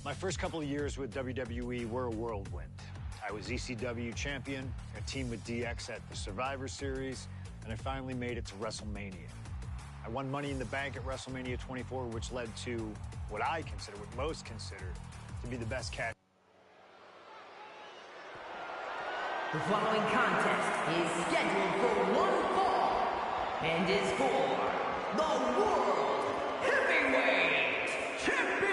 My first couple of years with WWE were a whirlwind. I was ECW champion, a team with DX at the Survivor Series, and I finally made it to WrestleMania. I won Money in the Bank at WrestleMania 24, which led to what I consider, what most consider, to be the best cash. The following contest is scheduled for one fall and is for the World Heavyweight Championship.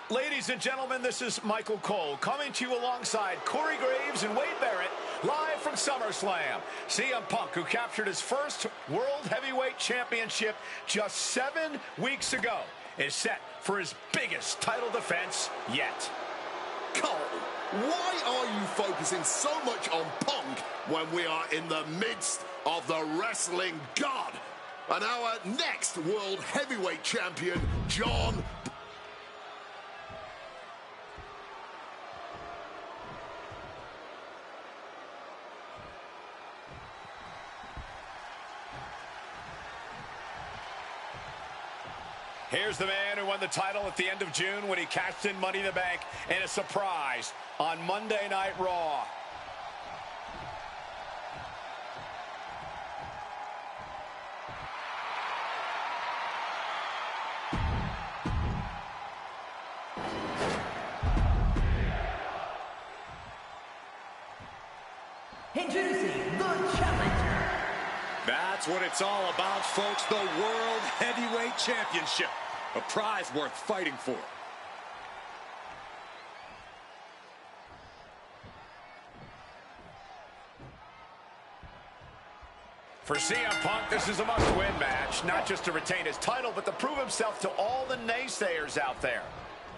Ladies and gentlemen, this is Michael Cole coming to you alongside Corey Graves and Wade Barrett, live from SummerSlam. CM Punk, who captured his first World Heavyweight Championship just 7 weeks ago, is set for his biggest title defense yet. Cole, why are you focusing so much on Punk when we are in the midst of the wrestling god? And our next World Heavyweight Champion, John... Here's the man who won the title at the end of June when he cashed in Money in the Bank in a surprise on Monday Night Raw. Introducing the challenger. That's what it's all about, folks. The World Heavyweight Championship. A prize worth fighting for. For CM Punk, this is a must-win match, not just to retain his title, but to prove himself to all the naysayers out there.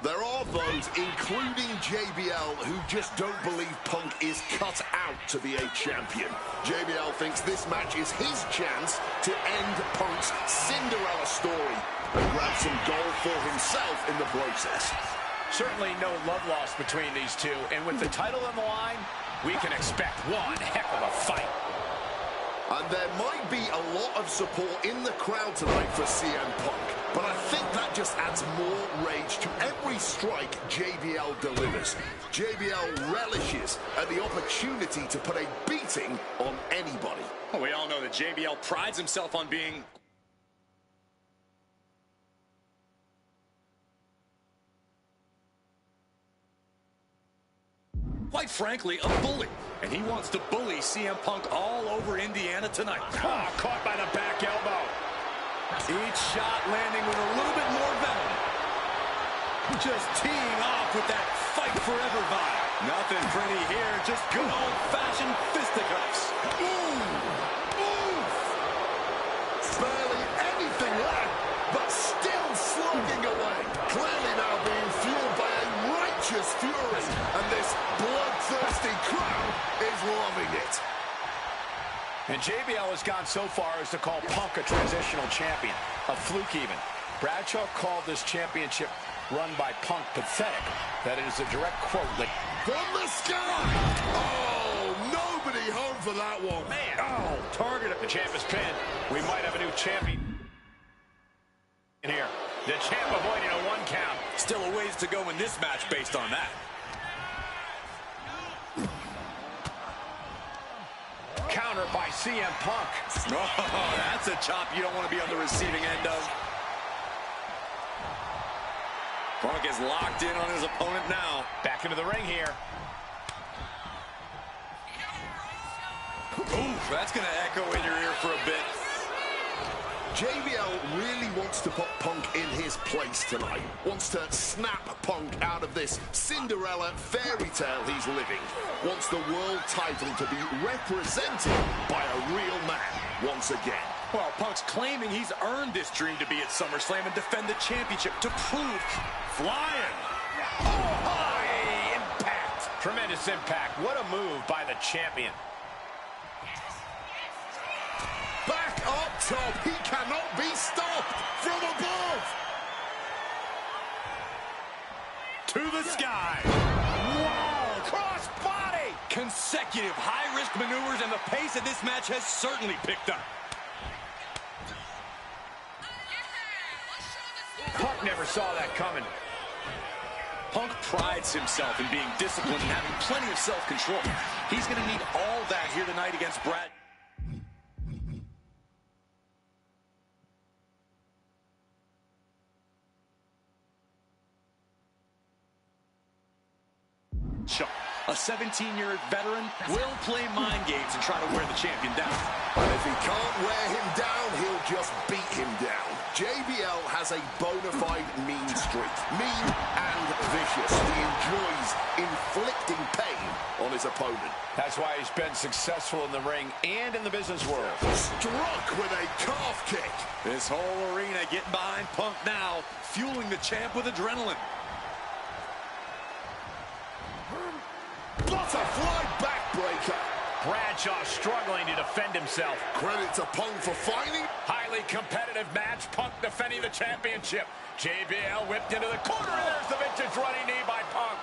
There are those, including JBL, who just don't believe Punk is cut out to be a champion. JBL thinks this match is his chance to end Punk's Cinderella story and grab some gold for himself in the process. Certainly no love lost between these two, and with the title on the line, we can expect one heck of a fight. And there might be a lot of support in the crowd tonight for CM Punk, but I think that just adds more rage to every strike JBL delivers. JBL relishes at the opportunity to put a beating on anybody. Well, we all know that JBL prides himself on being... quite frankly, a bully. And he wants to bully CM Punk all over Indiana tonight. Oh, caught by the back elbow. Each shot landing with a little bit more venom. Just teeing off with that fight forever vibe. Nothing pretty here, just good old-fashioned fisticuffs. Barely anything left, but still slugging away. Clearly now being fueled by a righteous fury, and this bloodthirsty crowd is loving it. And JBL has gone so far as to call Punk a transitional champion, a fluke even. Bradshaw called this championship run by Punk pathetic. That is a direct quote. From the sky! Oh, nobody home for that one. Man, oh, target if the champ is pinned. We might have a new champion in here. The champ avoiding a 1 count. Still a ways to go in this match based on that. Counter by CM Punk. Oh, that's a chop you don't want to be on the receiving end of. Punk is locked in on his opponent now. Back into the ring here. Oof, that's going to echo in your ear for a bit. JBL really wants to put Punk in his place tonight. Wants to snap Punk out of this Cinderella fairy tale he's living. Wants the world title to be represented by a real man once again. Well, Punk's claiming he's earned this dream to be at SummerSlam and defend the championship to prove flying. Oh, high impact. Tremendous impact. What a move by the champion. Back up top, he cannot be stopped from above. To the sky. Wow, cross body. Consecutive high-risk maneuvers, and the pace of this match has certainly picked up. Punk never saw that coming. Punk prides himself in being disciplined and having plenty of self-control. He's going to need all that here tonight against Brad. A 17-year veteran will play mind games and try to wear the champion down. And if he can't wear him down, he'll just beat him down. JBL has a bona fide mean streak. Mean and vicious. He enjoys inflicting pain on his opponent. That's why he's been successful in the ring and in the business world. Struck with a calf kick. This whole arena getting behind Punk now, fueling the champ with adrenaline. What a fly backbreaker. Bradshaw struggling to defend himself. Credit to Punk for fighting. Highly competitive match. Punk defending the championship. JBL whipped into the corner, and there's the vintage running knee by Punk.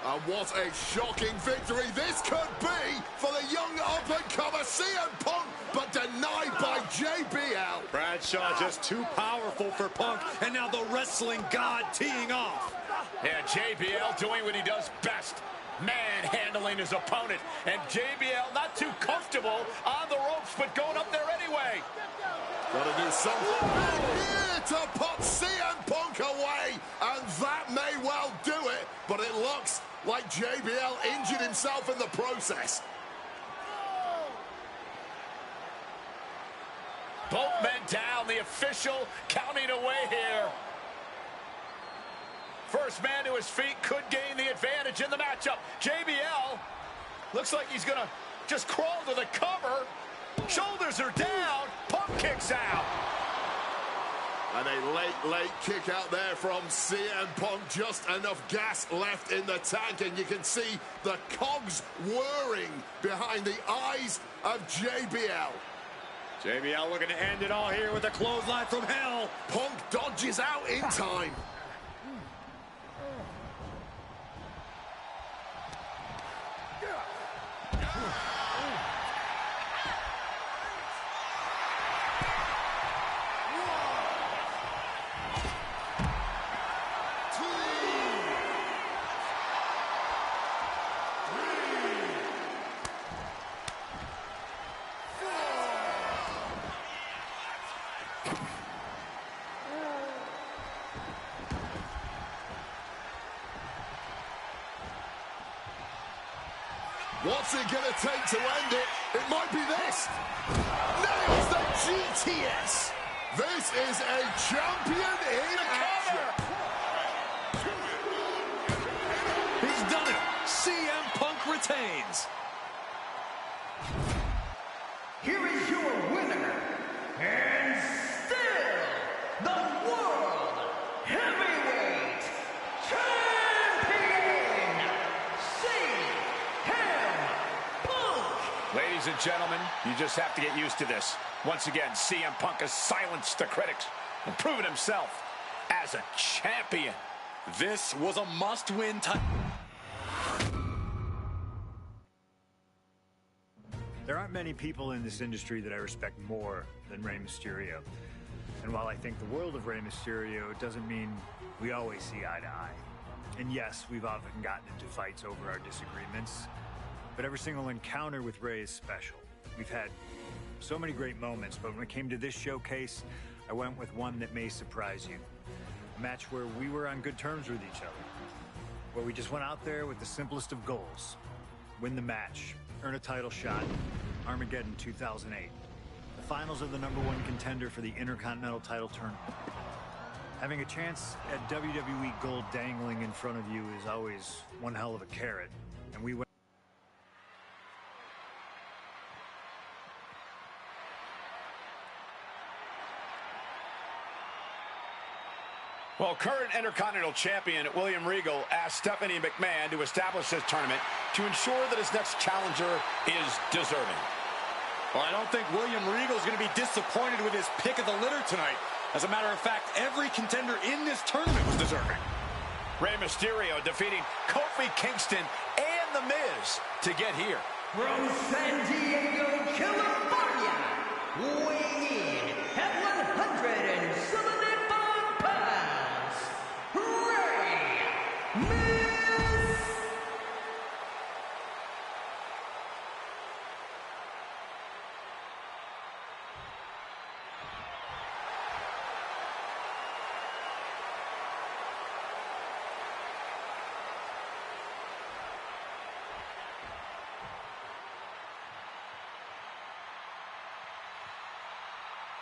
And what a shocking victory this could be for the young up-and-comer CM Punk, but denied by JBL. Bradshaw just too powerful for Punk, and now the wrestling god teeing off. Yeah, JBL doing what he does best. Manhandling his opponent, and JBL not too comfortable on the ropes, but going up there anyway. Gotta do something here to put CM Punk away, and that may well do it, but it looks like JBL injured himself in the process. Both men down, the official counting away here. First man to his feet could gain the advantage in the matchup. JBL looks like he's going to just crawl to the cover. Shoulders are down. Punk kicks out. And a late kick out there from CM Punk. Just enough gas left in the tank, and you can see the cogs whirring behind the eyes of JBL. JBL looking to end it all here with a clothesline from hell. Punk dodges out in time. What's it gonna take to end it? It might be this. Nails the GTS. This is a champion in action. He's done it. CM Punk retains. Here is your winner, and still the World Heavyweight Champion, CM Punk. Ladies and gentlemen, you just have to get used to this. Once again, CM Punk has silenced the critics and proven himself as a champion. This was a must-win title. There aren't many people in this industry that I respect more than Rey Mysterio. And while I think the world of Rey Mysterio, it doesn't mean we always see eye to eye. And yes, we've often gotten into fights over our disagreements, but every single encounter with Rey is special. We've had so many great moments, but when it came to this showcase, I went with one that may surprise you. A match where we were on good terms with each other, where we just went out there with the simplest of goals: win the match, earn a title shot, Armageddon 2008. The finals of the #1 contender for the Intercontinental title tournament. Having a chance at WWE gold dangling in front of you is always one hell of a carrot, and we went. Well, current Intercontinental Champion William Regal asked Stephanie McMahon to establish this tournament to ensure that his next challenger is deserving. Well, I don't think William Regal is going to be disappointed with his pick of the litter tonight. As a matter of fact, every contender in this tournament was deserving. Rey Mysterio defeating Kofi Kingston and and The Miz to get here. From San Diego, California, weighing in at 175 pounds, Rey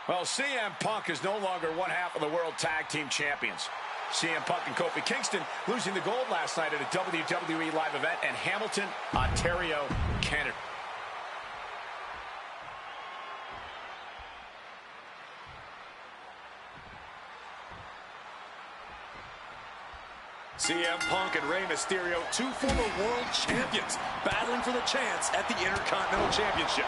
Well, CM Punk is no longer one half of the World Tag Team Champions. CM Punk and Kofi Kingston losing the gold last night at a WWE live event in Hamilton, Ontario, Canada. CM Punk and Rey Mysterio, two former world champions, battling for the chance at the Intercontinental Championship.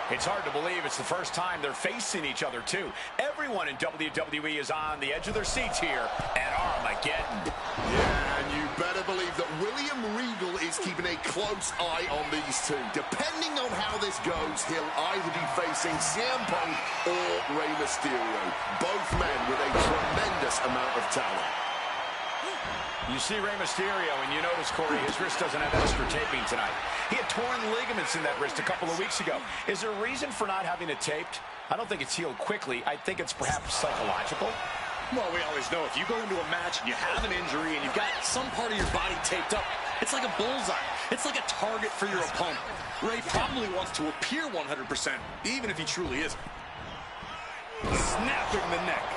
It's hard to believe it's the first time they're facing each other, too. Everyone in WWE is on the edge of their seats here at Armageddon. Yeah, and you better believe that William Regal is keeping a close eye on these two. Depending on how this goes, he'll either be facing CM Punk or Rey Mysterio. Both men with a tremendous amount of talent. You see Rey Mysterio, and you notice, Corey, his wrist doesn't have extra taping tonight. He had torn ligaments in that wrist a couple of weeks ago. Is there a reason for not having it taped? I don't think it's healed quickly. I think it's perhaps psychological. Well, we always know if you go into a match and you have an injury and you've got some part of your body taped up, it's like a bullseye. It's like a target for your opponent. Rey probably wants to appear 100%, even if he truly isn't. Snapping the neck.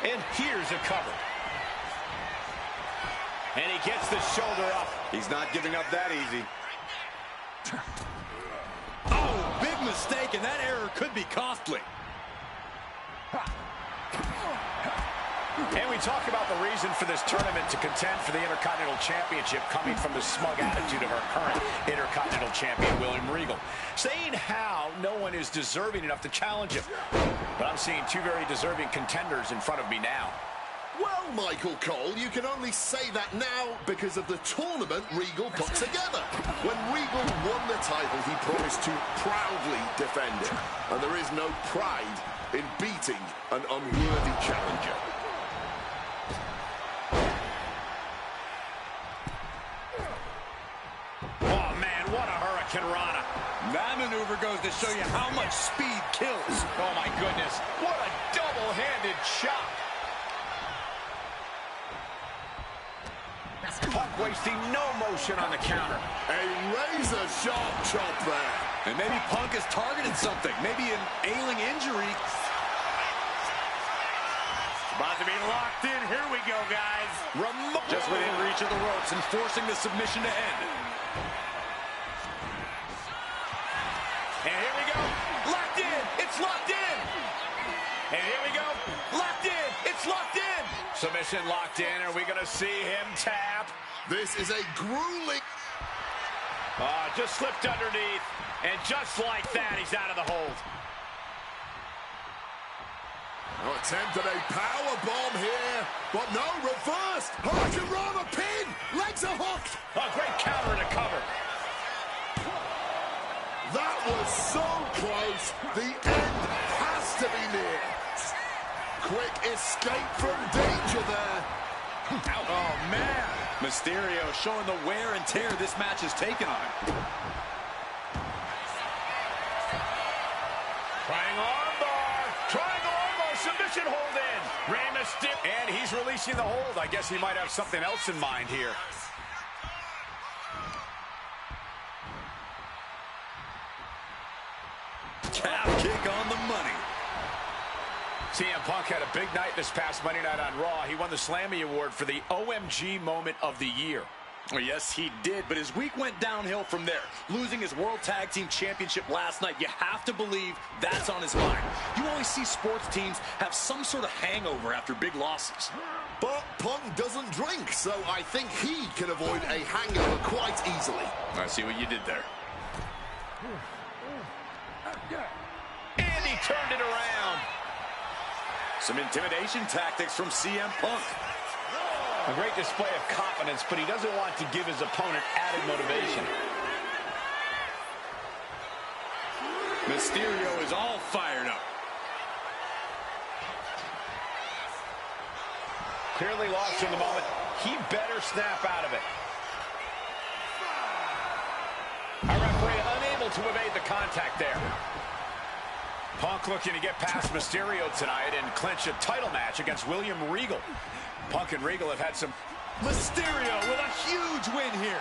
And here's a cover. And he gets the shoulder up. He's not giving up that easy. Oh, big mistake, and that error could be costly. And we talk about the reason for this tournament to contend for the Intercontinental Championship coming from the smug attitude of our current Intercontinental Champion, William Regal, saying how no one is deserving enough to challenge him. But I'm seeing two very deserving contenders in front of me now. Well, Michael Cole, you can only say that now because of the tournament Regal put together. When Regal won the title, he promised to proudly defend it. And there is no pride in beating an unworthy challenger. Oh, man, what a Hurricane Rana. That maneuver goes to show you how much speed kills. Oh, my goodness. What a double-handed chop. Punk wasting no motion on the counter. A razor-sharp chop there. And maybe Punk has targeted something. Maybe an ailing injury. About to be locked in. Here we go, guys. Just within reach of the ropes and forcing the submission to end. And here we go. Locked in. It's locked in. And here we go. Locked in. It's locked in. Submission locked in. Are we going to see him tap? This is a grueling... Just slipped underneath. And just like that, he's out of the hold. Attempted a power bomb here, but no, reversed. Hurricane Rana pin. Legs are hooked. A great counter and a cover. That was so close. The end has to be near. Quick escape from danger there. Oh, man. Mysterio showing the wear and tear this match has taken on him. Trying armbar. Trying armbar. Submission hold in. Rey Mysterio. And he's releasing the hold. I guess he might have something else in mind here. Calf kick on the money. CM Punk had a big night this past Monday night on Raw. He won the Slammy Award for the OMG Moment of the Year. Well, yes, he did, but his week went downhill from there. Losing his World Tag Team Championship last night, you have to believe that's on his mind. You always see sports teams have some sort of hangover after big losses. But Punk doesn't drink, so I think he can avoid a hangover quite easily. I see what you did there. And he turned it around. Some intimidation tactics from CM Punk. A great display of confidence, but he doesn't want to give his opponent added motivation. Mysterio is all fired up. Clearly lost in the moment. He better snap out of it. Our referee unable to evade the contact there. Punk looking to get past Mysterio tonight and clinch a title match against William Regal. Punk and Regal have had some... Mysterio with a huge win here.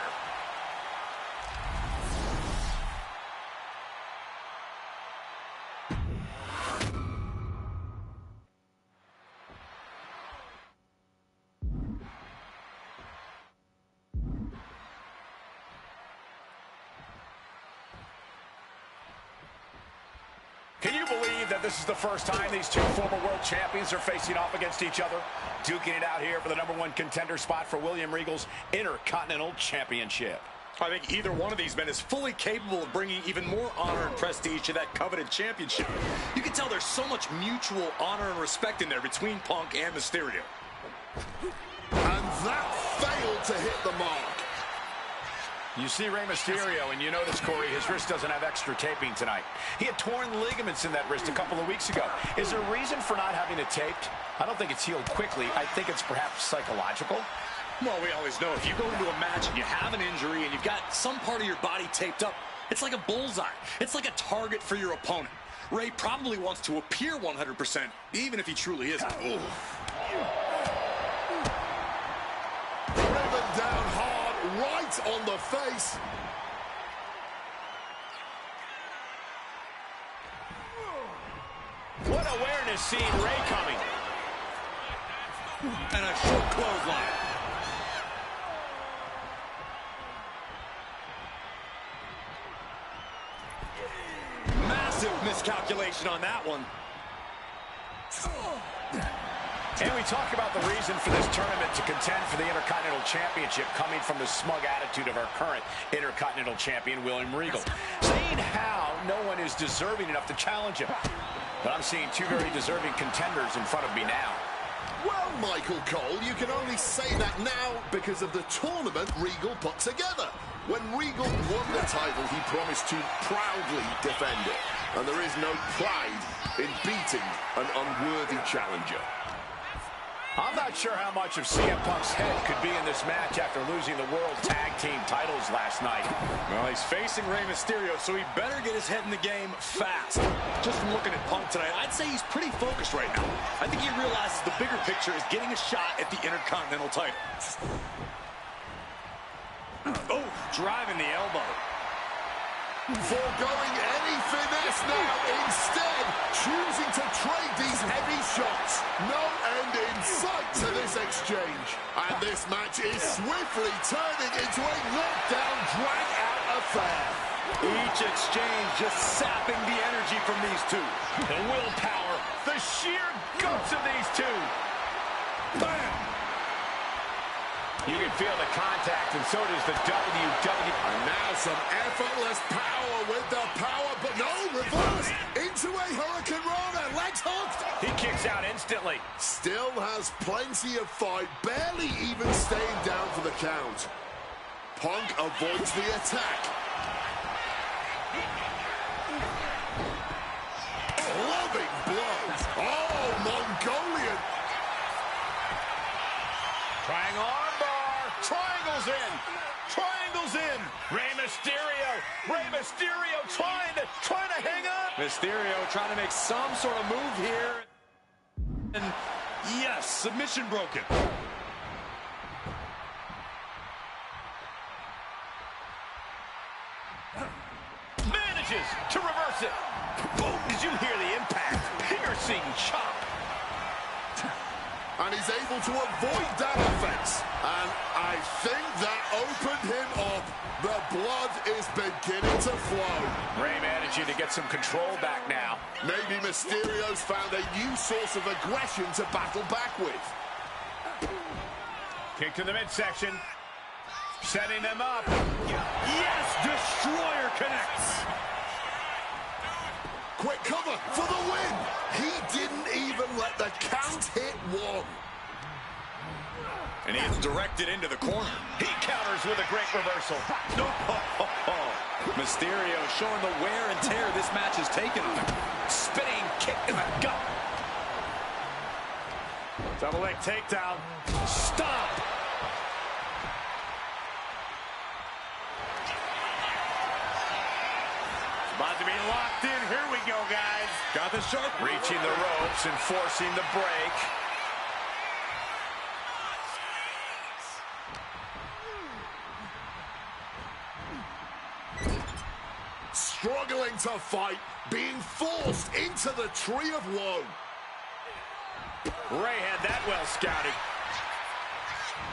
Can you believe that this is the first time these two former world champions are facing off against each other? Duking it out here for the #1 contender spot for William Regal's Intercontinental Championship. I think either one of these men is fully capable of bringing even more honor and prestige to that coveted championship. You can tell there's so much mutual honor and respect in there between Punk and Mysterio. And that failed to hit the mark. You see Rey Mysterio, and you notice, Corey, his wrist doesn't have extra taping tonight. He had torn ligaments in that wrist a couple of weeks ago. Is there a reason for not having it taped? I don't think it's healed quickly. I think it's perhaps psychological. Well, we always know if you go into a match and you have an injury and you've got some part of your body taped up, it's like a bullseye. It's like a target for your opponent. Rey probably wants to appear 100%, even if he truly isn't. Driven down hard, right on the face. What awareness seeing Rey coming. And a short clothesline. Massive miscalculation on that one. And we talk about the reason for this tournament to contend for the Intercontinental Championship coming from the smug attitude of our current Intercontinental Champion, William Regal. Saying how no one is deserving enough to challenge him. But I'm seeing two very deserving contenders in front of me now. Well, Michael Cole, you can only say that now because of the tournament Regal put together. When Regal won the title, he promised to proudly defend it. And there is no pride in beating an unworthy challenger. I'm not sure how much of CM Punk's head could be in this match after losing the World Tag Team titles last night. Well, he's facing Rey Mysterio, so he better get his head in the game fast. Just from looking at Punk tonight, I'd say he's pretty focused right now. I think he realizes the bigger picture is getting a shot at the Intercontinental title. Oh, driving the elbow. Foregoing any finesse now, instead choosing to trade these heavy shots. No end in sight to this exchange. And this match is swiftly turning into a knockdown, drag-out affair. Each exchange just sapping the energy from these two. The willpower, the sheer guts of these two. Bam! You can feel the contact, and so does the WWE. And now some effortless power with the power, but no, reverse into a Hurricane Rana, legs hooked. He kicks out instantly. Still has plenty of fight, barely even staying down for the count. Punk avoids the attack. Loving blows. Oh, Mongolian. Trying armbar. Triangles in. Triangles in. Rey Mysterio trying to hang up. Mysterio trying to make some sort of move here. And yes, submission broken. Manages to reverse it. Oh, did you hear the impact? Piercing chop. And he's able to avoid that offense. And I think that opened him up. The blood is beginning to flow. Rey managing to get some control back now. Maybe Mysterio's found a new source of aggression to battle back with. Kick to the midsection. Setting them up. Yes, Destroyer connects. Quick cover for the win. He didn't even let the count hit one. And he is directed into the corner. He counters with a great reversal. Mysterio showing the wear and tear this match has taken on him. Spinning kick in the gut. Double leg takedown. Stop. About to be locked in. Here we go, guys. Got the sharp. Reaching the ropes and forcing the break. Struggling to fight, being forced into the Tree of Woe. Ray had that well scouted.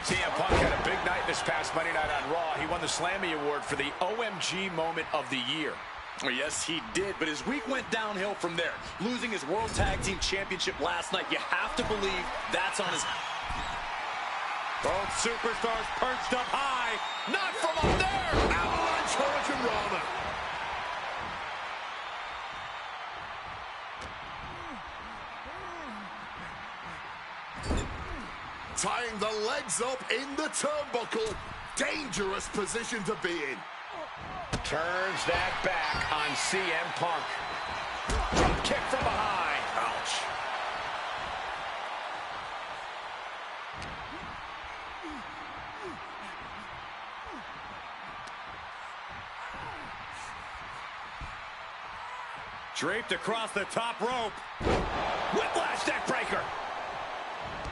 CM Punk had a big night this past Monday night on Raw. He won the Slammy Award for the OMG Moment of the Year. Well, yes, he did, but his week went downhill from there. Losing his World Tag Team Championship last night, you have to believe that's on his... Both superstars perched up high. Not from up there! Avalanche Hurricane Rana. Tying the legs up in the turnbuckle. Dangerous position to be in. Turns that back on CM Punk. Drop kick from behind. Ouch. Draped across the top rope. Whiplash neck breaker.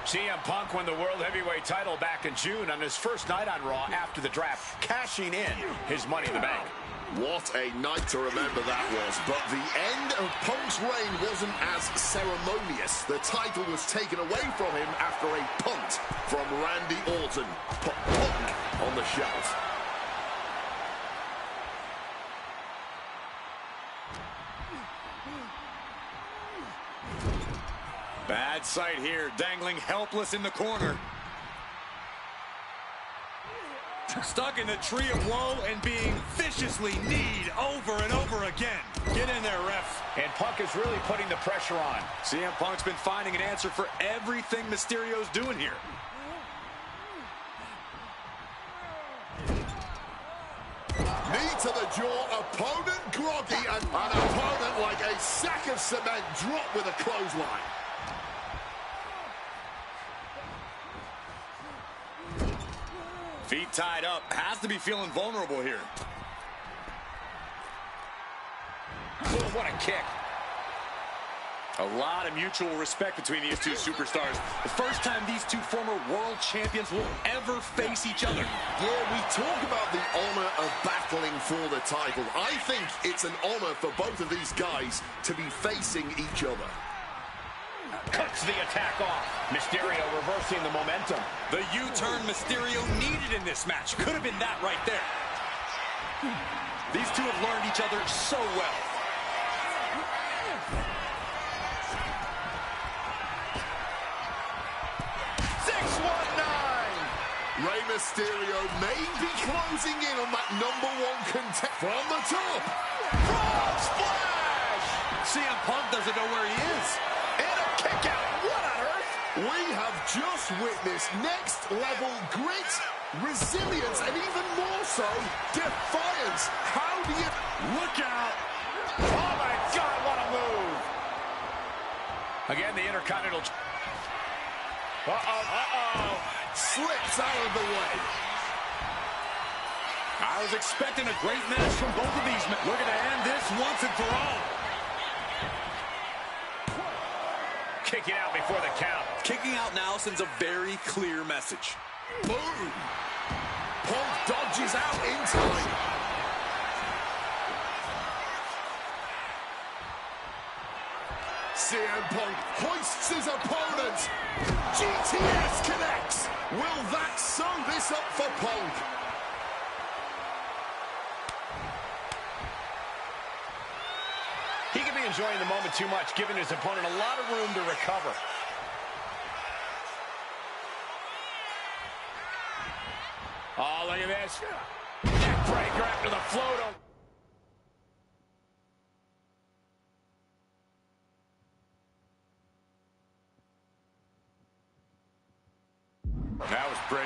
CM Punk won the World Heavyweight title back in June on his first night on Raw after the draft, cashing in his Money in the Bank. What a night to remember that was. But the end of Punk's reign wasn't as ceremonious. The title was taken away from him after a punt from Randy Orton. Put Punk on the shelf. Bad sight here, dangling helpless in the corner. Stuck in the Tree of Woe and being viciously kneed over and over again. Get in there, ref. And Punk is really putting the pressure on. CM Punk's been finding an answer for everything Mysterio's doing here. Knee to the jaw, opponent groggy, and an opponent like a sack of cement dropped with a clothesline. Feet tied up, has to be feeling vulnerable here. Oh, what a kick. A lot of mutual respect between these two superstars. The first time these two former world champions will ever face each other. Yeah, we talk about the honor of battling for the title. I think it's an honor for both of these guys to be facing each other. Cuts the attack off. Mysterio reversing the momentum. The U-turn Mysterio needed in this match. Could have been that right there. These two have learned each other so well. Rey Mysterio may be closing in on that #1 contender from the top. Frog splash! CM Punk doesn't know where he is. And a kick out. What on earth? We have just witnessed next level grit, resilience, and even more so, defiance. How do you... Look out! Oh my God, what a move! Again, the Intercontinental... Slips out of the way. I was expecting a great match from both of these men. Looking to end this once and for all. Kicking out before the count. Kicking out now sends a very clear message. Boom. Punk dodges out in time. CM Punk hoists his opponent. GTS connects. Will that sew this up for Punk? He could be enjoying the moment too much, giving his opponent a lot of room to recover. Oh, look at this. Neck breaker after the float. That was pretty.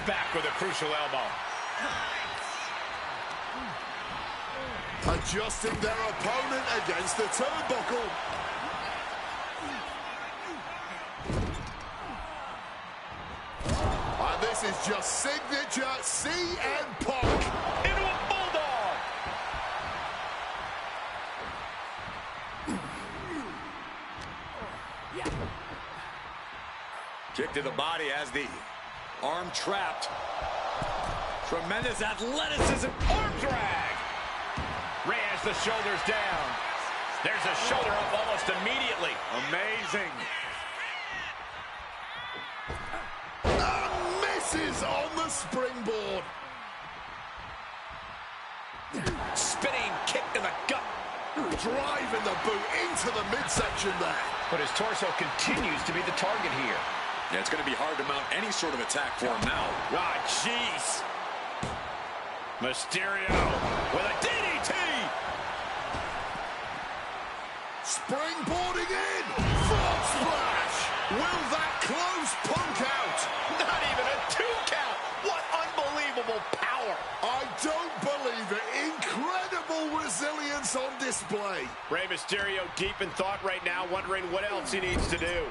back with a crucial elbow. Adjusting their opponent against the turnbuckle. And this is just signature CM Punk. Into a bulldog. Kick to the body as the arm trapped. Tremendous athleticism. Arm drag. Ray has the shoulders down. There's a shoulder up almost immediately. Amazing. And misses on the springboard. Spinning kick to the gut. Driving the boot into the midsection there. But his torso continues to be the target here. Yeah, it's going to be hard to mount any sort of attack for him now. Ah, jeez. Mysterio with a DDT. Springboarding in. Frog splash. Will that close Punk out? Not even a 2 count. What unbelievable power. I don't believe it. Incredible resilience on display. Rey Mysterio deep in thought right now, wondering what else he needs to do.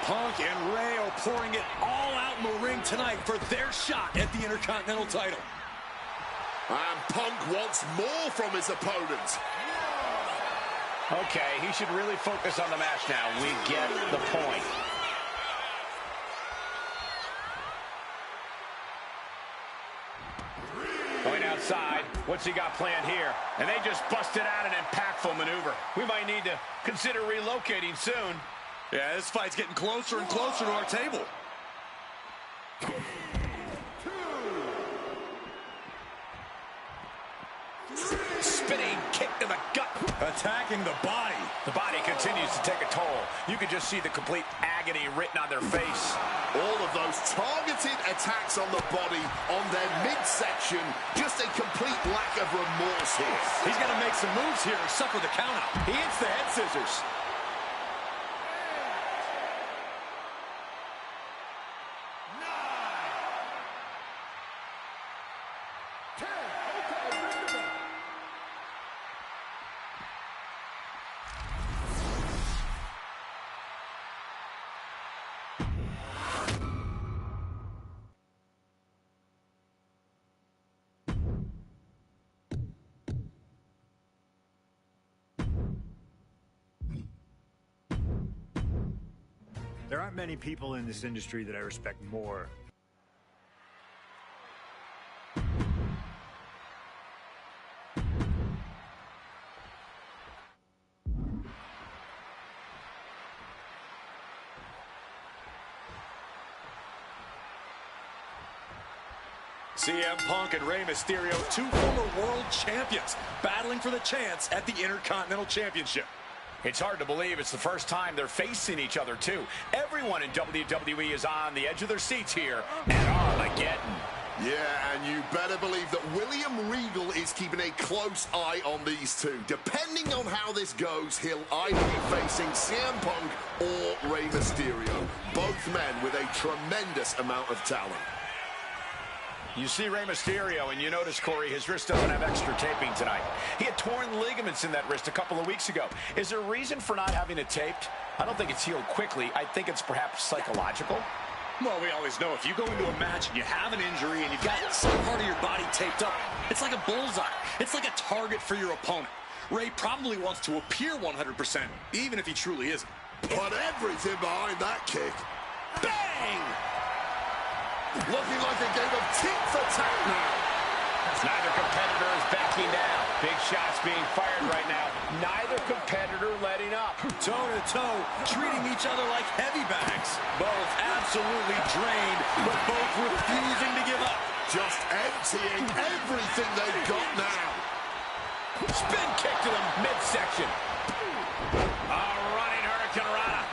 Punk and Ray are pouring it all out in the ring tonight for their shot at the Intercontinental title. And Punk wants more from his opponent. Okay, he should really focus on the match now. We get the point. Point outside. What's he got planned here? And they just busted out an impactful maneuver. We might need to consider relocating soon. Yeah, this fight's getting closer and closer to our table. Spinning kick to the gut. Attacking the body. The body continues to take a toll. You can just see the complete agony written on their face. All of those targeted attacks on the body, on their midsection, just a complete lack of remorse here. He's going to make some moves here and suffer the countout. He hits the head scissors. There aren't many people in this industry that I respect more. CM Punk and Rey Mysterio, two former world champions, battling for the chance at the Intercontinental Championship. It's hard to believe it's the first time they're facing each other, too. Everyone in WWE is on the edge of their seats here at Armageddon. Yeah, and you better believe that William Regal is keeping a close eye on these two. Depending on how this goes, he'll either be facing CM Punk or Rey Mysterio. Both men with a tremendous amount of talent. You see Rey Mysterio, and you notice, Corey, his wrist doesn't have extra taping tonight. He had torn ligaments in that wrist a couple of weeks ago. Is there a reason for not having it taped? I don't think it's healed quickly. I think it's perhaps psychological. Well, we always know if you go into a match and you have an injury and you've got some part of your body taped up, it's like a bullseye. It's like a target for your opponent. Ray probably wants to appear 100%, even if he truly isn't. But everything behind that kick. Bang! Looking like a game of tit for tat now. Neither competitor is backing down. Big shots being fired right now. Neither competitor letting up. Toe-to-toe, treating each other like heavy bags. Both absolutely drained, but both refusing to give up. Just emptying everything they've got now. Spin kick to the midsection. A running Hurricane Rana.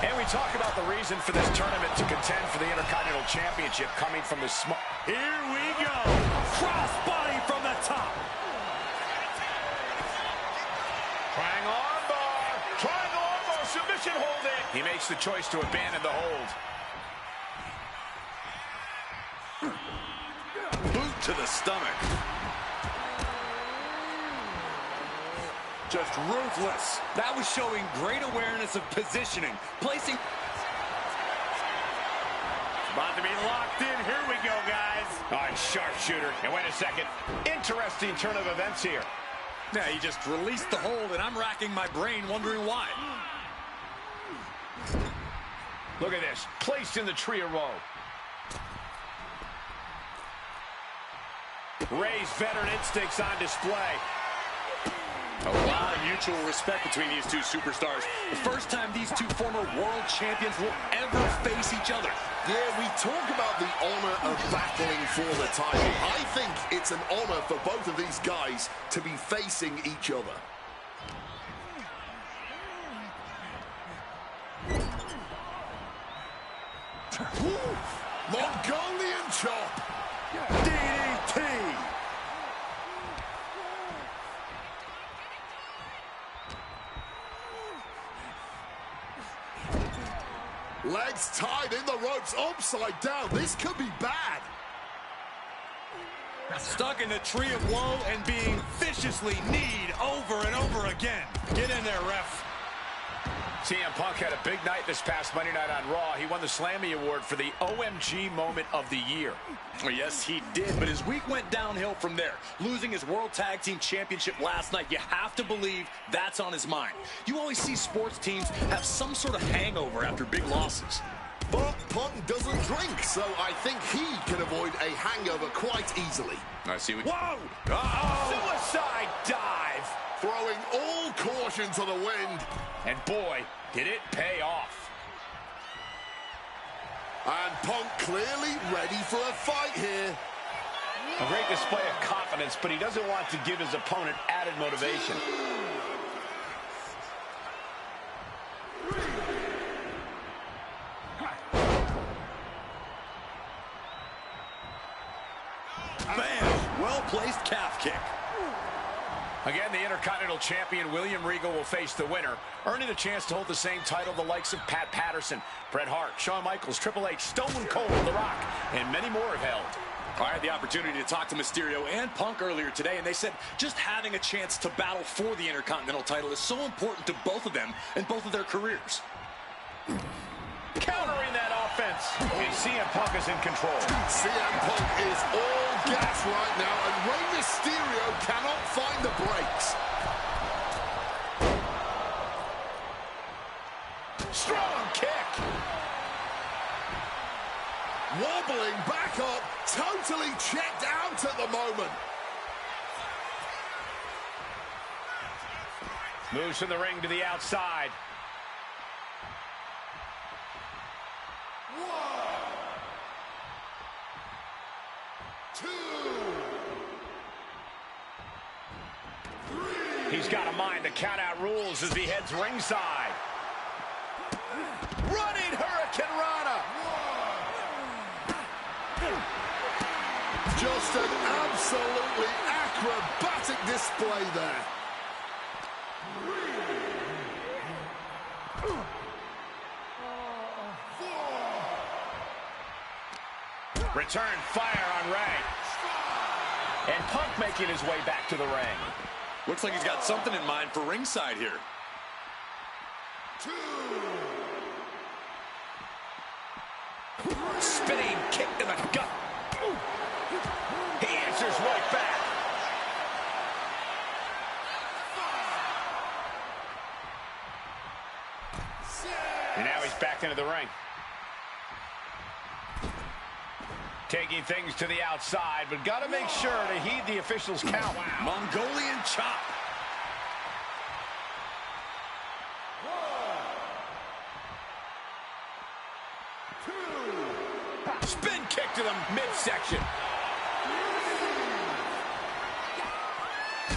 And we talk about the reason for this tournament to contend for the Intercontinental Championship coming from the small... Here we go. Crossbody from the top. Triangle armbar. Triangle armbar. Submission hold in. He makes the choice to abandon the hold. to the stomach. Just ruthless. That was showing great awareness of positioning. Placing. About to be locked in. Here we go, guys. All right, sharpshooter. And wait a second. Interesting turn of events here. Yeah, he just released the hold, and I'm racking my brain wondering why. Look at this. Placed in the tree of woe. Ray's veteran instincts on display. A lot of mutual respect between these two superstars. The first time these two former world champions will ever face each other. Yeah, we talk about the honor of battling for the title. I think it's an honor for both of these guys to be facing each other. Mongolian chop. DDT. Legs tied in the ropes, upside down. This could be bad. Stuck in the tree of woe and being viciously kneed over and over again. Get in there, ref. CM Punk had a big night this past Monday night on Raw. He won the Slammy Award for the OMG Moment of the Year. Well, yes, he did, but his week went downhill from there. Losing his World Tag Team Championship last night, you have to believe that's on his mind. You always see sports teams have some sort of hangover after big losses. But Punk doesn't drink, so I think he can avoid a hangover quite easily. I see what. Whoa! Uh-oh! Suicide dive! Throwing all caution to the wind. And boy, did it pay off. And Punk clearly ready for a fight here. A great display of confidence, but he doesn't want to give his opponent added motivation. Bam! Well-placed calf kick. Again, the Intercontinental Champion William Regal will face the winner, earning a chance to hold the same title the likes of Pat Patterson, Bret Hart, Shawn Michaels, Triple H, Stone Cold, The Rock, and many more have held. I had the opportunity to talk to Mysterio and Punk earlier today, and they said just having a chance to battle for the Intercontinental title is so important to both of them and both of their careers. Countering that offense, and CM Punk is in control. CM Punk is all gas right now, and Rey Mysterio cannot find the brakes. Strong kick. Wobbling back up, totally checked out at the moment. Moves from the ring to the outside. He's got to mind the count-out rules as he heads ringside. Running Hurricane Rana. Just an absolutely acrobatic display there. Return fire on Ray. And Punk making his way back to the ring. Looks like he's got something in mind for ringside here. Spinning kick to the gut. He answers right back. And now he's back into the ring. Taking things to the outside, but got to make sure to heed the officials' count. Mongolian chop. Spin kick to the midsection.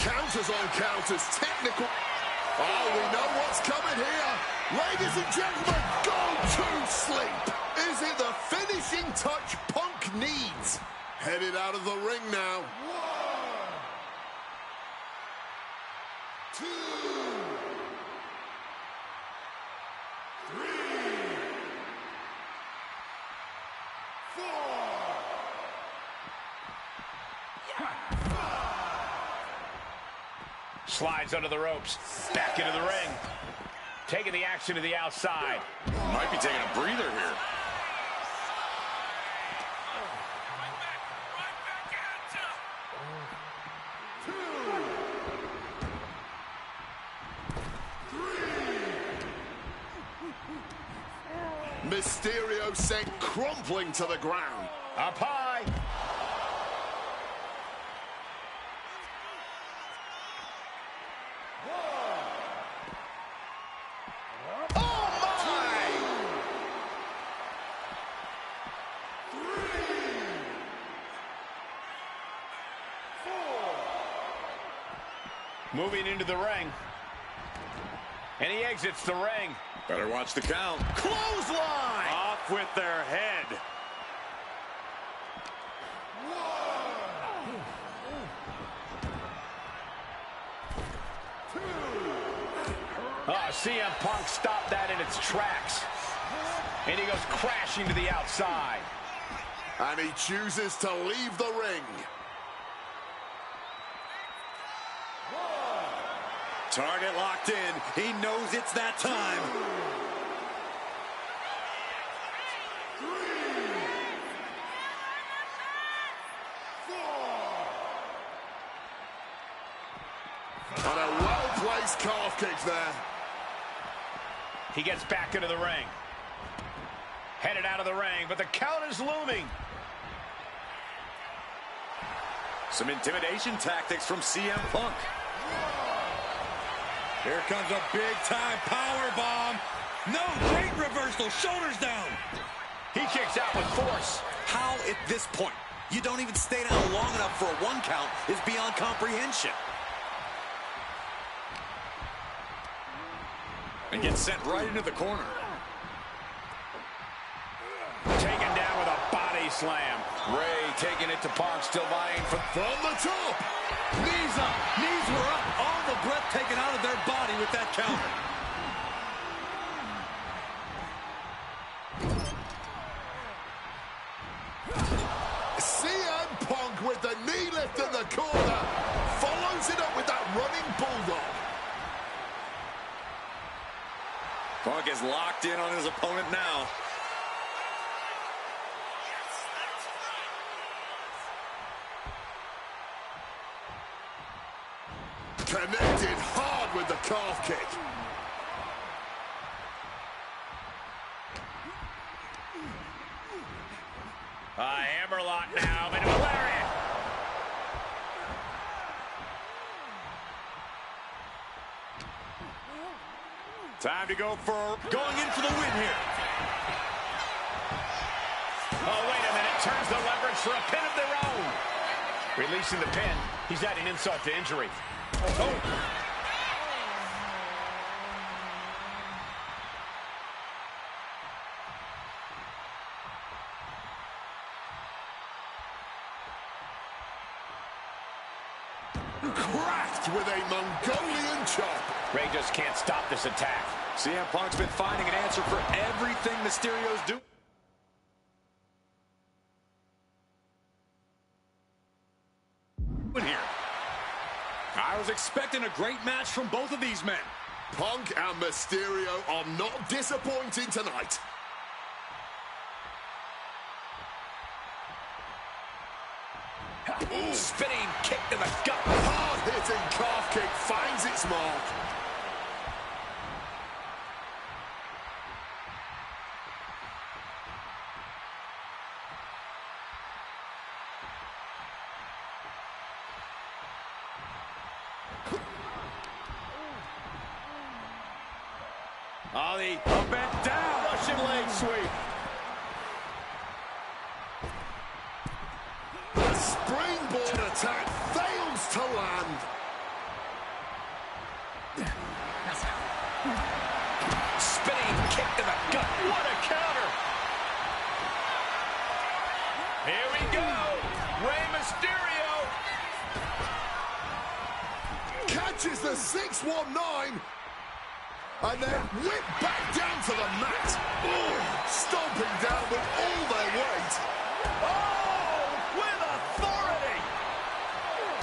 Counters on counters, technical. Oh, we know what's coming here. Ladies and gentlemen, go to sleep. Is it the finishing touch Punk needs? Headed out of the ring now. 1, 2, 3, 4. Slides under the ropes. Back into the ring. Taking the action to the outside. Might be taking a breather here. Mysterio sent crumpling to the ground. Up high. Oh my! Moving into the ring. And he exits the ring. Better watch the count. Clothesline! Off with their head. Oh, CM Punk stopped that in its tracks. And he goes crashing to the outside. And he chooses to leave the ring. Target locked in. He knows it's that time. And a well-placed calf kick there. He gets back into the ring. Headed out of the ring, but the count is looming. Some intimidation tactics from CM Punk. Here comes a big-time power bomb. No, great reversal. Shoulders down. He kicks out with force. How at this point you don't even stay down long enough for a 1 count is beyond comprehension. And gets sent right into the corner. Taken down with a body slam. Ray taking it to Punk, still vying for... From the top. Knees up. Knees were up. All the breath taken out of their body with that counter. CM Punk with the knee lift in the corner. Follows it up with that running bulldog. Punk is locked in on his opponent now. Connected hard with the calf kick. Hammerlock now into a lariat. Time to go for going in for the win here. Oh, wait a minute. Turns the leverage for a pin of their own. Releasing the pin. He's adding insult to injury. Oh. Cracked with a Mongolian chop. Ray just can't stop this attack. CM Punk's been finding an answer for everything Mysterio's doing here. I was expecting a great match from both of these men. Punk and Mysterio are not disappointing tonight. Ooh, spinning kick to the gut. Hard-hitting calf kick finds its mark. Ollie up and down. Russian leg sweep. The springboard attack fails to land. Spinning kick to the gut. What a counter. Here we go. Rey Mysterio. Catches the 619. And then whipped back down to the mat. Ooh, stomping down with all their weight. Oh, with authority.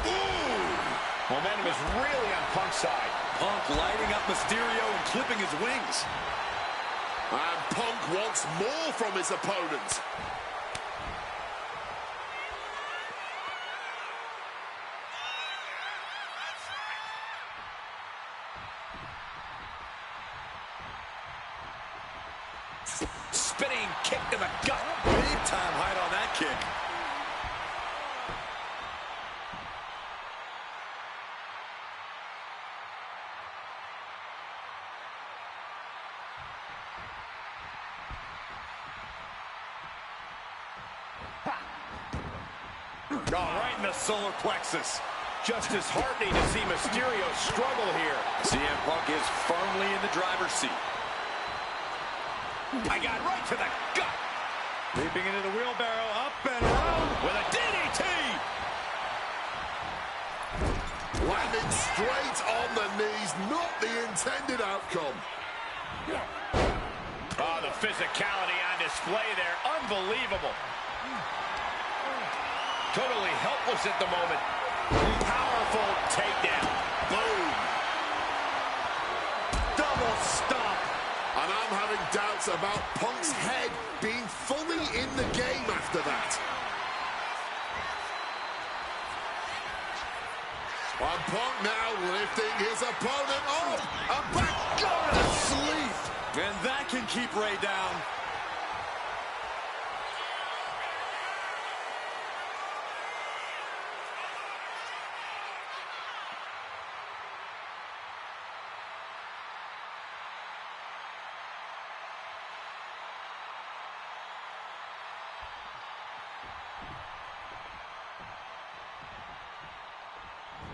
Ooh. Momentum is really on Punk's side. Punk lighting up Mysterio and clipping his wings. And Punk wants more from his opponent. Spinning kick to the gut. Big time height on that kick. Oh, right in the solar plexus. Just disheartening to see Mysterio struggle here. CM Punk is firmly in the driver's seat. I got right to the gut. Leaping into the wheelbarrow, up and around With a DDT. Landing straight on the knees, not the intended outcome. Oh, the physicality on display there. Unbelievable. Totally helpless at the moment. Powerful takedown. Boom. double stomp. And I'm having doubts about Punk's head being fully in the game after that. And Punk now lifting his opponent up. And back going to sleep. And that can keep Ray down.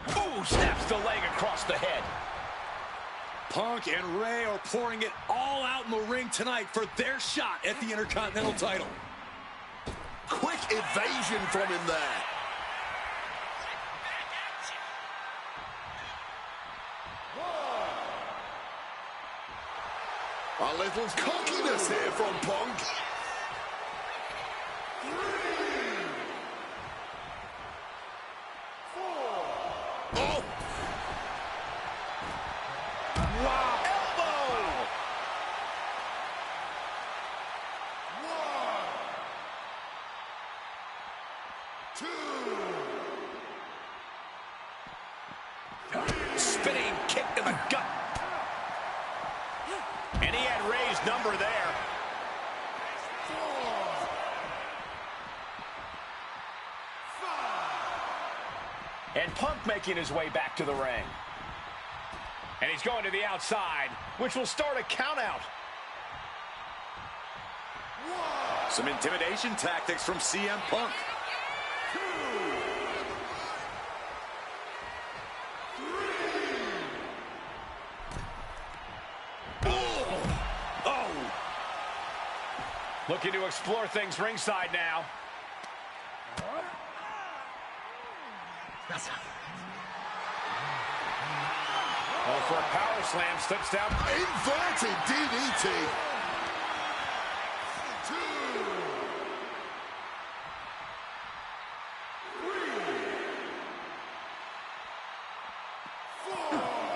Ooh, snaps the leg across the head. Punk and Ray are pouring it all out in the ring tonight for their shot at the Intercontinental title. Quick evasion from him there. A little cockiness here from Punk. Oh! Wow. Elbow. Spinning kick to the gut. And he had Ray's number there. And Punk making his way back to the ring. And he's going to the outside, which will start a countout. Some intimidation tactics from CM Punk. Looking to explore things ringside now. Oh, for a power slam, slips down. Inverted DDT.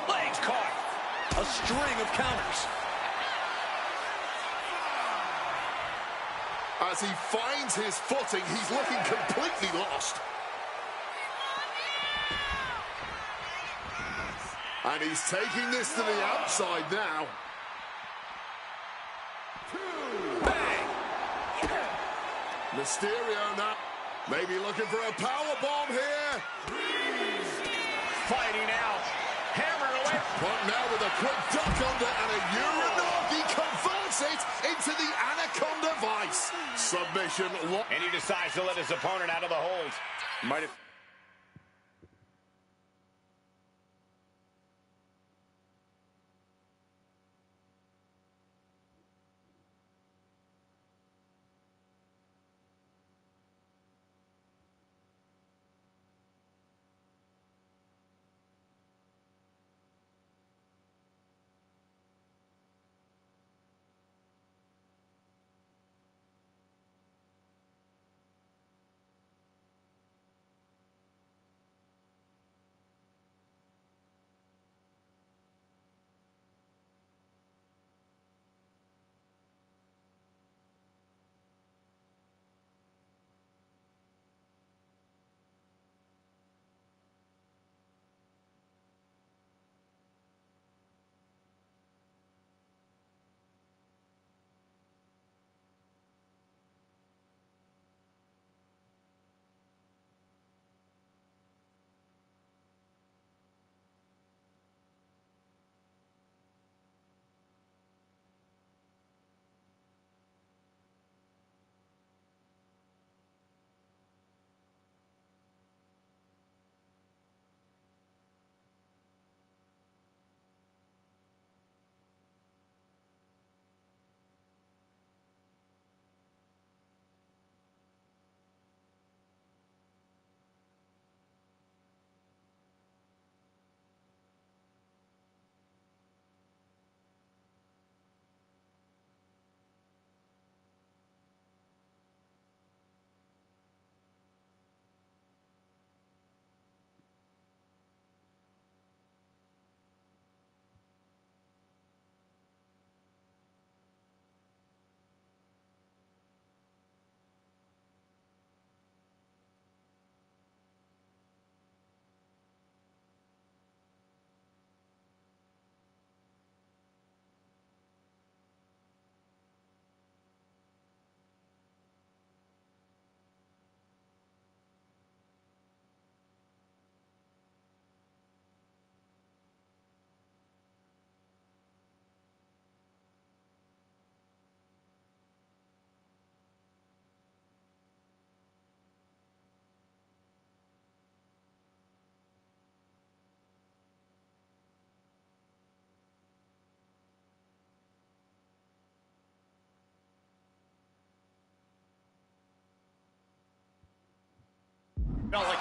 Legs caught. A string of counters. As he finds his footing, he's looking completely lost. And he's taking this to the outside now. Bang! Mysterio now maybe looking for a power bomb here. Fighting out. Hammered away. Punk now with a quick duck under and a Uranagi converts it into the Anaconda Vice. Submission. And he decides to let his opponent out of the hold. Might have.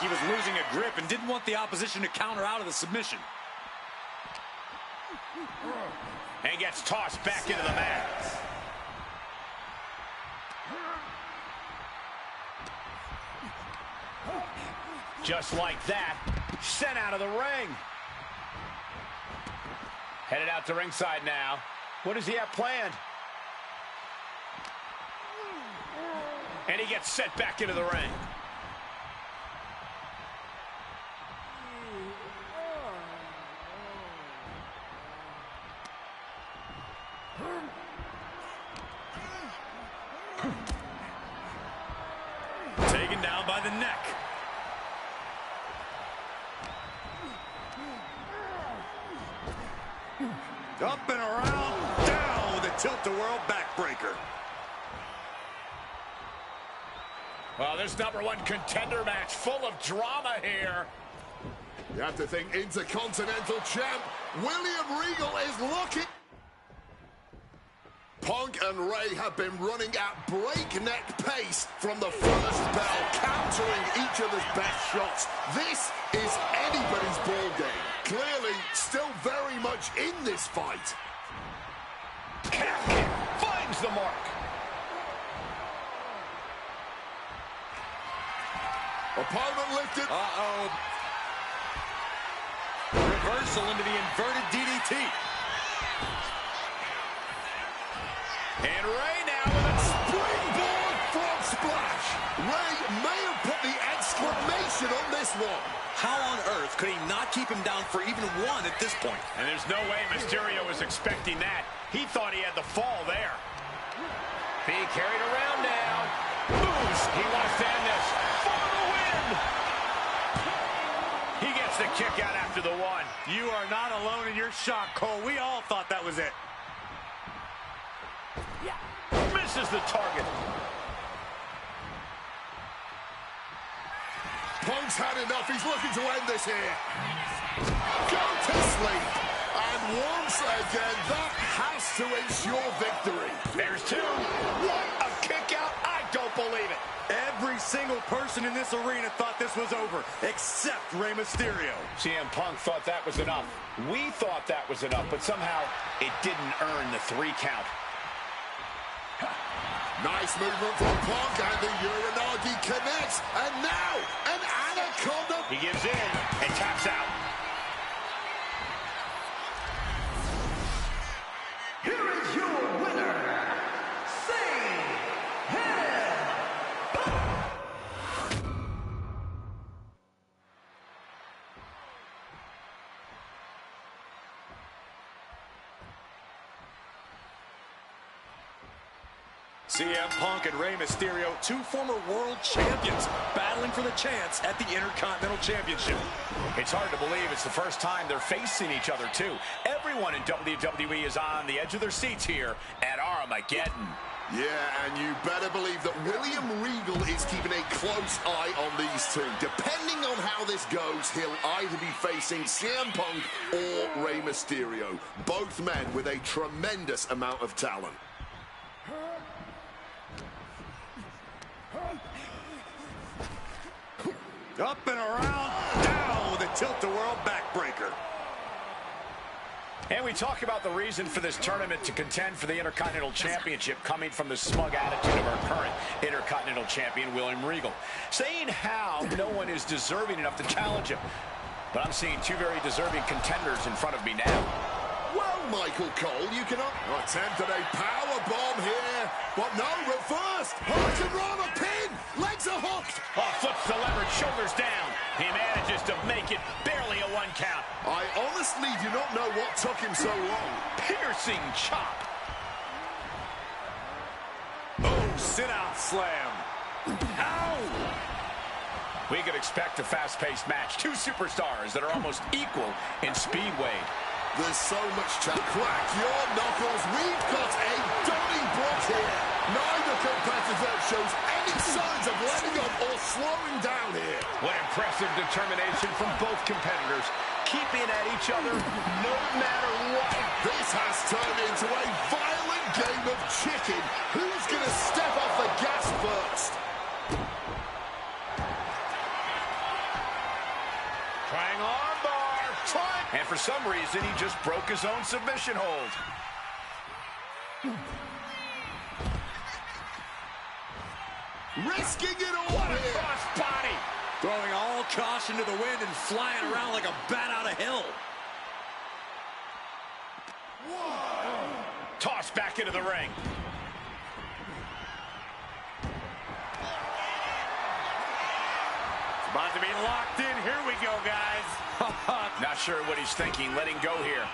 he was losing a grip and didn't want the opposition to counter out of the submission. And gets tossed back into the mat. Just like that, sent out of the ring. Headed out to ringside now. What does he have planned? And he gets sent back into the ring. Taken down by the neck. Up and around, down with a tilt-a-whirl backbreaker. Well, this #1 contender match full of drama here. You have to think Intercontinental Champ William Regal is looking. Punk and Ray have been running at breakneck pace from the first bell, countering each other's best shots. This is anybody's ball game. Clearly, still very much in this fight. Calf kick finds the mark. Opponent lifted. Uh-oh. Reversal into the inverted DDT. And Ray now with a Springboard frog splash. Ray may have put the exclamation on this one. How on earth could he not keep him down for even one at this point? And there's no way Mysterio was expecting that. He thought he had the fall there. Being carried around now. Moves. He wants to end this for the win. He gets the kick out after the one. You are not alone in your shock, Cole. We all thought that was it. Misses the target. Punk's had enough. He's looking to end this here. Go to sleep. And once again, that has to ensure victory. There's two. What a kick out. I don't believe it. Every single person in this arena thought this was over, except Rey Mysterio. CM Punk thought that was enough. We thought that was enough, but somehow it didn't earn the 3 count. Nice movement from Punk, and the Uranagi connects. And now, an Anaconda. He gives in and taps out. Here is your winner, CM Punk and Rey Mysterio, 2 former world champions, battling for the chance at the Intercontinental Championship. It's hard to believe it's the first time they're facing each other, too. Everyone in WWE is on the edge of their seats here at Armageddon. Yeah, and you better believe that William Regal is keeping a close eye on these two. Depending on how this goes, he'll either be facing CM Punk or Rey Mysterio. Both men with a tremendous amount of talent. Up and around, down with a tilt-a-whirl backbreaker. And we talk about the reason for this tournament to contend for the Intercontinental Championship coming from the smug attitude of our current Intercontinental Champion, William Regal. Saying how no one is deserving enough to challenge him. But I'm seeing 2 very deserving contenders in front of me now. Well, Michael Cole, you cannot attempted a power bomb here, but no, reversed. Hurricane Rana pin, legs are hooked. Oh, flips the leverage, shoulders down. He manages to make it barely a 1 count. I honestly do not know what took him so long. Piercing chop. Oh, sit-out slam. Ow! We could expect a fast-paced match. 2 superstars that are almost equal in speed weight. There's so much to crack your knuckles. We've got a Donnybrook here. Neither competitor shows any signs of letting up or slowing down here. What impressive determination from both competitors, keeping at each other no matter what. This has turned into a violent game of chicken. Who's going to step off the gas first? appears that he just broke his own submission hold. Risking it all What a here. cross body. Throwing all caution to the wind and flying around like a bat out of hell. Tossed back into the ring. It's about to be locked in. Here we go, guys. Not sure what he's thinking, letting go here.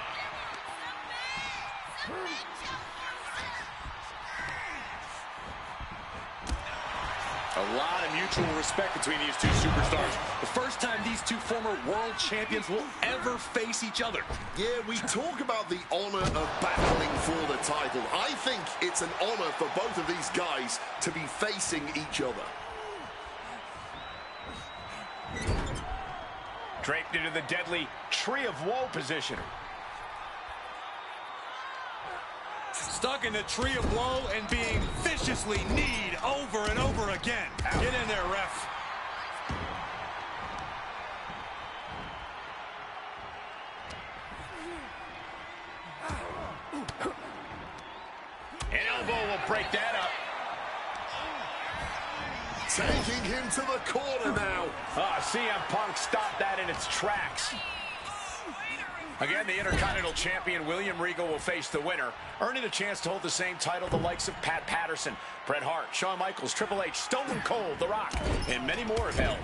A lot of mutual respect between these two superstars. The first time these two former world champions will ever face each other. Yeah, we talk about the honor of battling for the title. I think it's an honor for both of these guys to be facing each other. Draped into the deadly Tree of Woe position. Stuck in the Tree of Woe and being viciously kneed over and over again. Get in there, ref. An elbow will break that up. Taking him to the corner now. CM Punk stopped that in its tracks. Again, the Intercontinental Champion, William Regal, will face the winner, earning a chance to hold the same title the likes of Pat Patterson, Bret Hart, Shawn Michaels, Triple H, Stone Cold, The Rock, and many more have held.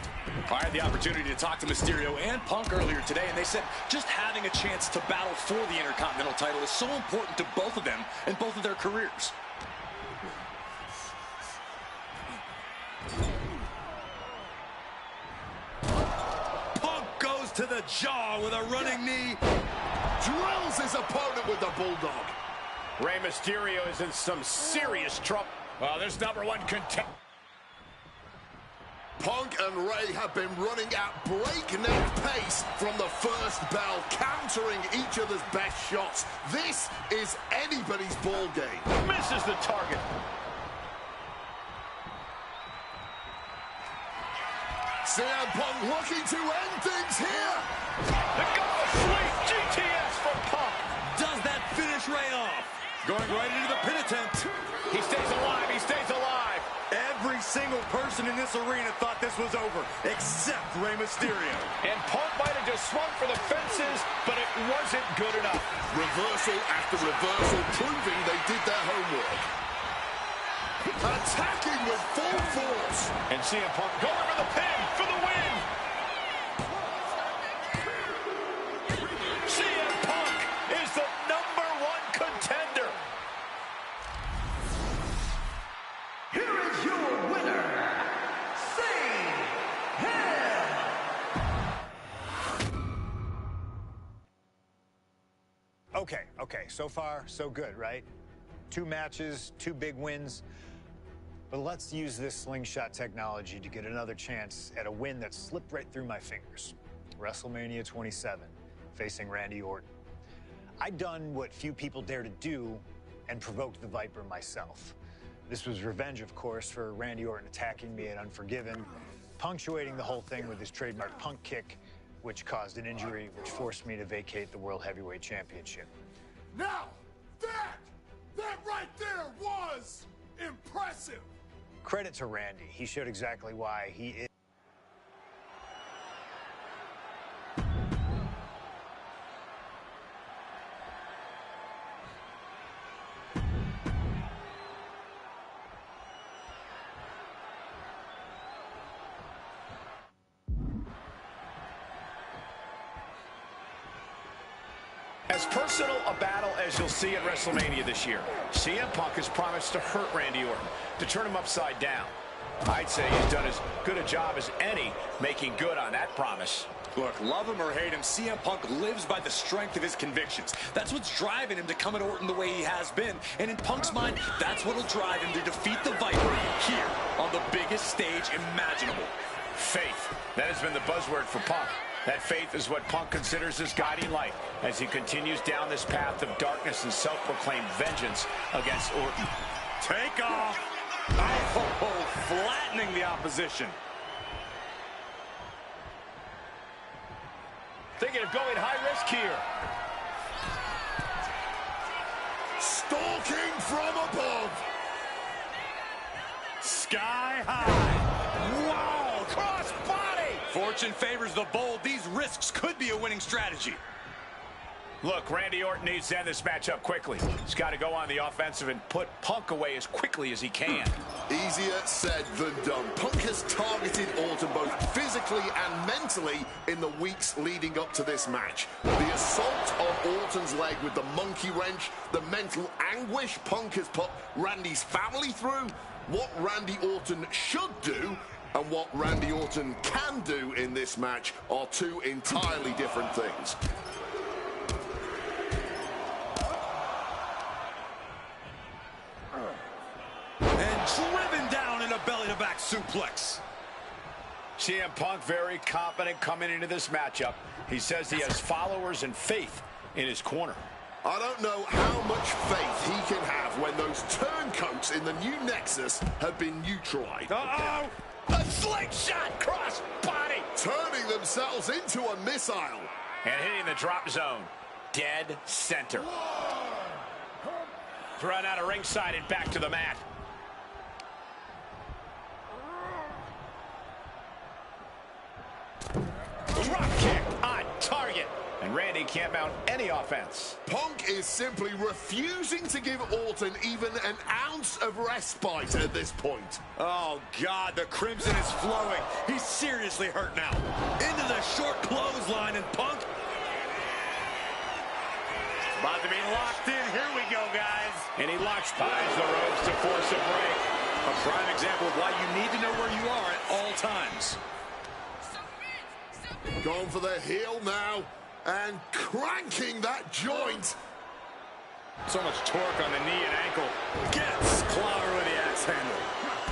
I had the opportunity to talk to Mysterio and Punk earlier today, and they said just having a chance to battle for the Intercontinental title is so important to both of them and both of their careers. To the jaw with a running knee. Drills his opponent with the Bulldog. Rey Mysterio is in some serious trouble. Well, there's #1 contender. Punk and Rey have been running at breakneck pace from the first bell, countering each other's best shots. This is anybody's ball game. Misses the target. CM Punk looking to end things here. The goal sweep, GTS for Punk. Does that finish Rey off? Going right into the pin attempt. He stays alive, he stays alive. Every single person in this arena thought this was over, except Rey Mysterio. And Punk might have just swung for the fences, but it wasn't good enough. Reversal after reversal, proving they did their homework. Attacking with full force. And CM Punk going for the pin for the win. CM Punk is the #1 contender. Here is your winner, Okay, so far, so good, right? 2 matches, 2 big wins. But let's use this slingshot technology to get another chance at a win that slipped right through my fingers. WrestleMania 27, facing Randy Orton. I'd done what few people dare to do and provoked the Viper myself. This was revenge, of course, for Randy Orton attacking me at Unforgiven, punctuating the whole thing with his trademark punk kick, which caused an injury, which forced me to vacate the World Heavyweight Championship. Now, that right there was impressive. Credit to Randy. He showed exactly why he is. As personal a battle as you'll see at WrestleMania this year, CM Punk has promised to hurt Randy Orton, to turn him upside down. I'd say he's done as good a job as any making good on that promise. Look, love him or hate him, CM Punk lives by the strength of his convictions. That's what's driving him to come at Orton the way he has been. And in Punk's mind, that's what'll drive him to defeat the Viper here on the biggest stage imaginable. Faith. That has been the buzzword for Punk. That faith is what Punk considers his guiding light as he continues down this path of darkness and self-proclaimed vengeance against Orton. Take off. Oh, flattening the opposition. Thinking of going high risk here. stalking from above. Sky high. Wow, cross body. Fortune favors the bold. These risks could be a winning strategy. Look, Randy Orton needs to end this matchup quickly. He's got to go on the offensive and put Punk away as quickly as he can. Easier said than done. Punk has targeted Orton both physically and mentally in the weeks leading up to this match. The assault on Orton's leg with the monkey wrench, the mental anguish Punk has put Randy's family through, what Randy Orton should do, and what Randy Orton can do in this match are two entirely different things. Driven down in a belly-to-back suplex. CM Punk very confident coming into this matchup. He says he has followers and faith in his corner. I don't know how much faith he can have when those turncoats in the new Nexus have been neutralized. Uh-oh! A slingshot cross body! Turning themselves into a missile. And hitting the drop zone. Dead center. Thrown out of ringside and back to the mat. Drop kick on target. And Randy can't mount any offense. Punk is simply refusing to give Orton even an ounce of respite at this point. Oh, God, the crimson is flowing. He's seriously hurt now. Into the short clothesline, and Punk about to be locked in. Here we go, guys. And he ties the ropes to force a break. A prime example of why you need to know where you are at all times. Going for the heel now and cranking that joint. So much torque on the knee and ankle. Gets clobbered with the axe handle.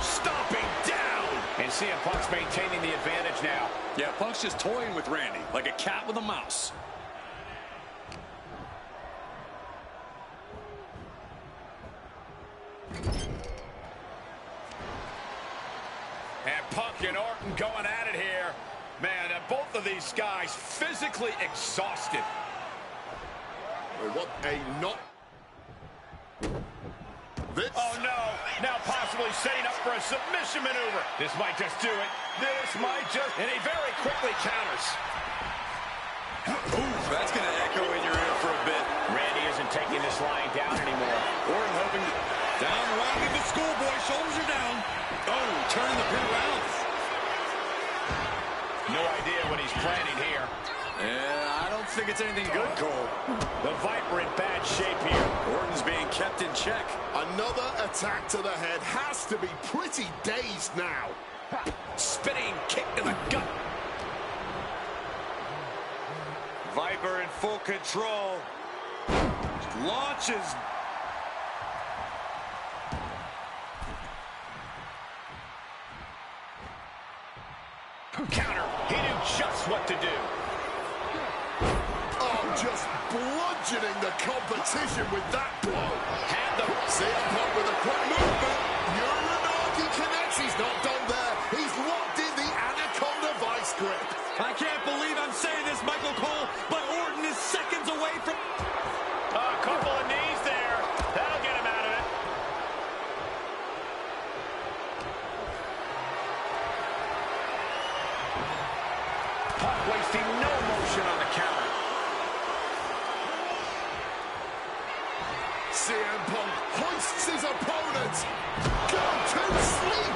Stomping down. And CM Punk's maintaining the advantage now. Yeah, Punk's just toying with Randy like a cat with a mouse. And Punk and Orton going at it here. Man, both of these guys physically exhausted. What a knock. Oh, no. Now possibly setting up for a submission maneuver. This might just do it. This might just... And he very quickly counters. Ooh, that's going to echo in your ear for a bit. Randy isn't taking this lying down anymore. Orton hoping to... Down, rocking the schoolboy. Shoulders are down. Oh, turning the pin around. No idea what he's planning here. Yeah, I don't think it's anything good, Cole. The Viper in bad shape here. Orton's being kept in check. Another attack to the head has to be pretty dazed now. Spinning kick to the gut. Viper in full control. Launches. Counter. He knew just what to do. Oh, just bludgeoning the competition with that blow. Had the... CM Punk with a quick movement. Uranagi connects. He's not done there. He's locked in the Anaconda vice grip. I can't believe I'm saying this, Michael Cole, but Orton is seconds away from... A couple of knees there. That'll get him out of it. Punk wasting no motion on the counter. CM Punk hoists his opponent. Go to sleep.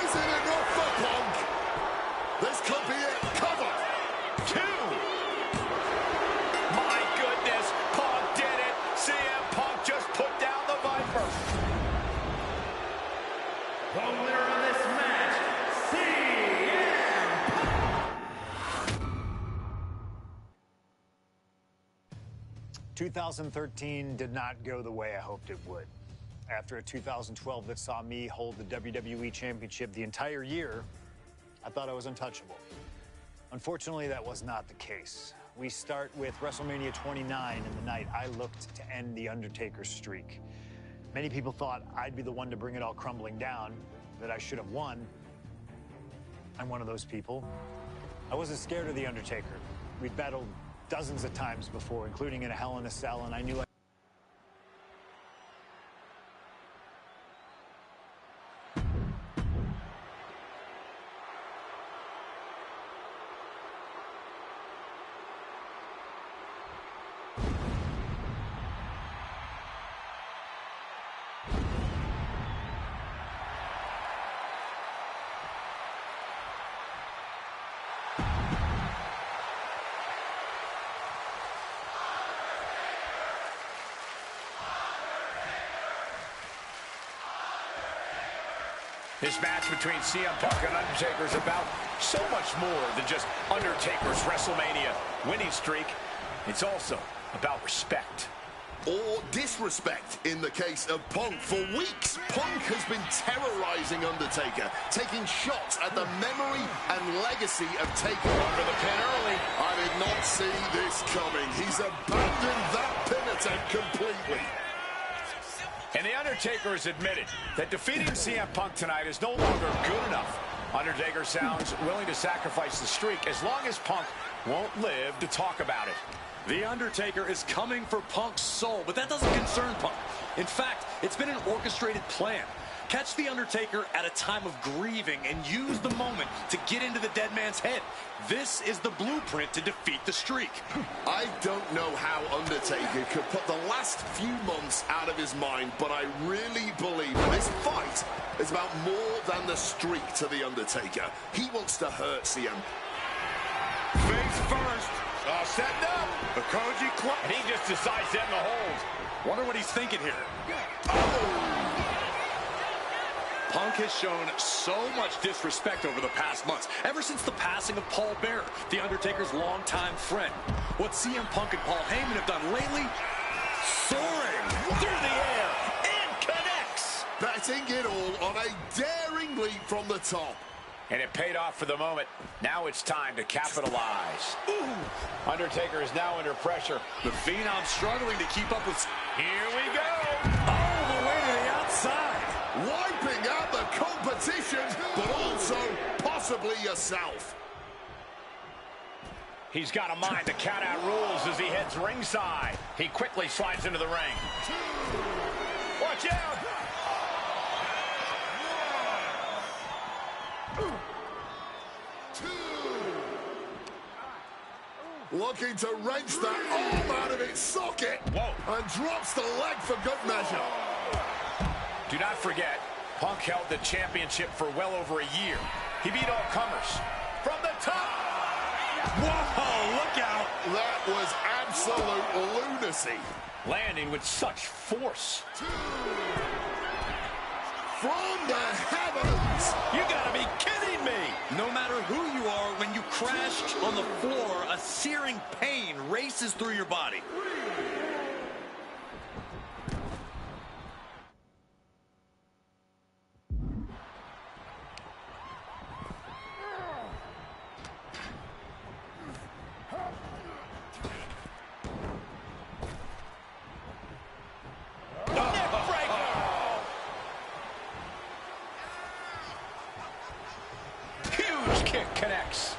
Is it enough for Punk? This could be it. Cover. 2. My goodness. Punk did it. CM Punk just put down the Viper. The winner of this match, CM Punk. 2013 did not go the way I hoped it would. After a 2012 that saw me hold the WWE Championship the entire year, I thought I was untouchable. Unfortunately, that was not the case. We start with WrestleMania 29 and the night I looked to end The Undertaker's streak. Many people thought I'd be the one to bring it all crumbling down, that I should have won. I'm one of those people. I wasn't scared of The Undertaker. We'd battled dozens of times before, including in a Hell in a Cell, and I knew This match between CM Punk and Undertaker is about so much more than just Undertaker's WrestleMania winning streak. It's also about respect. Or disrespect in the case of Punk. For weeks, Punk has been terrorizing Undertaker, taking shots at the memory and legacy of Taker. Under the pin early. I did not see this coming. He's abandoned that pin attempt completely. And The Undertaker has admitted that defeating CM Punk tonight is no longer good enough. Undertaker sounds willing to sacrifice the streak as long as Punk won't live to talk about it. The Undertaker is coming for Punk's soul, but that doesn't concern Punk. In fact, it's been an orchestrated plan. Catch The Undertaker at a time of grieving and use the moment to get into the dead man's head. This is the blueprint to defeat the streak. I don't know how Undertaker could put the last few months out of his mind, but I really believe this fight is about more than the streak to The Undertaker. He wants to hurt CM. Face first. Setting up. The Koji Club. And he just decides to end the hold. Wonder what he's thinking here. Punk has shown so much disrespect over the past months, ever since the passing of Paul Bearer, The Undertaker's longtime friend. What CM Punk and Paul Heyman have done lately, soaring through the air and connects. Betting it all on a daring leap from the top. And it paid off for the moment. Now it's time to capitalize. Ooh. Undertaker is now under pressure. The Phenom struggling to keep up with... Here we go. All the way to the outside. Wiping out the competition, but also possibly yourself. He's got a mind to count out rules as he heads ringside. He quickly slides into the ring. Watch out! Looking to wrench that arm out of its socket. Whoa. And drops the leg for good measure. Do not forget, Punk held the championship for well over a year. He beat all comers. From the top! Whoa, look out! That was absolute lunacy. Landing with such force. From the heavens! You gotta be kidding me! No matter who you are, when you crash on the floor, a searing pain races through your body. Kick connects.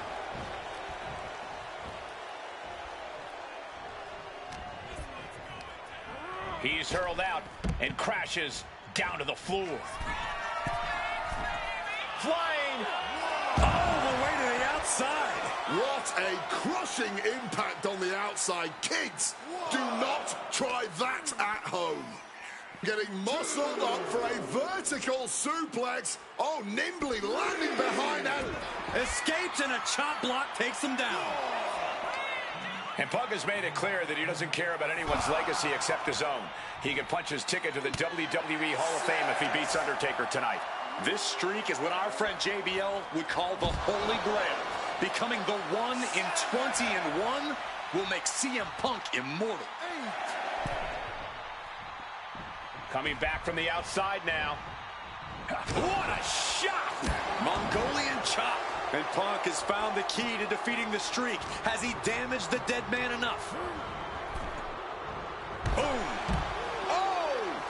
He's hurled out and crashes down to the floor. Flying All the way to the outside. What a crushing impact on the outside. Kids, do not try that at home. Getting muscled up for a vertical suplex. Oh, nimbly landing behind and... Escapes and a chop block takes him down. And Punk has made it clear that he doesn't care about anyone's legacy except his own. He can punch his ticket to the WWE Hall of Fame if he beats Undertaker tonight. This streak is what our friend JBL would call the Holy Grail. Becoming the 1 in 20-1 will make CM Punk immortal. Coming back from the outside now. What a shot! Mongolian chop. And Punk has found the key to defeating the streak. Has he damaged the dead man enough? Boom! Oh!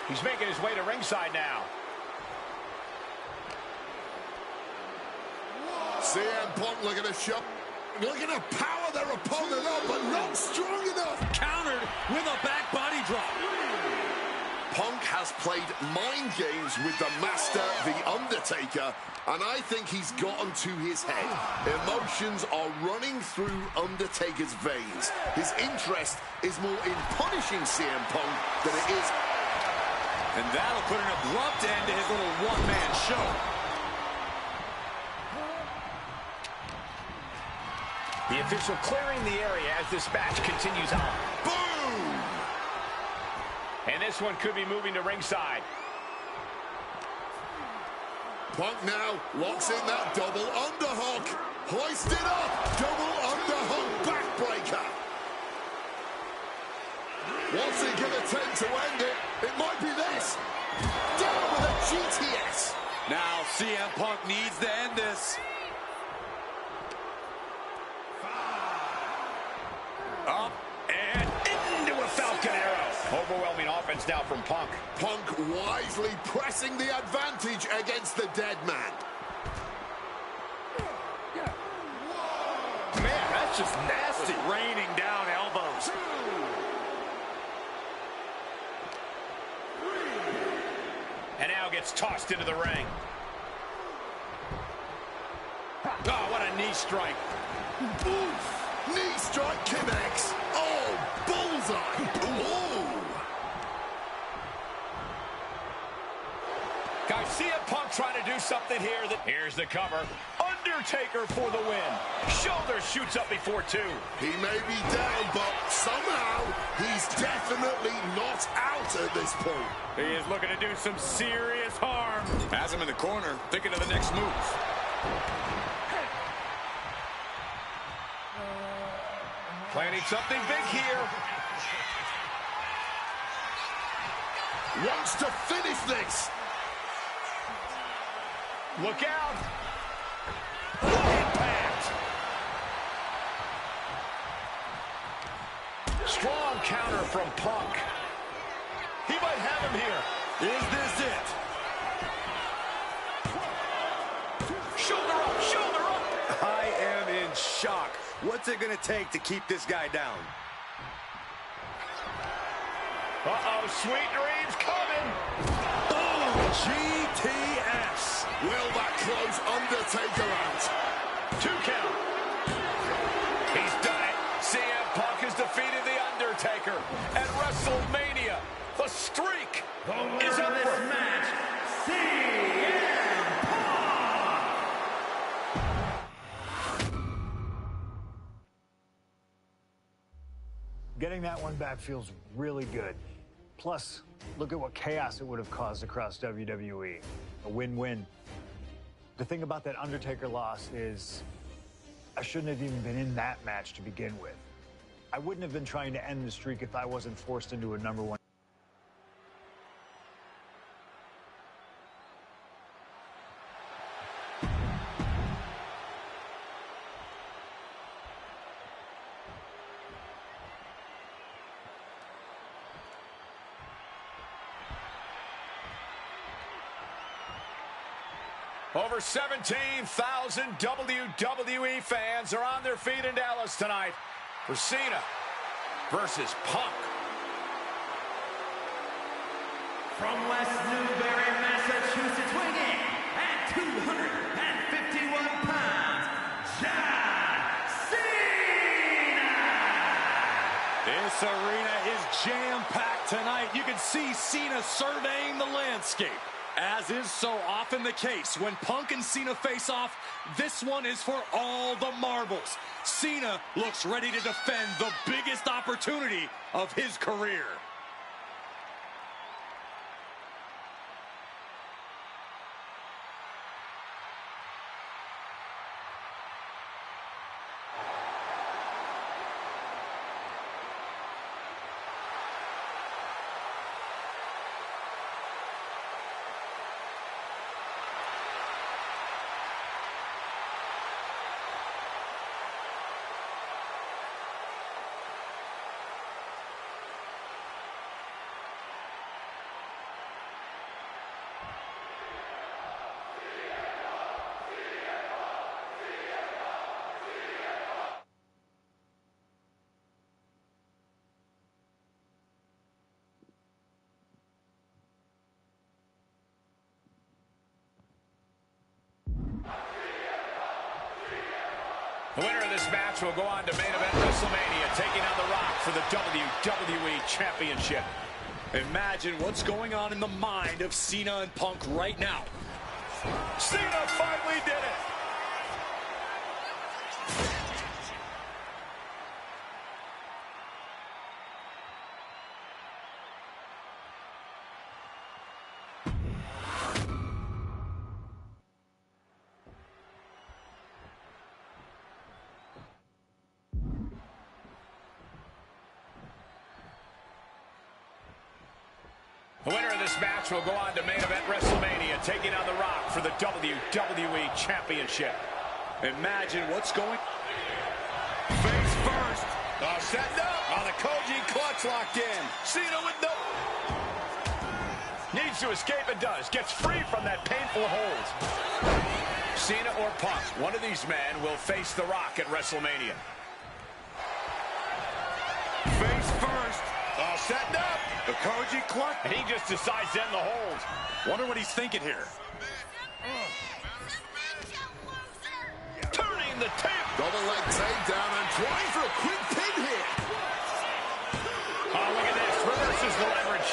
He's making his way to ringside now. CM Punk looking to show, looking to power their opponent up, but not strong enough. Countered with a back body drop. Punk has played mind games with the master, The Undertaker, and I think he's gotten to his head. Emotions are running through Undertaker's veins. His interest is more in punishing CM Punk than it is. And that'll put an abrupt end to his little one-man show. The official clearing the area as this match continues on. Boom! And this one could be moving to ringside. Punk now locks in that double underhook. Hoisted up. Double underhook backbreaker. What's it going to take to end it? It might be this. Down with a GTS. Now CM Punk needs to end this. Up and into a Falcon Arrow. Overwhelming offense now from Punk. Punk wisely pressing the advantage against the dead man. Man, that's just nasty. Raining down elbows. And now gets tossed into the ring. Oh, what a knee strike. Oof. Knee strike connects. Oh, bullseye. Ooh. Guys, CM Punk trying to do something here. Here's the cover. Undertaker for the win. Shoulder shoots up before two. He may be down, but somehow he's definitely not out at this point. He is looking to do some serious harm. Has him in the corner, thinking of the next move. Planning something big here. Wants to finish this. Look out. Impact. Strong counter from Punk. He might have him here. Is this it? Shoulder up, shoulder up. I am in shock. What's it going to take to keep this guy down? Uh-oh, sweet dreams coming. Oh, GTS. Will that close Undertaker out? 2 count. He's done it. CM Punk has defeated The Undertaker at WrestleMania. The streak is up this for match, CM Punk. Getting that one back feels really good. Plus, look at what chaos it would have caused across WWE. A win-win. The thing about that Undertaker loss is I shouldn't have even been in that match to begin with. I wouldn't have been trying to end the streak if I wasn't forced into a #1. Over 17,000 WWE fans are on their feet in Dallas tonight for Cena versus Punk. From West Newbury, Massachusetts, weighing at 251 pounds, John Cena! This arena is jam-packed tonight. You can see Cena surveying the landscape. As is so often the case, when Punk and Cena face off, this one is for all the marbles. Cena looks ready to defend the biggest opportunity of his career. The winner of this match will go on to main event WrestleMania, taking on The Rock for the WWE Championship. Imagine what's going on in the mind of Cena and Punk right now. Cena finally did it. The winner of this match will go on to main event WrestleMania, taking on The Rock for the WWE Championship. Imagine what's going... Face first. Setting up. The Koji clutch locked in. Cena with no... Needs to escape and does. Gets free from that painful hold. Cena or Punk, one of these men will face The Rock at WrestleMania. Face first. Setting up. The Koji clutch. And he just decides to end the hold. Wonder what he's thinking here. Turning the table. Double leg takedown and trying for a quick pin here. Oh, look at this. Reverses the leverage.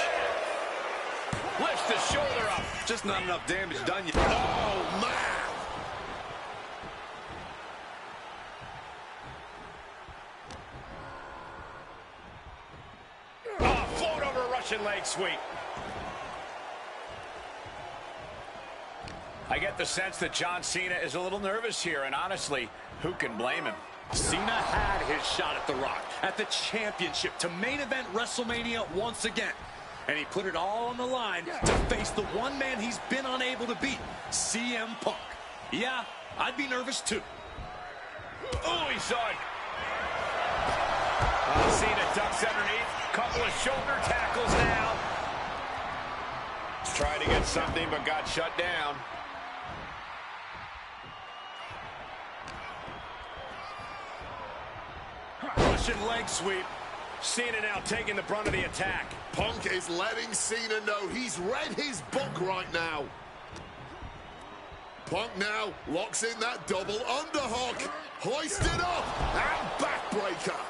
Lifts the shoulder up. Just not enough damage done yet. Oh, man. Float over a Russian leg sweep. I get the sense that John Cena is a little nervous here, and honestly, who can blame him? Cena had his shot at The Rock, at the championship, to main event WrestleMania once again. And he put it all on the line to face the one man he's been unable to beat, CM Punk. Yeah, I'd be nervous too. Oh, he saw it. Cena ducks underneath. Couple of shoulder tackles now. Tried to get something, but got shut down. Russian leg sweep. Cena now taking the brunt of the attack. Punk is letting Cena know he's read his book right now. Punk now locks in that double underhook. Hoisted up and backbreaker.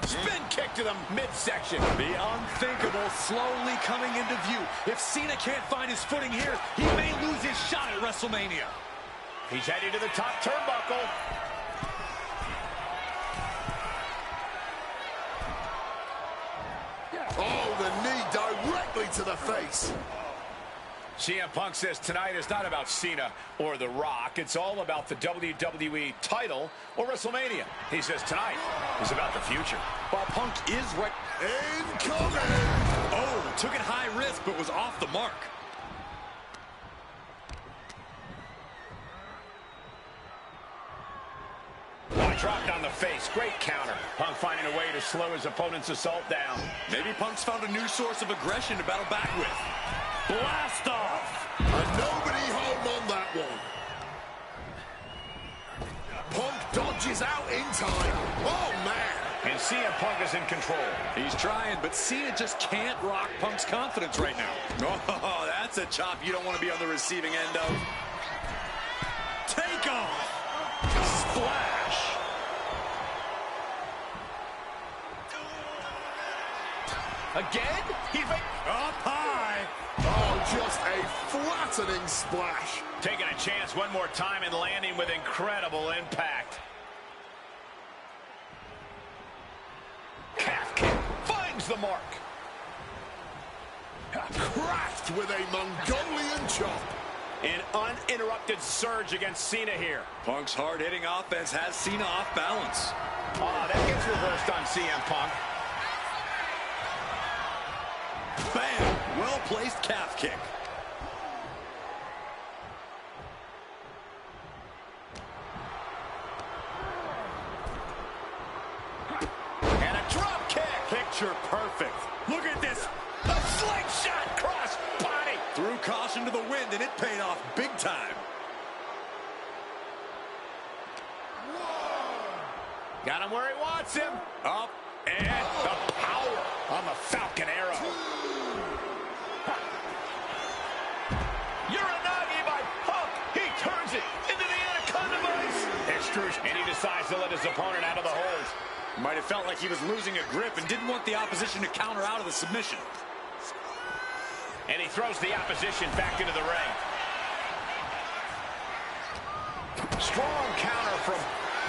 Spin kick to the midsection. The unthinkable slowly coming into view. If Cena can't find his footing here, he may lose his shot at WrestleMania. He's heading to the top turnbuckle. Oh, the knee directly to the face. CM Punk says tonight is not about Cena or The Rock. It's all about the WWE title or WrestleMania. He says tonight is about the future. While Punk is right... Incoming! Oh, took it high risk, but was off the mark. Dropped on the face. Great counter. Punk finding a way to slow his opponent's assault down. Maybe Punk's found a new source of aggression to battle back with. Blast off! And nobody home on that one. Punk dodges out in time. Oh, man. And CM Punk is in control. He's trying, but Cena just can't rock Punk's confidence right now. Oh, that's a chop you don't want to be on the receiving end of. Take off! Splash! Again? Up high! Oh, just a flattening splash. Taking a chance one more time and landing with incredible impact. Calf kick finds the mark. Cracked with a Mongolian chop. An uninterrupted surge against Cena here. Punk's hard-hitting offense has Cena off balance. Oh, that gets reversed on CM Punk. Bam! Well-placed calf kick. And a drop kick. Picture perfect. Look at this. A slingshot cross body. Threw caution to the wind, and it paid off big time. Got him where he wants him. Up and the power on the Falcon Arrow. Uranagi by Punk. He turns it into the Anaconda Vice. Extrusion. And he decides to let his opponent out of the hold. Might have felt like he was losing a grip and didn't want the opposition to counter out of the submission. And he throws the opposition back into the ring. Strong counter from...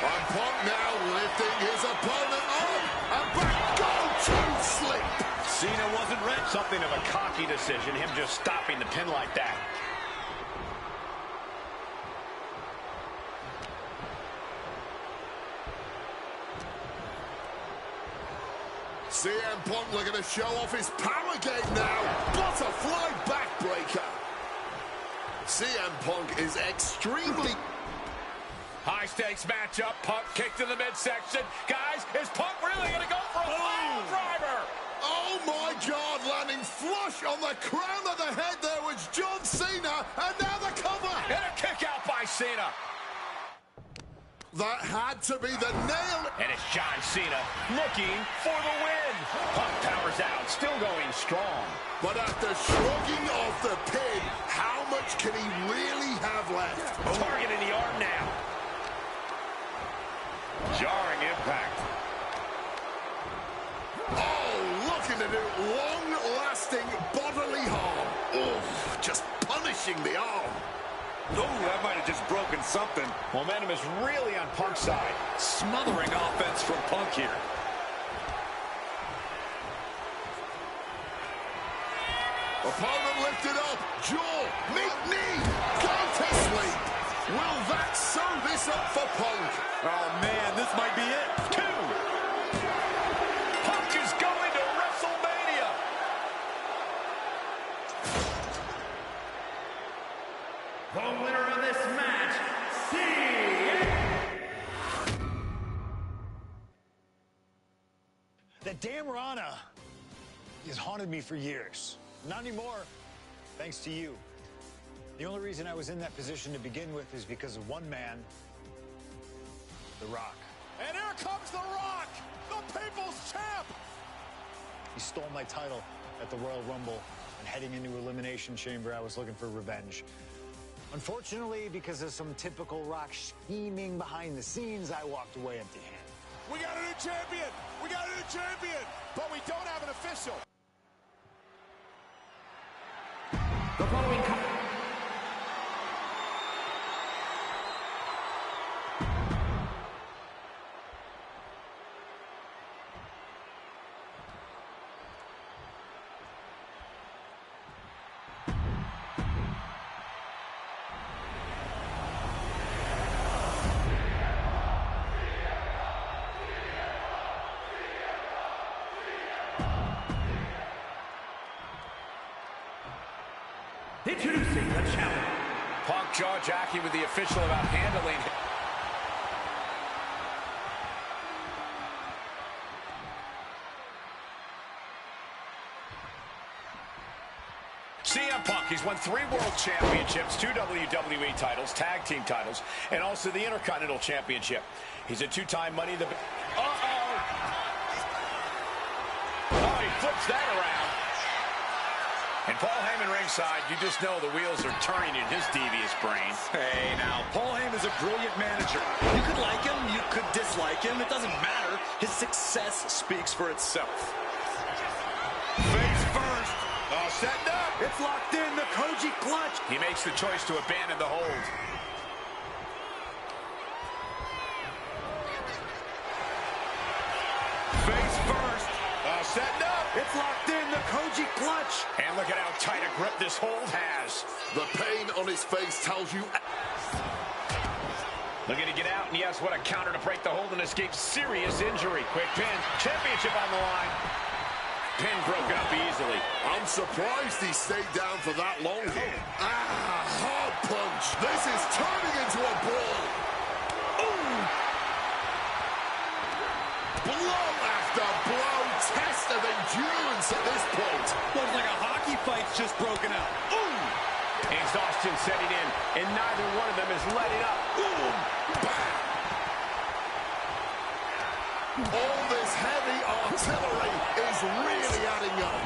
And Punk now lifting his opponent up. And back, go to sleep. Cena wasn't ready. Something of a cocky decision, him just stopping the pin like that. CM Punk looking to show off his power game now. Butterfly backbreaker. CM Punk is extremely... High-stakes matchup. Punk kicked in the midsection. Guys, is Punk really going to go for a pile driver? Oh, my God. Landing flush on the crown of the head there was John Cena. And now the cover. And a kick out by Cena. That had to be the nail. And it's John Cena looking for the win. Punk powers out, still going strong. But after shrugging off the pin, how much can he really have left? Targeting the arm now. Jarring impact. Oh, looking to do long-lasting bodily harm. Oh, just punishing the arm. Oh, that might have just broken something. Momentum is really on Punk's side. Smothering offense from Punk here. Opponent lifted up. Jaw, meet knee, go to sleep. Will that sew this up for Punk? Oh, man, this might be it. 2. Punk is going to WrestleMania. The winner of this match, CM. That damn Rana has haunted me for years. Not anymore, thanks to you. The only reason I was in that position to begin with is because of one man, The Rock. And here comes The Rock, the People's Champ. He stole my title at the Royal Rumble, and heading into Elimination Chamber, I was looking for revenge. Unfortunately, because of some typical Rock scheming behind the scenes, I walked away empty-handed. We got a new champion. We got a new champion. But we don't have an official. The following introducing the challenger. Punk jaw-jacking with the official about handling it. CM Punk, he's won 3 World Championships, 2 WWE titles, Tag Team titles, and also the Intercontinental Championship. He's a 2-time Money in the... Uh-oh! Oh, he flips that around. And Paul Heyman ringside, you just know the wheels are turning in his devious brain. Hey, now, Paul Heyman's a brilliant manager. You could like him, you could dislike him. It doesn't matter. His success speaks for itself. Face first. All set up. It's locked in, the Koji clutch. He makes the choice to abandon the hold. Face first. All set up. It's locked in, the Koji clutch. And look at how tight a grip this hold has. The pain on his face tells you... Looking to get out, and yes, what a counter to break the hold and escape serious injury. Quick pin, championship on the line. Pin broken up easily. I'm surprised he stayed down for that long. Hard punch. This is turning into a brawl. Ooh. Blow after blow. Test of endurance at this point. Looks like a hockey fight's just broken out. Ooh! Exhaustion setting in, and neither one of them is letting up. Boom. Bam. All this heavy artillery is really adding up.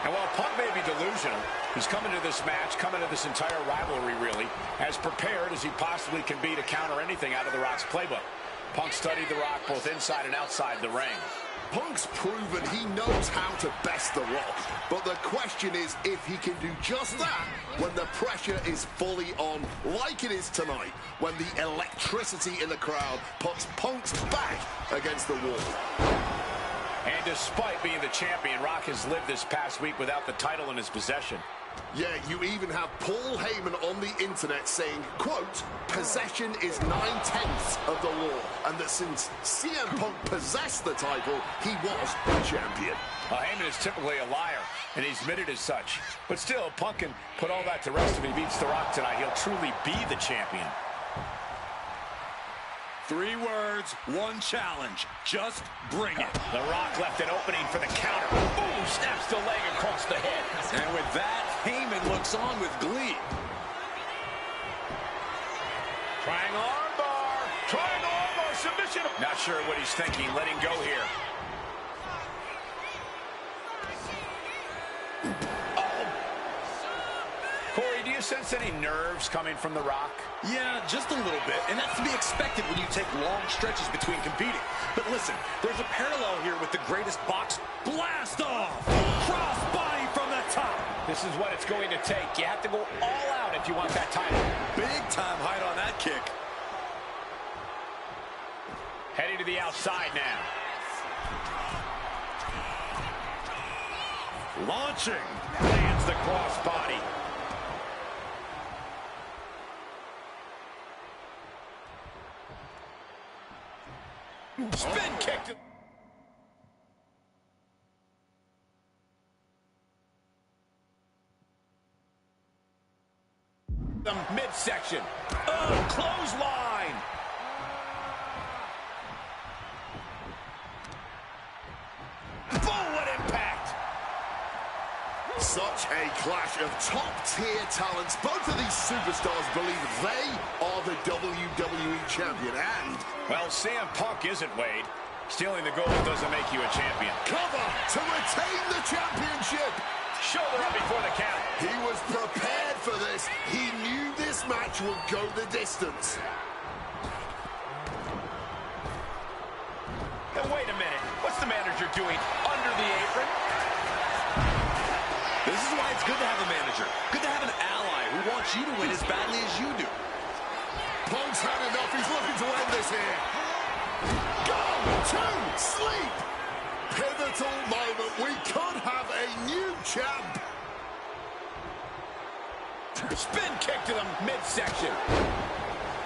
And while Punk may be delusional, he's coming to this match, coming to this entire rivalry, really, as prepared as he possibly can be to counter anything out of The Rock's playbook. Punk studied The Rock both inside and outside the ring. Punk's proven he knows how to best The Rock, but the question is if he can do just that when the pressure is fully on, like it is tonight, when the electricity in the crowd puts Punk's back against the wall. And despite being the champion, Rock has lived this past week without the title in his possession. Yeah, you even have Paul Heyman on the internet saying, quote, possession is 9/10 of the law, and that since CM Punk possessed the title, he was the champion. Heyman is typically a liar, and he's admitted as such. But still, Punk can put all that to rest if he beats The Rock tonight. He'll truly be the champion. 3 words, 1 challenge. Just bring it. The Rock left an opening for the counter. Ooh, snaps the leg across the head. And with that, Heyman looks on with glee. Trying armbar. Trying armbar. Submission. Not sure what he's thinking. Letting go here. Corey, do you sense any nerves coming from The Rock? Yeah, just a little bit, and that's to be expected when you take long stretches between competing. But listen, there's a parallel here with the greatest box blast off! Cross body from the top! This is what it's going to take. You have to go all out if you want that title. Big time height on that kick. Heading to the outside now. Launching. Lands the cross body. Spin kick. The midsection. Oh, clothesline. Boom, what impact. Such a clash of top-tier talents. Both of these superstars believe they are the WWE champion, and... Well, CM Punk isn't, Wade. Stealing the gold doesn't make you a champion. Cover to retain the championship. Shoulder up before the count. He was prepared for this. He knew this match would go the distance. Now, wait a minute. What's the manager doing under the apron? This is why it's good to have a manager. Good to have an ally who wants you to win as badly as you do. Punk's had enough. He's looking to end this here. Go to sleep. Pivotal moment. We could have a new champ. Spin kick to the midsection.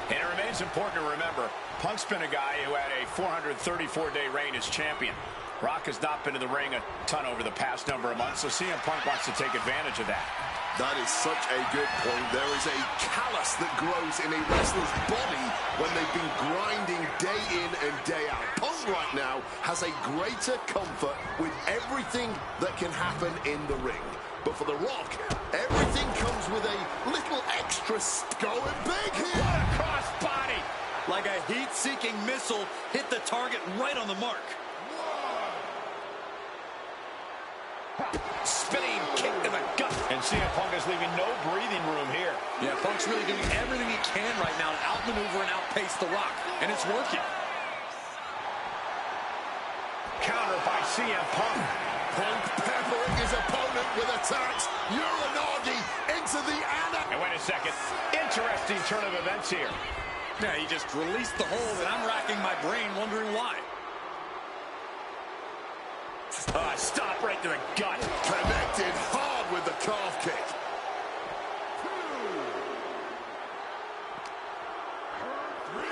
And it remains important to remember, Punk's been a guy who had a 434-day reign as champion. Rock has not been in the ring a ton over the past number of months, so CM Punk wants to take advantage of that. That is such a good point. There is a callus that grows in a wrestler's body when they've been grinding day in and day out. Punk right now has a greater comfort with everything that can happen in the ring. But for The Rock, everything comes with a little extra going big here. What a cross body! Like a heat-seeking missile, hit the target right on the mark. Spinning kick to the gut. And CM Punk is leaving no breathing room here. Yeah, Punk's really doing everything he can right now to outmaneuver and outpace The Rock. And it's working. Counter by CM Punk. Punk peppering his opponent with attacks. Uranagi into the Anna. And wait a second. Interesting turn of events here. Yeah, he just released the hold, and I'm racking my brain wondering why. Stop right to the gut. Connected hard with the calf kick.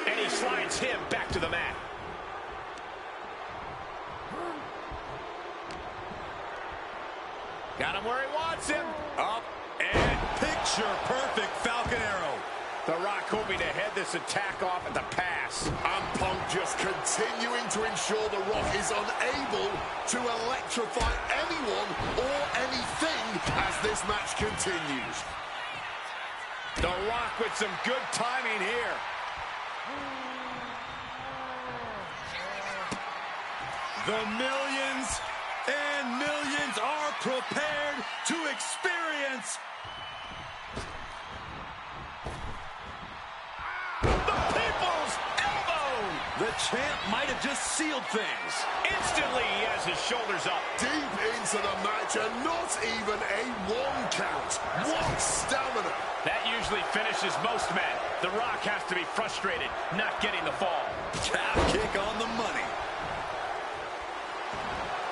And he slides him back to the mat. Got him where he wants him. Up and picture-perfect Falcon Arrow. The Rock hoping to head this attack off at the pass. And Punk just continuing to ensure The Rock is unable to electrify anyone or anything as this match continues. The Rock with some good timing here. The millions and millions are prepared to experience the champ might have just sealed things. Instantly, he has his shoulders up. Deep into the match and not even a 1 count. What stamina. That usually finishes most men. The Rock has to be frustrated not getting the fall. Calf kick on the money.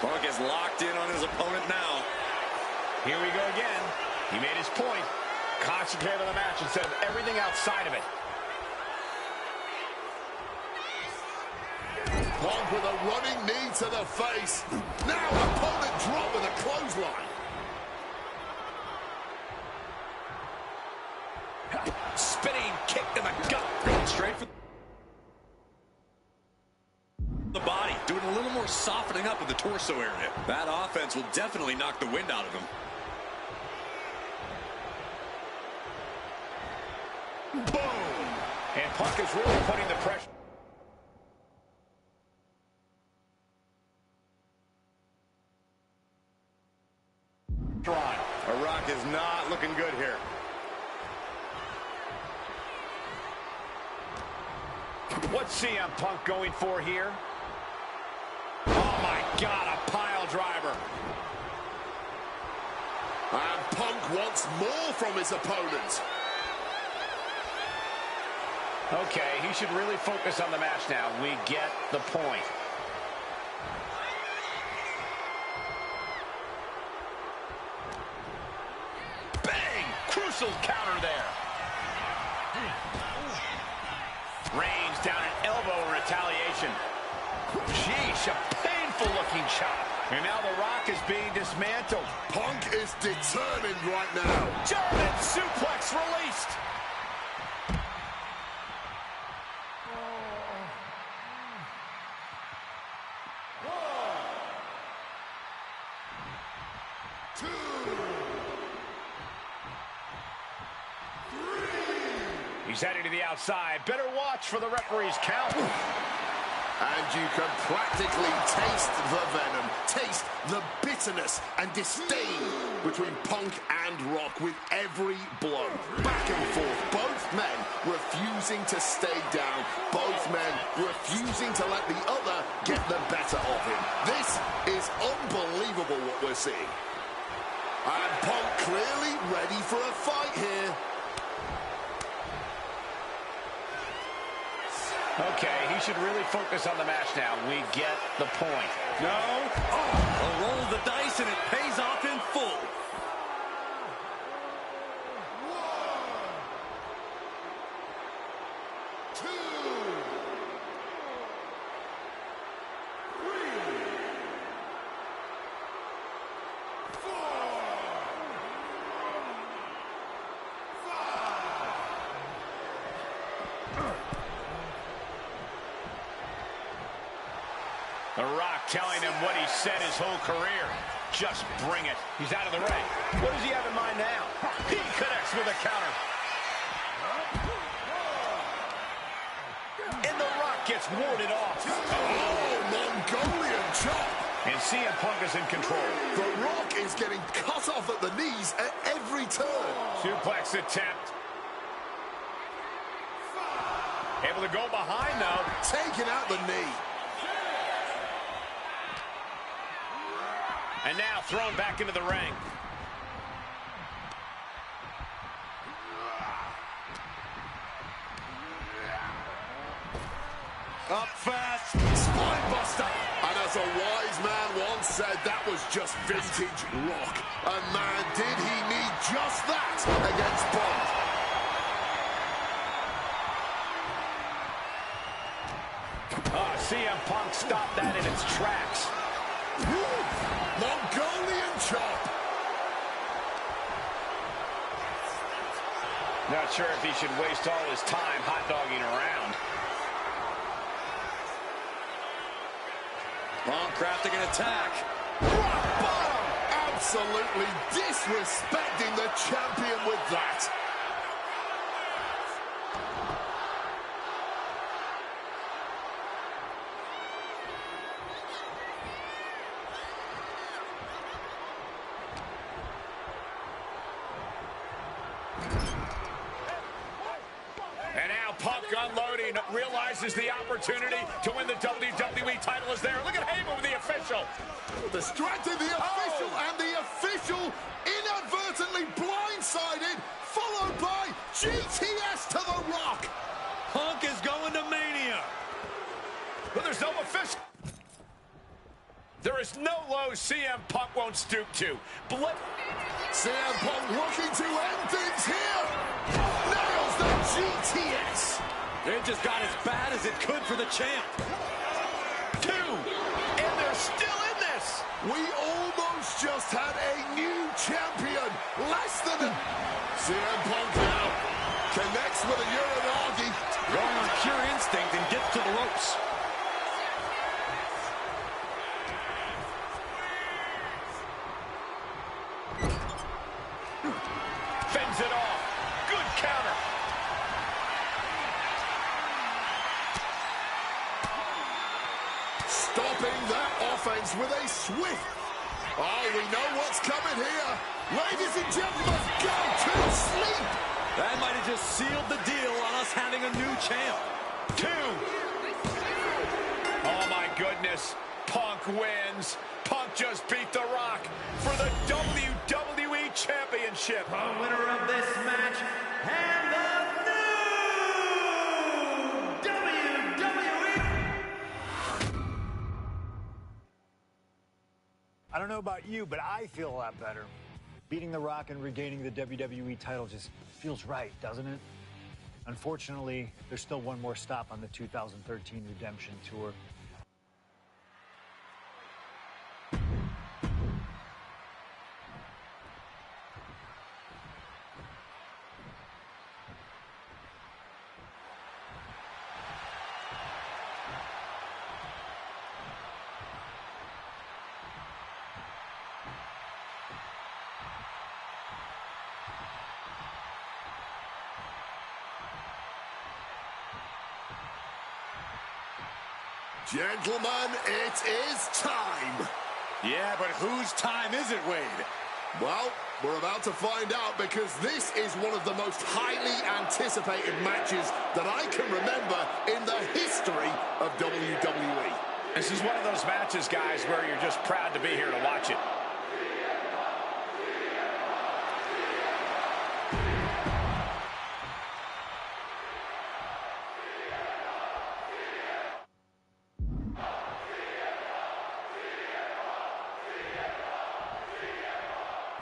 Punk is locked in on his opponent now. Here we go again. He made his point. Concentrate on the match instead of everything outside of it. Punk with a running knee to the face. Now opponent drop with a clothesline. Spinning kick to the gut. Going straight for the body. Doing a little more softening up in the torso area. That offense will definitely knock the wind out of him. Boom! And Punk is really putting the pressure. Rock is not looking good here. What's CM Punk going for here? Oh my God, a pile driver. And Punk wants more from his opponent. Okay, he should really focus on the match now. We get the point. Bang! Crucial counter there. Reigns down an elbow in retaliation. Sheesh, a painful-looking chop. And now The Rock is being dismantled. Punk is determined right now. German suplex released. He's heading to the outside. Better watch for the referee's count. And you can practically taste the venom, taste the bitterness and disdain between Punk and Rock with every blow. Back and forth, both men refusing to stay down, both men refusing to let the other get the better of him. This is unbelievable what we're seeing. And Punk clearly ready for a fight here. Okay, he should really focus on the match now. We get the point. No. Oh, a roll of the dice, and it pays off in full. The Rock telling him what he said his whole career. Just bring it. He's out of the ring. What does he have in mind now? He connects with a counter. And The Rock gets warded off. Oh, Mongolian chop. And CM Punk is in control. The Rock is getting cut off at the knees at every turn. Suplex attempt. Able to go behind, though. Taking out the knee. And now thrown back into the ring. Up fast. Spine buster. And as a wise man once said, that was just vintage Rock. And man, did he need just that against Punk. CM Punk stopped that in its tracks. Mongolian chop. Not sure if he should waste all his time hot-dogging around. Punk crafting an attack. Rock bottom. Absolutely disrespecting the champion with that. And now Punk unloading, realizes the opportunity to win the WWE title is there. Look at Heyman with the official. Distracted the official, and the official inadvertently blindsided, followed by GTS to the Rock. Punk is going to Mania. But there's no official. There There's no low CM Punk won't stoop to. CM Punk looking to end things here. Nails the GTS. It just got as bad as it could for the champ. 2, and they're still in this. We almost just had a new champion. Less than a... CM Punk now connects with a Uranagi. Going on pure instinct and gets to the ropes. Fends it off. Good counter. Stopping that offense with a swift. Oh, we know what's coming here. Ladies and gentlemen, go to sleep. That might have just sealed the deal on us having a new champ. 2. Oh, my goodness. Punk wins. Punk just beat The Rock for the WWE Championship. The winner of this match and the new WWE. I don't know about you, but I feel a lot better. Beating The Rock and regaining the WWE title just feels right, doesn't it? Unfortunately, there's still one more stop on the 2013 Redemption Tour. Gentlemen, it is time. Yeah, but whose time is it, Wade? Well, we're about to find out because this is one of the most highly anticipated matches that I can remember in the history of WWE. This is one of those matches, guys, where you're just proud to be here to watch it.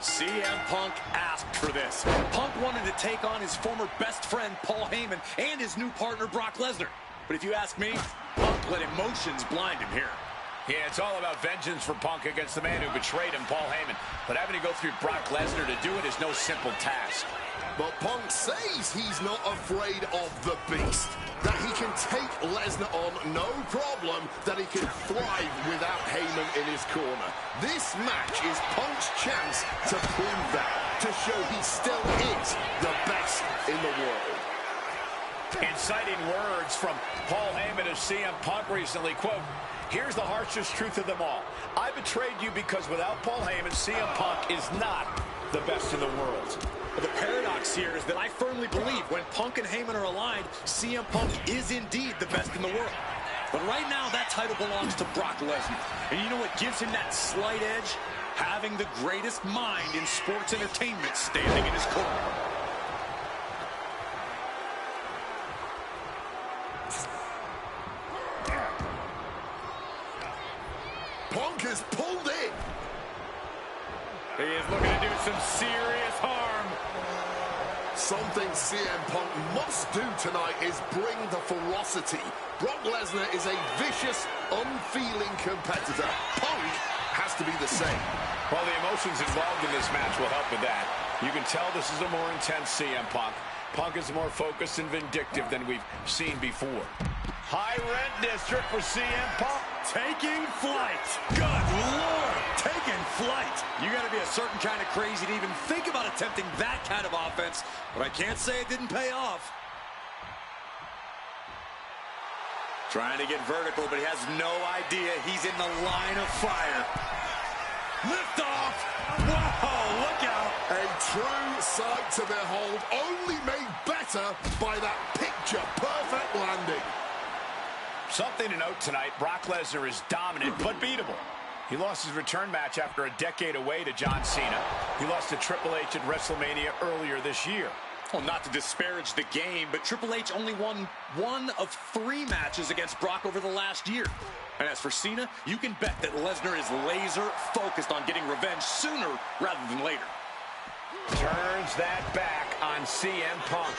CM Punk asked for this. Punk wanted to take on his former best friend, Paul Heyman, and his new partner, Brock Lesnar. But if you ask me, Punk let emotions blind him here. Yeah, it's all about vengeance for Punk against the man who betrayed him, Paul Heyman. But having to go through Brock Lesnar to do it is no simple task. But Punk says he's not afraid of the beast, that he can take Lesnar on no problem, that he can thrive without Heyman in his corner. This match is Punk's chance to prove that, to show he still is the best in the world. Inciting words from Paul Heyman to CM Punk recently, quote, "Here's the harshest truth of them all. I betrayed you because without Paul Heyman, CM Punk is not the best in the world." The paradox here is that I firmly believe when Punk and Heyman are aligned, CM Punk is indeed the best in the world. But right now, that title belongs to Brock Lesnar. And you know what gives him that slight edge? Having the greatest mind in sports entertainment standing in his corner. Punk is pulled in. He is looking to do some serious harm. Something CM Punk must do tonight is bring the ferocity. Brock Lesnar is a vicious, unfeeling competitor. Punk has to be the same. Well, the emotions involved in this match will help with that. You can tell this is a more intense CM Punk. Punk is more focused and vindictive than we've seen before. High rent district for CM Punk. Taking flight. Good Lord, taking flight. You got to be a certain kind of crazy to even think about attempting that kind of offense, but I can't say it didn't pay off. Trying to get vertical, but he has no idea he's in the line of fire. Lift off. Whoa, look out. A true sight to behold, only made better by that picture-perfect landing. Something to note tonight, Brock Lesnar is dominant but beatable. He lost his return match after a decade away to John Cena. He lost to Triple H at WrestleMania earlier this year. Well, not to disparage the game, but Triple H only won 1 of 3 matches against Brock over the last year. And as for Cena, you can bet that Lesnar is laser focused on getting revenge sooner rather than later. Turns that back on CM Punk.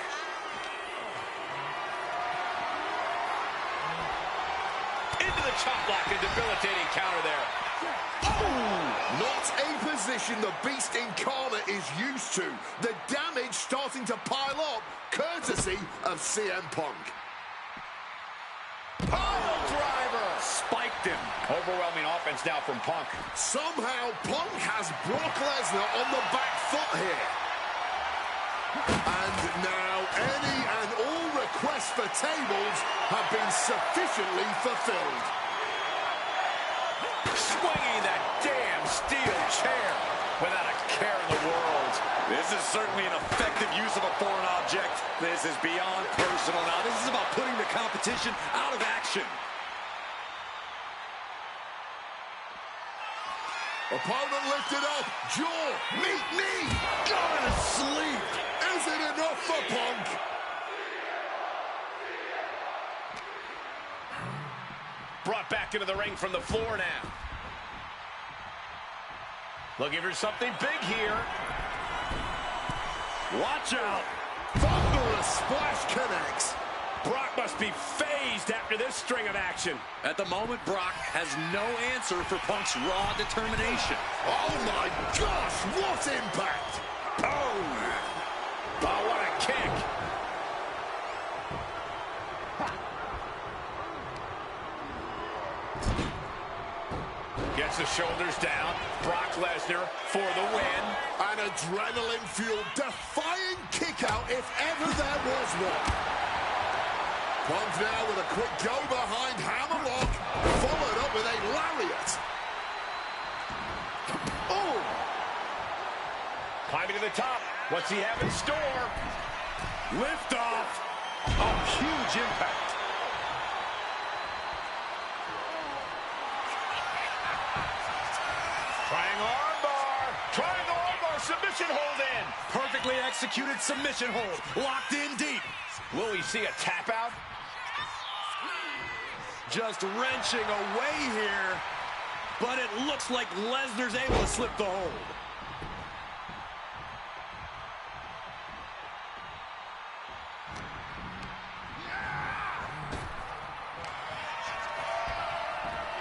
Into the chop block, a debilitating counter there. Oh! Not a position the Beast Incarnate is used to. The damage starting to pile up, courtesy of CM Punk. Pile driver! Spiked him. Overwhelming offense now from Punk. Somehow, Punk has Brock Lesnar on the back foot here. And now, any and all requests for tables have been sufficiently fulfilled. Swinging that damn steel chair without a care in the world. This is certainly an effective use of a foreign object. This is beyond personal now. This is about putting the competition out of action. Opponent lifted up. Jaw, meet knee. Going to sleep. Is it enough for Punk? Brought back into the ring from the floor now. Looking for something big here. Watch out. Thunderous splash connects. Brock must be phased after this string of action. At the moment, Brock has no answer for Punk's raw determination. Oh my gosh, what impact! Oh, what a kick. Gets the shoulders down. Brock Lesnar for the win. An adrenaline-fueled, defying kick-out if ever there was one. Punk now with a quick go behind hammerlock, followed up with a lariat. Oh! Climbing to the top. What's he have in store? Lift off. Oh, huge impact. Triangle armbar, submission hold in. Perfectly executed submission hold. Locked in deep. Will we see a tap out? Just wrenching away here. But it looks like Lesnar's able to slip the hold.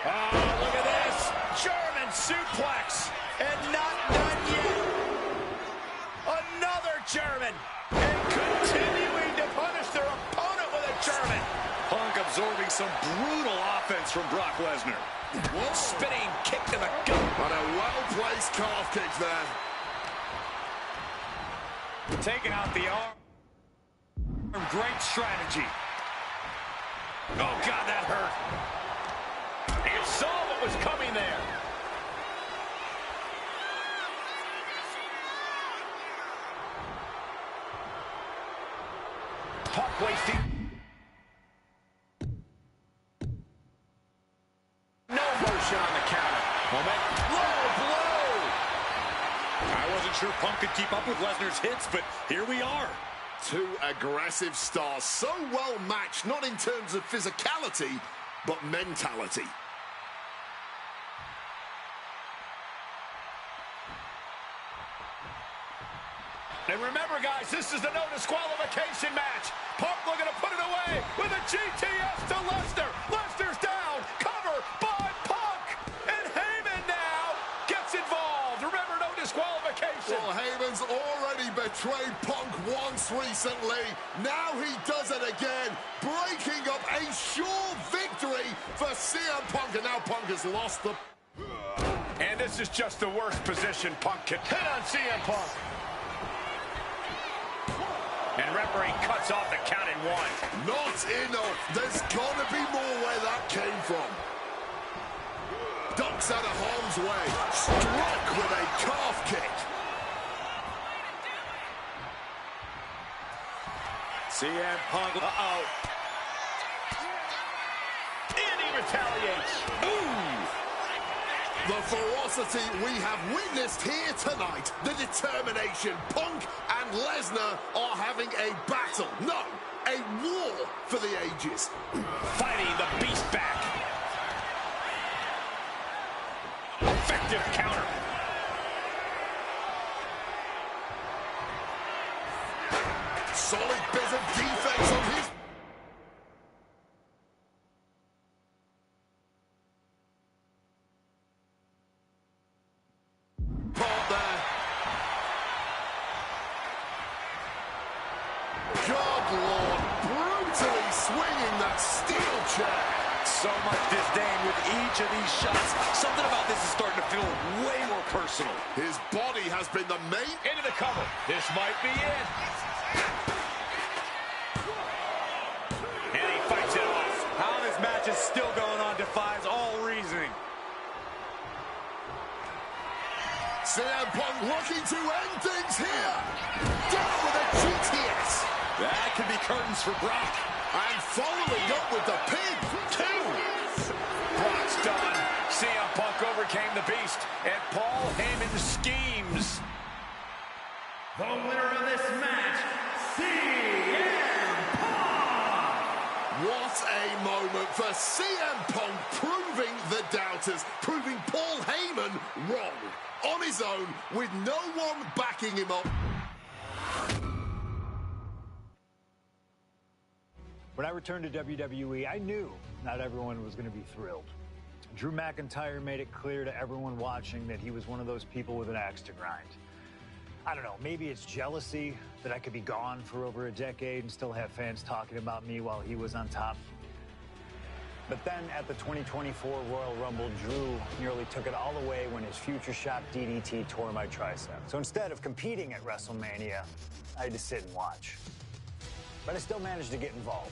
Oh, look at this. German suplex. And not done yet. Another German. And continuing to punish their opponent with a German. Punk absorbing some brutal offense from Brock Lesnar. One spinning kick to the gut. But a well-placed calf kick there. Taking out the arm. Great strategy. Oh, God, that hurt. He saw what was coming there. Punk wasting. No motion on the counter. Low blow. I wasn't sure Punk could keep up with Lesnar's hits, but here we are. Two aggressive stars, so well matched, not in terms of physicality, but mentality. And remember, guys, this is the no disqualification match. Punk looking to put it away with a GTS to Lesnar. Lesnar's down. Cover by Punk. And Heyman now gets involved. Remember, no disqualification. Well, Heyman's already betrayed Punk once recently. Now he does it again, breaking up a sure victory for CM Punk. And now Punk has lost the... And this is just the worst position Punk can hit on CM Punk. And referee cuts off the count in one. Not enough. There's got to be more where that came from. Ducks out of harm's way. Struck with a calf kick. CM Punk. Uh-oh. And he retaliates. Ooh. The ferocity we have witnessed here tonight, the determination. Punk and Lesnar are having a battle. No, a war for the ages. Fighting the beast back. Effective counter. Solid bit of defense on his... part there. God, Lord, brutally swinging that steel chair. So much disdain with each of these shots. Something about this is starting to feel way more personal. His body has been the main... Into the cover. This might be it. And he fights it off. How this match is still going on defies all reasoning. CM Punk looking to end things here. Down with a GTS. That could be curtains for Brock. And following up with the pin. Brock's done. CM Punk overcame the beast, and Paul Heyman schemes. The winner of this match, CM Punk! What a moment for CM Punk, proving the doubters, proving Paul Heyman wrong. On his own, with no one backing him up. When I returned to WWE, I knew not everyone was going to be thrilled. Drew McIntyre made it clear to everyone watching that he was one of those people with an axe to grind. I don't know, maybe it's jealousy that I could be gone for over a decade and still have fans talking about me while he was on top. But then at the 2024 Royal Rumble, Drew nearly took it all away when his future shot DDT tore my tricep. So instead of competing at WrestleMania, I had to sit and watch. But I still managed to get involved.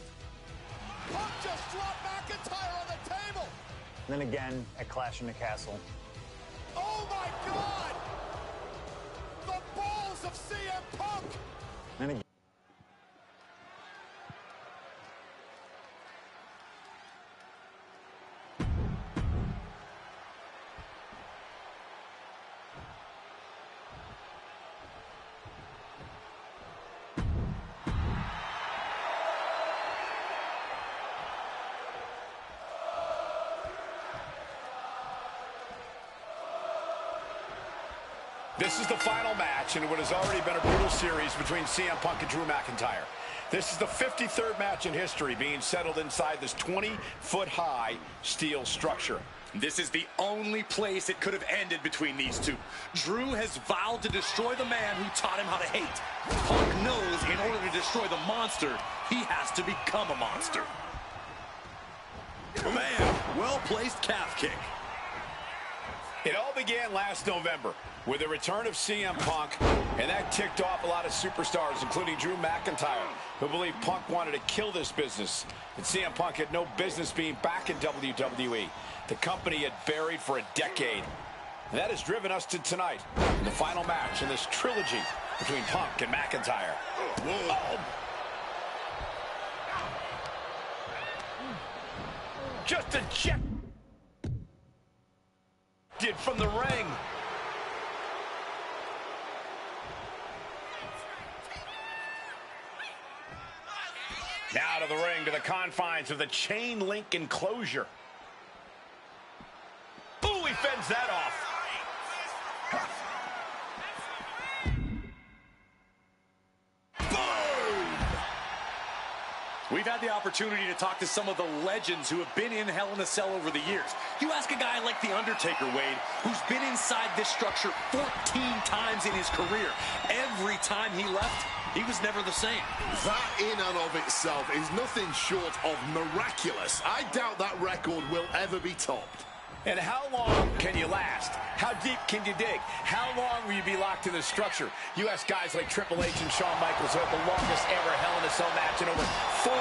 Punk just dropped McIntyre on the table. And then again at Clash in the Castle. Oh my God! The balls of CM Punk! And again. This is the final match in what has already been a brutal series between CM Punk and Drew McIntyre. This is the 53rd match in history being settled inside this 20-foot-high steel structure. This is the only place it could have ended between these two. Drew has vowed to destroy the man who taught him how to hate. Punk knows in order to destroy the monster, he has to become a monster. Man, well-placed calf kick. It all began last November with the return of CM Punk, and that ticked off a lot of superstars, including Drew McIntyre, who believed Punk wanted to kill this business, and CM Punk had no business being back in WWE. The company had buried for a decade. And that has driven us to tonight, in the final match in this trilogy between Punk and McIntyre. Oh. Just ejected from the ring. Now to the ring, to the confines of the chain link enclosure. Ooh, he fends that off. We've had the opportunity to talk to some of the legends who have been in Hell in a Cell over the years. You ask a guy like The Undertaker, Wade, who's been inside this structure 14 times in his career. Every time he left, he was never the same. That in and of itself is nothing short of miraculous. I doubt that record will ever be topped. And how long can you last? How deep can you dig? How long will you be locked in this structure? You ask guys like Triple H and Shawn Michaels who had the longest ever Hell in a Cell match in over 47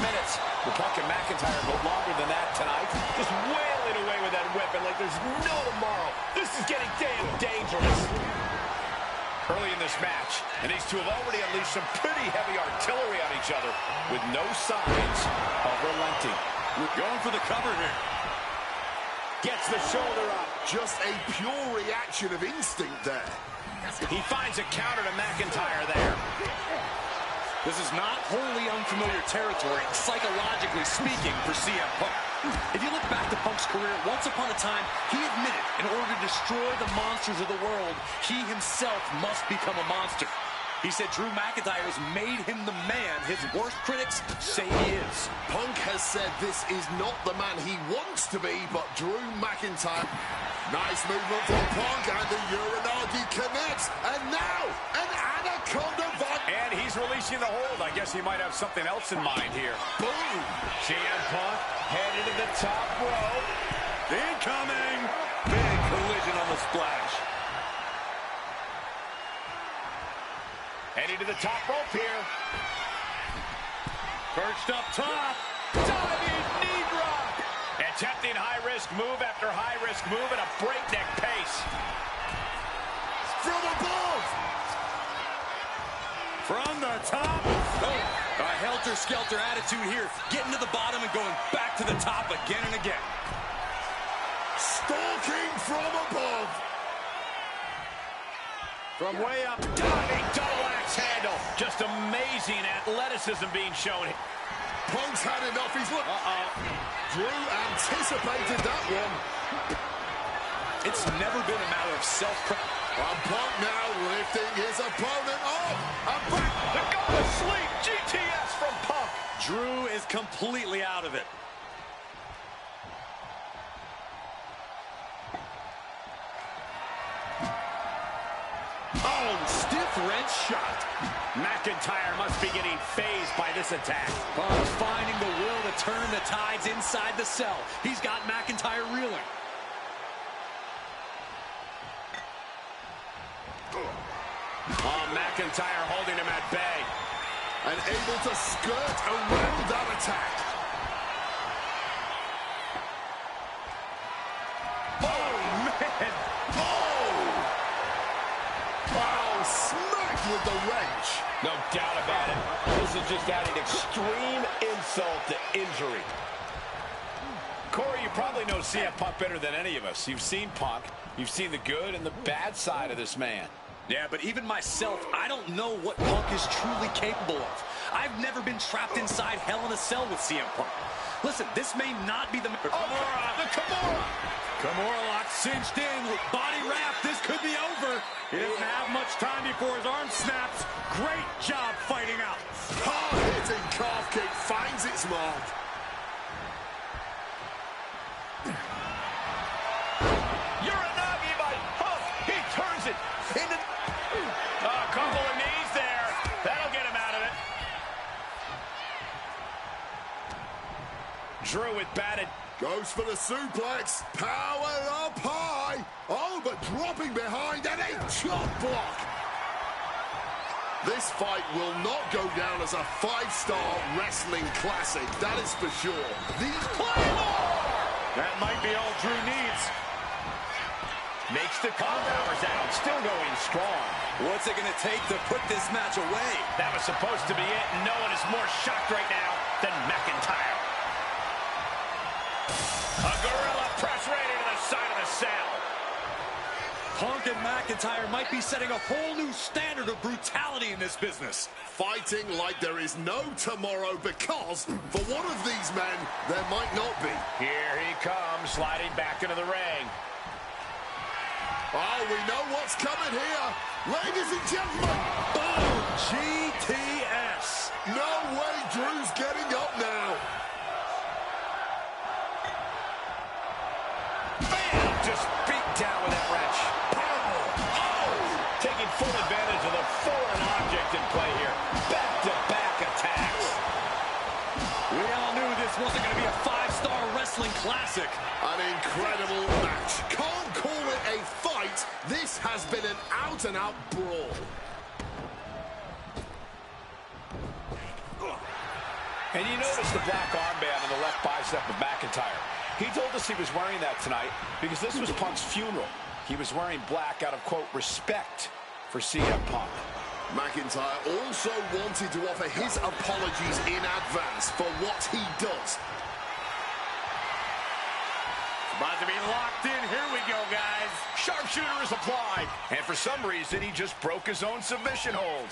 minutes. Will Punk and McIntyre go longer than that tonight? Just wailing away with that weapon like there's no tomorrow. This is getting damn dangerous. Early in this match, and these two have already unleashed some pretty heavy artillery on each other with no signs of relenting. We're going for the cover here. Gets the shoulder up. Just a pure reaction of instinct there. He finds a counter to McIntyre there. This is not wholly unfamiliar territory, psychologically speaking, for CM Punk. If you look back to Punk's career, once upon a time, he admitted in order to destroy the monsters of the world, he himself must become a monster. He said Drew McIntyre has made him the man his worst critics say he is. Punk has said this is not the man he wants to be, but Drew McIntyre. Nice movement from Punk, and the Uranagi connects. And now, an Anaconda Vice. And he's releasing the hold. I guess he might have something else in mind here. Boom! CM Punk headed to the top rope. Incoming! Big collision on the splash. Heading to the top rope here. Perched up top. Diving knee drop. Attempting high-risk move after high-risk move at a breakneck pace. From above! From the top. Oh, a helter-skelter attitude here. Getting to the bottom and going back to the top again and again. Stalking from above. From way up, diving double axe handle. Just amazing athleticism being shown. Punk's had enough. He's look. Drew anticipated that one. It's never been a matter of And Punk now lifting his opponent up and back. The go to sleep. GTS from Punk. Drew is completely out of it. Oh, stiff wrench shot. McIntyre must be getting phased by this attack. Punk's finding the will to turn the tides inside the cell. He's got McIntyre reeling. Oh, McIntyre holding him at bay. And able to skirt around that attack. Oh, man. Smacked with the wrench. No doubt about it. This is just adding extreme insult to injury. Corey, you probably know CM Punk better than any of us. You've seen Punk. You've seen the good and the bad side of this man. Yeah, but even myself, I don't know what Punk is truly capable of. I've never been trapped inside Hell in a Cell with CM Punk. Listen, this may not be the... The Kimura! Kimura lock cinched in with body wrap. This could be over. He doesn't have much time before his arm snaps. Great job fighting out. Hard-hitting calf kick finds its mark. Uranagi by Punk. He turns it into... A couple of knees there. That'll get him out of it. Drew with batted. Goes for the suplex. Power up high. Oh, but dropping behind and a chop block. This fight will not go down as a 5-star wrestling classic. That is for sure. That might be all Drew needs. Makes the compounders out. Still going strong. What's it going to take to put this match away? That was supposed to be it. No one is more shocked right now than McIntyre. A gorilla press right into the side of the cell. Punk and McIntyre might be setting a whole new standard of brutality in this business. Fighting like there is no tomorrow because for one of these men, there might not be. Here he comes, sliding back into the ring. Oh, we know what's coming here. Ladies and gentlemen. Boom! GTS. No way Drew's getting up now. Bam! Just beat down with that wrench. Taking full advantage of the foreign object in play here. Back-to-back attacks. We all knew this wasn't going to be a 5-star wrestling classic. An incredible match. Can't call it a fight. This has been an out-and-out brawl. And you notice the black armband on the left bicep of McIntyre. He told us he was wearing that tonight because this was Punk's funeral. He was wearing black out of, quote, respect for CM Punk. McIntyre also wanted to offer his apologies in advance for what he does. About to be locked in. Here we go, guys. Sharpshooter is applied. And for some reason, he just broke his own submission hold.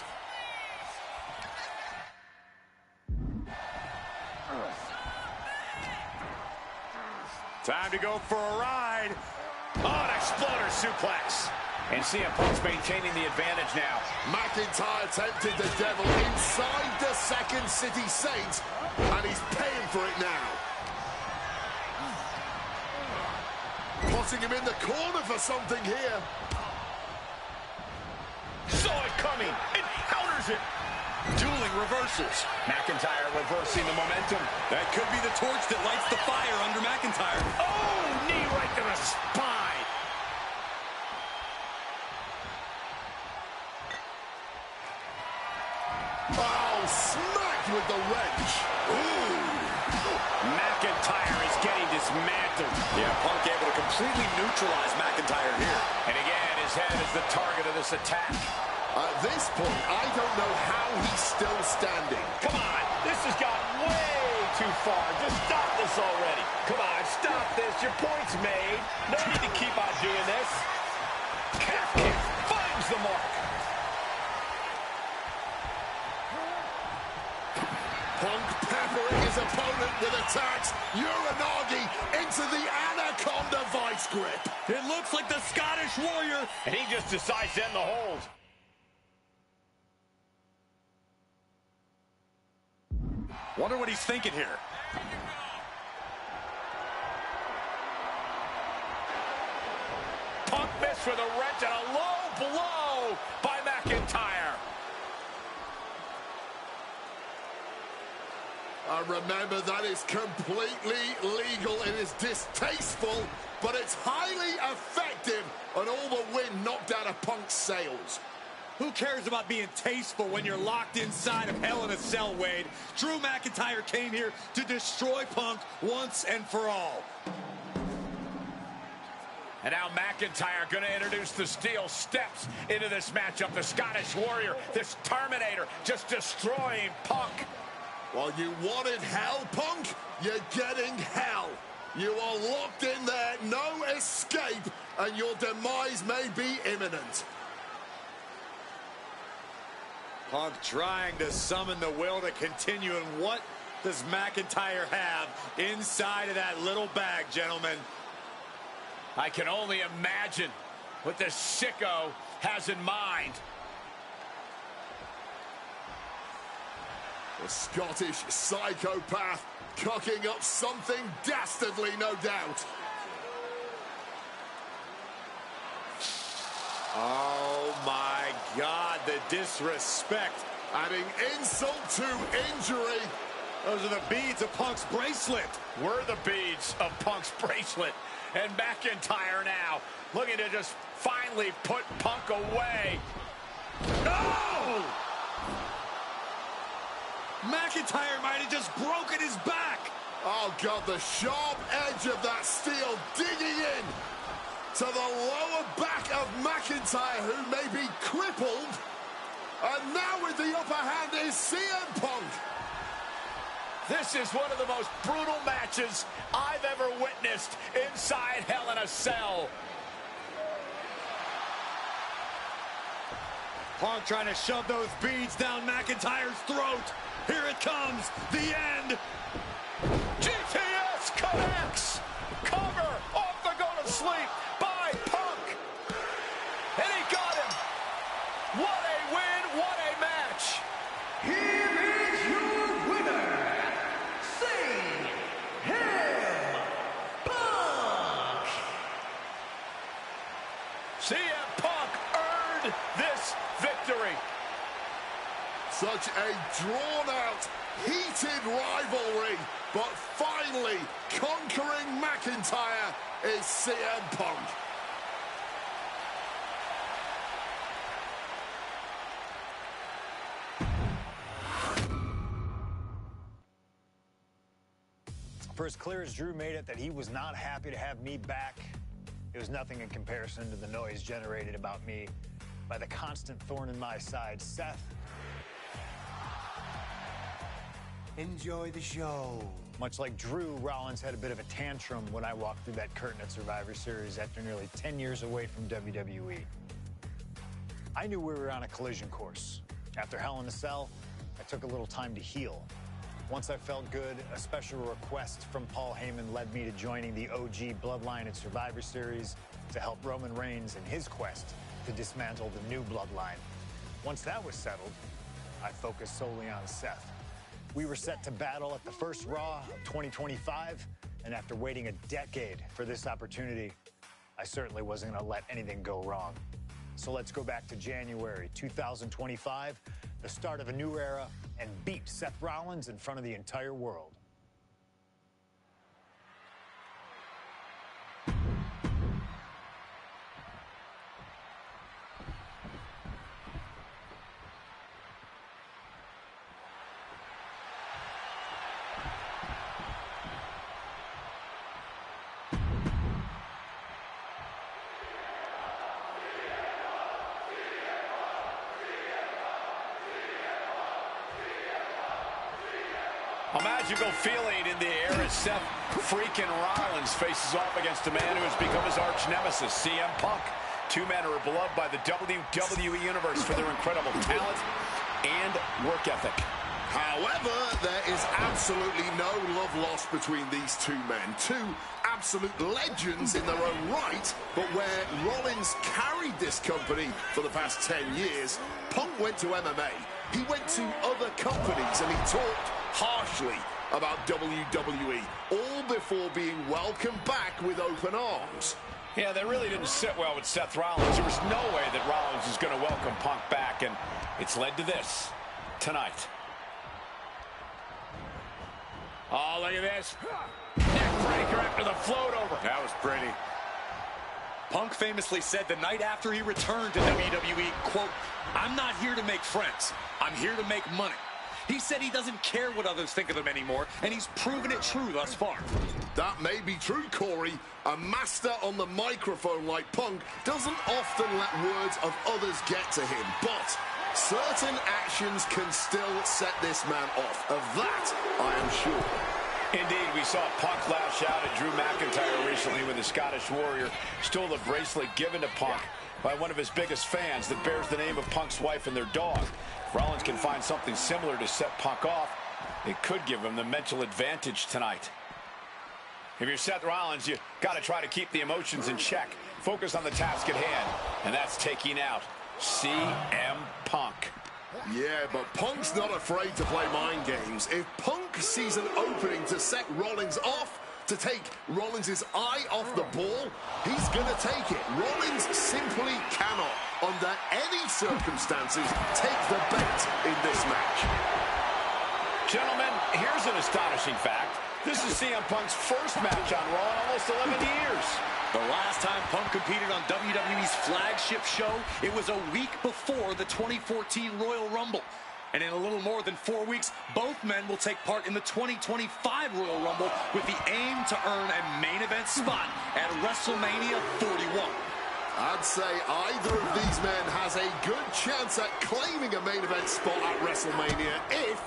Time to go for a ride. Oh, an exploder suplex. And CM Punk's maintaining the advantage now. McIntyre tempted the devil inside the Second City Saints, and he's paying for it now. Putting him in the corner for something here. Saw it coming. It counters it. Dueling reversals. McIntyre reversing the momentum. That could be the torch that lights the fire under McIntyre. Oh, knee right to the spine. Oh, smacked with the wrench. Ooh. McIntyre is getting dismantled. Yeah, Punk able to completely neutralize McIntyre here. And again, his head is the target of this attack. At this point, I don't know how he's still standing. Come on, this has gotten way too far. Just stop this already. Come on, stop this. Your point's made. No need to keep on doing this. Calf kick finds the mark. Punk peppering his opponent with attacks. Uranagi into the Anaconda vice grip. It looks like the Scottish Warrior. And he just decides to end the hold. Wonder what he's thinking here. Punk missed with a wrench and a low blow by McIntyre. Remember, that is completely legal. It is distasteful, but it's highly effective, and all the wind knocked out of Punk's sails. Who cares about being tasteful when you're locked inside of Hell in a Cell, Wade? Drew McIntyre came here to destroy Punk once and for all. And now McIntyre going to introduce the steel steps into this matchup. The Scottish Warrior, this Terminator, just destroying Punk. Well, you wanted hell, Punk? You're getting hell. You are locked in there, no escape, and your demise may be imminent. Punk trying to summon the will to continue, and what does McIntyre have inside of that little bag, gentlemen? I can only imagine what this sicko has in mind. The Scottish psychopath cooking up something dastardly, no doubt. Oh, my God, the disrespect. Adding insult to injury. Those are the beads of Punk's bracelet. We're the beads of Punk's bracelet. And McIntyre now looking to just finally put Punk away. No! McIntyre might have just broken his back. Oh, God, the sharp edge of that steel digging in to the lower back of McIntyre, who may be crippled. And now with the upper hand is CM Punk. This is one of the most brutal matches I've ever witnessed inside Hell in a Cell. Punk trying to shove those beads down McIntyre's throat. Here it comes, the end. GTS connects. Cover off the go to sleep by Punk. And he got him. What a win, what a match. Here is your winner, CM Punk. CM Punk earned this victory. Such a drawn-out, heated rivalry, but finally conquering McIntyre is CM Punk. For as clear as Drew made it that he was not happy to have me back, it was nothing in comparison to the noise generated about me by the constant thorn in my side, Seth. Enjoy the show. Much like Drew, Rollins had a bit of a tantrum when I walked through that curtain at Survivor Series after nearly 10 years away from WWE. I knew we were on a collision course. After Hell in a Cell, I took a little time to heal. Once I felt good, a special request from Paul Heyman led me to joining the OG Bloodline at Survivor Series to help Roman Reigns in his quest to dismantle the new Bloodline. Once that was settled, I focused solely on Seth. We were set to battle at the first Raw of 2025, and after waiting a decade for this opportunity, I certainly wasn't going to let anything go wrong. So let's go back to January 2025, the start of a new era, and beat Seth Rollins in front of the entire world. A magical feeling in the air as Seth freaking Rollins faces off against a man who has become his arch nemesis, CM Punk. Two men are beloved by the WWE Universe for their incredible talent and work ethic. However, there is absolutely no love lost between these two men. Two absolute legends in their own right, but where Rollins carried this company for the past 10 years, Punk went to MMA. He went to other companies and he talked harshly about WWE, all before being welcomed back with open arms. Yeah, that really didn't sit well with Seth Rollins. There was no way that Rollins was going to welcome Punk back, and it's led to this tonight. Oh, look at this. Neck breaker after the float over. That was pretty. Punk famously said the night after he returned to WWE, quote, "I'm not here to make friends. I'm here to make money." He said he doesn't care what others think of him anymore, and he's proven it true thus far. That may be true, Corey. A master on the microphone like Punk doesn't often let words of others get to him, but certain actions can still set this man off. Of that, I am sure. Indeed, we saw Punk lash out at Drew McIntyre recently when the Scottish Warrior stole the bracelet given to Punk by one of his biggest fans that bears the name of Punk's wife and their dog. If Rollins can find something similar to set Punk off, it could give him the mental advantage tonight. If you're Seth Rollins, you got to try to keep the emotions in check. Focus on the task at hand, and that's taking out CM Punk. Yeah, but Punk's not afraid to play mind games. If Punk sees an opening to set Rollins off, to take Rollins' eye off the ball, he's going to take it. Rollins simply cannot, under any circumstances, take the bait in this match. Gentlemen, here's an astonishing fact. This is CM Punk's first match on Raw in almost 11 years. The last time Punk competed on WWE's flagship show, it was a week before the 2014 Royal Rumble. And in a little more than 4 weeks, both men will take part in the 2025 Royal Rumble with the aim to earn a main event spot at WrestleMania 41. I'd say either of these men has a good chance at claiming a main event spot at WrestleMania if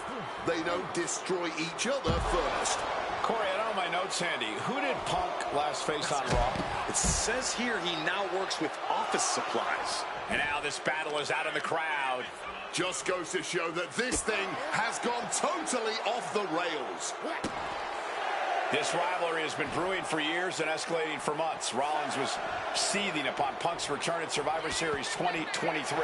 they don't destroy each other first. Corey, I don't have my notes handy. Who did Punk last face on Raw? It says here he now works with office supplies. And now this battle is out in the crowd. Just goes to show that this thing has gone totally off the rails. This rivalry has been brewing for years and escalating for months. Rollins was seething upon Punk's return at Survivor Series 2023,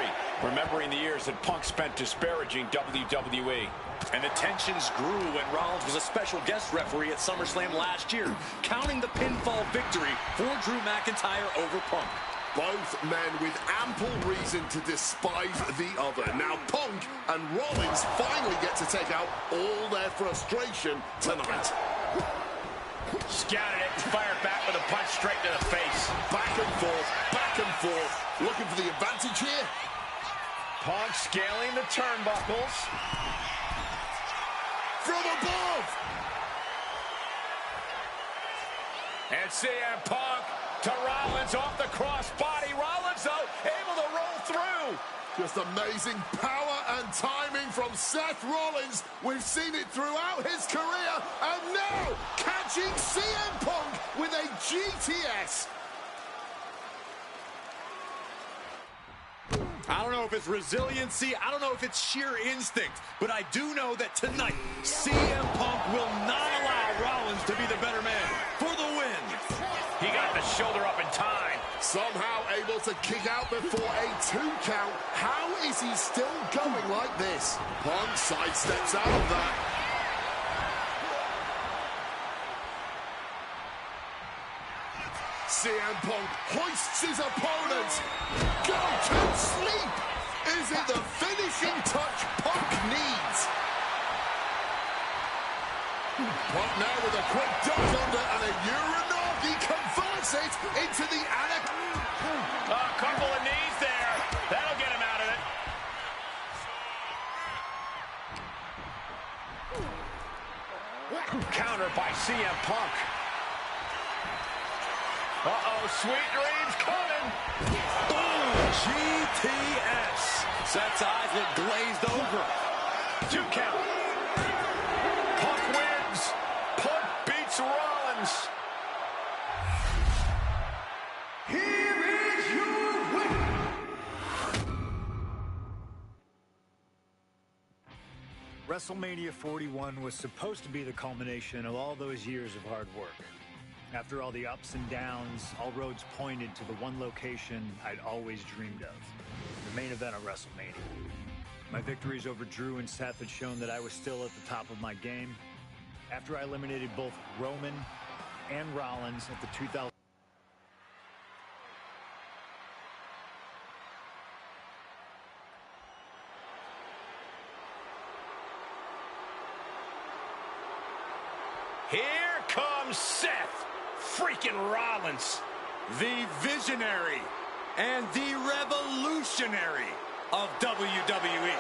remembering the years that Punk spent disparaging WWE. And the tensions grew when Rollins was a special guest referee at SummerSlam last year, counting the pinfall victory for Drew McIntyre over Punk. Both men with ample reason to despise the other. Now Punk and Rollins finally get to take out all their frustration tonight. Scouted it, fired back with a punch straight to the face. Back and forth, looking for the advantage here. Punk scaling the turnbuckles. From above! And CM Punk to Rollins off the crossbody. Rollins, though, able to roll through. Just amazing power and timing from Seth Rollins. We've seen it throughout his career, and now catching CM Punk with a GTS. I don't know if it's resiliency, I don't know if it's sheer instinct, but I do know that tonight, CM Punk will not allow Rollins to be the better man for the win. He got the shoulder up in time. Somehow able to kick out before a 2 count. How is he still going like this? Punk sidesteps out of that. CM Punk hoists his opponent. Go to sleep! Is it the finishing touch Punk needs? Punk now with a quick dodge under and a Uranagi converts it into the A couple of knees there. That'll get him out of it. Counter by CM Punk. Uh-oh, sweet dreams coming. Boom! GTS. Seth's eyes look glazed over. 2 count. Punk wins. Punk beats Rollins. Here is your winner. WrestleMania 41 was supposed to be the culmination of all those years of hard work. After all the ups and downs, all roads pointed to the one location I'd always dreamed of, the main event of WrestleMania. My victories over Drew and Seth had shown that I was still at the top of my game. After I eliminated both Roman and Rollins at the 2000. Here comes Seth freaking Rollins. The visionary and the revolutionary of WWE.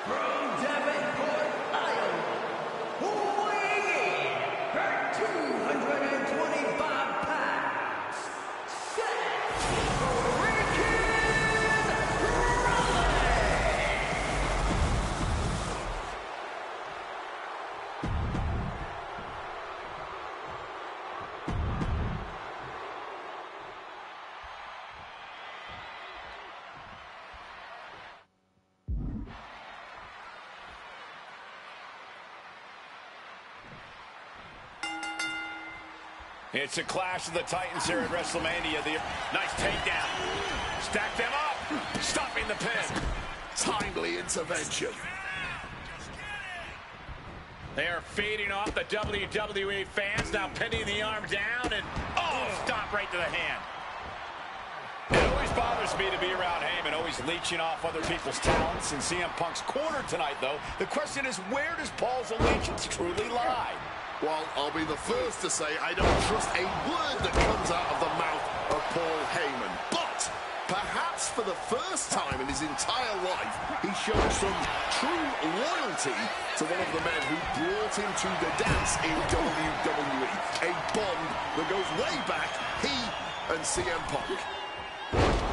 From Davenport, Iowa, weighing in at 225 pounds, Seth freaking Rollins. It's a clash of the Titans here at WrestleMania. The nice takedown. Stack them up. Stopping the pin. Timely intervention. They are feeding off the WWE fans. Now pinning the arm down and, oh, stop right to the hand. It always bothers me to be around Heyman, always leeching off other people's talents. In CM Punk's corner tonight, though, the question is, where does Paul's allegiance truly lie? Well, I'll be the first to say I don't trust a word that comes out of the mouth of Paul Heyman. But perhaps for the first time in his entire life, he showed some true loyalty to one of the men who brought him to the dance in WWE. A bond that goes way back, he and CM Punk.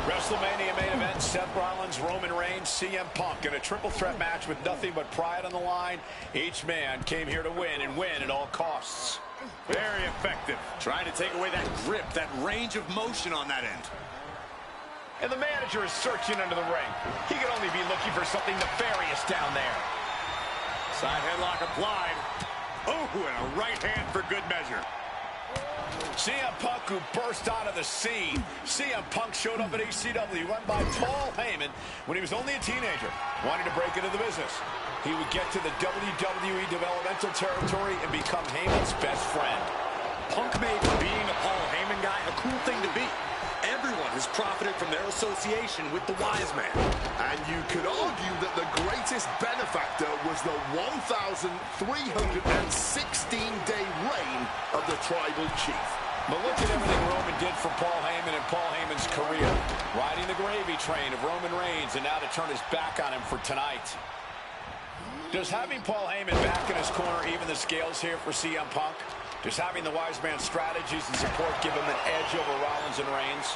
WrestleMania main event, Seth Rollins, Roman Reigns, CM Punk in a triple threat match with nothing but pride on the line. Each man came here to win and win at all costs. Very effective. Trying to take away that grip, that range of motion on that end. And the manager is searching under the ring. He could only be looking for something nefarious down there. Side headlock applied. Oh, and a right hand for good measure. CM Punk, who burst out of the scene. CM Punk showed up at ECW, run by Paul Heyman, when he was only a teenager, wanting to break into the business. He would get to the WWE developmental territory and become Heyman's best friend. Punk made being a Paul Heyman guy a cool thing to be. Everyone has profited from their association with the wise man. And you could argue that the greatest benefactor was the 1,316-day reign of the Tribal Chief. But look at everything Roman did for Paul Heyman and Paul Heyman's career. Riding the gravy train of Roman Reigns, and now to turn his back on him for tonight. Does having Paul Heyman back in his corner even the scales here for CM Punk? Does having the wise man's strategies and support give him an edge over Rollins and Reigns?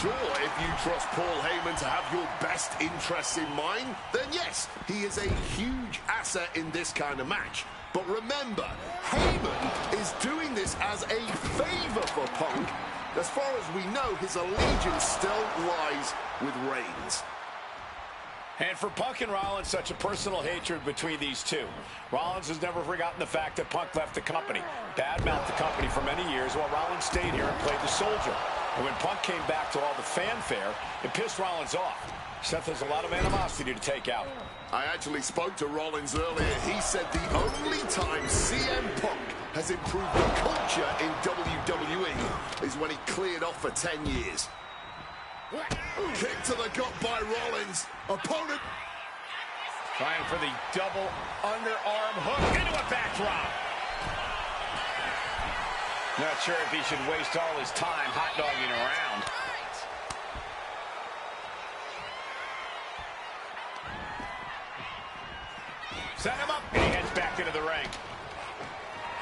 Sure, if you trust Paul Heyman to have your best interests in mind, then yes, he is a huge asset in this kind of match. But remember, Heyman is doing this as a favor for Punk. As far as we know, his allegiance still lies with Reigns. And for Punk and Rollins, such a personal hatred between these two. Rollins has never forgotten the fact that Punk left the company, badmouthed the company for many years, while Rollins stayed here and played the soldier. And when Punk came back to all the fanfare, it pissed Rollins off. Seth has a lot of animosity to take out. I actually spoke to Rollins earlier. He said the only time CM Punk has improved the culture in WWE is when he cleared off for 10 years. Kick to the gut by Rollins. Opponent trying for the double underarm hook into a backdrop. Not sure if he should waste all his time hot-dogging around. Set him up, and he heads back into the ring.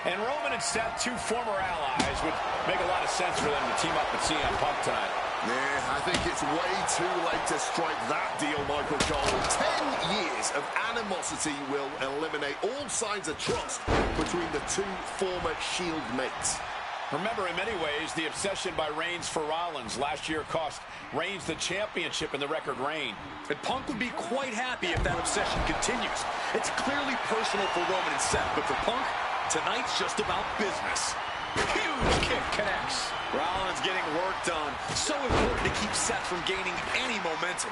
And Roman and Seth, two former allies, would make a lot of sense for them to team up with CM Punk tonight. Yeah, I think it's way too late to strike that deal, Michael Cole. 10 years of animosity will eliminate all signs of trust between the two former Shield mates. Remember, in many ways, the obsession by Reigns for Rollins last year cost Reigns the championship in the record reign. And Punk would be quite happy if that obsession continues. It's clearly personal for Roman and Seth, but for Punk, tonight's just about business. Huge kick connects. Rollins getting work done. So important to keep Seth from gaining any momentum.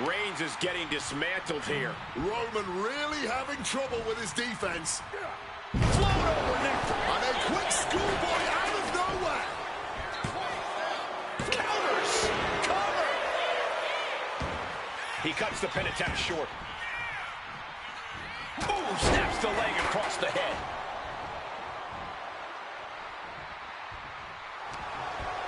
Reigns is getting dismantled here. Roman really having trouble with his defense. Float over neck. And a quick schoolboy out of nowhere. Counters. Cover. He cuts the pin attempt short. Ooh, snaps the leg across the head.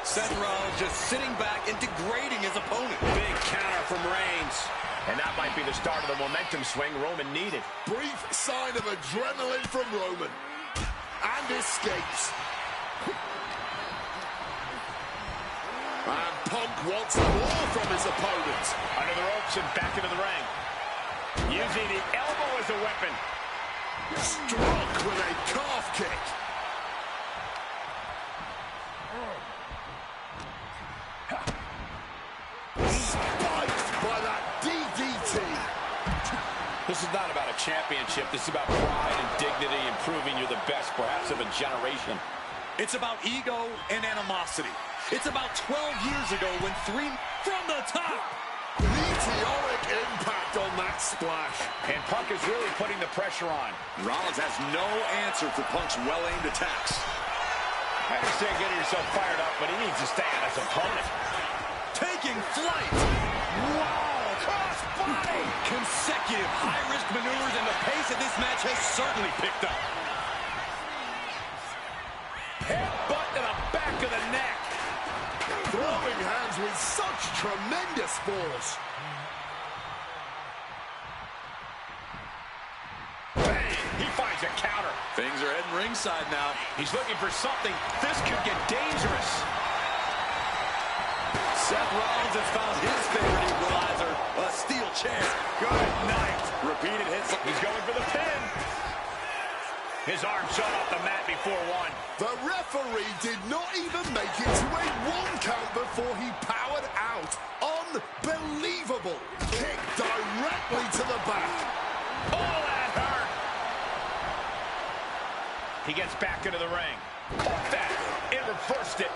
Seth Rollins just sitting back and degrading his opponent. Big counter from Reigns. And that might be the start of the momentum swing Roman needed. Brief sign of adrenaline from Roman. And escapes. And Punk wants more from his opponent. Under the ropes and back into the ring. Using the elbow as a weapon. Struck with a calf kick. Spiked by that DDT. This is not about a championship. This is about pride and dignity and proving you're the best, perhaps, of a generation. It's about ego and animosity. It's about 12 years ago when three from the top. Meteoric impact on that splash. And Punk is really putting the pressure on. Rollins has no answer for Punk's well-aimed attacks. I understand getting yourself fired up, but he needs to stay on his opponent. Taking flight. Wow, cross body. Consecutive high-risk maneuvers, and the pace of this match has certainly picked up. Headbutt to the back of the neck. Throwing hands with such tremendous force. Bang! He finds a counter. Things are heading ringside now. He's looking for something. This could get dangerous. Seth Rollins has found his favorite equalizer, a steel chair. Good night. Repeated hits. He's going for the pin. His arm shot off the mat before one. The referee did not even make it to a 1 count before he powered out. Unbelievable. Kick directly to the back. Oh, that hurt. He gets back into the ring. Caught that. It reversed it.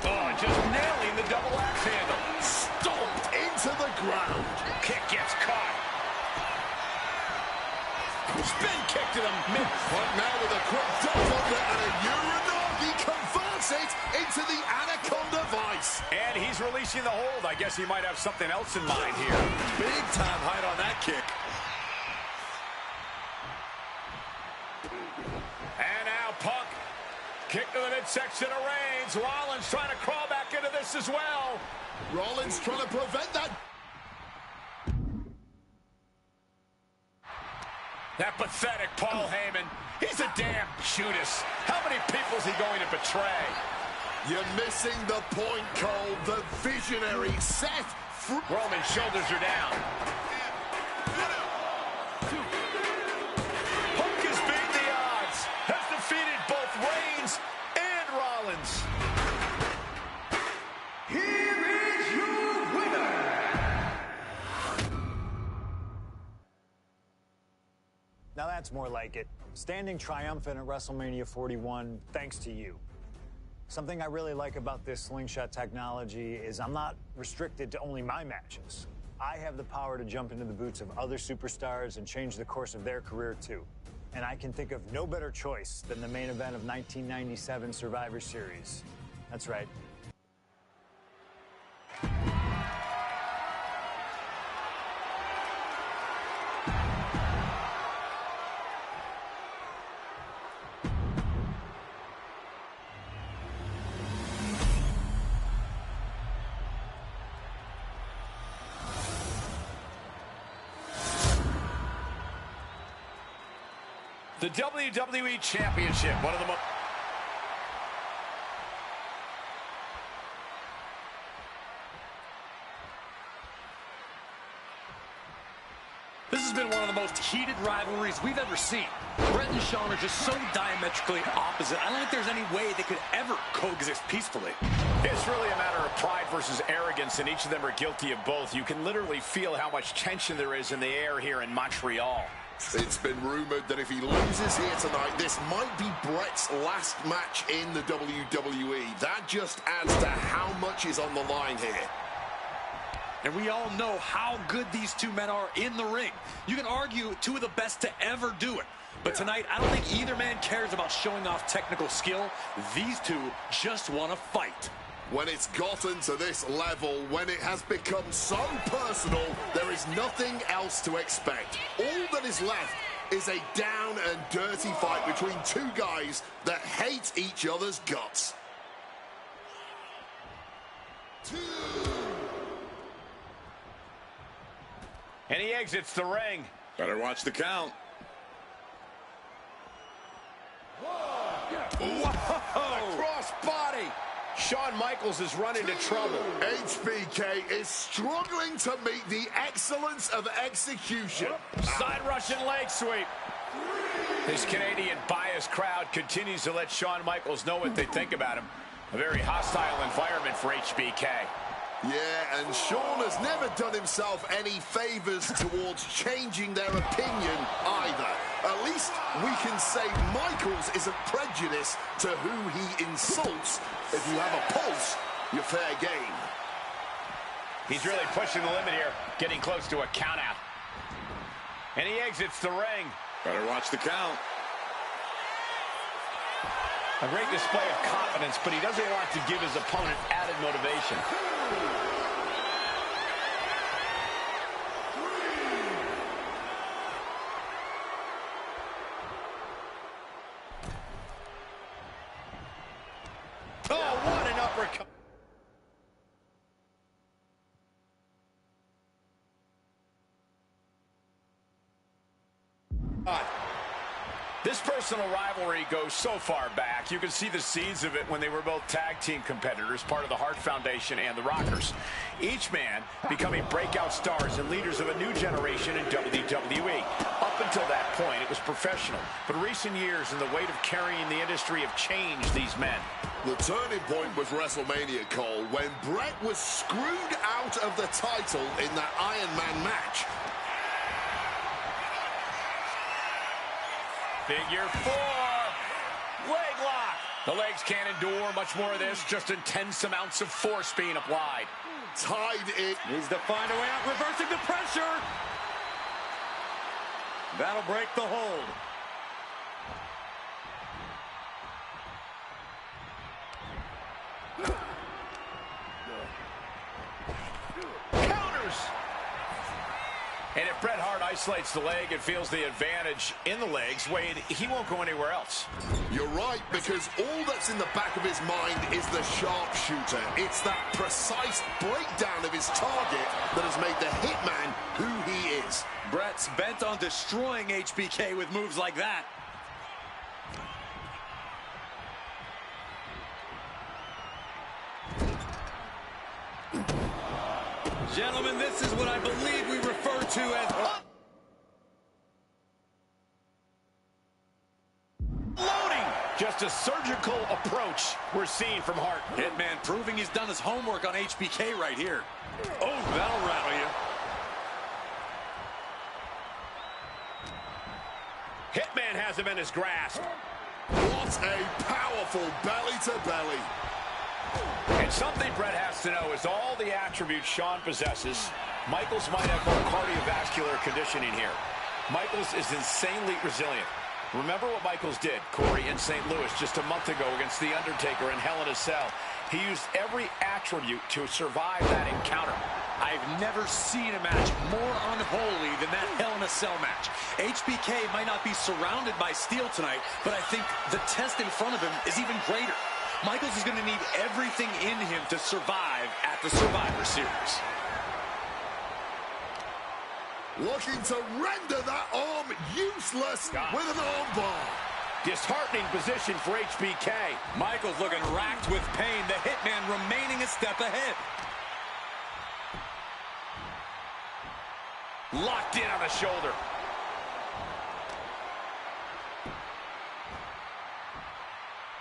Oh, just nailing the double axe handle. Stomped into the ground. Kick gets caught. Spin kick to the mid. But now with a quick double and a Uranagi converts it into the Anaconda Vice. And he's releasing the hold. I guess he might have something else in mind here. Big time height on that kick. And now Punk. Kick to the midsection of Reigns. Rollins trying to crawl back into this as well. Rollins trying to prevent that. That pathetic Paul Heyman. He's a damn Judas. How many people is he going to betray? You're missing the point, Cole. The visionary Seth. Roman's shoulders are down. Punk has beat the odds. Has defeated both Reigns and Rollins. Here is your winner. Now that's more like it. Standing triumphant at WrestleMania 41 thanks to you. Something I really like about this slingshot technology is I'm not restricted to only my matches. I have the power to jump into the boots of other superstars and change the course of their career too. And I can think of no better choice than the main event of 1997 Survivor Series. That's right. The WWE Championship, one of the most... This has been one of the most heated rivalries we've ever seen. Bret and Shawn are just so diametrically opposite. I don't think there's any way they could ever coexist peacefully. It's really a matter of pride versus arrogance, and each of them are guilty of both. You can literally feel how much tension there is in the air here in Montreal. It's been rumored that if he loses here tonight, this might be Bret's last match in the WWE. That just adds to how much is on the line here. And we all know how good these two men are in the ring. You can argue two of the best to ever do it. But tonight, I don't think either man cares about showing off technical skill. These two just want to fight. When it's gotten to this level, when it has become so personal, there is nothing else to expect. All that is left is a down and dirty fight between two guys that hate each other's guts. And he exits the ring. Better watch the count. Whoa! Cross body. Shawn Michaels has run into trouble. HBK is struggling to meet the excellence of execution. Side Russian leg sweep. This Canadian biased crowd continues to let Shawn Michaels know what they think about him. A very hostile environment for HBK. Yeah, and Shawn has never done himself any favors towards changing their opinion either. At least we can say Michaels isn't prejudiced to who he insults. If you have a pulse, you're fair game. He's really pushing the limit here, getting close to a countout. And he exits the ring. Better watch the count. A great display of confidence, but he doesn't want to give his opponent added motivation. Oh, what an uppercut. This personal rivalry goes so far back. You can see the seeds of it when they were both tag team competitors, part of the Hart Foundation and the Rockers. Each man becoming breakout stars and leaders of a new generation in WWE. Up until that point, it was professional. But recent years and the weight of carrying the industry have changed these men. The turning point was WrestleMania, Cole, when Bret was screwed out of the title in that Iron Man match. Figure four. Leg lock. The legs can't endure much more of this. Just intense amounts of force being applied. Tied it. Needs to find a way out, reversing the pressure. That'll break the hold. Counters. And if Bret Hart isolates the leg and feels the advantage in the legs, Wade, he won't go anywhere else. You're right, because all that's in the back of his mind is the sharpshooter. It's that precise breakdown of his target that has made the Hitman who he is. Bret's bent on destroying HBK with moves like that. Gentlemen, this is what I believe we refer to as loading. Just a surgical approach we're seeing from Hart. Hitman proving he's done his homework on HBK right here. Oh, that'll rattle you. Hitman has him in his grasp. What a powerful belly-to-belly. And something Bret has to know is all the attributes Shawn possesses, Michaels might have more cardiovascular conditioning here. Michaels is insanely resilient. Remember what Michaels did, Corey, in St. Louis just a month ago against The Undertaker in Hell in a Cell. He used every attribute to survive that encounter. I've never seen a match more unholy than that Hell in a Cell match. HBK might not be surrounded by steel tonight, but I think the test in front of him is even greater. Michaels is going to need everything in him to survive at the Survivor Series. Looking to render that arm useless with an armbar. Disheartening position for HBK. Michaels looking racked with pain. The Hitman remaining a step ahead. Locked in on the shoulder.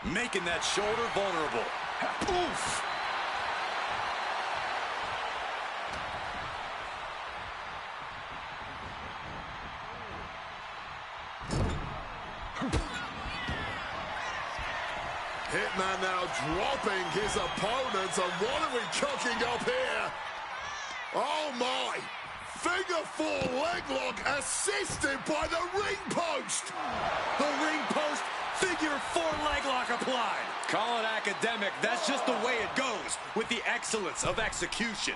Making that shoulder vulnerable. Oof! Hitman now dropping his opponents, and what are we cooking up here? Oh my! Figure four leg lock assisted by the ring post! The ring post, figure four leg lock applied. Call it academic, that's just the way it goes with the excellence of execution.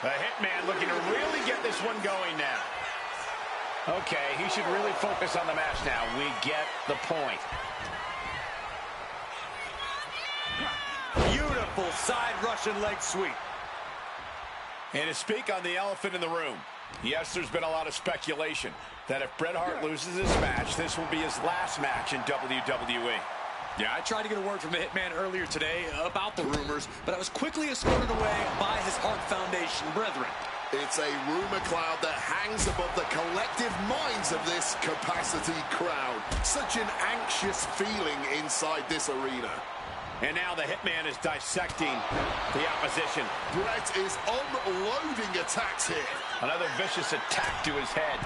The Hitman looking to really get this one going now. Okay, he should really focus on the match now. We get the point. Beautiful side Russian leg sweep. And to speak on the elephant in the room, yes, there's been a lot of speculation that if Bret Hart loses this match, this will be his last match in WWE. Yeah, I tried to get a word from the Hitman earlier today about the rumors, but I was quickly escorted away by his Hart Foundation brethren. It's a rumor cloud that hangs above the collective minds of this capacity crowd. Such an anxious feeling inside this arena. And now the Hitman is dissecting the opposition. Bret is unloading attacks here. Another vicious attack to his head.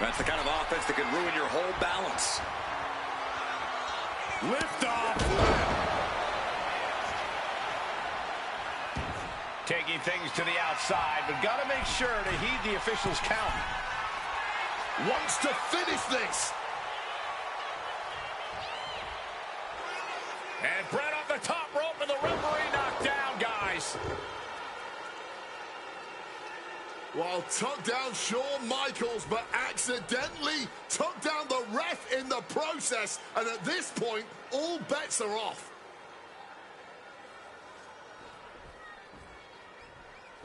That's the kind of offense that can ruin your whole balance. Lift off. Taking things to the outside, but got to make sure to heed the official's count. Wants to finish this. And Bret off the top rope, and the referee knocked down, guys. Well, took down Shawn Michaels, but accidentally took down the ref in the process. And at this point, all bets are off.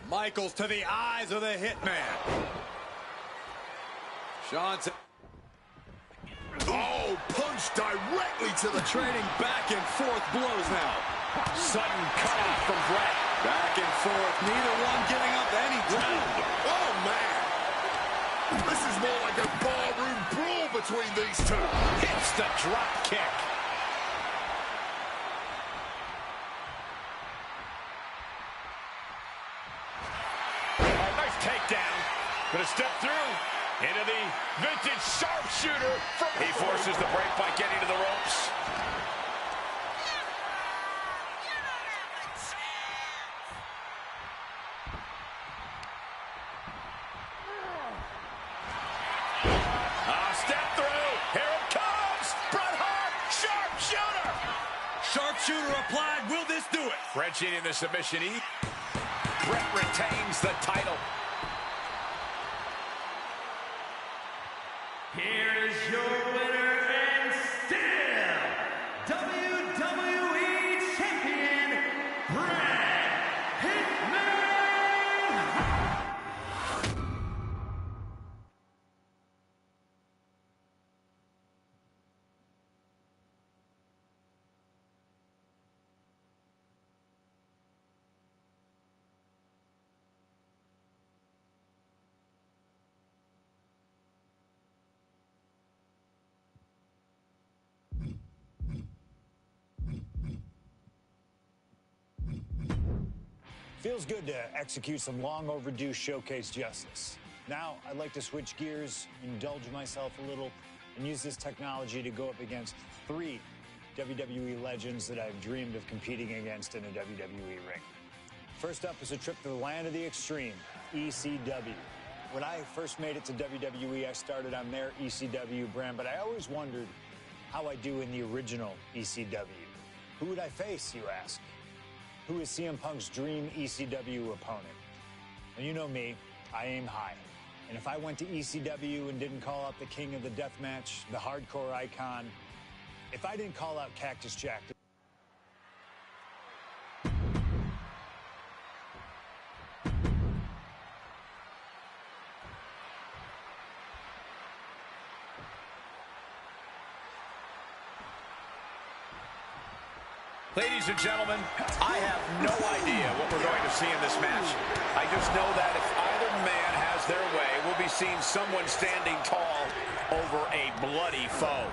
Michaels to the eyes of the Hitman. Shawn. Oh, punch directly to the... Trading back and forth blows now. Sudden cutoff from Bret. Back and forth, neither one giving up any ground. Oh, man. This is more like a barroom brawl between these two. Hits the drop kick. Nice takedown. Gonna step through into the vintage sharpshooter. He forces the break by getting to the ropes. Step through. Here it comes. Bret Hart, sharpshooter. Sharpshooter applied. Will this do it? Wrenching in the submission. Brett retains the title. Here's your winner and still WWE Champion, Bret Hitman Hart. Feels good to execute some long overdue showcase justice. Now, I'd like to switch gears, indulge myself a little, and use this technology to go up against 3 WWE legends that I've dreamed of competing against in a WWE ring. First up is a trip to the land of the extreme, ECW. When I first made it to WWE, I started on their ECW brand, but I always wondered how I do in the original ECW. Who would I face, you ask? Who is CM Punk's dream ECW opponent? Well, you know me, I aim high. And if I went to ECW and didn't call out the king of the deathmatch, the hardcore icon, if I didn't call out Cactus Jack... Ladies and gentlemen, I have no idea what we're going to see in this match. I just know that if either man has their way, we'll be seeing someone standing tall over a bloody foe.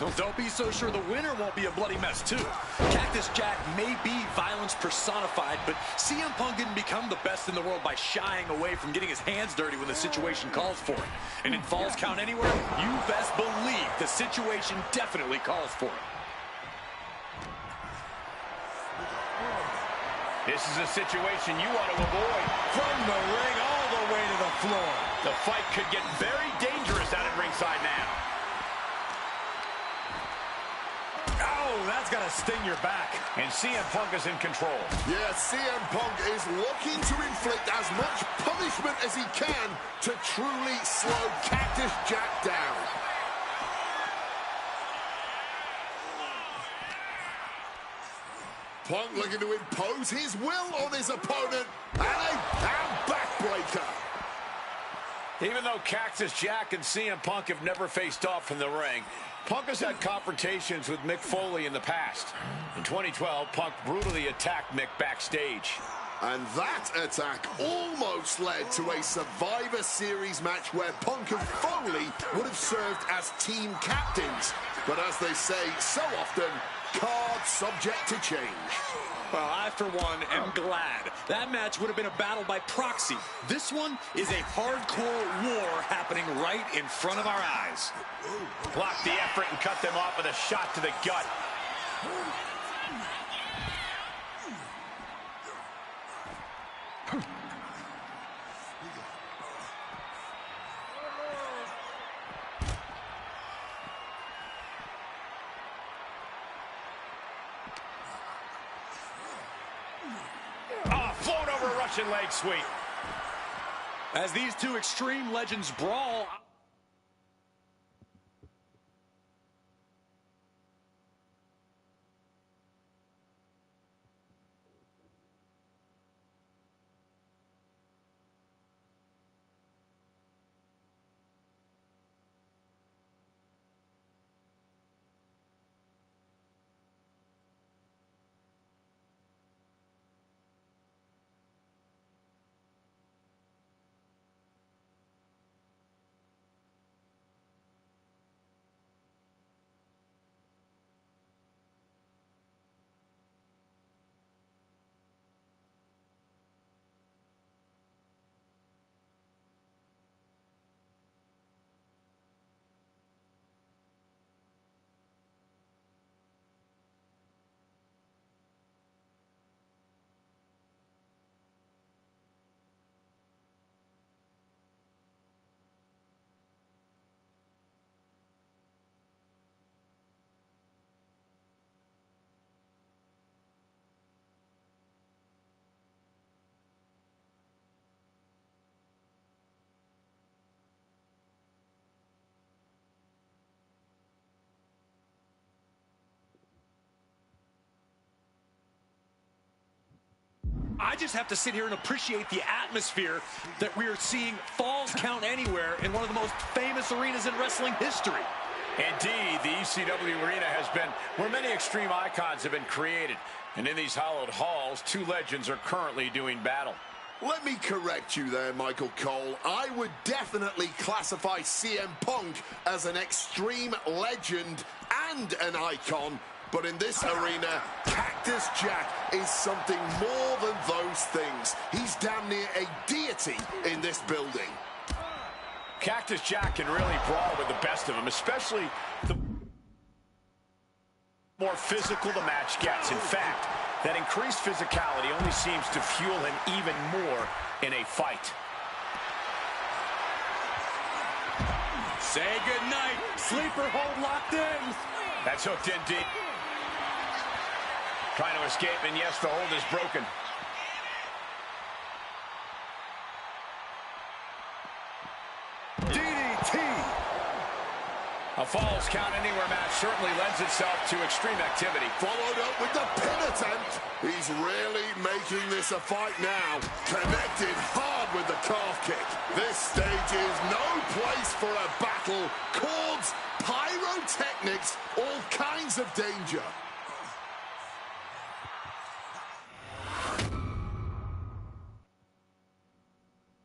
Well, don't be so sure the winner won't be a bloody mess, too. Cactus Jack may be violence personified, but CM Punk didn't become the best in the world by shying away from getting his hands dirty when the situation calls for it. And in Falls Count Anywhere, you best believe the situation definitely calls for it. This is a situation you want to avoid. From the ring all the way to the floor. The fight could get very dangerous out at ringside now. Oh, that's got to sting your back. And CM Punk is in control. Yeah, CM Punk is looking to inflict as much punishment as he can to truly slow Cactus Jack down. Punk looking to impose his will on his opponent, and a backbreaker. Even though Cactus Jack and CM Punk have never faced off in the ring, Punk has had confrontations with Mick Foley in the past. In 2012, Punk brutally attacked Mick backstage. And that attack almost led to a Survivor Series match where Punk and Foley would have served as team captains. But as they say so often, cards subject to change. Well, I, for one, am glad. That match would have been a battle by proxy. This one is a hardcore war happening right in front of our eyes. Blocked the effort and cut them off with a shot to the gut. Float over a Russian leg sweep. As these two extreme legends brawl... I just have to sit here and appreciate the atmosphere that we are seeing Falls Count Anywhere in one of the most famous arenas in wrestling history. Indeed, the ECW arena has been where many extreme icons have been created. And in these hallowed halls, two legends are currently doing battle. Let me correct you there, Michael Cole. I would definitely classify CM Punk as an extreme legend and an icon. But in this arena, Cactus Jack is something more than those things. He's damn near a deity in this building. Cactus Jack can really brawl with the best of them, especially the more physical the match gets. In fact, that increased physicality only seems to fuel him even more in a fight. Say goodnight. Sleeper hold locked in. That's hooked in deep. Trying to escape, and yes, the hold is broken. DDT. A Falls Count Anywhere match certainly lends itself to extreme activity. Followed up with the pin attempt. He's really making this a fight now. Connected hard with the calf kick. This stage is no place for a battle. Cords, pyrotechnics, all kinds of danger.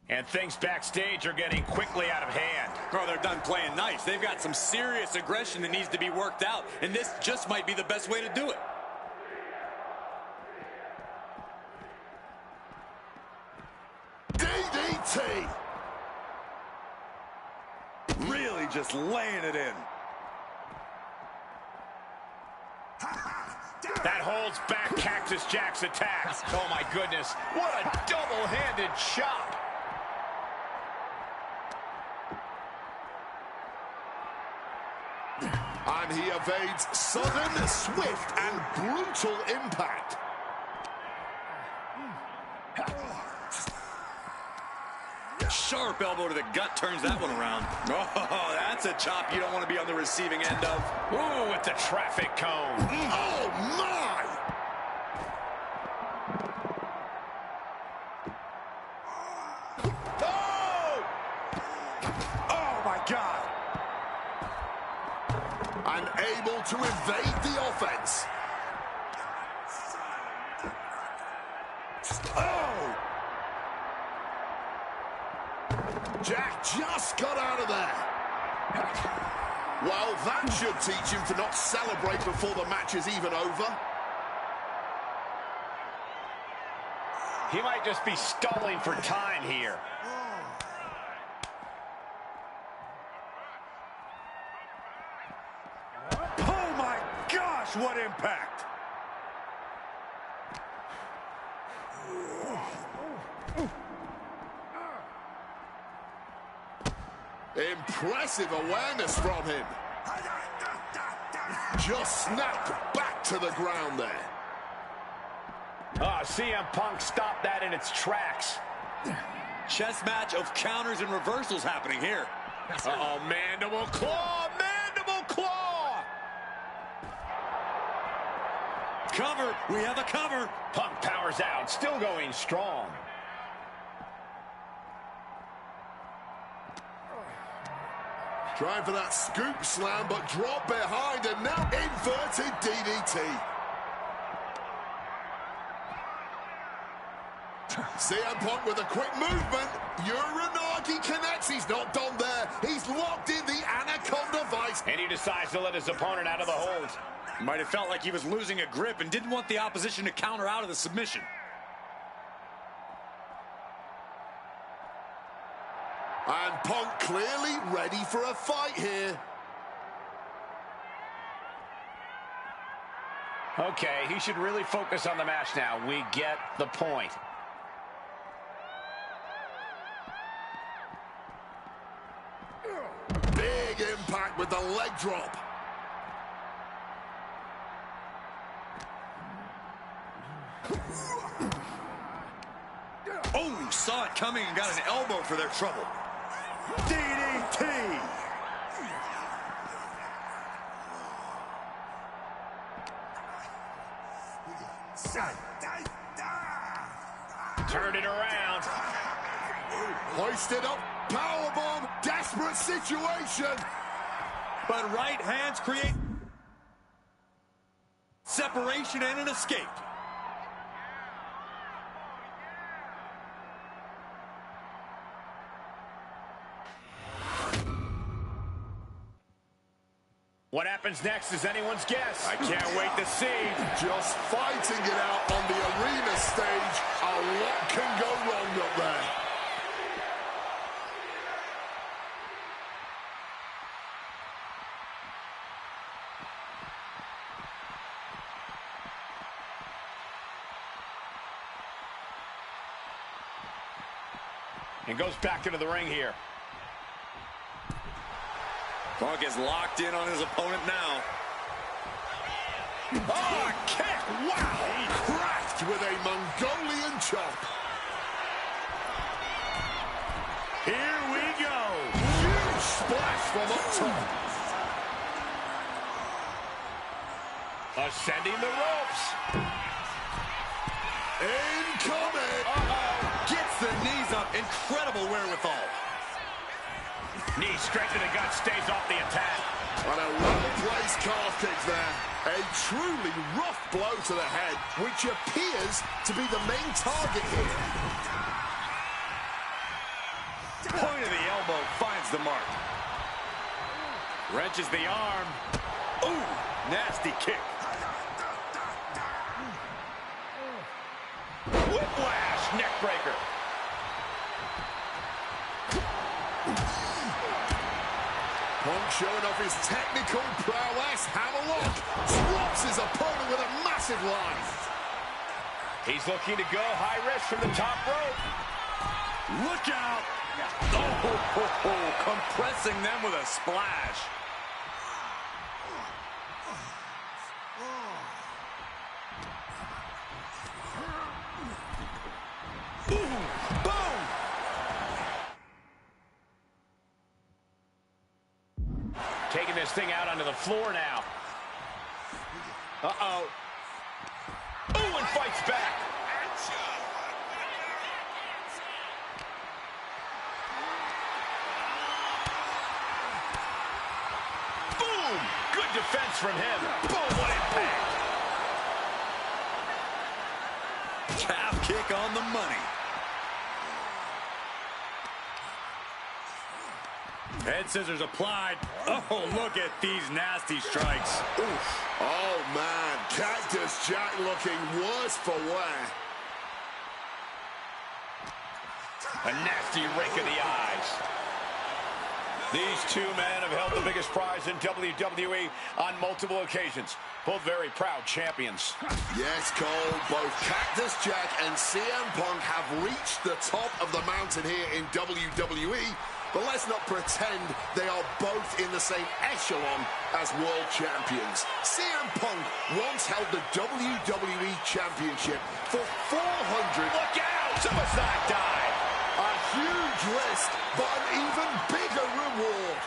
And things backstage are getting quickly out of hand. Oh, they're done playing nice. They've got some serious aggression that needs to be worked out, and this just might be the best way to do it. DDT. Really just laying it in. That holds back Cactus Jack's attacks. Oh, my goodness. What a double-handed chop. And he evades sudden, swift, and brutal impact. Sharp elbow to the gut turns that one around. Oh, that's a chop you don't want to be on the receiving end of. Ooh, with the traffic cone. Oh, my! Oh! Oh, my God. And able to evade the offense. Oh! Jack just got out of there. Well, that should teach him to not celebrate before the match is even over. He might just be stalling for time here. Oh, my gosh, what impact! Impressive awareness from him. Just snapped back to the ground there. CM Punk stopped that in its tracks. Chess match of counters and reversals happening here. Uh-oh, mandible claw, mandible claw! Cover, we have a cover. Punk powers out, still going strong. Trying for that scoop slam, but drop behind, and now inverted DDT. CM Punk with a quick movement. Uranagi connects. He's not done there. He's locked in the Anaconda Vice. And he decides to let his opponent out of the hold. Might have felt like he was losing a grip and didn't want the opposition to counter out of the submission. And Punk clearly ready for a fight here. Okay, he should really focus on the match now. We get the point. Big impact with the leg drop. Oh, saw it coming and got an elbow for their trouble. DDT! Turn it around. Hoisted up, powerbomb, desperate situation. But right hands create separation and an escape. What happens next is anyone's guess. I can't wait to see. Just fighting it out on the arena stage. A lot can go wrong up there. And goes back into the ring here. Punk is locked in on his opponent now. Oh, a kick! Wow! Cracked with a Mongolian chop. Here we go! Huge splash from up top. Ascending the ropes. Incoming! Gets the knees up. Incredible wherewithal. Knee straight to the gut, stays off the attack. And a well-placed calf kick there. A truly rough blow to the head, which appears to be the main target here. Point of the elbow finds the mark. Wrenches the arm. Ooh, nasty kick. Whiplash, neck breaker. Punk showing off his technical prowess. Hammerlock drops his opponent with a massive line. He's looking to go high risk from the top rope. Look out. Oh, compressing them with a splash. Boom! Boom! Taking this thing out onto the floor now. Uh-oh. Ooh, and fights back. Boom! Good defense from him. Boom, what impact. Calf kick on the money. Head scissors applied. Oh, look at these nasty strikes. Oof. Oh, man. Cactus Jack looking worse for wear. A nasty rake of the eyes. These two men have held the biggest prize in WWE on multiple occasions. Both very proud champions. Yes, Cole, both Cactus Jack and CM Punk have reached the top of the mountain here in WWE, but let's not pretend they are both in the same echelon as world champions. CM Punk once held the WWE Championship for 400. Look out! Suicide dive! A huge risk, but an even bigger reward.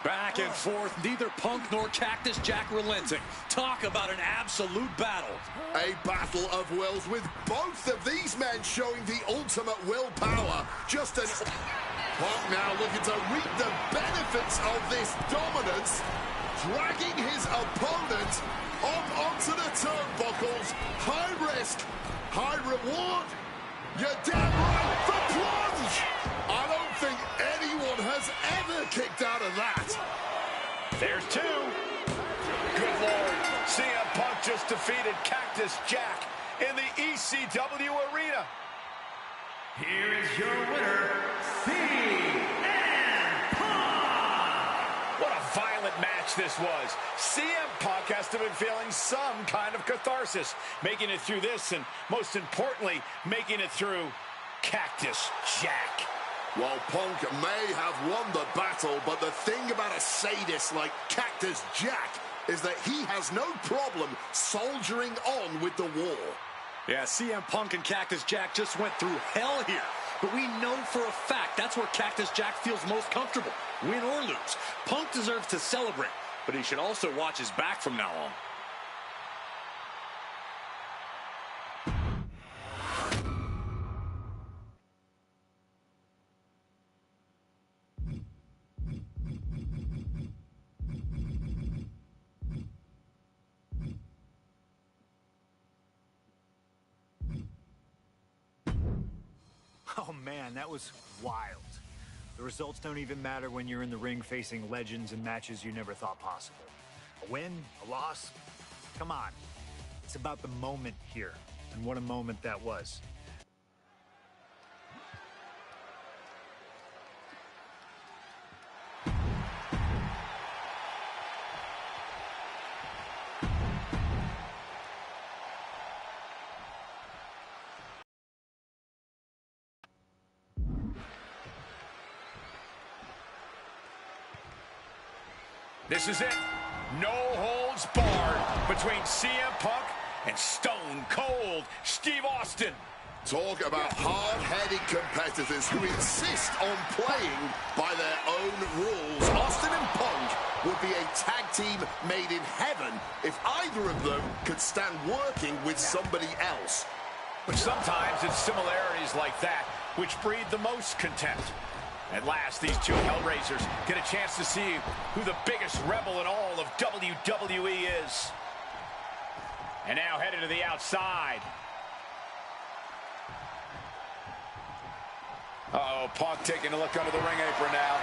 Back and forth, neither Punk nor Cactus Jack relenting. Talk about an absolute battle. A battle of wills with both of these men showing the ultimate willpower. Just an... Punk now looking to reap the benefits of this dominance, dragging his opponent up onto the turnbuckles. High risk, high reward. You're damn right, the plunge! I don't think anyone has ever kicked out of that. There's two. Good Lord. CM Punk just defeated Cactus Jack in the ECW arena. Here is your winner, CM Punk! What a violent match this was. CM Punk has to be feeling some kind of catharsis, making it through this, and most importantly, making it through Cactus Jack. Well, Punk may have won the battle, but the thing about a sadist like Cactus Jack is that he has no problem soldiering on with the war. Yeah, CM Punk and Cactus Jack just went through hell here. But we know for a fact that's where Cactus Jack feels most comfortable, win or lose. Punk deserves to celebrate, but he should also watch his back from now on. Oh man, that was wild. The results don't even matter when you're in the ring facing legends in matches you never thought possible. A win, a loss, come on. It's about the moment here, and what a moment that was. This is it. No holds barred between CM Punk and Stone Cold Steve Austin. Talk about hard-headed competitors who insist on playing by their own rules. Austin and Punk would be a tag team made in heaven if either of them could stand working with somebody else. But sometimes it's similarities like that which breed the most contempt. At last, these two Hellraisers get a chance to see who the biggest rebel in all of WWE is. And now headed to the outside. Uh-oh, Punk taking a look under the ring apron now.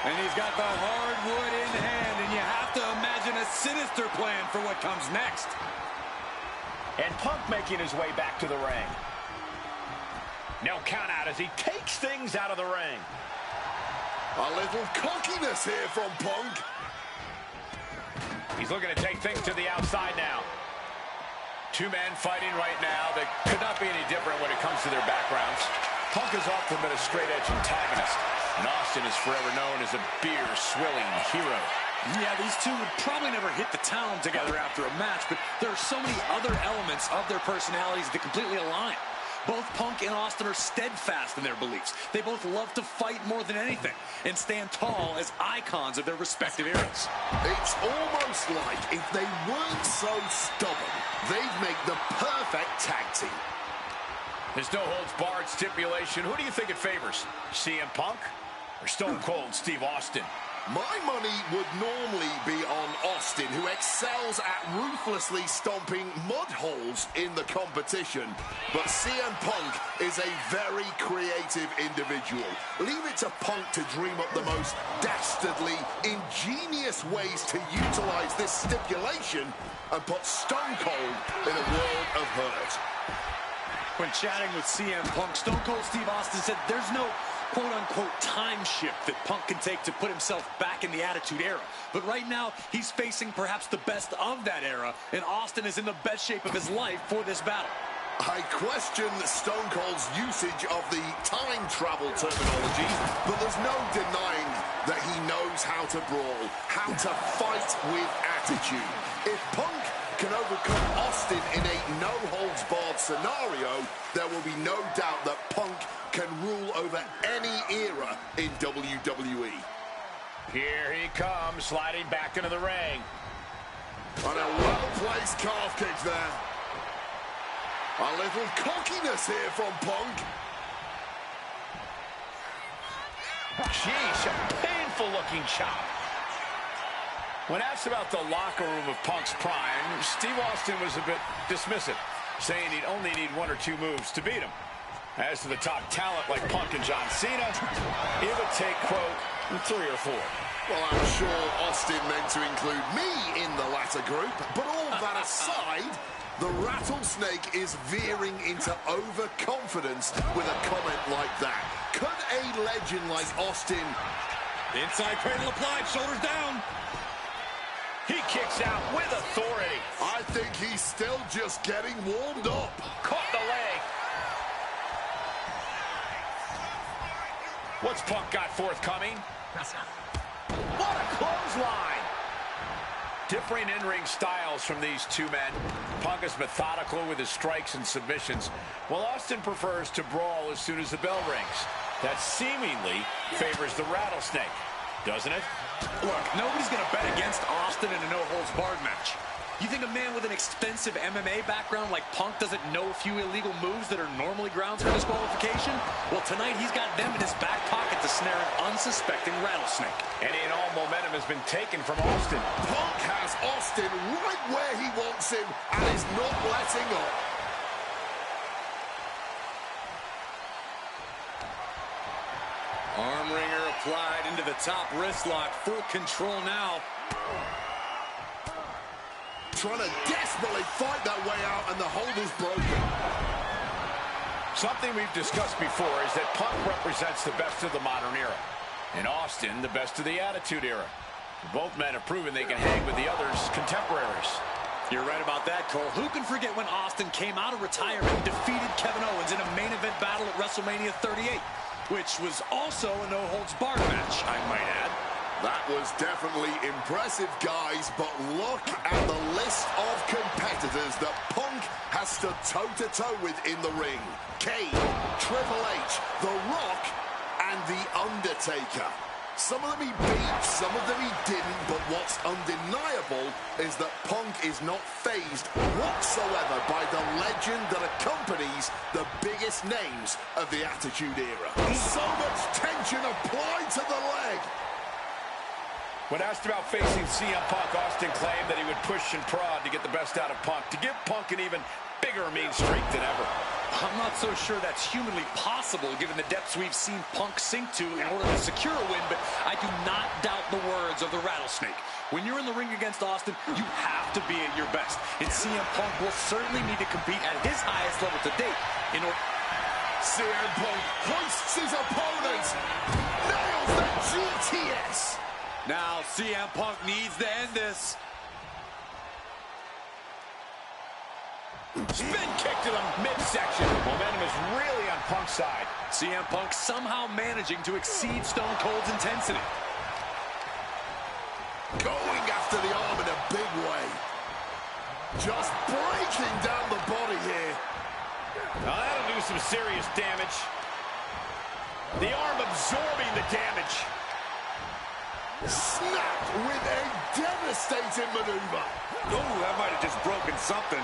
And he's got the hardwood in hand, and you have to imagine a sinister plan for what comes next. And Punk making his way back to the ring. No count out as he takes things out of the ring. A little cockiness here from Punk. He's looking to take things to the outside now. Two men fighting right now that could not be any different when it comes to their backgrounds. Punk has often been a straight-edge antagonist, and Austin is forever known as a beer-swilling hero. Yeah, these two would probably never hit the town together after a match, but there are so many other elements of their personalities that completely align. Both Punk and Austin are steadfast in their beliefs. They both love to fight more than anything and stand tall as icons of their respective eras. It's almost like if they weren't so stubborn, they'd make the perfect tag team. There's no holds barred stipulation. Who do you think it favors? CM Punk or Stone Cold Steve Austin? My money would normally be on Austin, who excels at ruthlessly stomping mud holes in the competition. But CM Punk is a very creative individual. Leave it to Punk to dream up the most dastardly, ingenious ways to utilize this stipulation and put Stone Cold in a world of hurt. When chatting with CM Punk, Stone Cold Steve Austin said there's no quote-unquote time shift that Punk can take to put himself back in the Attitude Era. But right now, he's facing perhaps the best of that era, and Austin is in the best shape of his life for this battle. I question Stone Cold's usage of the time travel terminology, but there's no denying that he knows how to brawl, how to fight with attitude. If Punk can overcome Austin in a no-holds-barred scenario, there will be no doubt that Punk can rule over any era in WWE. Here he comes, sliding back into the ring. On a well-placed calf kick there. A little cockiness here from Punk. Sheesh, a painful-looking chop. When asked about the locker room of Punk's prime, Steve Austin was a bit dismissive, saying he'd only need one or two moves to beat him. As to the top talent like Punk and John Cena, it would take, quote, 3 or 4. Well, I'm sure Austin meant to include me in the latter group, but all that aside, the rattlesnake is veering into overconfidence with a comment like that. Could a legend like Austin... Inside cradle applied, shoulders down. He kicks out with authority. I think he's still just getting warmed up. Caught the leg. What's Punk got forthcoming? What a clothesline. Differing in-ring styles from these two men. Punk is methodical with his strikes and submissions, while Austin prefers to brawl as soon as the bell rings. That seemingly favors the rattlesnake, doesn't it? Look, nobody's going to bet against Austin in a no-holds-barred match. You think a man with an expensive MMA background like Punk doesn't know a few illegal moves that are normally grounds for disqualification? Well, tonight he's got them in his back pocket to snare an unsuspecting rattlesnake. Any and all momentum has been taken from Austin. Punk has Austin right where he wants him and is not letting up. ringer applied into the top wrist lock. Full control now. Trying to desperately fight that way out, and the hold is broken. Something we've discussed before is that Punk represents the best of the modern era, and Austin the best of the Attitude Era. Both men have proven they can hang with the others' contemporaries. You're right about that, Cole. Who can forget when Austin came out of retirement and defeated Kevin Owens in a main event battle at WrestleMania 38, which was also a no-holds-barred match, I might add. That was definitely impressive, guys, but look at the list of competitors that Punk has stood toe-to-toe with in the ring. Kane, Triple H, The Rock, and The Undertaker. Some of them he beat, some of them he didn't, but what's undeniable is that Punk is not fazed whatsoever by the legend that accompanies the biggest names of the Attitude Era. So much tension applied to the leg. When asked about facing CM Punk, Austin claimed that he would push and prod to get the best out of Punk, to give Punk an even bigger mean streak than ever. I'm not so sure that's humanly possible given the depths we've seen Punk sink to in order to secure a win, but I do not doubt the words of the Rattlesnake. When you're in the ring against Austin, you have to be at your best, and CM Punk will certainly need to compete at his highest level to date in order. CM Punk hoists his opponent, nails the GTS. Now CM Punk needs to end this. Spin kick to the midsection. Momentum is really on Punk's side. CM Punk somehow managing to exceed Stone Cold's intensity. Going after the arm in a big way. Just breaking down the body here. Now that'll do some serious damage. The arm absorbing the damage. Snapped with a devastating maneuver. Oh, that might have just broken something.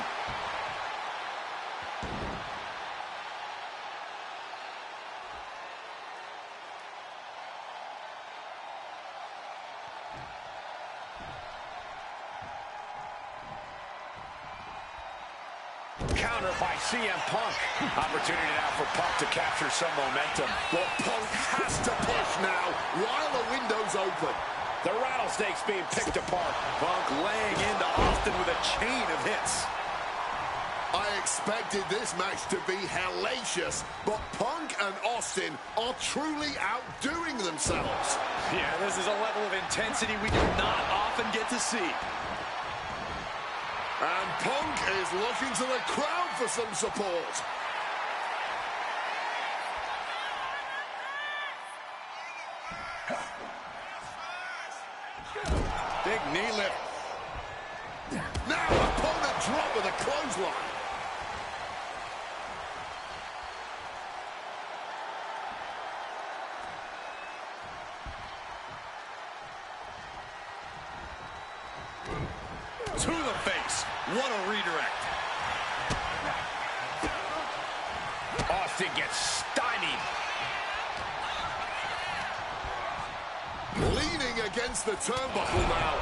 Counter by CM Punk. Opportunity now for Punk to capture some momentum. But Punk has to push now while the window's open. The Rattlesnake's being picked apart. Punk laying into Austin with a chain of hits. I expected this match to be hellacious, but Punk and Austin are truly outdoing themselves. Yeah, this is a level of intensity we do not often get to see. And Punk is looking to the crowd for some support. Big knee lift. Now opponent drop with a clothesline. To the face. What a redirect. Austin gets stymied. Leaning against the turnbuckle now.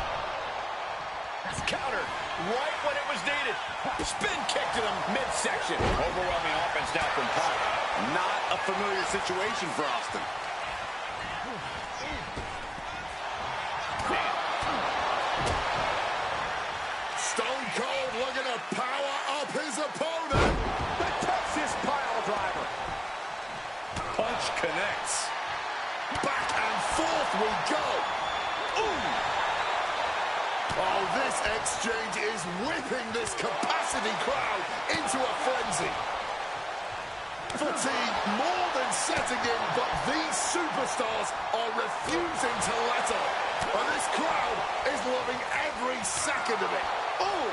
Countered right when it was needed. Spin kick to the midsection. Overwhelming offense now from Punk. Not a familiar situation for Austin. Stone Cold looking to power up his opponent. The Texas pile driver. Punch connects. Back and forth we go. Ooh. Oh, this exchange is whipping this capacity crowd into a frenzy. Fatigue more than setting in, but these superstars are refusing to let up. And this crowd is loving every second of it. Oh,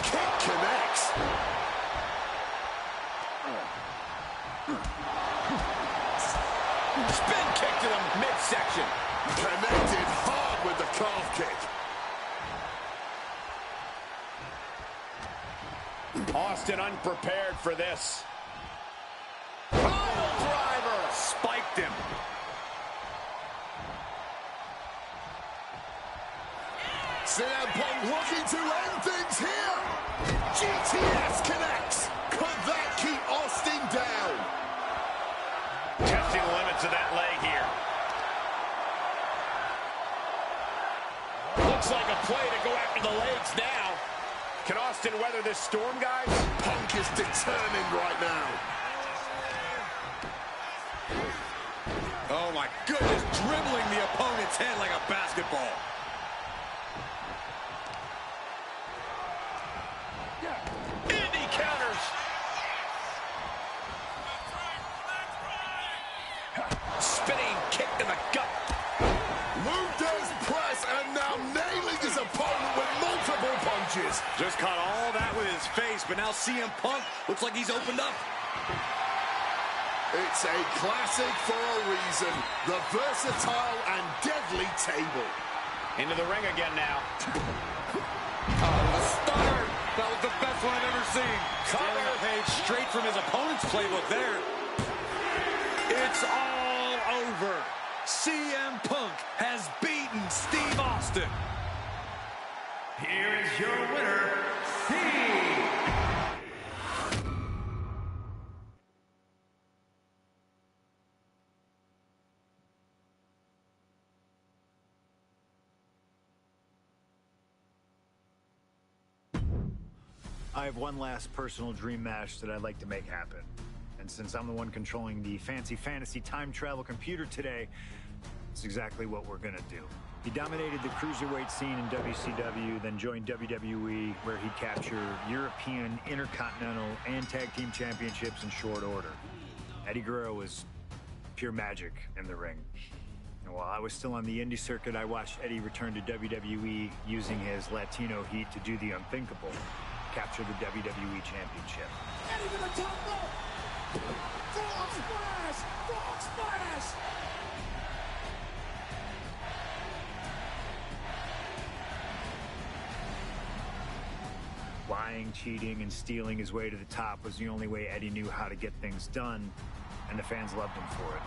kick connects. Spin kick to the midsection. Connected hard with the calf kick. Austin unprepared for this. Pile driver. Spiked him. CM Punk looking to end things here. GTS connects. Could that keep Austin down? Testing the limits of that leg here. to the legs now. Can Austin weather this storm, guys? Punk is determined right now. Oh, my goodness. Dribbling the opponent's head like a basketball. Indy counters. Spinning kick in the gut. Luda's press and now nailing his opponent with multiple punches. Just caught all that with his face, but now CM Punk looks like he's opened up. It's a classic for a reason. The versatile and deadly table. Into the ring again now. Oh, the stunner. That was the best one I've ever seen. Stealing a page straight from his opponent's playbook there. It's all over. CM Punk has beaten Steve Austin. Here is your winner, Steve. I have one last personal dream match that I'd like to make happen. And since I'm the one controlling the fancy fantasy time travel computer today, it's exactly what we're gonna do. He dominated the cruiserweight scene in WCW, then joined WWE, where he captured European, Intercontinental, and Tag Team Championships in short order. Eddie Guerrero was pure magic in the ring. And while I was still on the indie circuit, I watched Eddie return to WWE using his Latino heat to do the unthinkable. Capture the WWE Championship. Eddie to the top rope. Frog splash! Frog splash! Lying, cheating, and stealing his way to the top was the only way Eddie knew how to get things done, and the fans loved him for it.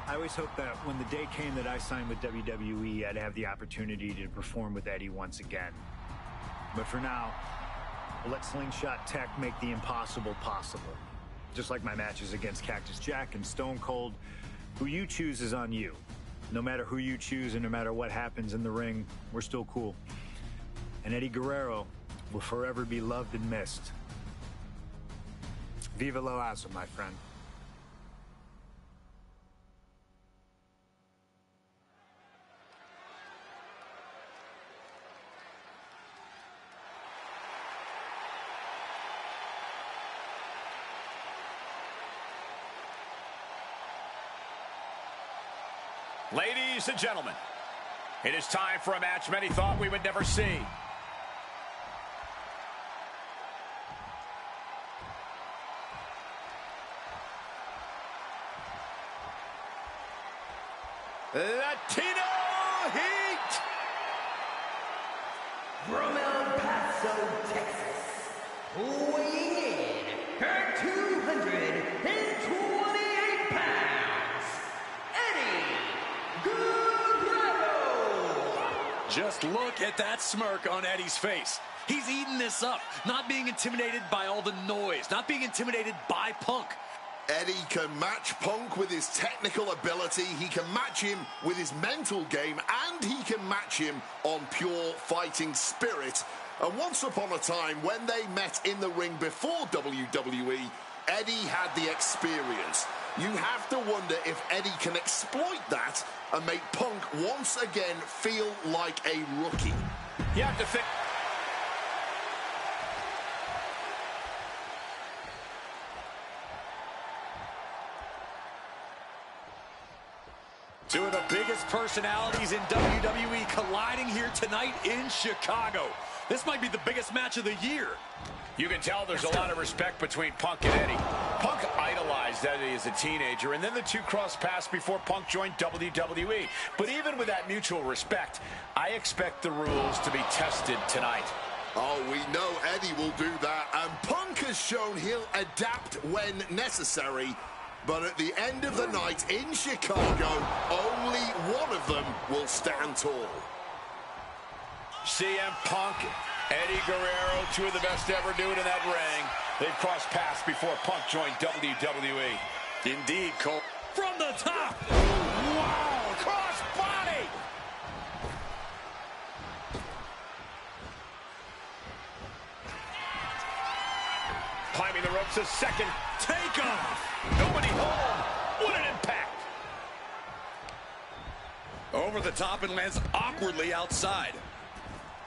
I always hoped that when the day came that I signed with WWE, I'd have the opportunity to perform with Eddie once again. But for now, we'll let Slingshot Tech make the impossible possible. Just like my matches against Cactus Jack and Stone Cold, who you choose is on you. No matter who you choose and no matter what happens in the ring, we're still cool. And Eddie Guerrero will forever be loved and missed. Viva lo Aso, my friend. Ladies and gentlemen, it is time for a match many thought we would never see. Latino Heat! From El Paso, Texas, weighing in at 228 pounds, Eddie Guerrero! Just look at that smirk on Eddie's face. He's eating this up, not being intimidated by all the noise, not being intimidated by Punk. Eddie can match Punk with his technical ability, he can match him with his mental game, and he can match him on pure fighting spirit. And once upon a time, when they met in the ring before WWE, Eddie had the experience. You have to wonder if Eddie can exploit that and make Punk once again feel like a rookie. You have to think. Two of the biggest personalities in WWE colliding here tonight in Chicago. This might be the biggest match of the year. You can tell there's a lot of respect between Punk and Eddie. Punk idolized Eddie as a teenager, and then the two crossed paths before Punk joined WWE. But even with that mutual respect, I expect the rules to be tested tonight. Oh, we know Eddie will do that, and Punk has shown he'll adapt when necessary. But at the end of the night in Chicago, only one of them will stand tall. CM Punk, Eddie Guerrero, two of the best to ever do it in that ring. They've crossed paths before Punk joined WWE. Indeed, Cole. From the top. Wow, cross body. Climbing the ropes a second. Takeoff. Nobody home. What an impact. Over the top and lands awkwardly outside.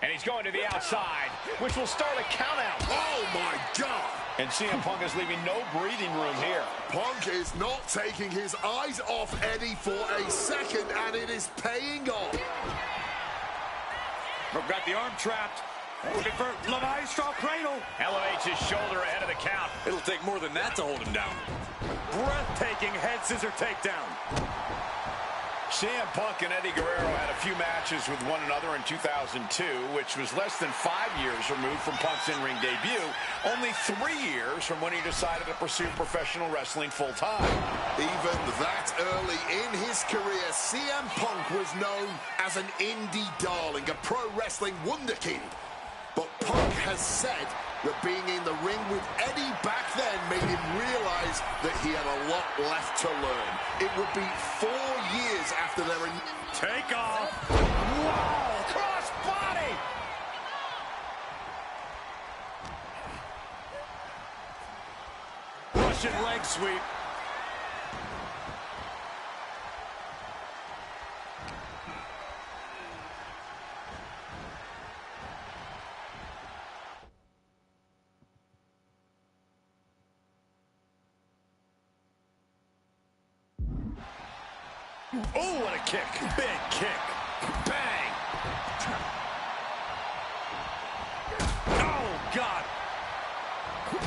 And he's going to the outside, which will start a count out. Oh, my God. And CM Punk is leaving no breathing room here. Punk is not taking his eyes off Eddie for a second, and it is paying off. We've got the arm trapped. Looking for La Maestro Cradle. Elevates his shoulder ahead of the count. It'll take more than that to hold him down. Breathtaking head scissor takedown. CM Punk and Eddie Guerrero had a few matches with one another in 2002, which was less than 5 years removed from Punk's in-ring debut, only 3 years from when he decided to pursue professional wrestling full-time. Even that early in his career, CM Punk was known as an indie darling, a pro wrestling wunderkind. But Punk has said that being in the ring with Eddie back then made him realize that he had a lot left to learn. It would be 4 years after their... Take off. Wow! Cross body! Russian leg sweep. Oh, what a kick. Big kick. Bang! Oh, God.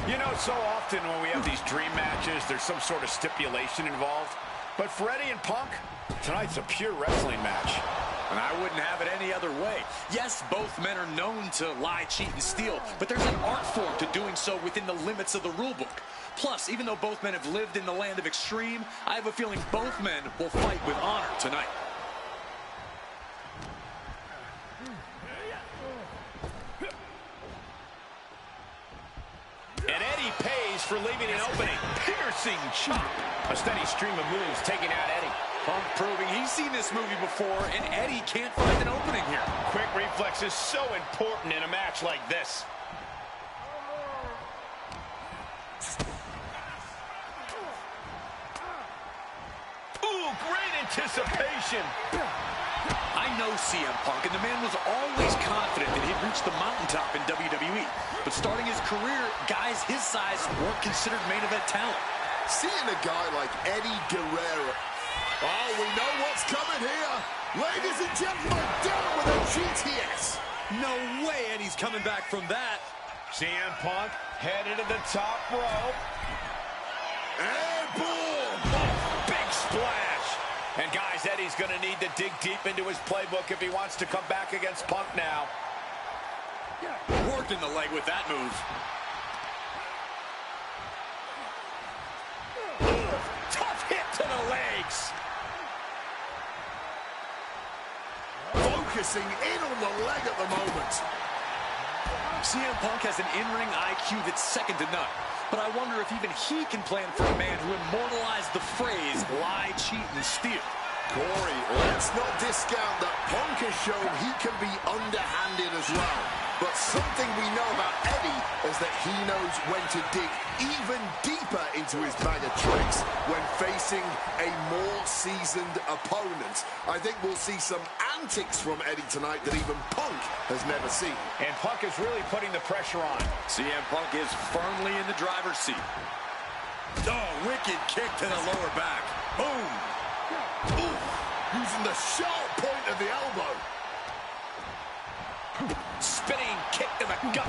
You know, so often when we have these dream matches, there's some sort of stipulation involved. But for Eddie and Punk, tonight's a pure wrestling match. And I wouldn't have it any other way. Yes, both men are known to lie, cheat, and steal, but there's an art form to doing so within the limits of the rule book. Plus, even though both men have lived in the land of extreme, I have a feeling both men will fight with honor tonight. And Eddie pays for leaving an opening. Piercing chop. A steady stream of moves taking out Eddie. Punk proving he's seen this movie before, and Eddie can't find an opening here. Quick reflex is so important in a match like this. Ooh, great anticipation. I know CM Punk, and the man was always confident that he'd reach the mountaintop in WWE. But starting his career, guys his size weren't considered main event talent. Seeing a guy like Eddie Guerrero... Oh, we know what's coming here. Ladies and gentlemen, down with a GTS. No way Eddie's coming back from that. CM Punk headed to the top rope. And boom! Oh, big splash. And guys, Eddie's going to need to dig deep into his playbook if he wants to come back against Punk now. Worked in the leg with that move. Tough hit to the legs. Focusing in on the leg at the moment. CM Punk has an in-ring IQ that's second to none. But I wonder if even he can plan for a man who immortalized the phrase, lie, cheat, and steal. Corey, let's not discount that Punk has shown he can be underhanded as well. But something we know about Eddie is that he knows when to dig even deeper into his bag of tricks when facing a more seasoned opponent. I think we'll see some antics from Eddie tonight that even Punk has never seen. And Punk is really putting the pressure on. CM Punk is firmly in the driver's seat. Oh, wicked kick to the lower back. Boom. Ooh, using the sharp point of the elbow. Spinning kick to the gut.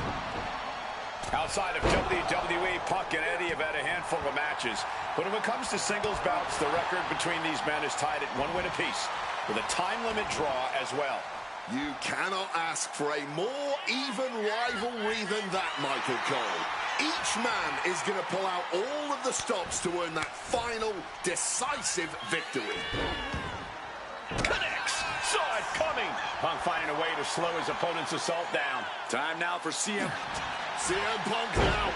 Outside of WWE, Punk and Eddie have had a handful of matches. But when it comes to singles bouts, the record between these men is tied at 1 win apiece, with a time limit draw as well. You cannot ask for a more even rivalry than that, Michael Cole. Each man is going to pull out all of the stops to earn that final, decisive victory. Connects! Saw it coming! Punk finding a way to slow his opponent's assault down. Time now for CM Punk now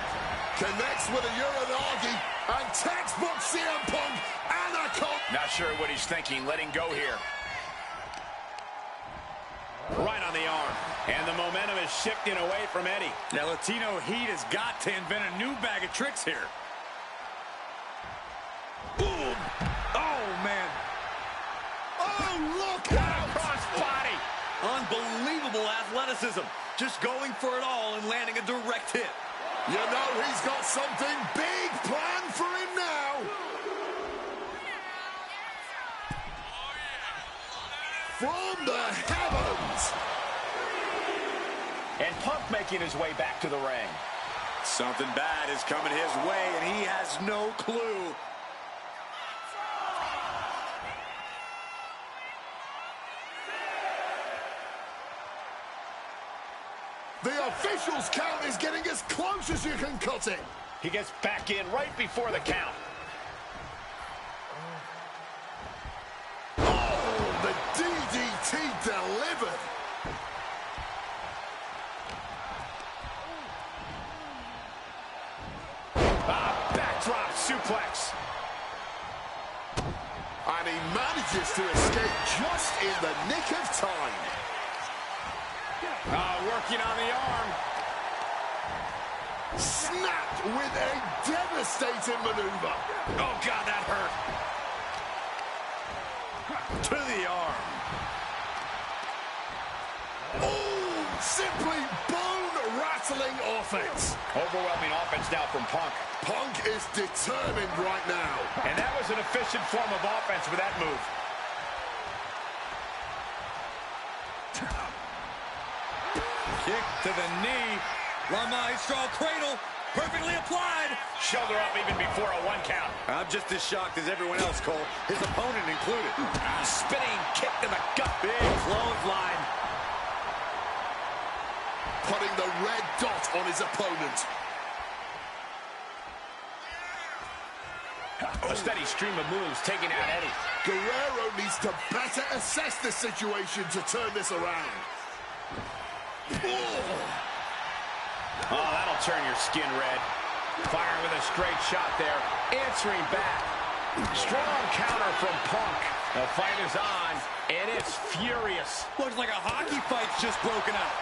connects with a Uranagi, and textbook CM Punk anaconda. Not sure what he's thinking, letting go here. Right on the arm. And the momentum is shifting away from Eddie. Yeah, Latino Heat has got to invent a new bag of tricks here. Boom! Oh, man. Oh, look What a out! crossbody! Unbelievable athleticism. Just going for it all and landing a direct hit. You know he's got something big planned for him now. From the heavens. And Punk making his way back to the ring. Something bad is coming his way, and he has no clue. The official's count is getting as close as you can cut it. He gets back in right before the count. Oh, the DDT delivered. Backdrop suplex. And he manages to escape just in the nick of time. Working on the arm. Snapped with a devastating maneuver. Oh, God, that hurt. To the arm. Oh, simply bone-rattling offense. Overwhelming offense now from Punk. Punk is determined right now. And that was an efficient form of offense with that move. Kick to the knee. La Maestro cradle. Perfectly applied. Shoulder up even before a 1 count. I'm just as shocked as everyone else, Cole. His opponent included. Spinning kick to the gut. Big clothesline. Putting the red dot on his opponent. A steady stream of moves taking out Eddie. Guerrero needs to better assess the situation to turn this around. Oh, that'll turn your skin red. Firing with a straight shot there. Answering back. Strong counter from Punk. The fight is on, and it's furious. Looks like a hockey fight's just broken out.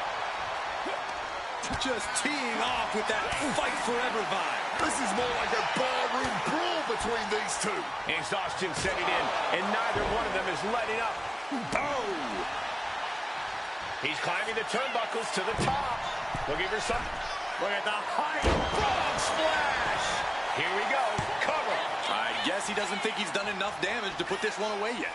Just teeing off with that fight forever vibe. This is more like a barroom brawl between these two. Exhaustion setting in, and neither one of them is letting up. Oh! He's climbing the turnbuckles to the top. Looking for something. Look at the height. Frog splash. Here we go. Cover. I guess he doesn't think he's done enough damage to put this one away yet.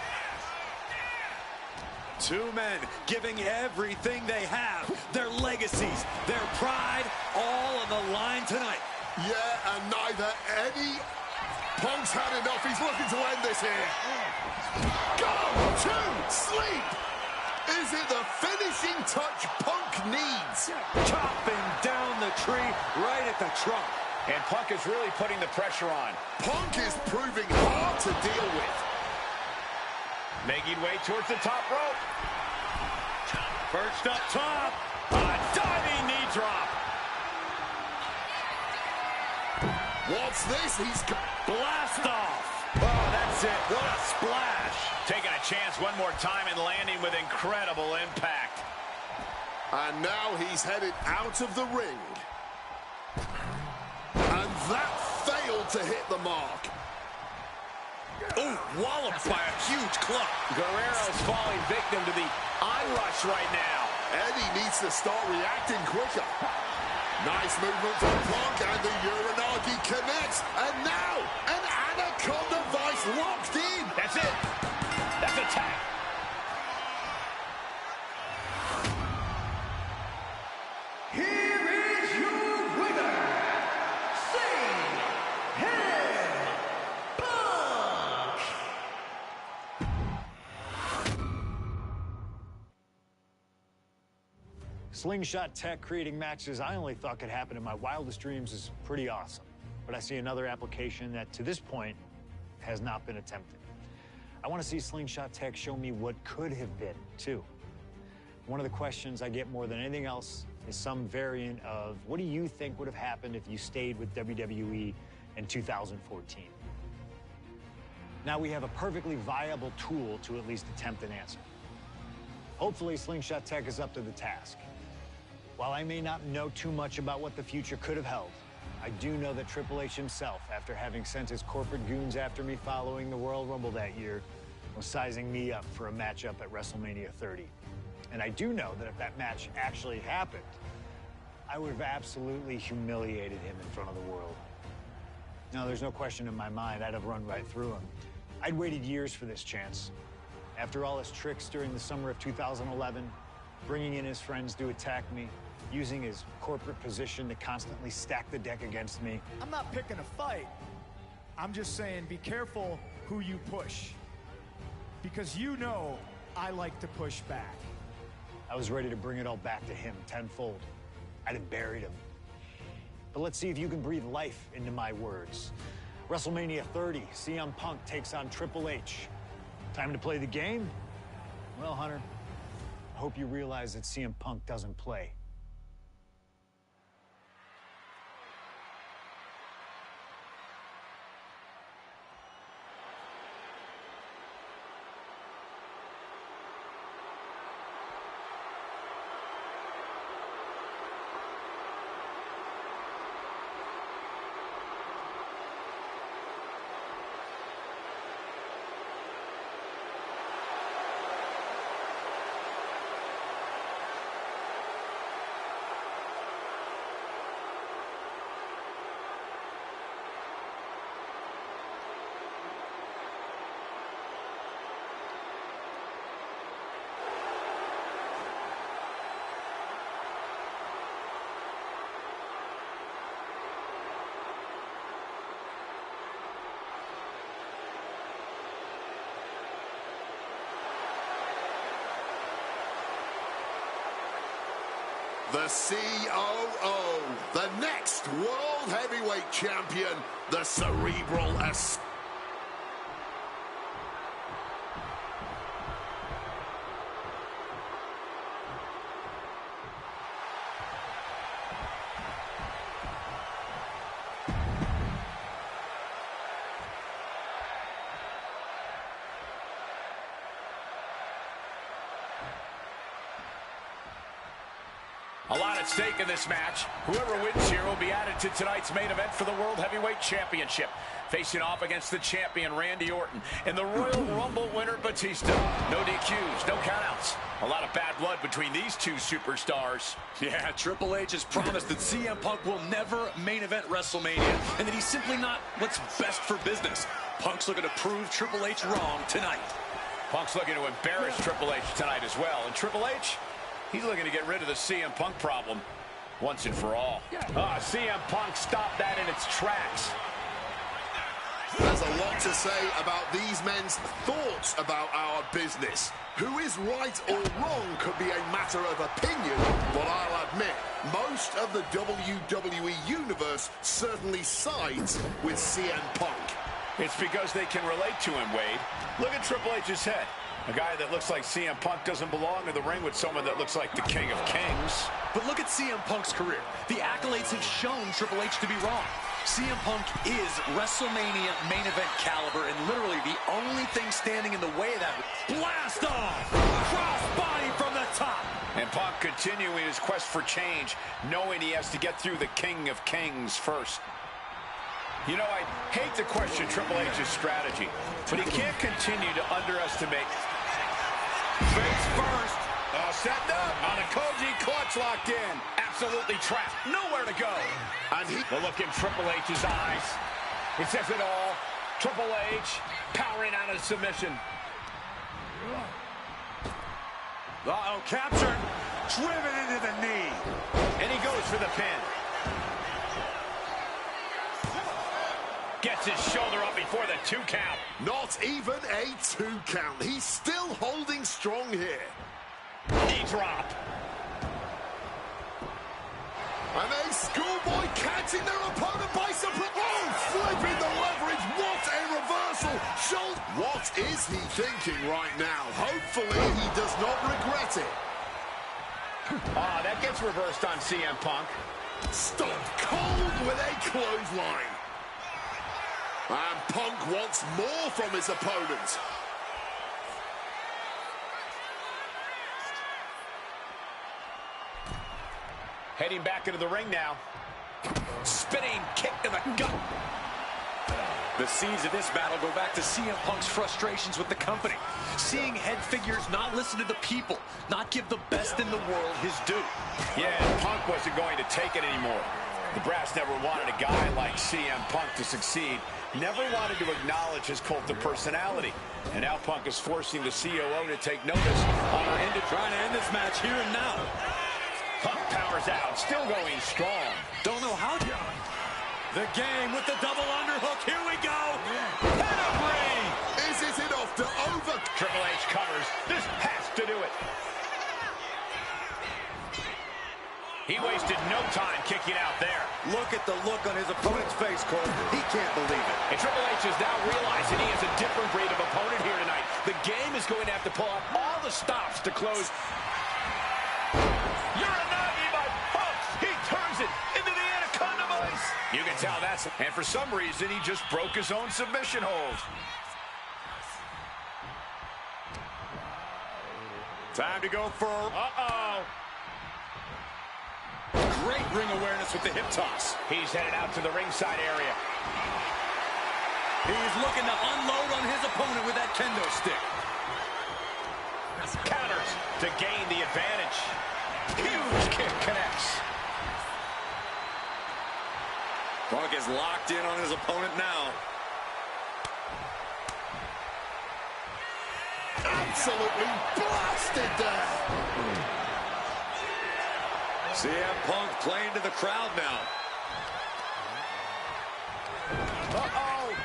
Two men giving everything they have. Their legacies, their pride, all on the line tonight. Yeah, and neither Eddie Punk's had enough. He's looking to end this here. Go to sleep. Is it the finishing touch Punk needs? Chopping down the tree right at the trunk. And Punk is really putting the pressure on. Punk is proving hard to deal with. Making way towards the top rope. Perched up top. A diving knee drop. What's this? He's Blast off. Oh, that's it. What a splash. Taking a chance one more time and landing with incredible impact. And now he's headed out of the ring. And that failed to hit the mark. Oh, walloped by a huge club. Guerrero's falling victim to the onrush right now. Eddie needs to start reacting quicker. Nice movement from Punk, and the Uranagi connects. And now, an Anaconda Vice locked in. That's it. That's a tap. Here is your winner, Punk. Slingshot tech creating matches I only thought could happen in my wildest dreams is pretty awesome. But I see another application that, to this point, has not been attempted. I want to see Slingshot tech show me what could have been, too. One of the questions I get more than anything else is some variant of, what do you think would have happened if you stayed with WWE in 2014? Now we have a perfectly viable tool to at least attempt an answer. Hopefully, Slingshot Tech is up to the task. While I may not know too much about what the future could have held, I do know that Triple H himself, after having sent his corporate goons after me following the Royal Rumble that year, was sizing me up for a matchup at WrestleMania 30. And I do know that if that match actually happened, I would have absolutely humiliated him in front of the world. Now, there's no question in my mind I'd have run right through him. I'd waited years for this chance. After all his tricks during the summer of 2011, bringing in his friends to attack me, using his corporate position to constantly stack the deck against me. I'm not picking a fight. I'm just saying be careful who you push. Because you know I like to push back. I was ready to bring it all back to him tenfold. I'd have buried him. But let's see if you can breathe life into my words. WrestleMania 30, CM Punk takes on Triple H. Time to play the game? Well, Hunter, I hope you realize that CM Punk doesn't play. The COO, the next World Heavyweight Champion, the Cerebral Ass. A lot at stake in this match. Whoever wins here will be added to tonight's main event for the World Heavyweight Championship. Facing off against the champion, Randy Orton, and the Royal Rumble winner, Batista. No DQs, no countouts. A lot of bad blood between these two superstars. Yeah, Triple H has promised that CM Punk will never main event WrestleMania, and that he's simply not what's best for business. Punk's looking to prove Triple H wrong tonight. Punk's looking to embarrass Triple H tonight as well. And Triple H, he's looking to get rid of the CM Punk problem once and for all. CM Punk stopped that in its tracks. There's a lot to say about these men's thoughts about our business. Who is right or wrong could be a matter of opinion, but I'll admit, most of the WWE Universe certainly sides with CM Punk. It's because they can relate to him, Wade. Look at Triple H's head. A guy that looks like CM Punk doesn't belong in the ring with someone that looks like the King of Kings. But look at CM Punk's career. The accolades have shown Triple H to be wrong. CM Punk is WrestleMania main event caliber, and literally the only thing standing in the way of that. Blast off! Crossbody from the top! And Punk continuing his quest for change, knowing he has to get through the King of Kings first. You know, I hate to question Triple H's strategy, but he can't continue to underestimate. Face first. Set up on a Koji clutch locked in. Absolutely trapped. Nowhere to go. And the look in Triple H's eyes. It says it all. Triple H powering out of submission. Uh-oh, captured. Driven into the knee. And he goes for the pin. Gets his shoulder up before the 2 count. Not even a 2 count. He's still holding strong here. Knee drop. And a schoolboy catching their opponent by surprise. Oh, flipping the leverage. What a reversal. What is he thinking right now? Hopefully he does not regret it. That gets reversed on CM Punk. Stopped cold with a clothesline. And Punk wants more from his opponent. Heading back into the ring now. Spinning kick to the gut. The seeds of this battle go back to CM Punk's frustrations with the company. Seeing head figures not listen to the people, not give the best in the world his due. Yeah, Punk wasn't going to take it anymore. The brass never wanted a guy like CM Punk to succeed, never wanted to acknowledge his cult of personality. And now Punk is forcing the COO to take notice on our end, Trying to end this match here and now. Punk powers out, still going strong. Don't know how to. The game with the double underhook. Here we go. Pedigree. Is it enough to over? Triple H covers. This has to do it. He wasted no time kicking out there. Look at the look on his opponent's face, Cole. He can't believe it. And Triple H is now realizing he has a different breed of opponent here tonight. The game is going to have to pull out all the stops to close. Uranagi by Punk. He turns it into the Anaconda Vice. You can tell that's... And for some reason, he just broke his own submission hold. Time to go for... Uh-oh. Great ring awareness with the hip toss. He's headed out to the ringside area. He's looking to unload on his opponent with that kendo stick. Counters to gain the advantage. Huge kick connects. Punk is locked in on his opponent now. Absolutely blasted there. CM Punk playing to the crowd now. Uh-oh.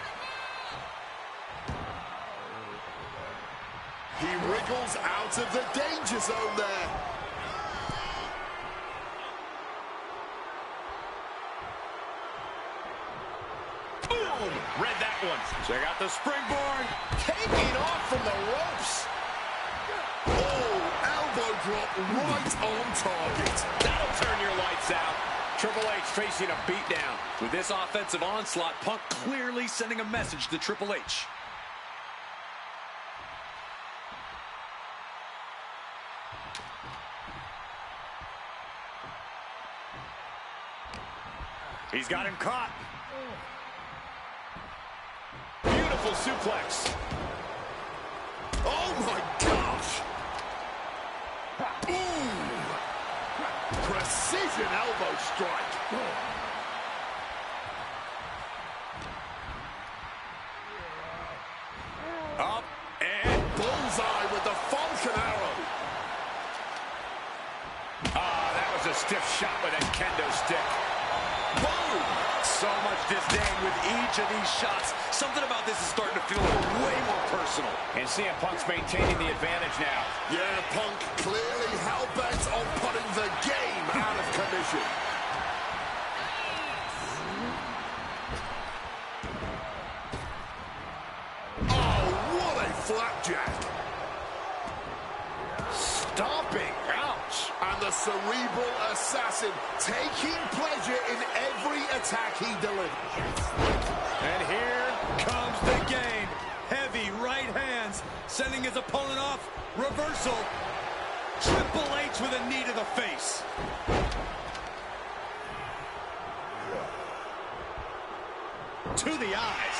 He wriggles out of the danger zone there. Boom! Read that one. Check out the springboard. Taking off from the ropes. Oh, elbow drop right on target. That'll turn your lights out. Triple H facing a beatdown. With this offensive onslaught, Punk clearly sending a message to Triple H. He's got him caught. Beautiful suplex. Oh my gosh. Ooh. Precision elbow strike. Up and Bullseye with the Falcon Arrow. Ah, that was a stiff shot with that kendo stick. Boom. so much disdain with each of these shots. Something about this is starting to feel way more personal. And CM Punk's maintaining the advantage now. Yeah, Punk clearly hell-bent on putting the game out of commission. Oh, what a flapjack. Stomping. Ouch. And the cerebral assassin taking pleasure in every attack he delivers. And here comes the game. Heavy right hands, sending his opponent off. Reversal. Triple H with a knee to the face. To the eyes.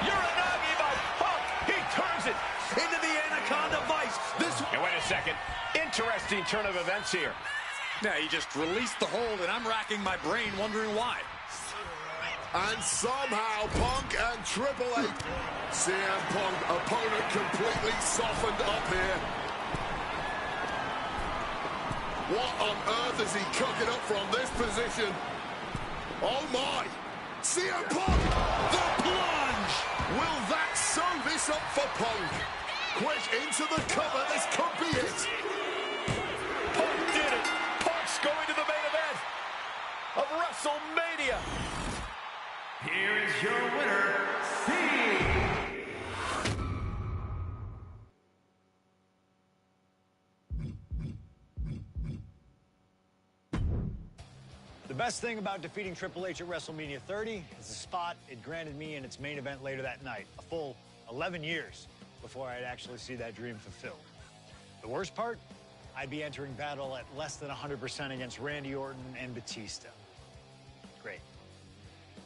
Uranagi by Punk. He turns it Into the Anaconda Vice. This And wait a second. Interesting turn of events here. Yeah, he just released the hold, and I'm racking my brain wondering why. And somehow Punk and Triple H. CM Punk, opponent completely softened up here. What on earth is he cooking up from this position? Oh my! CM Punk! The plunge! Will that sew this up for Punk? Quick into the cover, this could be it. Punk did it. Punk's going to the main event of WrestleMania. Here is your winner, The best thing about defeating Triple H at WrestleMania 30 is the spot it granted me in its main event later that night. A full 11 years before I'd actually see that dream fulfilled. The worst part? I'd be entering battle at less than 100% against Randy Orton and Batista. Great.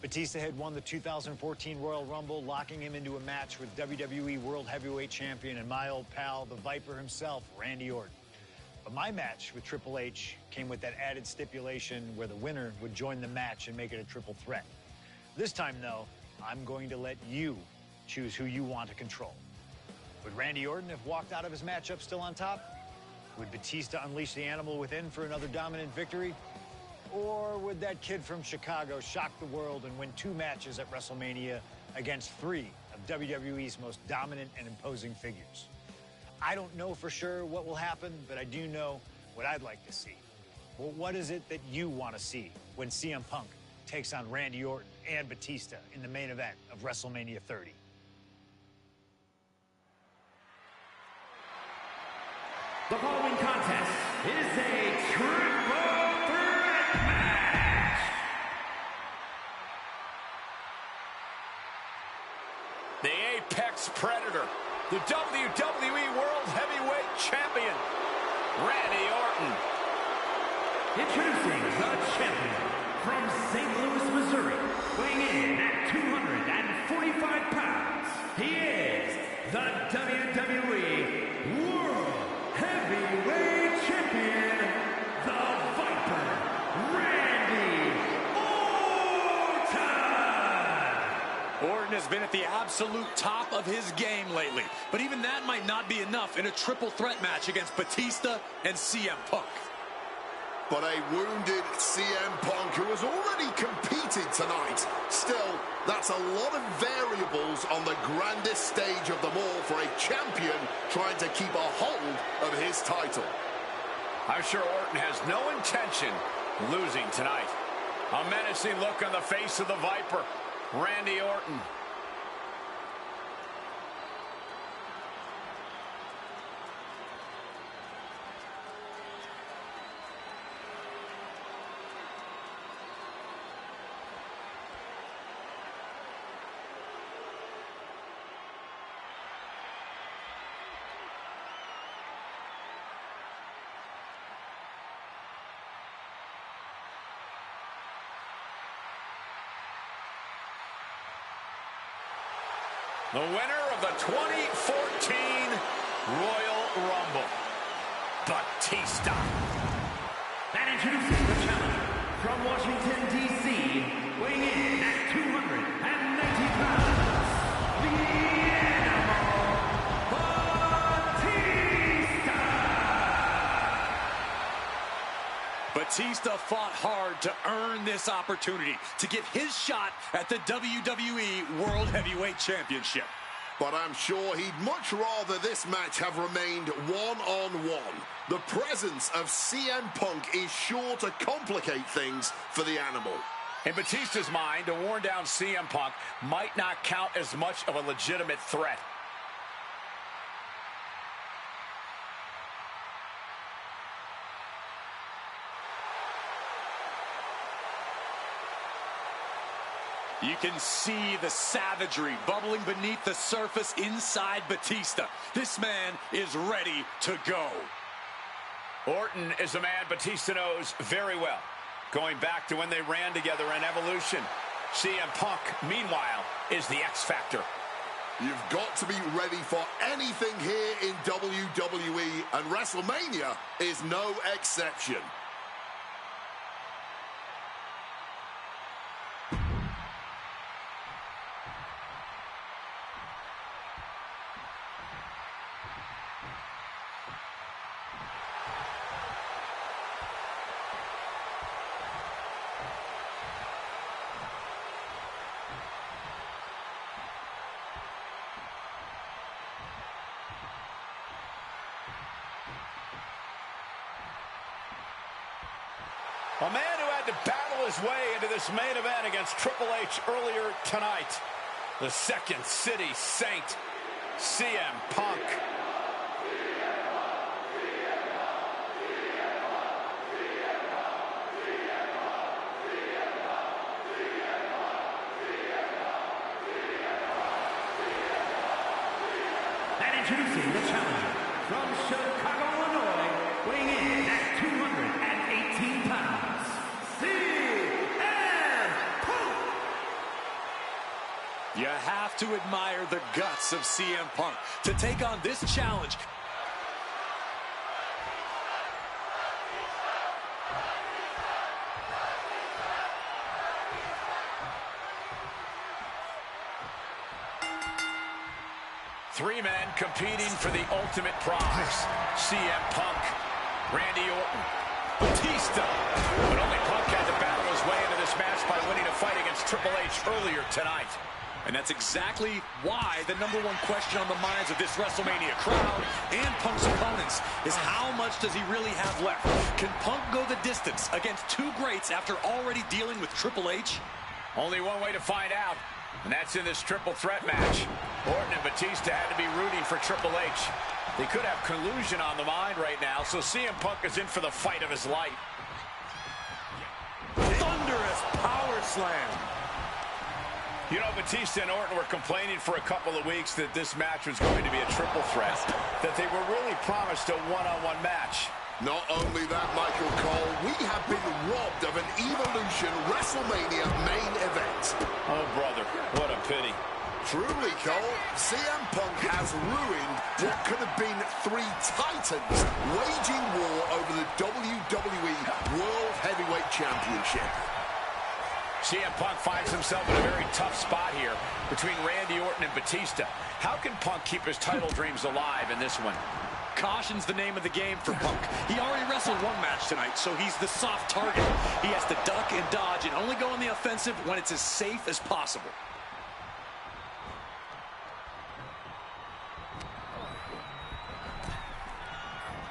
Batista had won the 2014 Royal Rumble, locking him into a match with WWE World Heavyweight Champion and my old pal, the Viper himself, Randy Orton. But my match with Triple H came with that added stipulation where the winner would join the match and make it a triple threat. This time, though, I'm going to let you choose who you want to control. Would Randy Orton have walked out of his matchup still on top? Would Batista unleash the animal within for another dominant victory? Or would that kid from Chicago shock the world and win 2 matches at WrestleMania against 3 of WWE's most dominant and imposing figures? I don't know for sure what will happen, but I do know what I'd like to see. Well, what is it that you want to see when CM Punk takes on Randy Orton and Batista in the main event of WrestleMania 30? The following contest is a triple threat match. The Apex Predator, the WWE World Heavyweight Champion, Randy Orton. Introducing the champion from St. Louis, Missouri, weighing in at 245 pounds. He is the WWE World Heavyweight Champion, the Viper, Randy Orton. Orton has been at the absolute top of his game lately, but even that might not be enough in a triple threat match against Batista and CM Punk. But a wounded CM Punk who has already competed tonight. Still, that's a lot of variables on the grandest stage of them all for a champion trying to keep a hold of his title. I'm sure Orton has no intention losing tonight. A menacing look on the face of the Viper, Randy Orton. The winner of the 2014 Royal Rumble, Batista. And introducing the challenger from Washington, D.C., weighing in at 290 pounds, the Animal, Batista. Batista fought hard to earn this opportunity to get his shot at the WWE World Heavyweight Championship. But I'm sure he'd much rather this match have remained one-on-one. The presence of CM Punk is sure to complicate things for the Animal. In Batista's mind, a worn-down CM Punk might not count as much of a legitimate threat. You can see the savagery bubbling beneath the surface inside Batista. This man is ready to go. Orton is a man Batista knows very well, going back to when they ran together in Evolution. CM Punk, meanwhile, is the X Factor. You've got to be ready for anything here in WWE, and WrestleMania is no exception. A man who had to battle his way into this main event against Triple H earlier tonight. The Second City Saint, CM Punk. And introducing the challenger from Chicago, Illinois, weighing You have to admire the guts of CM Punk to take on this challenge. Three men competing for the ultimate prize. CM Punk, Randy Orton, Batista. But only Punk had to battle his way into this match by winning a fight against Triple H earlier tonight. And that's exactly why the #1 question on the minds of this WrestleMania crowd and Punk's opponents is how much does he really have left? Can Punk go the distance against two greats after already dealing with Triple H? Only one way to find out, and that's in this triple threat match. Orton and Batista had to be rooting for Triple H. They could have collusion on the mind right now, so CM Punk is in for the fight of his life. Thunderous power slam. You know, Batista and Orton were complaining for a couple of weeks that this match was going to be a triple threat, that they were really promised a one-on-one match. Not only that, Michael Cole, we have been robbed of an Evolution WrestleMania main event. Oh, brother, what a pity. Truly, Cole, CM Punk has ruined what could have been three titans waging war over the WWE World Heavyweight Championship. CM Punk finds himself in a very tough spot here between Randy Orton and Batista. How can Punk keep his title dreams alive in this one? Caution's the name of the game for Punk. He already wrestled one match tonight, so he's the soft target. He has to duck and dodge and only go on the offensive when it's as safe as possible.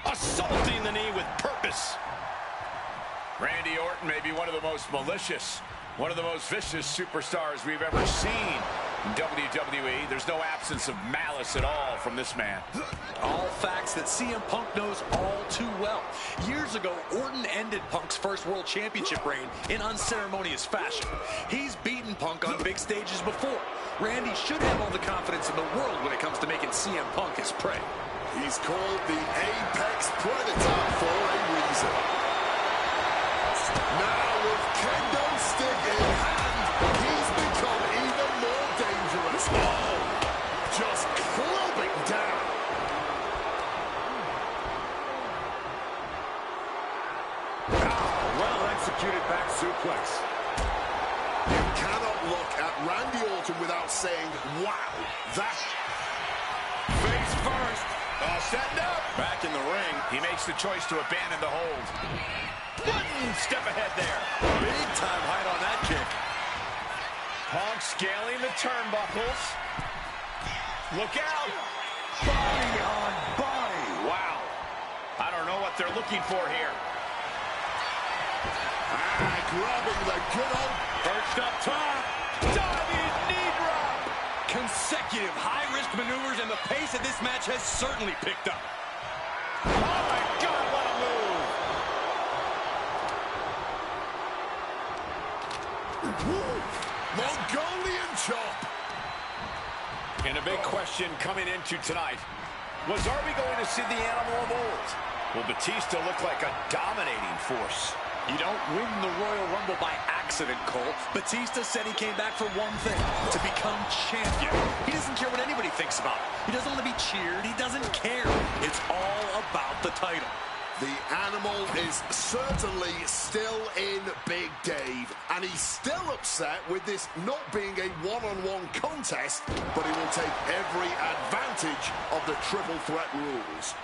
Assaulting the knee with purpose. Randy Orton may be one of the most malicious, one of the most vicious superstars we've ever seen in WWE. There's no absence of malice at all from this man. All facts that CM Punk knows all too well. Years ago, Orton ended Punk's first World Championship reign in unceremonious fashion. He's beaten Punk on big stages before. Randy should have all the confidence in the world when it comes to making CM Punk his prey. He's called the Apex Predator for a reason. Now with kendo stick in hand, he's become even more dangerous. Oh, just clubbing down. Well-executed back suplex. You cannot look at Randy Orton without saying, wow, that... Face first. Setting up. Back in the ring. He makes the choice to abandon the hold. One step ahead there. Big time height on that kick. Punk scaling the turnbuckles. Look out. Body on body. Wow. I don't know what they're looking for here. Grabbing the good old... Perched up top. Diving knee drop. Consecutive high-risk maneuvers, and the pace of this match has certainly picked up. Oh, my God, what a move. Mongolian chop. And a big question coming into tonight was, are we going to see the animal of old? Will Batista look like a dominating force? You don't win the Royal Rumble by accident, Cole. Batista said he came back for one thing, to become champion. He doesn't care what anybody thinks about him. He doesn't want to be cheered. He doesn't care. It's all about the title. The animal is certainly still in Big Dave, and he's still upset with this not being a one-on-one contest, but he will take every advantage of the triple threat rules.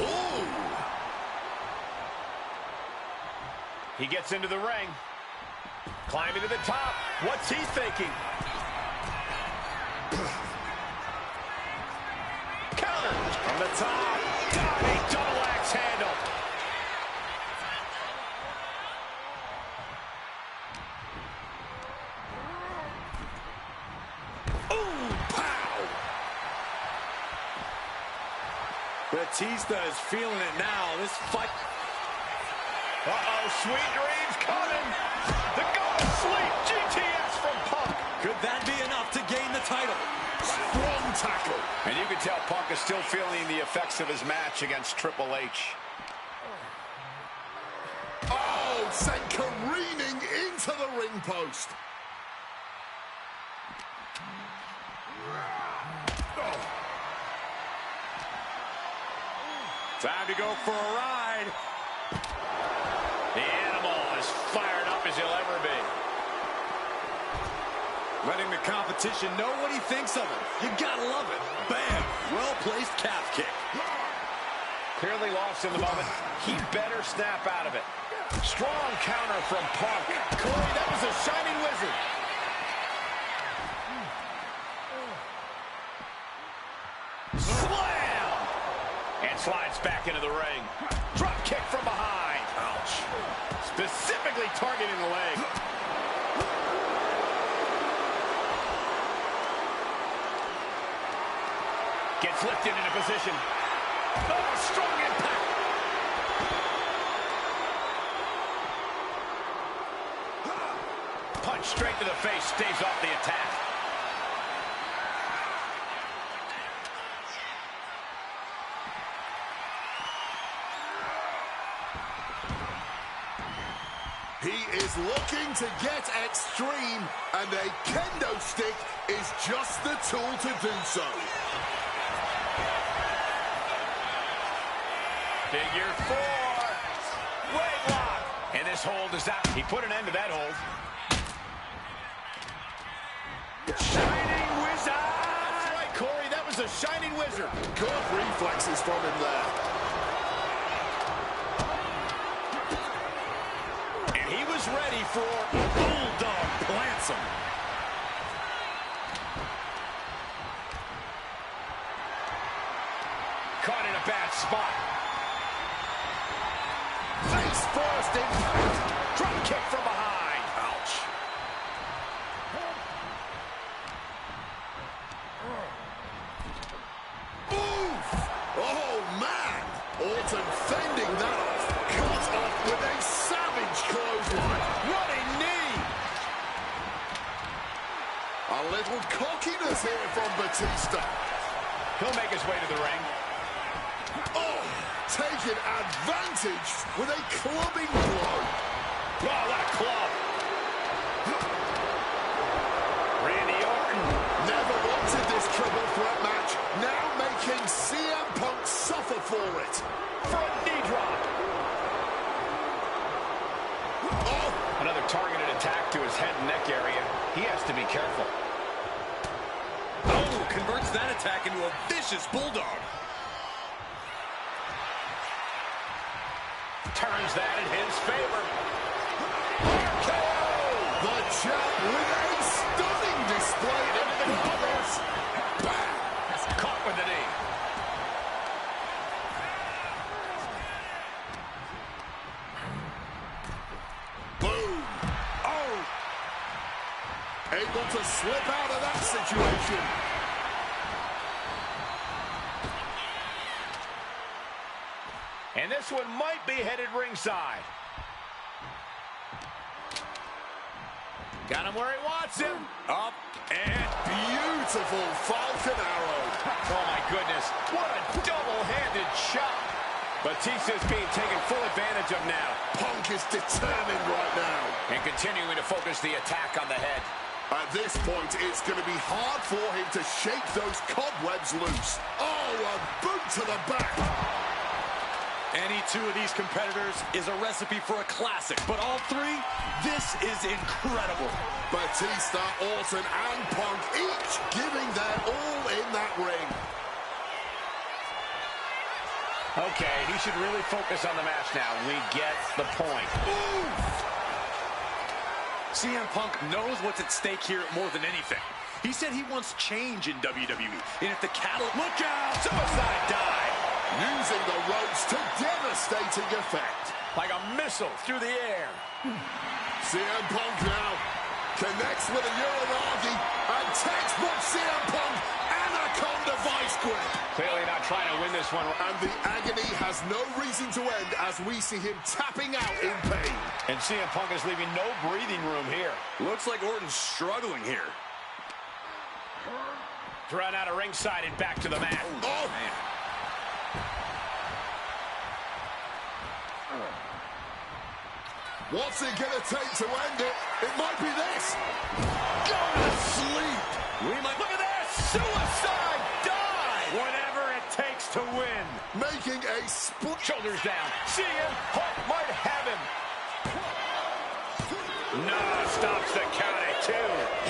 Ooh! He gets into the ring. Climbing to the top. What's he thinking? Counter from the top. Diving double axe handle. Ooh, pow! Batista is feeling it now. This fight... Uh-oh, sweet dreams coming. The God of Sleep, GTS from Punk. Could that be enough to gain the title? Strong tackle. And you can tell Punk is still feeling the effects of his match against Triple H. Oh, sent careening into the ring post. Time to go for a ride. The animal is fired up as he'll ever be. Letting the competition know what he thinks of it. You gotta love it. Bam! Well-placed calf kick. Clearly lost in the moment. He better snap out of it. Strong counter from Punk. Corey, that was a shining wizard. Slam! And slides back into the ring. Drop kick from behind. Ouch. Specifically targeting the leg. Gets lifted into position. Oh, strong impact. Punch straight to the face, stays off the attack. He is looking to get extreme, and a kendo stick is just the tool to do so. Figure 4. Leg lock. And this hold is out. He put an end to that hold. Shining wizard! That's right, Corey. That was a shining wizard. Good reflexes from him there. And he was ready for Bulldog plants him. Caught in a bad spot. Face first impact. Drop kick from behind. Ouch. Oof! Oh, man! Orton fending that off. Cut off with a savage clothesline. Running knee. A little cockiness here from Batista. He'll make his way to the ring. Oh, taking advantage with a clubbing blow. Oh, what a club. Randy Orton. Never wanted this triple threat match. Now making CM Punk suffer for it. Front knee drop. Oh, Another targeted attack to his head and neck area. He has to be careful. Oh, converts that attack into a vicious bulldog. Turns that in his favor. the champ with a stunning display of progress. Bam! Caught with the knee. Boom! Oh! Able to slip out of that situation. And this one might be headed ringside. Got him where he wants him. Up and beautiful Falcon Arrow. Oh, my goodness. What a double-handed shot. Batista's being taken full advantage of now. Punk is determined right now. And continuing to focus the attack on the head. At this point, it's going to be hard for him to shake those cobwebs loose. Oh, a boot to the back. Any two of these competitors is a recipe for a classic, but all three, this is incredible. Batista, Orton, and Punk each giving their all in that ring. Okay, he should really focus on the match now. We get the point. CM Punk knows what's at stake here more than anything. He said he wants change in WWE, and if the cattle... Look out! Suicide dive. Using the ropes to devastating effect. Like a missile through the air. CM Punk now connects with a Uranagi and textbook CM Punk Anaconda Vice Grip. Clearly not trying to win this one. And the agony has no reason to end as we see him tapping out in pain. And CM Punk is leaving no breathing room here. Looks like Orton's struggling here. Run out of ringside and back to the mat. Oh, Man. what's it gonna take to end it? It might be this. Go to sleep. We might... Look at this! Suicide dive! Whatever it takes to win. Making a split. Shoulders down. CM Punk might have him. No, stops the count at 2.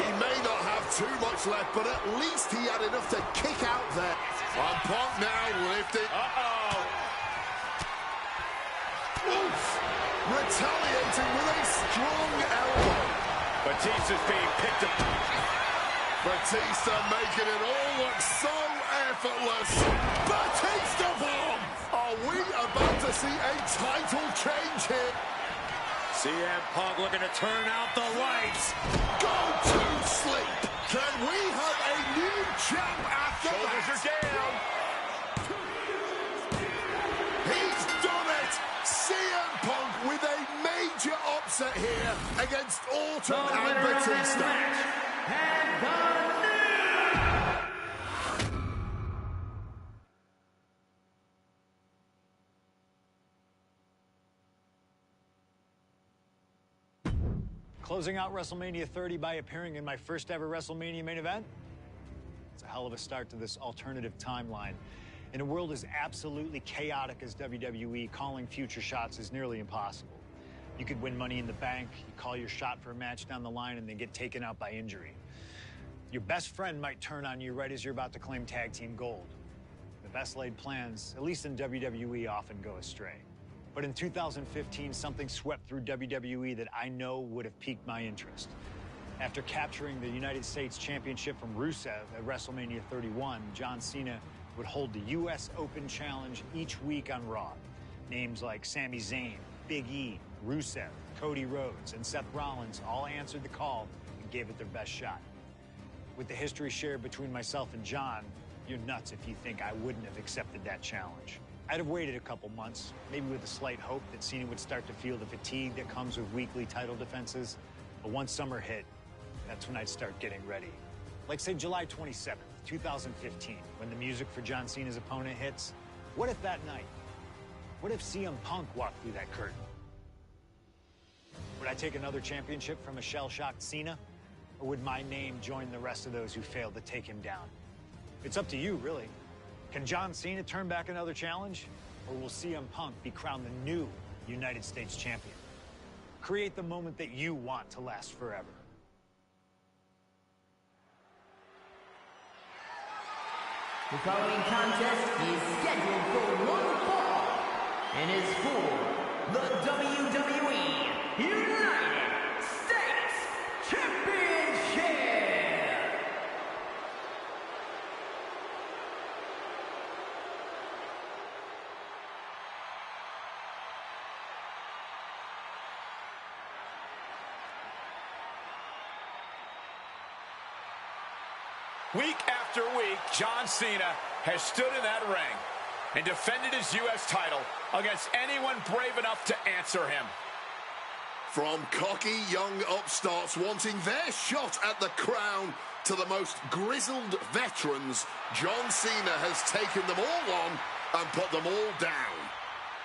He may not have too much left, but at least he had enough to kick out there. And Punk now lifted. Oof. Retaliating with a strong elbow. Batista's being picked up. Batista making it all look so effortless. Batista bomb! Are we about to see a title change here? CM Punk looking to turn out the lights. Go to sleep. Can we have a new champ after Shoulders are down. He's done it. CM Punk with a major upset here against Orton and Batista. Closing out WrestleMania 30 by appearing in my first ever WrestleMania main event? It's a hell of a start to this alternative timeline. In a world as absolutely chaotic as WWE, calling future shots is nearly impossible. You could win Money in the Bank, you call your shot for a match down the line, and then get taken out by injury. Your best friend might turn on you right as you're about to claim tag team gold. The best laid plans, at least in WWE, often go astray. But in 2015, something swept through WWE that I know would have piqued my interest. After capturing the United States Championship from Rusev at WrestleMania 31, John Cena would hold the U.S. Open Challenge each week on Raw. Names like Sami Zayn, Big E, Rusev, Cody Rhodes, and Seth Rollins all answered the call and gave it their best shot. With the history shared between myself and John, you're nuts if you think I wouldn't have accepted that challenge. I'd have waited a couple months, maybe with a slight hope that Cena would start to feel the fatigue that comes with weekly title defenses. But once summer hit, that's when I'd start getting ready. Like, say, July 27th, 2015, when the music for John Cena's opponent hits. What if that night? What if CM Punk walked through that curtain? Would I take another championship from a shell-shocked Cena? Or would my name join the rest of those who failed to take him down? It's up to you, really. Can John Cena turn back another challenge? Or will CM Punk be crowned the new United States champion? Create the moment that you want to last forever. The following contest is scheduled for one fall and is for the WWE United States Championship. Week after week, John Cena has stood in that ring and defended his U.S. title against anyone brave enough to answer him. From cocky young upstarts wanting their shot at the crown to the most grizzled veterans, John Cena has taken them all on and put them all down.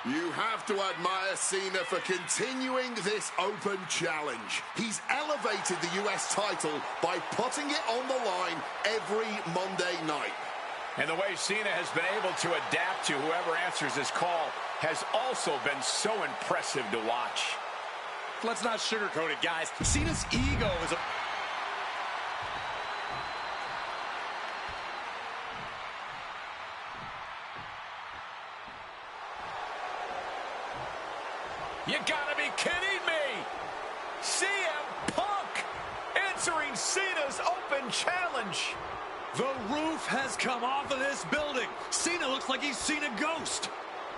You have to admire Cena for continuing this open challenge. He's elevated the U.S. title by putting it on the line every Monday night. And the way Cena has been able to adapt to whoever answers his call has also been so impressive to watch. Let's not sugarcoat it, guys. Cena's ego is a... You gotta be kidding me! CM Punk answering Cena's open challenge. The roof has come off of this building. Cena looks like he's seen a ghost.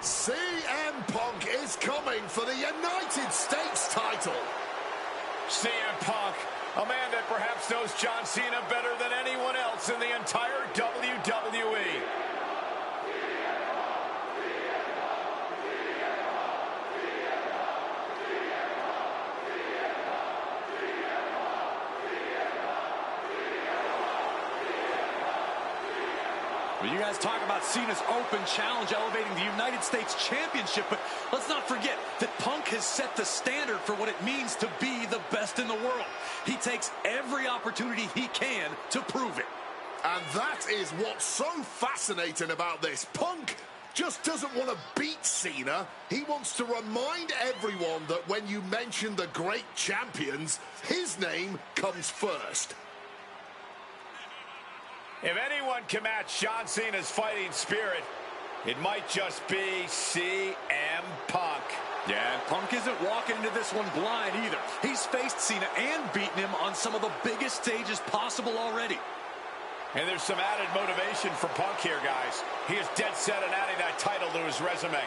CM Punk is coming for the United States title. CM Punk, a man that perhaps knows John Cena better than anyone else in the entire WWE. Well, you guys talk about Cena's open challenge elevating the United States Championship, but let's not forget that Punk has set the standard for what it means to be the best in the world. He takes every opportunity he can to prove it. And that is what's so fascinating about this. Punk just doesn't want to beat Cena. He wants to remind everyone that when you mention the great champions, his name comes first. If anyone can match John Cena's fighting spirit, it might just be CM Punk. Yeah, and Punk isn't walking into this one blind either. He's faced Cena and beaten him on some of the biggest stages possible already. And there's some added motivation for Punk here, guys. He is dead set on adding that title to his resume.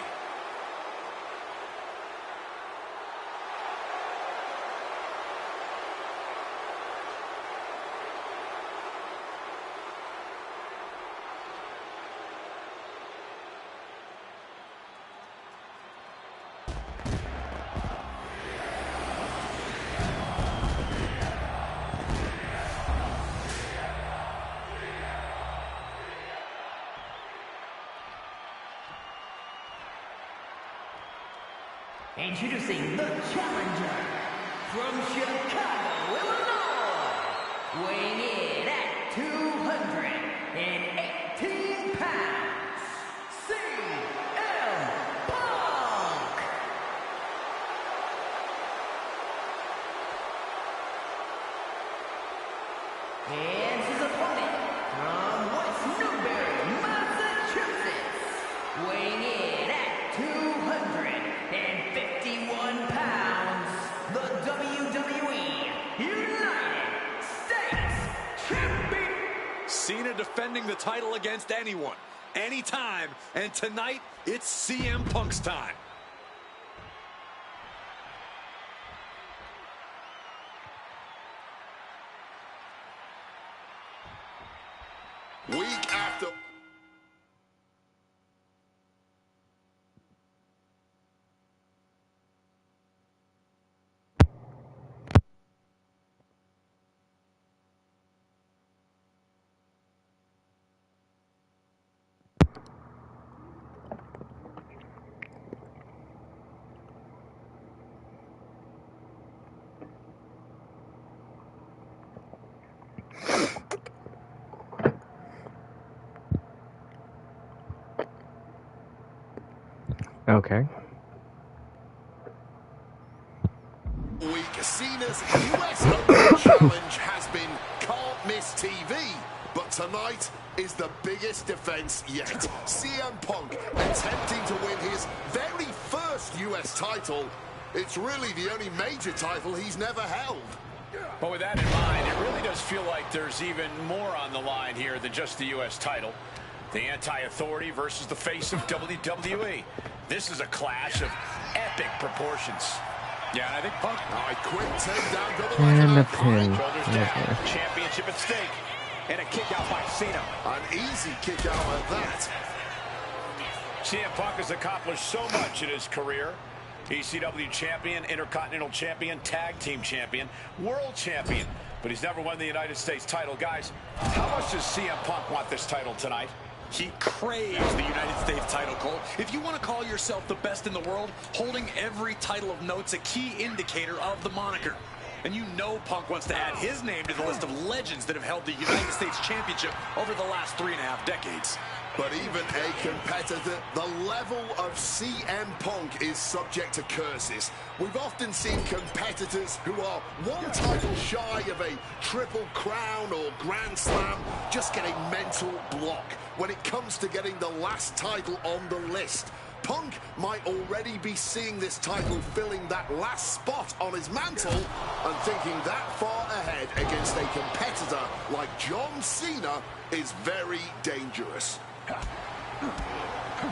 Introducing the challenger from Chicago, Illinois, weighing in at 218 pounds, CM Punk. And his opponent from West Newbury, Massachusetts, weighing in at 251 pounds, the WWE United States Champion. Cena defending the title against anyone, anytime, and tonight it's CM Punk's time. Week after... Okay. Week, Cena's US Open challenge has been can't miss TV, but tonight is the biggest defense yet. CM Punk attempting to win his very first US title. It's really the only major title he's never held. But with that in mind, it really does feel like there's even more on the line here than just the U.S. title. The anti-authority versus the face of WWE. This is a clash of epic proportions. Yeah, and I think Punk... Quick takedown, double And leg the pin. Shoulders down, championship at stake. And a kick out by Cena. An easy kick out at that. CM Punk has accomplished so much in his career. ECW champion, Intercontinental champion, Tag Team champion, World champion. But he's never won the United States title. Guys, how much does CM Punk want this title tonight? He craves the United States title, Cole. If you want to call yourself the best in the world, holding every title of note's a key indicator of the moniker. And you know Punk wants to add his name to the list of legends that have held the United States Championship over the last 3.5 decades. But even a competitor, the level of CM Punk is subject to curses. We've often seen competitors who are one title shy of a Triple Crown or Grand Slam just get a mental block when it comes to getting the last title on the list. Punk might already be seeing this title filling that last spot on his mantle and thinking that far ahead against a competitor like John Cena is very dangerous.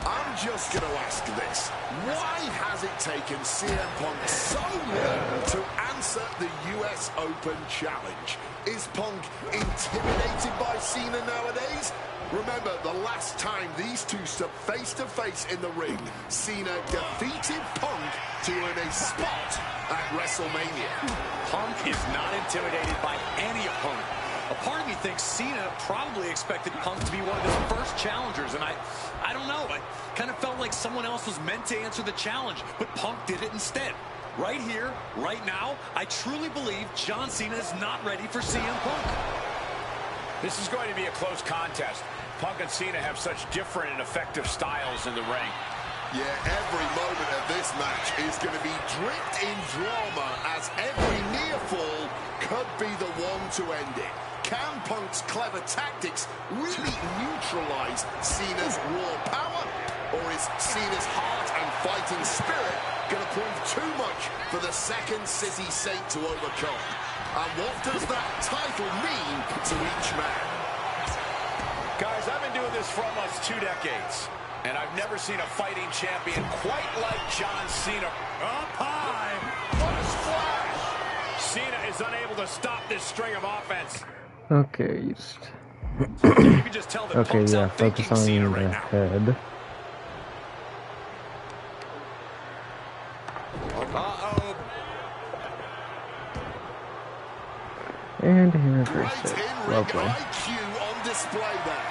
I'm just going to ask this. Why has it taken CM Punk so long to answer the US Open Challenge? Is Punk intimidated by Cena nowadays? Remember, the last time these two stood face-to-face in the ring, Cena defeated Punk to earn a spot at WrestleMania. Punk is not intimidated by any opponent. A part of me thinks Cena probably expected Punk to be one of his first challengers, and I don't know. I kind of felt like someone else was meant to answer the challenge, but Punk did it instead. Right here, right now, I truly believe John Cena is not ready for CM Punk. This is going to be a close contest. Punk and Cena have such different and effective styles in the ring. Yeah, every moment of this match is going to be dripped in drama, as every near fall could be the one to end it. Can Punk's clever tactics really neutralize Cena's raw power? Or is Cena's heart and fighting spirit going to prove too much for the second City Saint to overcome? And what does that title mean to each man? Guys, I've been doing this for almost 2 decades, and I've never seen a fighting champion quite like John Cena. Up high. What a splash! Cena is unable to stop this string of offense. Okay, You can just tell that okay, Punk's yeah, outthinking focus on Cena the right now. head. Uh-oh. And he reversed Great it. in-ring Lovely. IQ on display there.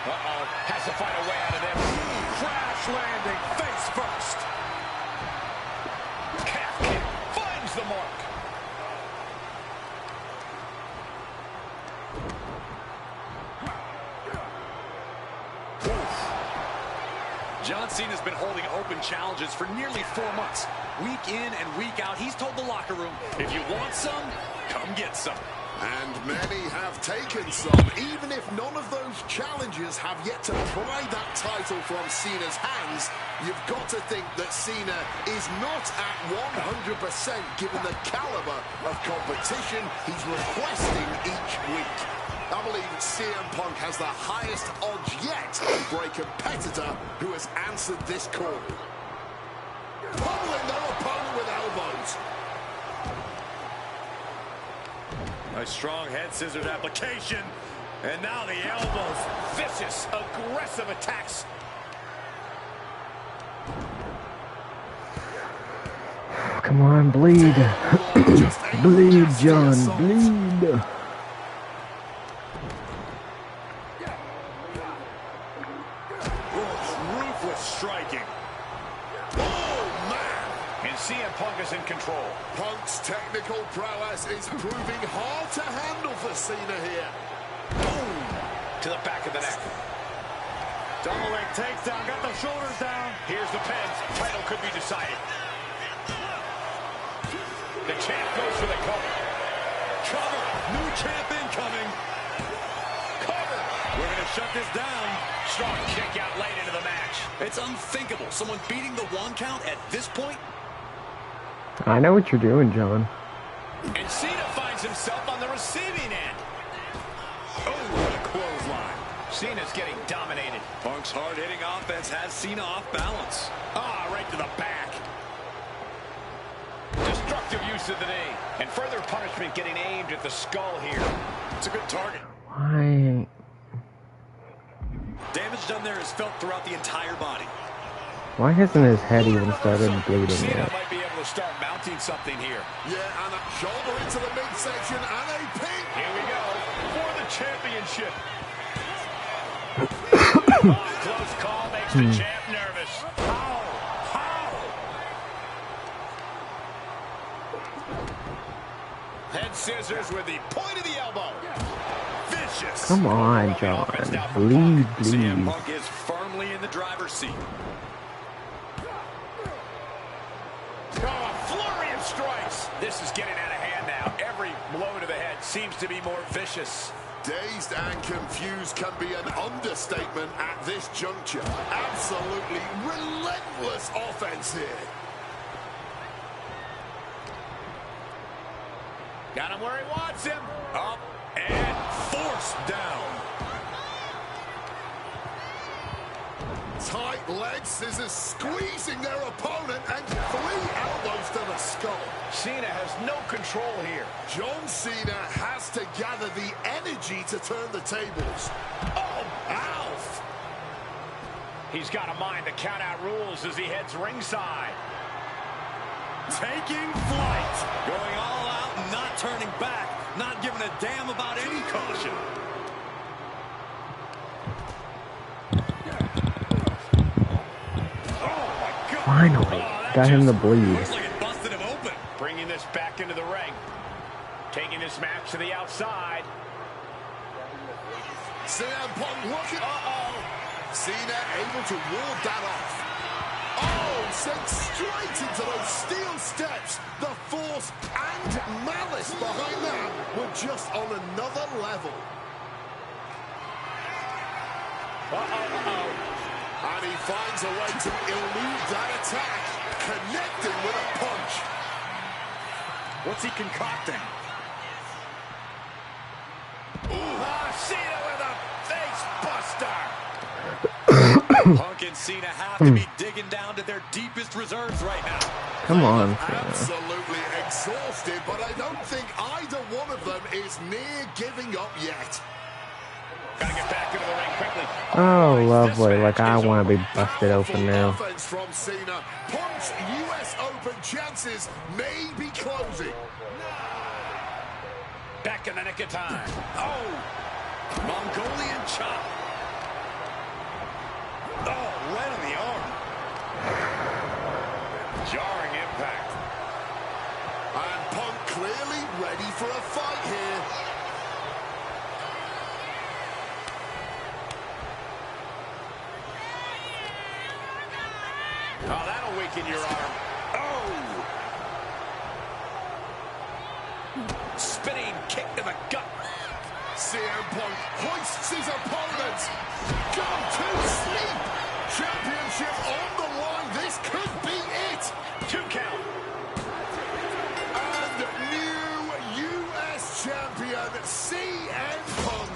Uh-oh, has to find a way out of this. Crash landing, face first. Calf kick finds the mark. John Cena's been holding open challenges for nearly 4 months. Week in and week out, he's told the locker room, if you want some, come get some. And many have taken some, even if none of those challenges have yet to pry that title from Cena's hands. You've got to think that Cena is not at 100% given the caliber of competition he's requesting each week. I believe CM Punk has the highest odds yet for a competitor who has answered this call. Pummeling their opponent with elbows. A strong head scissored application. And now the elbows. Vicious, aggressive attacks. Come on, bleed. Bleed, John, bleed. Ruthless striking. Oh, man! And CM Punk is in control. Punk's technical prowess is proving hard to handle for Cena here. Boom! To the back of the neck. Double leg takedown, got the shoulders down. Here's the pins. Title could be decided. The champ goes for the cover. Cover. New champ incoming. Cover. We're going to shut this down. Strong kick out late into the match. It's unthinkable. Someone beating the 1 count at this point. I know what you're doing, John. And Cena finds himself on the receiving end. Oh, what a clothesline. Cena's getting dominated. Punk's hard-hitting offense has Cena off balance. Ah, right to the back. Destructive use of the knee. And further punishment getting aimed at the skull here. It's a good target. Why? Damage done there is felt throughout the entire body. Why hasn't his head even started bleeding Cena yet? might be able to start mounting something here. Yeah, and a shoulder into the midsection and a pin. Here we go for the championship. Close call makes the champ nervous. How? Head scissors with the point of the elbow. Vicious. Come on, John. Bleed, CM please. Punk is firmly in the driver's seat. Oh, a flurry of strikes. This is getting out of hand now. Every blow to the head seems to be more vicious. Dazed and confused can be an understatement at this juncture. Absolutely relentless offense here. Got him where he wants him. Up and forced down. Tight leg scissors squeezing their opponent and 3 elbows to the skull. Cena has no control here. John Cena has to gather the energy to turn the tables. Oh, Alf! He's got to mind the count-out rules as he heads ringside. Taking flight. Going all out and not turning back. Not giving a damn about any caution. Finally, got him to bleed. Looks like it busted him open. Bringing this back into the ring. Taking this match to the outside. CM Punk looking. Cena able to ward that off. Oh, sent straight into those steel steps. The force and malice behind that were just on another level. And he finds a way to elude that attack, connecting with a punch. What's he concocting? Cena with a face buster. Punk and Cena have to be digging down to their deepest reserves right now. Come on, Absolutely exhausted, but I don't think either one of them is near giving up yet. Gotta get back into the ring quickly. Oh, lovely. Like, I want to be busted open now. Offense from Cena. Punk's US Open chances may be closing. Back in the nick of time. Oh, Mongolian chop. Oh, right on the arm. Jarring impact. And Punk clearly ready for a fight here. Oh, that'll weaken your arm. Oh! Spinning kick to the gut. CM Punk hoists his opponent. Go to sleep. Championship on the line. This could be it. 2 count. And new US champion CM Punk.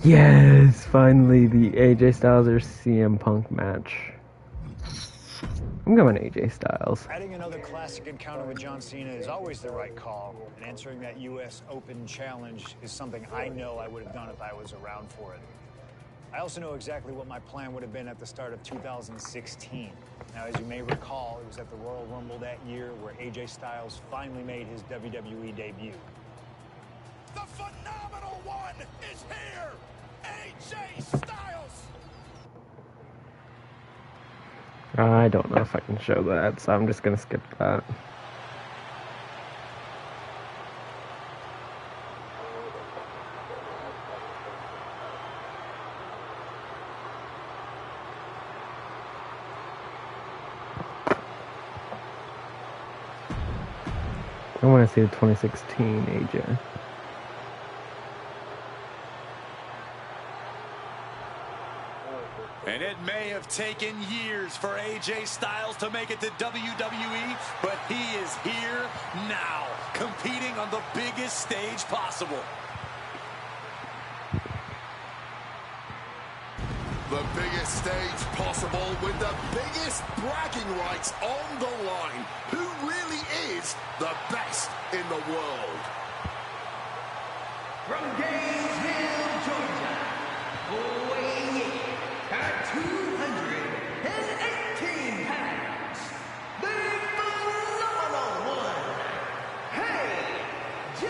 Yes, finally the AJ Styles or CM Punk match. I'm going AJ Styles. Adding another classic encounter with John Cena is always the right call, and answering that US Open challenge is something I know I would have done if I was around for it. I also know exactly what my plan would have been at the start of 2016. Now, as you may recall, it was at the Royal Rumble that year where AJ Styles finally made his WWE debut. The phenomenal one is here! AJ Styles! I don't know if I can show that, so I'm just going to skip that. I want to see the 2016 AJ. And it may have taken years for AJ Styles to make it to WWE, but he is here now, competing on the biggest stage possible. The biggest stage possible with the biggest bragging rights on the line. Who really is the best in the world? From Gainesville, Georgia, weighing in at 218 pounds, the phenomenal one, AJ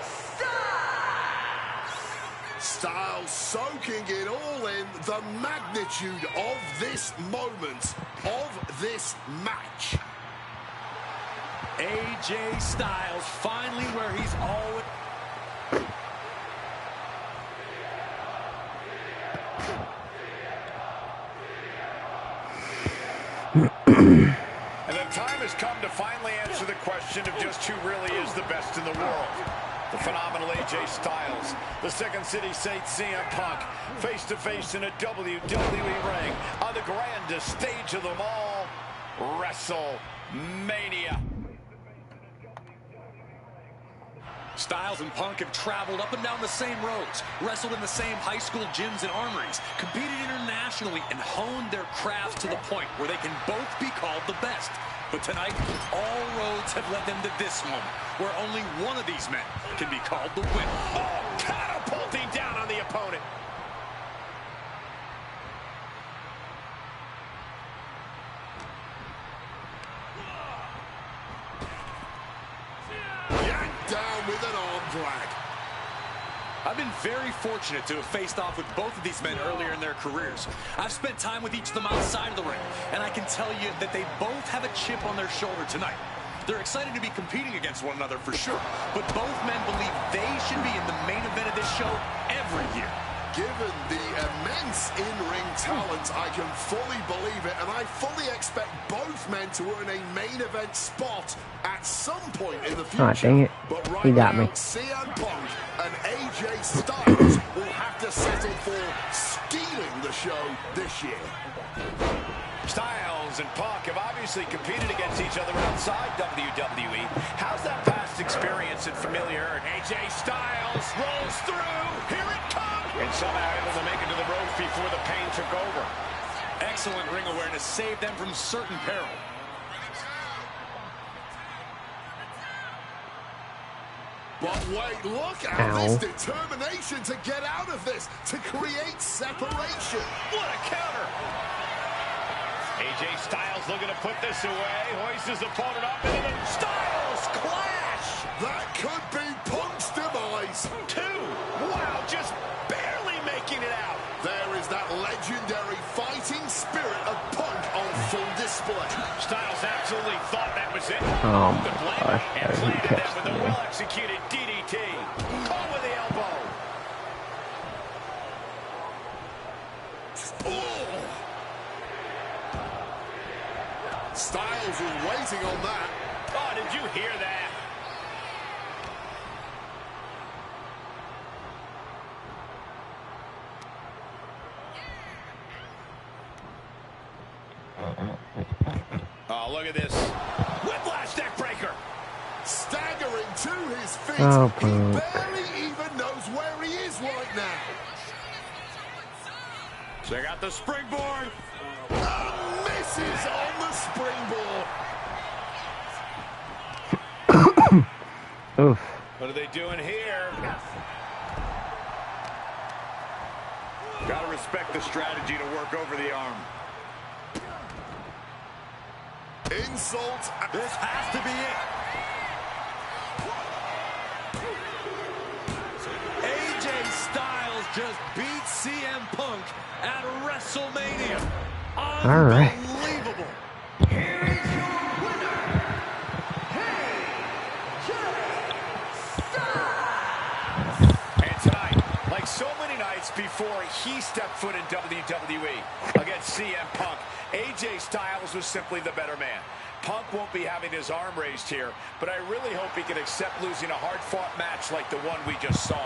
Styles. Styles soaking it all in, the magnitude of this moment, of this match. AJ Styles finally where he's always... And the time has come to finally answer the question of just who really is the best in the world. The phenomenal AJ Styles, the Second City Saint CM Punk, face-to-face in a WWE ring on the grandest stage of them all, WrestleMania. Styles and Punk have traveled up and down the same roads, wrestled in the same high school gyms and armories, competed internationally, and honed their crafts to the point where they can both be called the best. But tonight, all roads have led them to this moment, where only one of these men can be called the winner. Oh, catapulting down on the opponent. Yanked down with an arm drag. I've been very fortunate to have faced off with both of these men earlier in their careers. I've spent time with each of them outside of the ring, and I can tell you that they both have a chip on their shoulder tonight. They're excited to be competing against one another for sure, but both men believe they should be in the main event of this show every year. Given the immense in-ring talent, I can fully believe it, and I fully expect both men to earn a main event spot at some point in the future. Ah, dang it. But right He got now, me. CM Punk and AJ Styles will have to settle for stealing the show this year. Styles and Punk have obviously competed against each other outside WWE. How's that past experience and familiarity? AJ Styles rolls through. Here it comes. And somehow able to make it to the ropes before the pain took over. Excellent ring awareness saved them from certain peril. But wait, look at this determination to get out of this, to create separation. What a counter. AJ Styles looking to put this away. Hoists his opponent up into the Styles clash. That could be Punk's demise. 2. Wow, just barely making it out. There is that legendary fighting spirit of Punk on full display. Styles absolutely thought that was it. Oh my gosh, And that planted catch that with a me. well-executed DDT. Caught with the elbow. Oh! Styles was waiting on that. Oh, did you hear that? Oh, look at this. Whiplash neck breaker. Staggering to his feet. Oh, he Punk. barely even knows where he is right now. Check out the springboard. Misses on the springboard. Oof. What are they doing here? Gotta respect the strategy to work over the arm. Insult. This has to be it. AJ Styles just beat CM Punk at WrestleMania. All right. Unbelievable. Here is your winner, AJ Styles. And tonight, like so many nights before he stepped foot in WWE against CM Punk, AJ Styles was simply the better man. Punk won't be having his arm raised here, but I really hope he can accept losing a hard-fought match like the one we just saw.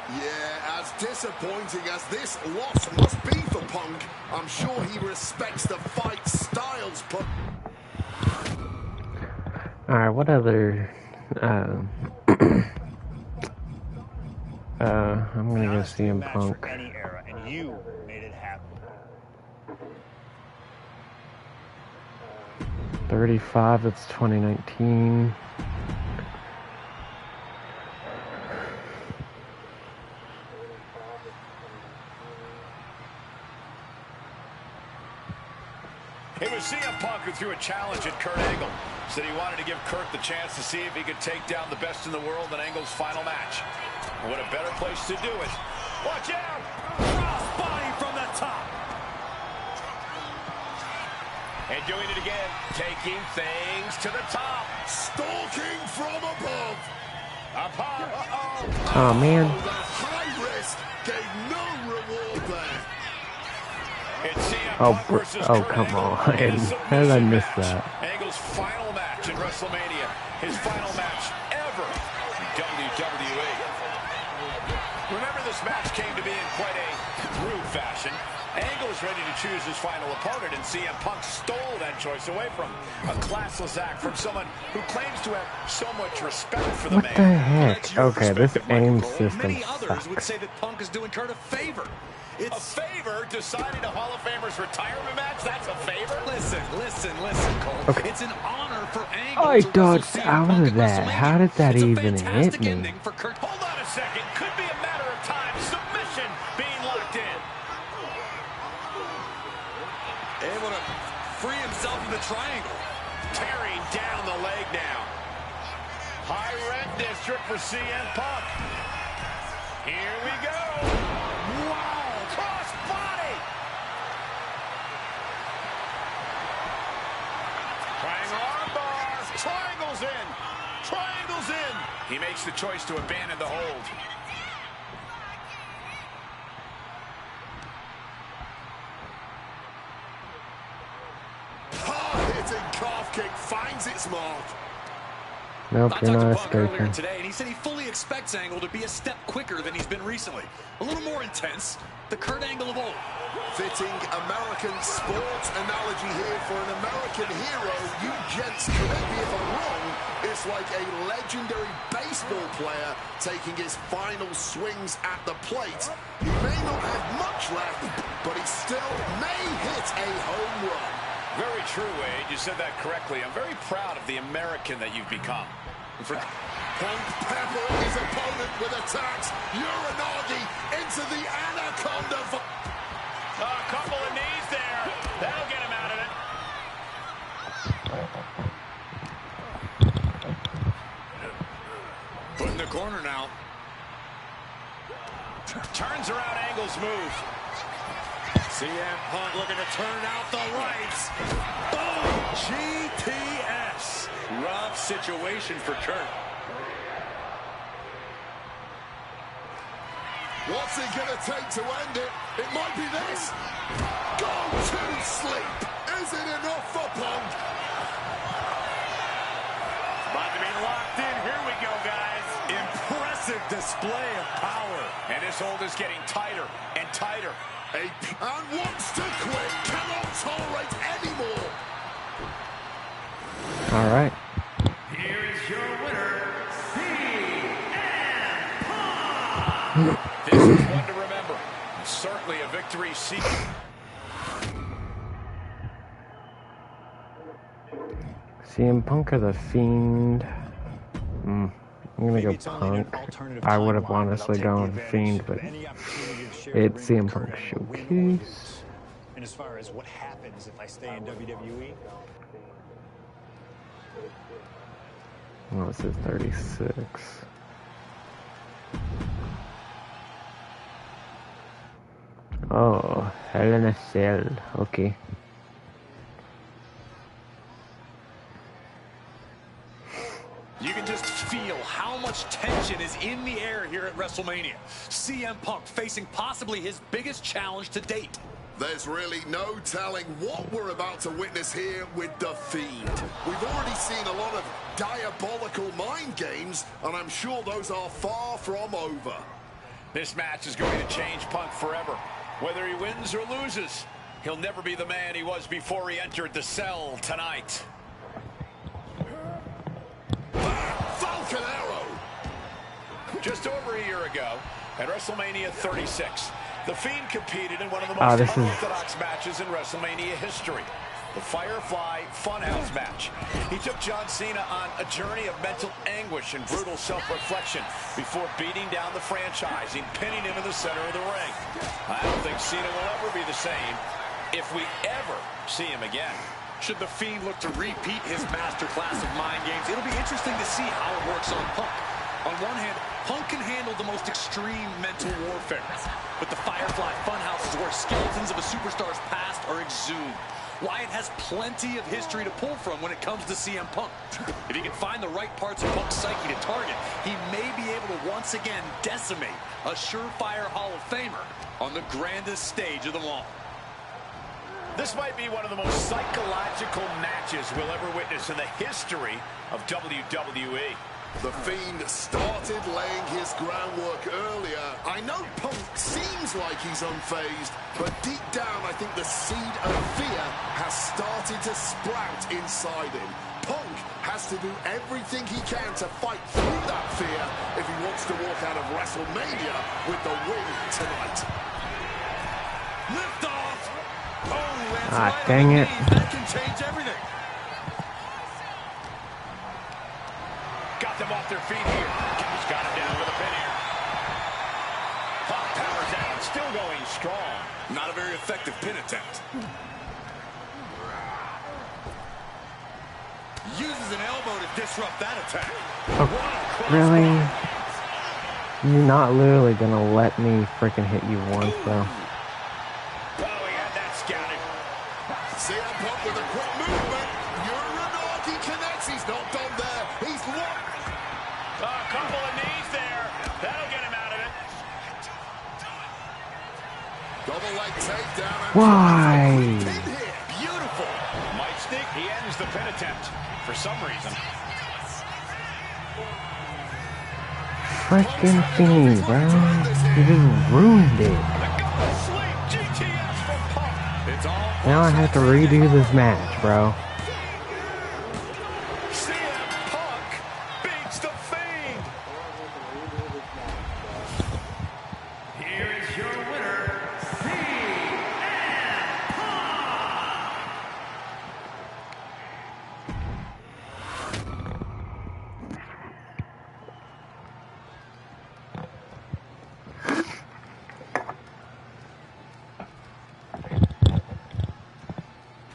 Yeah, as disappointing as this loss must be for Punk, I'm sure he respects the fight Styles put. Alright, what other... I'm gonna go CM Punk. For any era, and you made it happen. 35, that's 2019. It was CM Punk who threw a challenge at Kurt Angle. Said he wanted to give Kurt the chance to see if he could take down the best in the world in Angle's final match. What a better place to do it. Watch out! Crossbody from the top. And doing it again, taking things to the top. Stalking from above. Up high. Uh-oh. Oh man. The high risk gave no reward there. It's CM Oh, Punk versus oh, Kurt come Angle on. in a How did I submission miss match. that? Angle's final match in WrestleMania. His final match ever in WWE. Remember, this match came to be in quite a rude fashion. Angle was ready to choose his final opponent, and CM Punk stole that choice away from him. A classless act from someone who claims to have so much respect for the What man. the heck? That's your Okay, this perspective, Michael aim Cole. system Many others would sucks. say that Punk is doing Kurt a favor. A favor? Deciding a Hall of Famer's retirement match? That's a favor? Listen, Cole. Okay. It's an honor for Angle I to dodged wrestle CM out Punk of at that. WrestleMania. How did that It's a even hit fantastic me? ending for Kurt. Hold on a second. Could be a matter of time. Submission being locked in. Able to free himself from the triangle. Tearing down the leg now. High red district for CM Punk. Here we go. Wow, cross body. Triangle armbar. Triangles in. Triangles in. He makes the choice to abandon the hold. Hard-hitting calf kick finds its mark. Nope, I you're talked not to Punk earlier escaping. today, and he said he fully expects Angle to be a step quicker than he's been recently. A little more intense. The Kurt Angle of old. Fitting American sports analogy here for an American hero. You gents, correct me if I'm wrong, it's like a legendary baseball player taking his final swings at the plate. He may not have much left, but he still may hit a home run. Very true, Wade. You said that correctly. I'm very proud of the American that you've become. Punk peppering his opponent with attacks. Uranagi into the anaconda. A couple of knees there. That'll get him out of it. Put in the corner now. Turns around Angle's move. CM Punk looking to turn out the lights. Boom! GTS. Rough situation for Kurt. What's it going to take to end it? It might be this. Go to sleep. Is it enough for Punk? About to be locked in. Here we go, guys. Impressive display of power. And this hold is getting tighter and tighter. And wants to quit. Cannot tolerate anymore. All right. Here is your winner, CM Punk. This is one to remember. Certainly a victory seeking. CM Punk as a Fiend. I'm gonna go Punk. I would have honestly gone Fiend, but it's CM Punk Showcase. And as far as what happens if I stay in WWE, Well, it says 36. Oh, Hell in a Cell. Okay. You can just feel how much tension is in the air here at WrestleMania. CM Punk facing possibly his biggest challenge to date. There's really no telling what we're about to witness here with The Fiend. We've already seen a lot of diabolical mind games, and I'm sure those are far from over. This match is going to change Punk forever. Whether he wins or loses, he'll never be the man he was before he entered the cell tonight. Falcon Arrow! Just over a year ago, at WrestleMania 36, The Fiend competed in one of the most unorthodox matches in WrestleMania history, the Firefly Funhouse match. He took John Cena on a journey of mental anguish and brutal self-reflection before beating down the franchise and pinning him in the center of the ring. I don't think Cena will ever be the same if we ever see him again. Should The Fiend look to repeat his masterclass of mind games, it'll be interesting to see how it works on Punk. On one hand, Punk can handle the most extreme mental warfare, but the Firefly Funhouse is where skeletons of a superstar's past are exhumed. Wyatt has plenty of history to pull from when it comes to CM Punk. If he can find the right parts of Punk's psyche to target, he may be able to once again decimate a surefire Hall of Famer on the grandest stage of them all. This might be one of the most psychological matches we'll ever witness in the history of WWE. The Fiend started laying his groundwork earlier. I know Punk seems like he's unfazed, but deep down I think the seed of fear has started to sprout inside him. Punk has to do everything he can to fight through that fear if he wants to walk out of WrestleMania with the win tonight. Lift off! Oh, Ah, dang it. That can change everything. Got them off their feet here. He's got him down with a pin here. Punk powers down, still going strong. Not a very effective pin attempt. Uses an elbow to disrupt that attack. Oh, really? You're not literally gonna let me freaking hit you once, though. Oh, he had that scouted. CM Punk with a quick movement. Wwe2k connects. He's not done there. He's locked. A couple of knees there. That'll get him out of it. Double leg takedown. Why? Beautiful. Might sneak. He ends the pin attempt for some reason. Freaking Fiend, bro. You just ruined it. Now I have to redo this match, bro. CM Punk beats the Fiend. Here is your winner, CM Punk.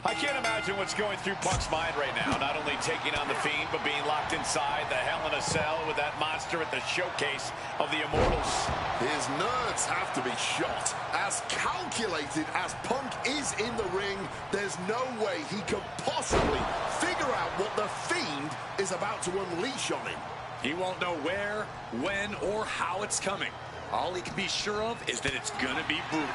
I can't imagine what's going through Punk's mind right now. Not only taking on the Fiend, but being locked inside the Hell in a Cell with that monster at the showcase of the Immortals. His nerves have to be shot. As calculated as Punk is in the ring, there's no way he could possibly figure out what the Fiend is about to unleash on him. He won't know where, when, or how it's coming. All he can be sure of is that it's gonna be brutal.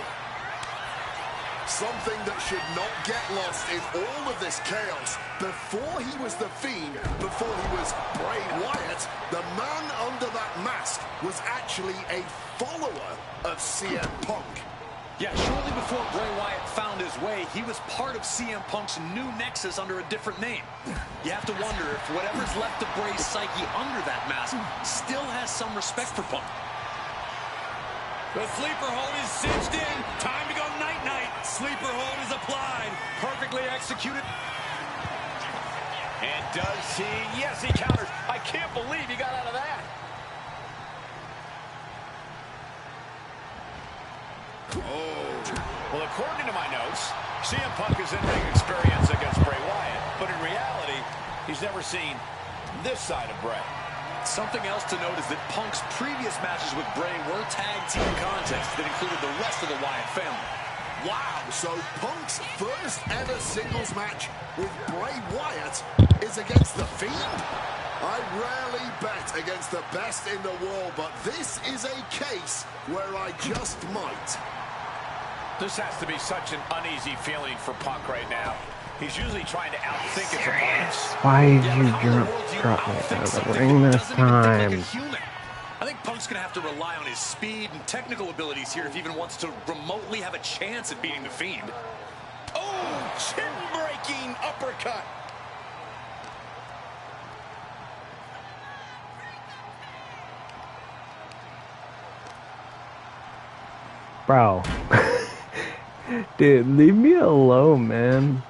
Something that should not get lost in all of this chaos. Before he was the Fiend, before he was Bray Wyatt, the man under that mask was actually a follower of CM Punk. Yeah, shortly before Bray Wyatt found his way, he was part of CM Punk's new nexus under a different name. You have to wonder if whatever's left of Bray's psyche under that mask still has some respect for Punk. The sleeper hold is cinched in. Time to go night-night. Sleeper hold is applied. Perfectly executed. And does he? Yes, he counters. I can't believe he got out of that. Well, according to my notes, CM Punk has in-ring experience against Bray Wyatt, but in reality, he's never seen this side of Bray. Something else to note is that Punk's previous matches with Bray were tag team contests that included the rest of the Wyatt family. Wow, so Punk's first ever singles match with Bray Wyatt is against the Fiend? I rarely bet against the best in the world, but this is a case where I just might. This has to be such an uneasy feeling for Punk right now. He's usually trying to outthink his opponents. Why did you drop me out of the ring this time? I think Punk's going to have to rely on his speed and technical abilities here if he even wants to remotely have a chance at beating the Fiend. Oh, chin-breaking uppercut. Bro. Dude, leave me alone, man.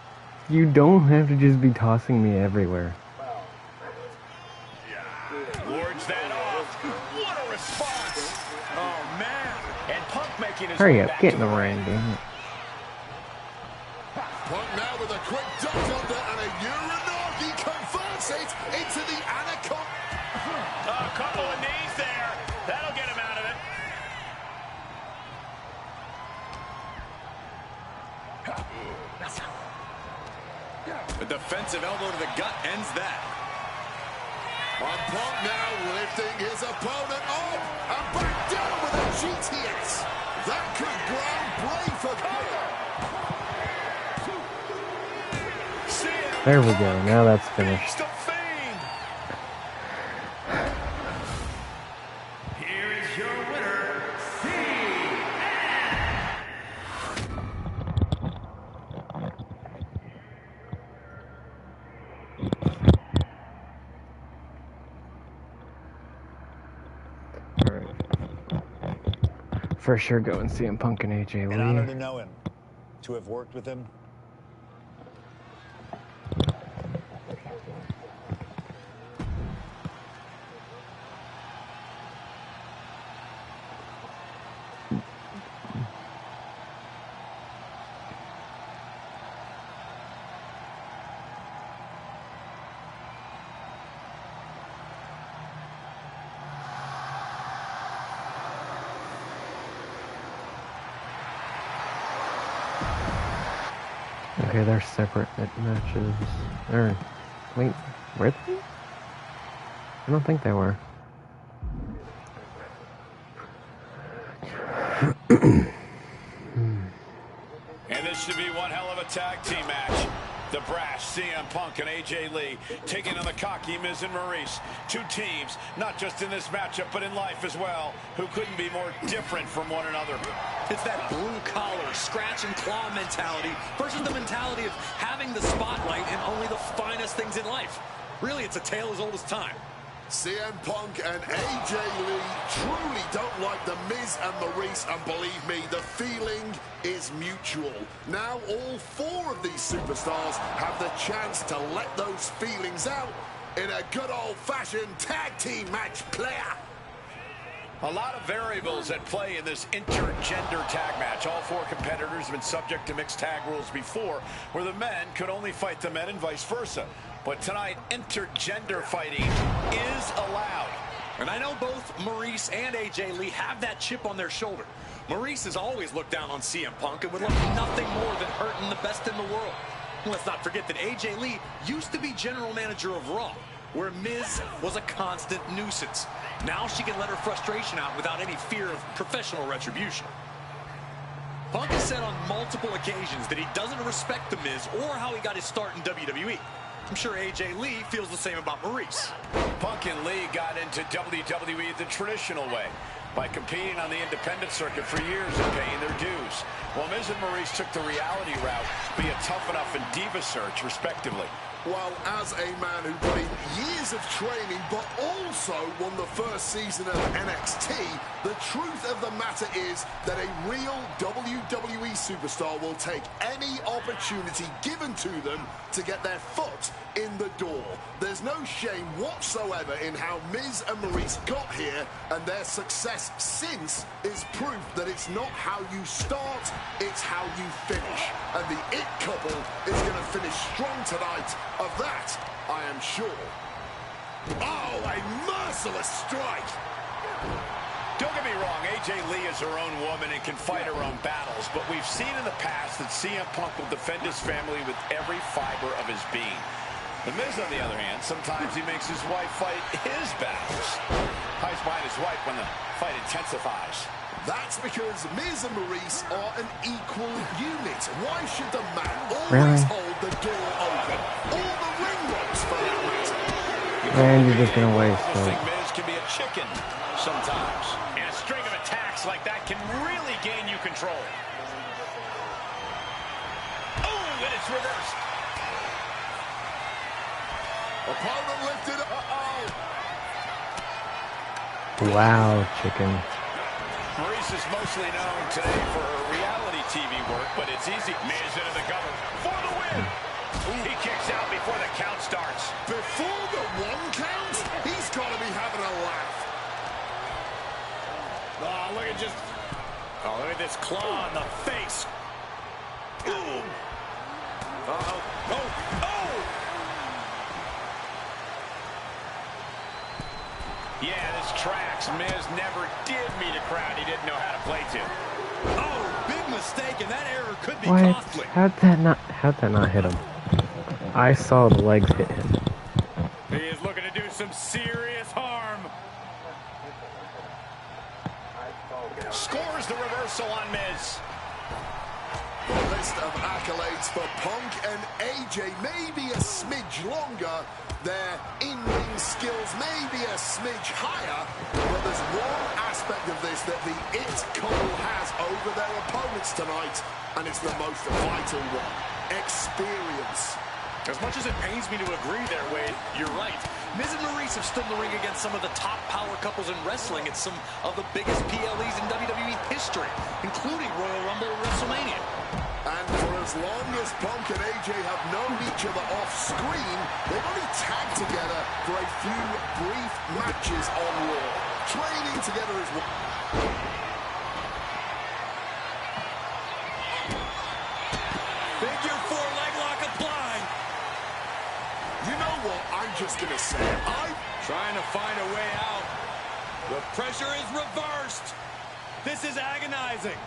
You don't have to just be tossing me everywhere. Wards that off. What a response. Oh, man. And Punk making his Hurry way up, back get to in the the ring, damn it. Punk now with a quick duck under and a Wwe2k converts it into the Anaconda. A couple of knees there. That'll get him out of it. A defensive elbow to the gut ends that. And Punk now lifting his opponent up and back down with a GTS. That could ground Bray for good. There we go, now that's finished. Here is your winner, CM. Alright. For sure going CM Punk and AJ Lee. An honor to know him, to have worked with him. Okay, they're separate matches. Or, wait, were they? I don't think they were. And this should be one hell of a tag team match. The brash CM Punk and AJ Lee taking on the cocky Miz and Maurice. Two teams, not just in this matchup, but in life as well, who couldn't be more different from one another. It's that blue-collar, scratch-and-claw mentality versus the mentality of having the spotlight and only the finest things in life. Really, it's a tale as old as time. CM Punk and AJ Lee truly don't like the Miz and Maurice, and believe me, the feeling is mutual. Now all four of these superstars have the chance to let those feelings out in a good old-fashioned tag team match, player. A lot of variables at play in this intergender tag match. All four competitors have been subject to mixed tag rules before, where the men could only fight the men and vice versa. But tonight, intergender fighting is allowed. And I know both Maurice and AJ Lee have that chip on their shoulder. Maurice has always looked down on CM Punk and would love nothing more than hurting the best in the world. Let's not forget that AJ Lee used to be general manager of Raw, where Miz was a constant nuisance. Now she can let her frustration out without any fear of professional retribution. Punk has said on multiple occasions that he doesn't respect The Miz or how he got his start in WWE. I'm sure AJ Lee feels the same about Maurice. Punk and Lee got into WWE the traditional way, by competing on the independent circuit for years and paying their dues, while Miz and Maurice took the reality route via Tough Enough and Diva Search, respectively. Well, as a man who put in years of training but also won the first season of NXT, the truth of the matter is that a real WWE superstar will take any opportunity given to them to get their foot in the door. There's no shame whatsoever in how Miz and Maurice got here, and their success since is proof that it's not how you start, it's how you finish. And the It couple is going to finish strong tonight. Of that, I am sure. Oh, a merciless strike! Don't get me wrong, AJ Lee is her own woman and can fight her own battles, but we've seen in the past that CM Punk will defend his family with every fiber of his being. The Miz, on the other hand, sometimes he makes his wife fight his battles. Hides behind his wife when the fight intensifies. That's because Miz and Maurice are an equal unit. Why should the man always hold the door open? Or the ring ropes, for that matter. And you're just gonna waste I think Miz can be a chicken sometimes. And a string of attacks like that can really gain you control. Oh, and it's reversed. Opponent lifted up. Wow, chicken. Maurice is mostly known today for her reality TV work, but it's easy. Miz into the cover for the win. He kicks out before the count starts. Before the one count? He's got to be having a laugh. Oh, look at look at this claw in the face. Boom. Uh-oh. Oh! Yeah, this tracks. Miz never did meet a crowd he didn't know how to play to. Oh, big mistake, and that error could be costly. How'd that not hit him? I saw the legs hit him. He is looking to do some serious harm. Scores the reversal on Miz. The list of accolades for Punk and AJ may be a smidge longer. Their in-ring skills may be a smidge higher, but there's one aspect of this that the It couple has over their opponents tonight, and it's the most vital one: experience. As much as it pains me to agree there, Wade, you're right. Miz and Maurice have stood in the ring against some of the top power couples in wrestling at some of the biggest PLEs in WWE history, including Royal Rumble and WrestleMania. And for as long as Punk and AJ have known each other off screen, they've only tagged together for a few brief matches on Raw, training together as well. Figure 4 leg lock applied. You know what? I'm just going to say it. I'm trying to find a way out. The pressure is reversed. This is agonizing.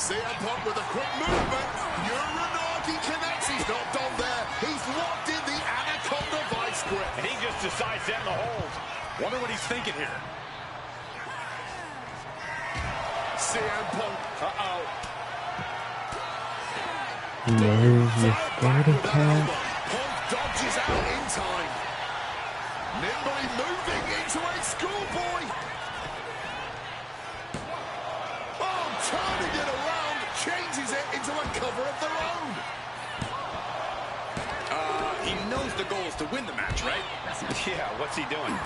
CM Punk with a quick movement. Uranagi connects. He's not done there. He's locked in the Anaconda Vice grip. And he just decides to end the hold. Wonder what he's thinking here. CM Punk. Miz, you scaredy cat. Punk dodges out in time. Nimbly moving into a schoolboy. Oh, turning it around, changes it into a cover of their own. He knows the goal is to win the match, right? Yeah, what's he doing?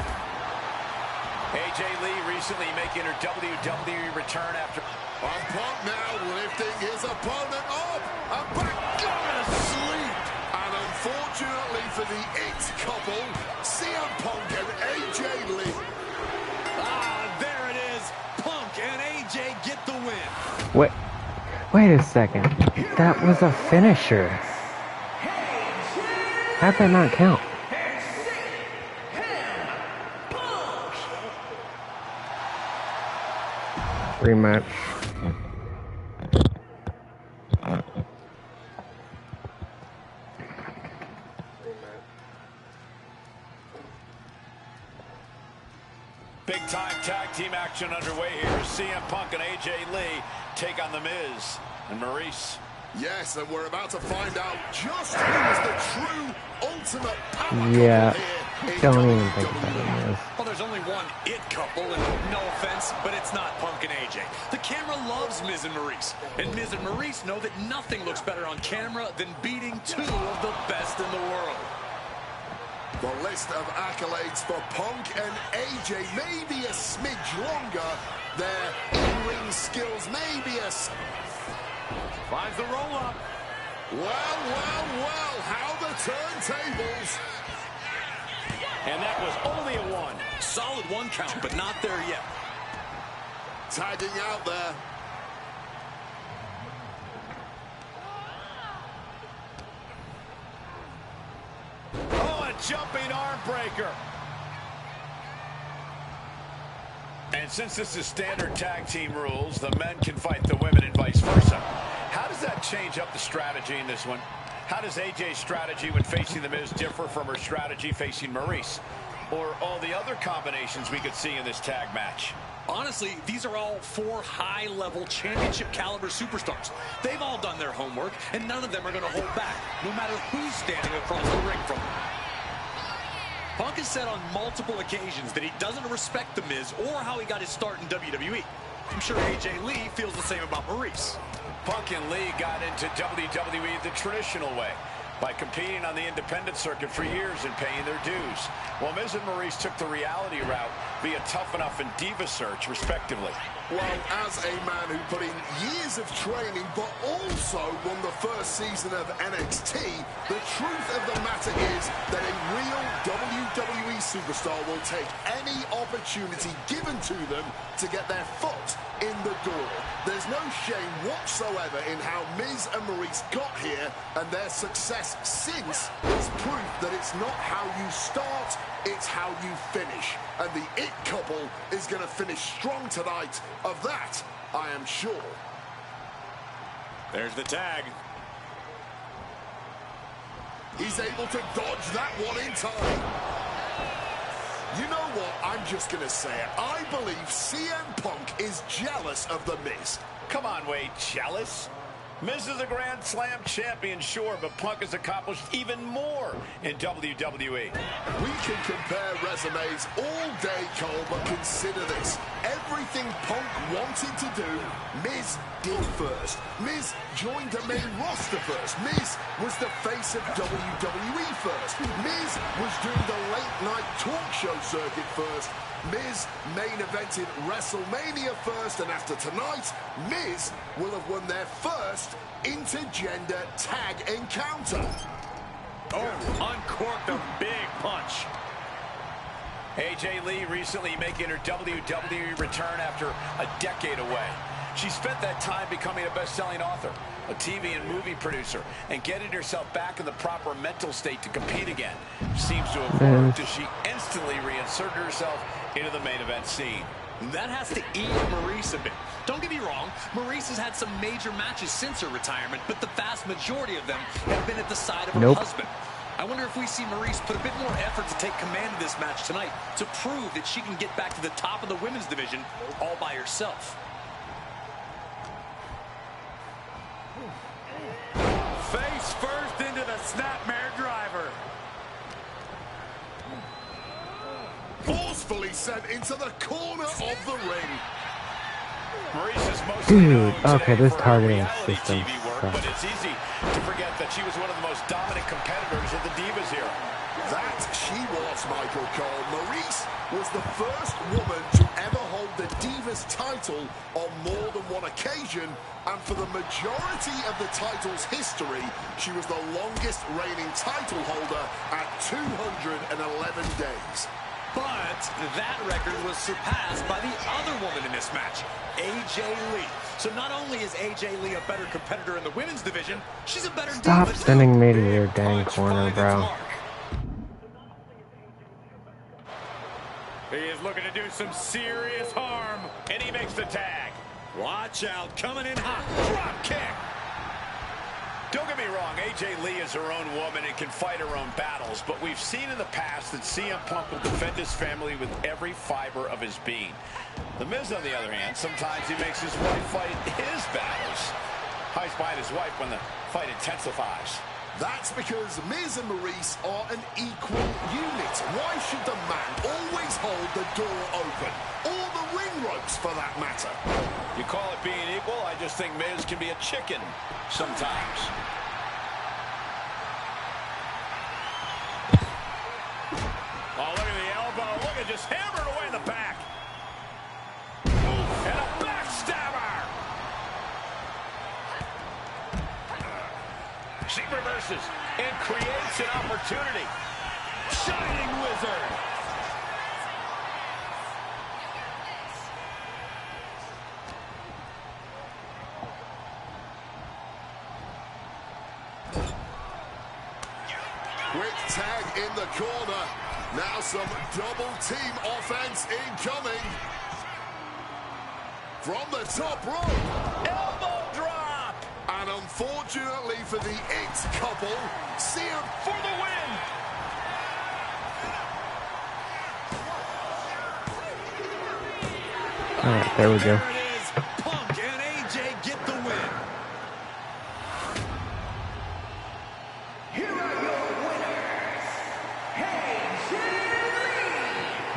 AJ Lee recently making her WWE return after... Punk now lifting his opponent up and back going to sleep. And unfortunately for the It couple, CM Punk and AJ Lee. There it is. Punk and AJ get the win. Wait a second. That was a finisher. How'd that not count? Rematch. Big time tag team action underway here. CM Punk and AJ Lee take on The Miz and Maurice. Yes, and we're about to find out just who is the true ultimate power Yeah, couple here. don't even think about it. Well, there's only one It couple, and no offense, but it's not Punk and AJ. The camera loves Miz and Maurice, and Miz and Maurice know that nothing looks better on camera than beating two of the best in the world. The list of accolades for Punk and AJ may be a smidge longer. Their in-ring skills may be a... Finds the roll-up. Well, how the turntables. And that was only a one. Solid one count, but not there yet. Tagging out there. Oh, a jumping arm breaker. And since this is standard tag team rules, the men can fight the women and vice versa. How does that change up the strategy in this one? How does AJ's strategy when facing The Miz differ from her strategy facing Maurice? Or all the other combinations we could see in this tag match? Honestly, these are all four high-level championship caliber superstars. They've all done their homework, and none of them are going to hold back, no matter who's standing across the ring from them. Punk has said on multiple occasions that he doesn't respect The Miz or how he got his start in WWE. I'm sure AJ Lee feels the same about Maurice. Punk and Lee got into WWE the traditional way, by competing on the independent circuit for years and paying their dues, while Miz and Maurice took the reality route via Tough Enough and Diva Search, respectively. Well, as a man who put in years of training, but also won the first season of NXT, the truth of the matter is that a real WWE superstar will take any opportunity given to them to get their foot in the door. There's no shame whatsoever in how Miz and Maurice got here, and their success since is proof that it's not how you start, it's how you finish. And the It couple is going to finish strong tonight. Of that, I am sure. There's the tag. He's able to dodge that one in time. You know what? I'm just going to say it. I believe CM Punk is jealous of The Miz. Come on, Wade, jealous? Miz is a Grand Slam champion, sure, but Punk has accomplished even more in WWE. We can compare resumes all day, Cole, but consider this. Everything Punk wanted to do, Miz did first. Miz joined the main roster first. Miz was the face of WWE first. Miz was doing the late-night talk show circuit first. Miz main evented WrestleMania first, and after tonight, Miz will have won their first intergender tag encounter. Oh, uncorked a big punch. AJ Lee recently making her WWE return after a decade away. She spent that time becoming a best-selling author, a TV and movie producer, and getting herself back in the proper mental state to compete again. Seems to have worked as she instantly reinserted herself into the main event scene. That has to eat Maurice a bit. Don't get me wrong, Maryse has had some major matches since her retirement, but the vast majority of them have been at the side of her husband. I wonder if we see Maryse put a bit more effort to take command of this match tonight to prove that she can get back to the top of the women's division all by herself. Face first into the snapmare driver. Forcefully sent into the corner of the ring. Maryse is mostly known okay, this for targeting reality system TV work, but it's easy to forget that she was one of the most dominant competitors of the Divas era. That she was, Michael Cole. Maryse was the first woman to ever hold the Divas title on more than one occasion, and for the majority of the title's history, she was the longest reigning title holder at 211 days. But that record was surpassed by the other woman in this match, AJ Lee. So not only is AJ Lee a better competitor in the women's division, she's a better Stop diva sending too. me to your dang corner, bro. He is looking to do some serious harm. And he makes the tag. Watch out, coming in hot. Drop kick. Don't get me wrong, AJ Lee is her own woman and can fight her own battles, but we've seen in the past that CM Punk will defend his family with every fiber of his being. The Miz, on the other hand, sometimes he makes his wife fight his battles. Hides behind his wife when the fight intensifies. That's because Miz and Maryse are an equal unit. Why should the man always hold the door open? Or the ring ropes, for that matter. You call it being equal? I just think Miz can be a chicken sometimes. Oh, look at the elbow. Look at just hammered away in the back. And a backstabber. She reverses and creates an opportunity. Shining Wizard. Quick tag in the corner. Now some double team offense incoming. From the top rope. Elbow drop. And unfortunately for the It couple, CM For the win. Alright, there we go. There it is. Punk and AJ get the win.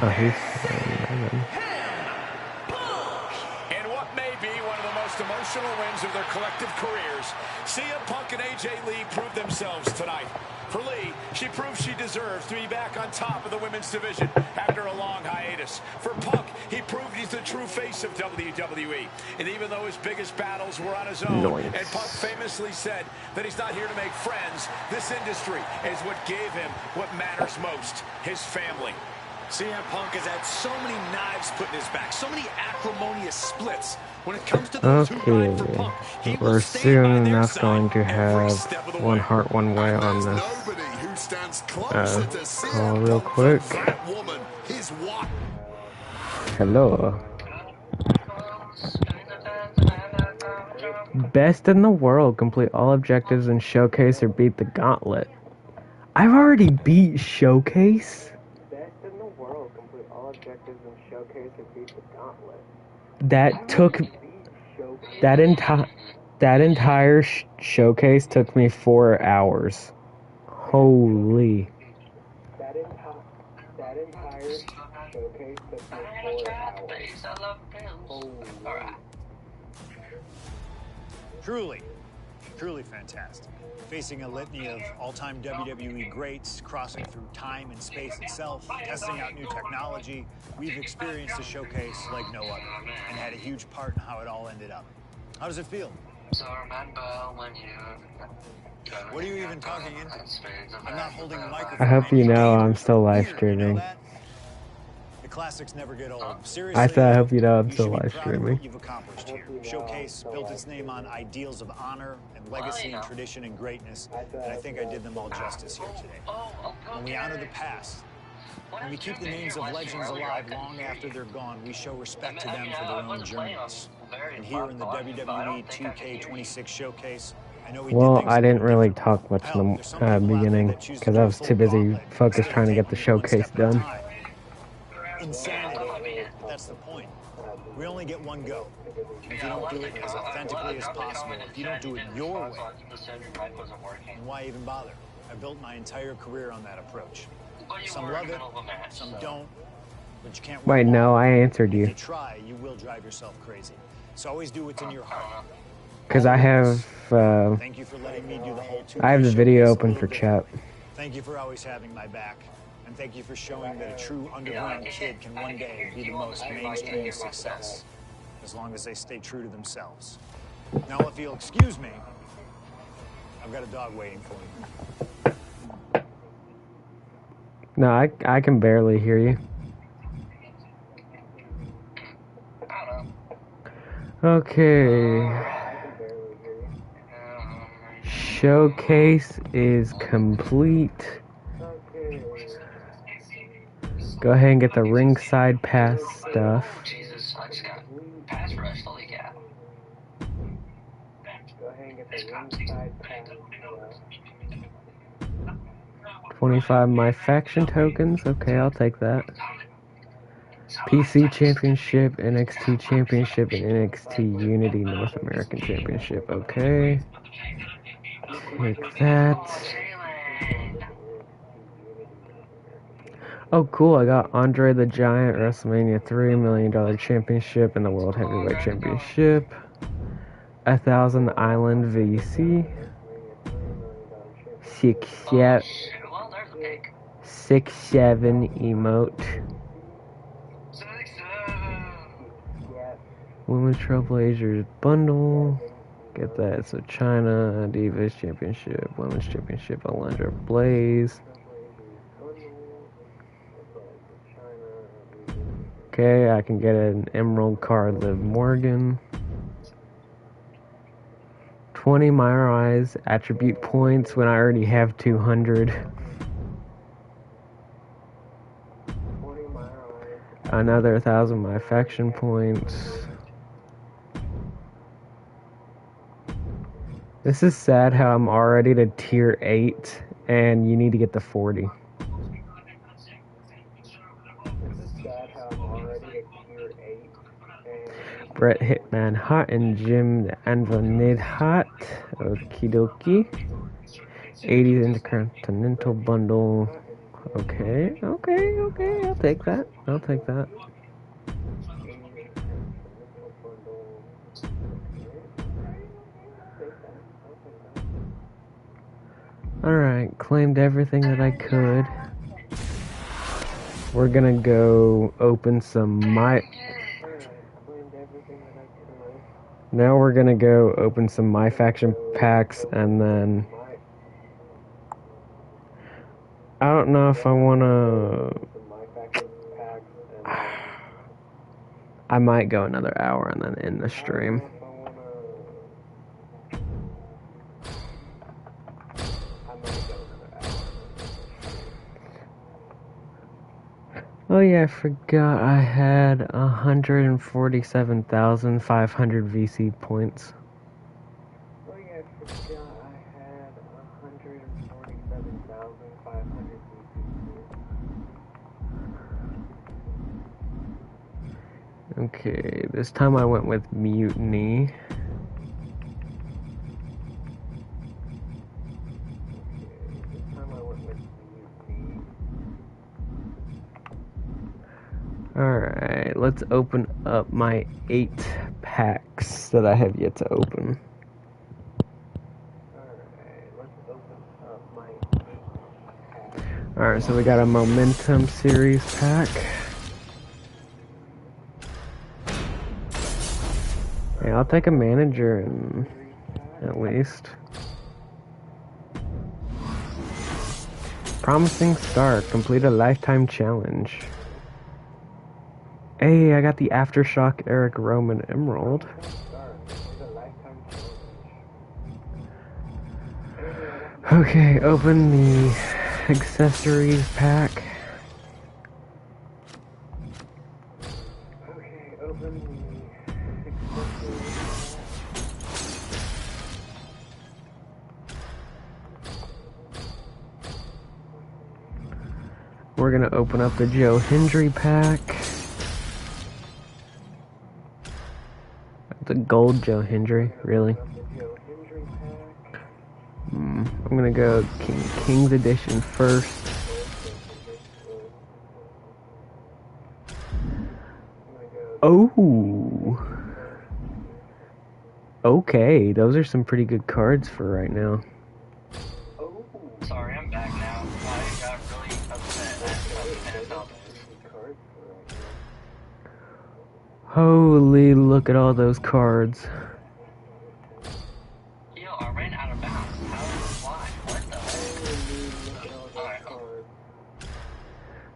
Oh, he's... And what may be one of the most emotional wins of their collective careers, CM Punk and AJ Lee proved themselves tonight. For Lee, she proved she deserves to be back on top of the women's division after a long hiatus. For Punk, he proved he's the true face of WWE. And even though his biggest battles were on his own, and Punk famously said that he's not here to make friends, this industry is what gave him what matters most, his family. CM Punk has had so many knives put in his back, so many acrimonious splits. When it comes to those who ride for Punk, he will We're stand soon by their enough side going to every have step of the one way. heart, one way on this. nobody who stands closer to CM call real Punk quick. than that woman, his wife. Hello. Best in the world. Complete all objectives in Showcase or beat the Gauntlet. I've already beat Showcase. Best in the world. Complete all objectives in Showcase or beat the Gauntlet. That took... That entire showcase took me 4 hours. Holy. That entire showcase took me 4 hours. Truly, truly fantastic. Facing a litany of all-time WWE greats, crossing through time and space itself, testing out new technology, we've experienced a showcase like no other, and had a huge part in how it all ended up. How does it feel? So remember when you... What are you even talking into? I'm not holding a microphone. I hope you know I'm still live streaming. The classics never get old. Seriously, I said I hope you know I'm you still should be live proud of streaming. what you've accomplished here. Showcase built its name on ideals of honor and legacy and tradition and greatness, and I think I did them all justice here today. When we honor the past, when we keep the names of legends alive long after they're gone, we show respect to them for their own journeys. And here in the WWE 2K26 showcase, I know well, I didn't really talk much in the beginning because I was too busy focused trying to get the showcase done. Insanity. That's the point. We only get one go. If you don't do it as authentically as possible, if you don't do it your way, then why even bother? I built my entire career on that approach. Some love it, some don't, but you can't. Wait, no, I answered you. If you try, you will drive yourself crazy. So always do what's in your heart. Because I have, Thank you for letting me do the whole I have the video open for chat. Thank you for always having my back. And thank you for showing that a true underground kid can one day be the most mainstream success, as long as they stay true to themselves. Now, if you'll excuse me, I've got a dog waiting for you. No, I can barely hear you. Okay. Showcase is complete. Go ahead and get the ringside pass stuff. Jesus, I just got pass rush, holy cow. Go ahead and get the ringside pass stuff. 25 my faction tokens. Okay, I'll take that. PC Championship, NXT Championship, and NXT Unity North American Championship. Okay. Take that. Oh, cool. I got Andre the Giant, WrestleMania 3, $1 Million Championship, and the World Heavyweight Championship. 1,000 Island VC. 6-7 emote. Women's Trailblazers bundle. Get that. So China, Divas Championship, Women's Championship, Alundra Blaze. Okay, I can get an Emerald card, Liv Morgan. 20 Myrise attribute points when I already have 200. Another 1,000 my faction points. This is sad how I'm already to tier 8 and you need to get the 40. Brett Hitman Hot and Jim the Anvil Nid Hot. Okie dokie. 80s Intercontinental Bundle. Okay. I'll take that. Alright, claimed everything that I could. We're gonna go open some Now we're gonna go open some My Faction packs, and then I don't know if I wanna. I might go another hour and then end the stream. Oh yeah, I forgot I had 147,500 VC points. Oh yeah, I forgot I had 147,500 VC points. Okay, this time I went with Mutiny. Alright, let's open up my 8 packs that I have yet to open. Alright, so we got a Momentum Series pack. Yeah, I'll take a manager and at least. Promising Start, complete a lifetime challenge. Hey, I got the Aftershock Eric Roman Emerald. Okay, open the accessories pack. Okay, open the accessories we're gonna open up the Joe Hendry pack. The gold Joe Hendry, really? I'm gonna go King's Edition first. Oh! Okay, those are some pretty good cards for right now. Sorry, I'm back now. I got really upset at something about this. Holy, look at all those cards. Yo, I ran out of bounds. How did it fly? What the heck? Alright.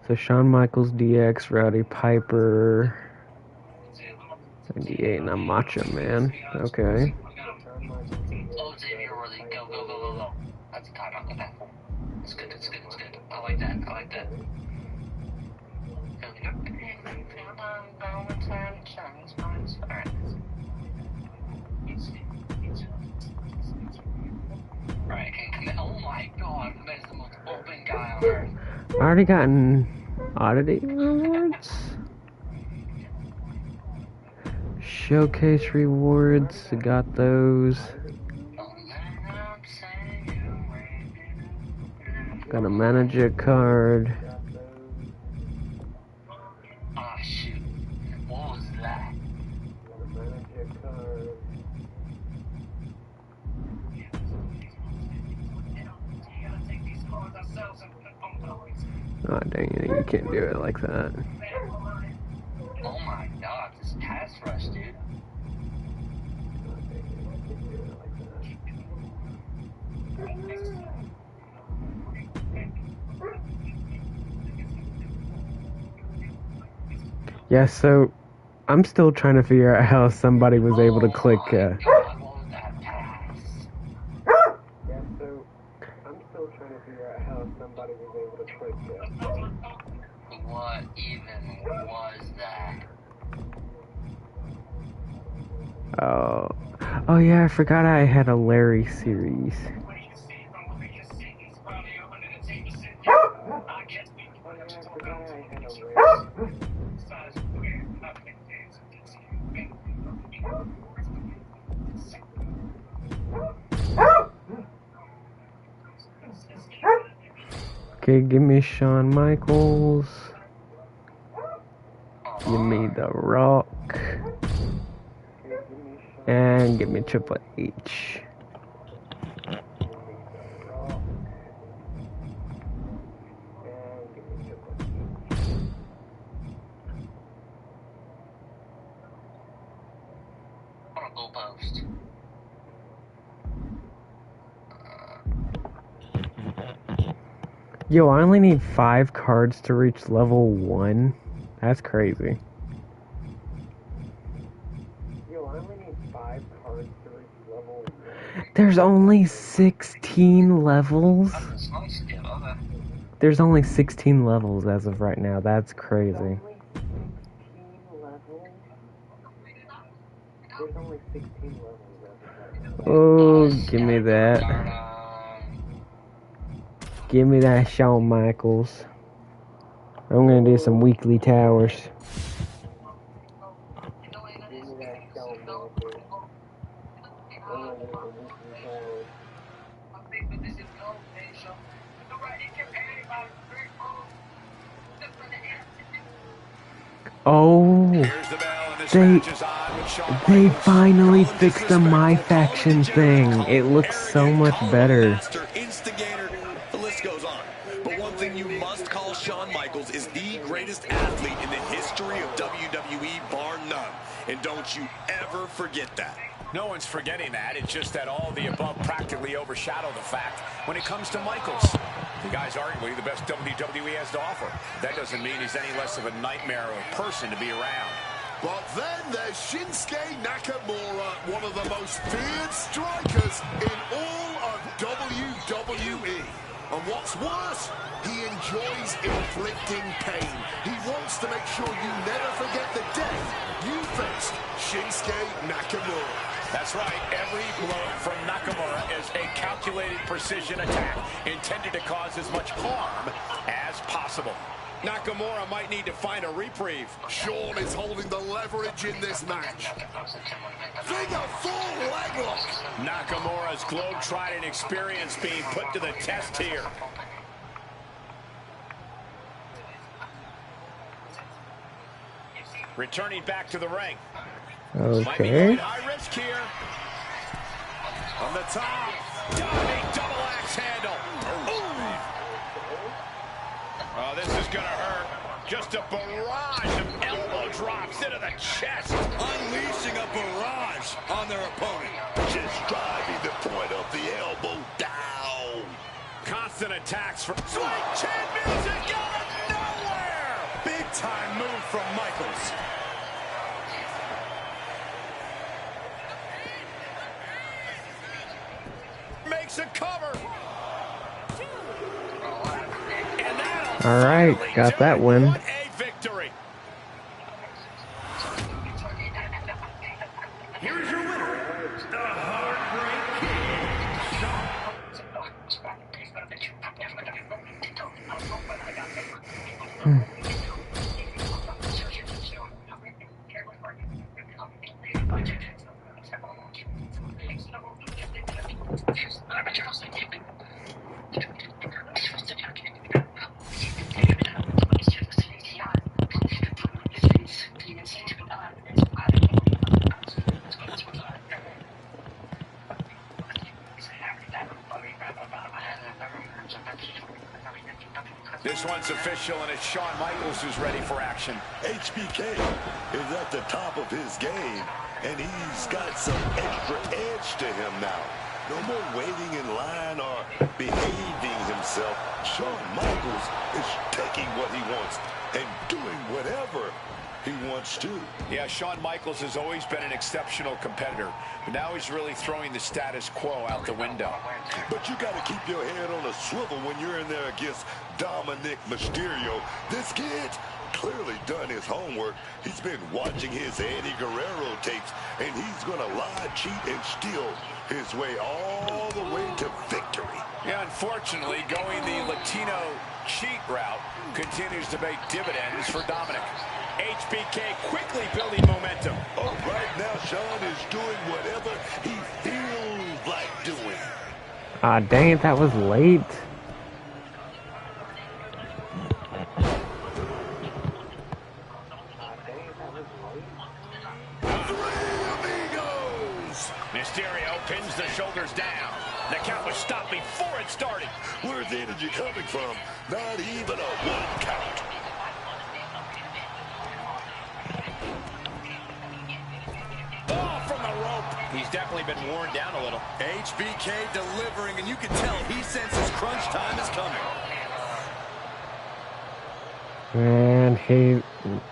So Shawn Michaels, DX, Rowdy Piper, 98, and I'm Macho Man. Okay. Oh, Xavier Worthy. Go, go, go, go, go. That's a timeout. Go back. It's good, it's good, it's good. I like that. I like that. Alright, okay, come in. Oh my god, Commit's the most open guy on earth. I already gotten oddity rewards. Showcase rewards, I got those. Got a manager card. Ah, shoot. What was that? Oh dang it, you can't do it like that. Oh my god, this pass rush, dude. Yeah, so I'm still trying to figure out how somebody was able to click. God, what was that pass? Yeah, so I'm still trying to figure out how somebody was able to click. What even was that? Oh yeah, I forgot I had a Larry series. Okay, give me Shawn Michaels. Give me The Rock. And give me Triple H. Goalpost. Yo, I only need 5 cards to reach level 1. That's crazy. Yo, I only need 5 cards to reach level 1. There's only 16 levels? There's only 16 levels as of right now. That's crazy. Oh, give me that. Give me that Shawn Michaels. I'm gonna do some weekly towers. Oh, they finally fixed the My Faction thing. It looks so much better. The list goes on. But one thing you must call Shawn Michaels is the greatest athlete in the history of WWE, bar none. And don't you ever forget that. No one's forgetting that. It's just that all the above practically overshadow the fact when it comes to Michaels. The guy's arguably the best WWE has to offer. That doesn't mean he's any less of a nightmare of a person to be around. But then there's Shinsuke Nakamura, one of the most feared strikers in all of WWE. And what's worse, he enjoys inflicting pain. He wants to make sure you never forget the death you faced Shinsuke Nakamura. That's right. Every blow from Nakamura is a calculated precision attack intended to cause as much harm as possible. Nakamura might need to find a reprieve. Shawn is holding the leverage in this match. Figure 4 leg lock. Nakamura's globe-trotting experience being put to the test here. Returning back to the ring. Might be going Okay. high risk here. On the top. Diving double axe handle. Oh, this is going to hurt. Just a barrage of elbow drops into the chest. Unleashing a barrage on their opponent. Just driving the point of the elbow down. Constant attacks from... Sweet chin music out of nowhere! Big time move from Michaels. Makes a cover. All right, got that win. What a victory. Here's your winner, the Heartbreak Kid, This one's official, and it's Shawn Michaels who's ready for action. HBK is at the top of his game, and he's got some extra edge to him now. No more waiting in line or behaving himself. Shawn Michaels is taking what he wants and doing whatever he wants to. Yeah, Shawn Michaels has always been an exceptional competitor, but now he's really throwing the status quo out the window. But you got to keep your head on a swivel when you're in there against Dominic Mysterio. This kid's clearly done his homework. He's been watching his Eddie Guerrero tapes, and he's going to lie, cheat, and steal his way all the way to victory. Yeah, unfortunately, going the Latino cheat route continues to make dividends for Dominic. HBK quickly building momentum. Oh, right now, Shawn is doing whatever he feels like doing. Ah, dang it, that was late. Mysterio pins the shoulders down. The count was stopped before it started. Where's the energy coming from? Not even a 1 count. Oh, from the rope. He's definitely been worn down a little. HBK delivering, and you can tell he senses crunch time is coming. And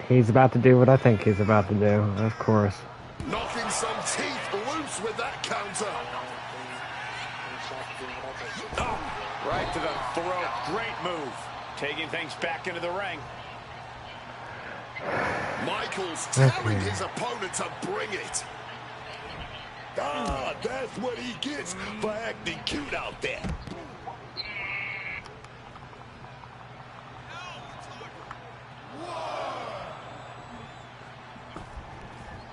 he's about to do what I think he's about to do, of course. Knocking some teeth loose with that counter. Oh, right to the throat. Great move. Taking things back into the ring. Michaels telling his opponent to bring it. Ah, that's what he gets for acting cute out there.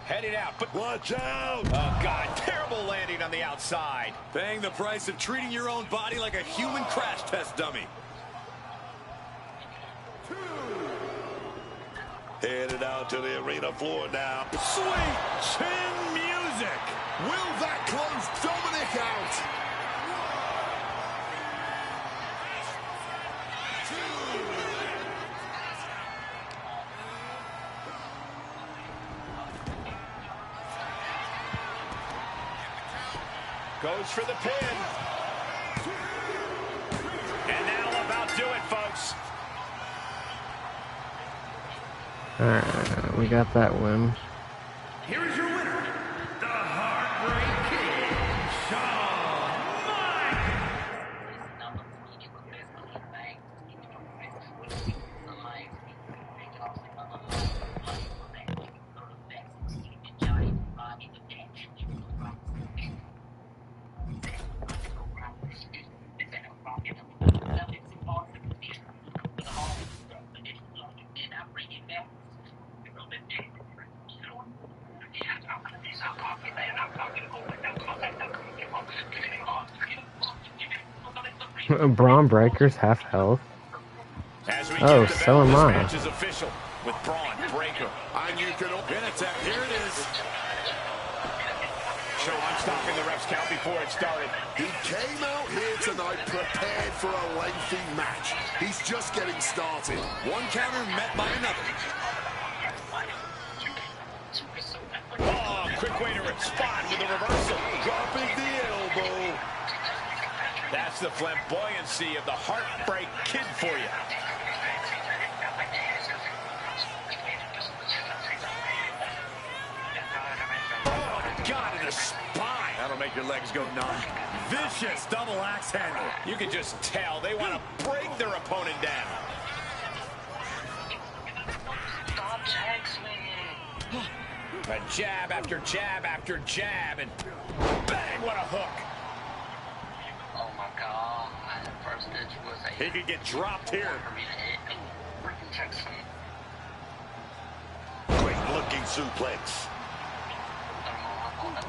Heading out, but watch out! Oh, God, terrible landing on the outside. Paying the price of treating your own body like a human crash test dummy. Headed out to the arena floor now. Sweet chin music. Will that close Dominic out? Goes for the pin. And that'll about do it, folks. Alright, we got that win. Here's your winner, the Heartbreak Kid, Shawn Michaels. Braun Breaker's half health. Oh, so am I. Is official with Braun Breaker. And you can open attack. Here it is. Shawn stopping the ref's count before it started. He came out here tonight prepared for a lengthy match. He's just getting started. One counter met by another. Oh, quick way to respond with a reversal. Dropping the elbow. That's the flamboyancy of the Heartbreak Kid for you. Oh, God, in the spine. That'll make your legs go numb. Vicious double axe handle. You can just tell they want to break their opponent down. Stop tag swinging. A jab after jab after jab, and bang, what a hook. Oh my God. First pitch was a He could get dropped here. for me to hit and freaking tag swing. Great looking suplex.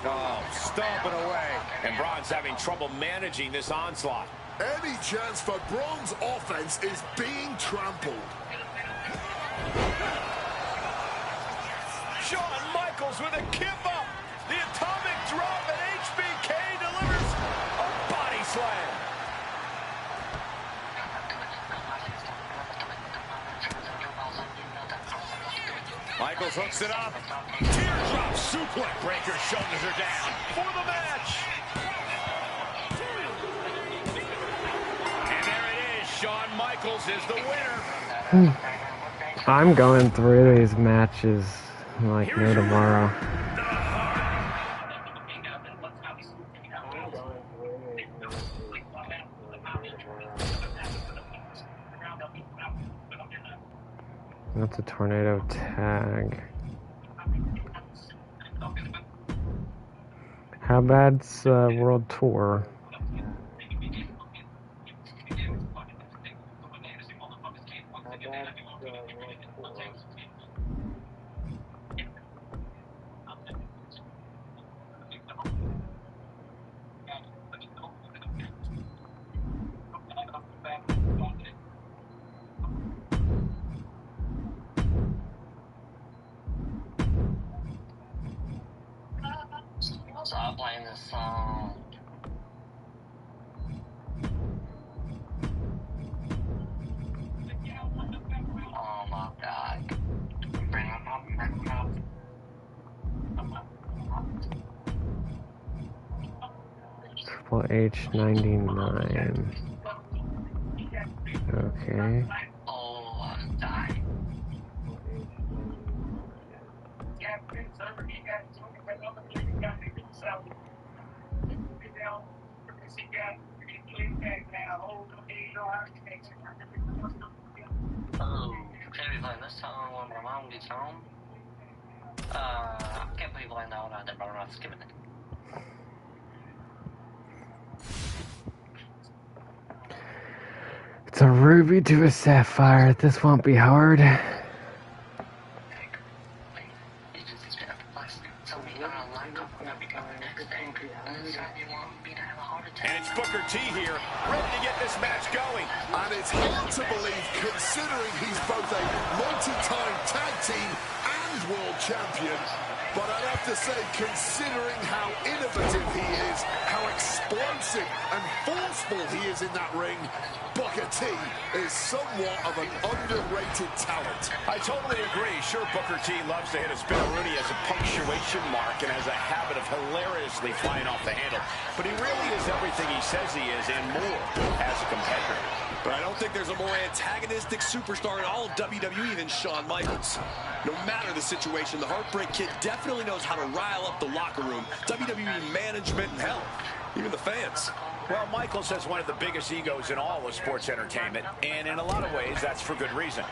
Oh, stomping away. And Braun's having trouble managing this onslaught. Any chance for Braun's offense is being trampled. Shawn Michaels with a kip up. The atomic drop, and HBK delivers a body slam. Michaels hooks it up. Teardrop suplex. Breaker's shoulders are down for the match. And there it is. Shawn Michaels is the winner. I'm going through these matches like no tomorrow. That's a tornado tag. How bad's World Tour? Stop playing this song. Oh my God. Bring him up, bring him up. Triple H 99. Okay. Oh, I'm dying. Oh, can't be playing this song when my mom gets home. I can't believe I know that, but I'm not skipping it. It's a ruby to a sapphire. This won't be hard. And it's Booker T here, ready to get this match going. And it's hard to believe, considering he's both a multi-time tag team and world champion. But I'd have to say, considering how innovative he is, how explosive and forceful he is in that ring, Booker T is somewhat of an underrated talent. I totally agree. Sure, Booker T loves to hit a spinneroonie as a punctuation mark and has a habit of hilariously flying off the handle. But he really is everything he says he is and more as a competitor. But I don't think there's a more antagonistic superstar in all of WWE than Shawn Michaels. No matter the situation, the Heartbreak Kid definitely knows how to rile up the locker room, WWE management, and hell, even the fans. Well, Michaels has one of the biggest egos in all of sports entertainment, and in a lot of ways, that's for good reason.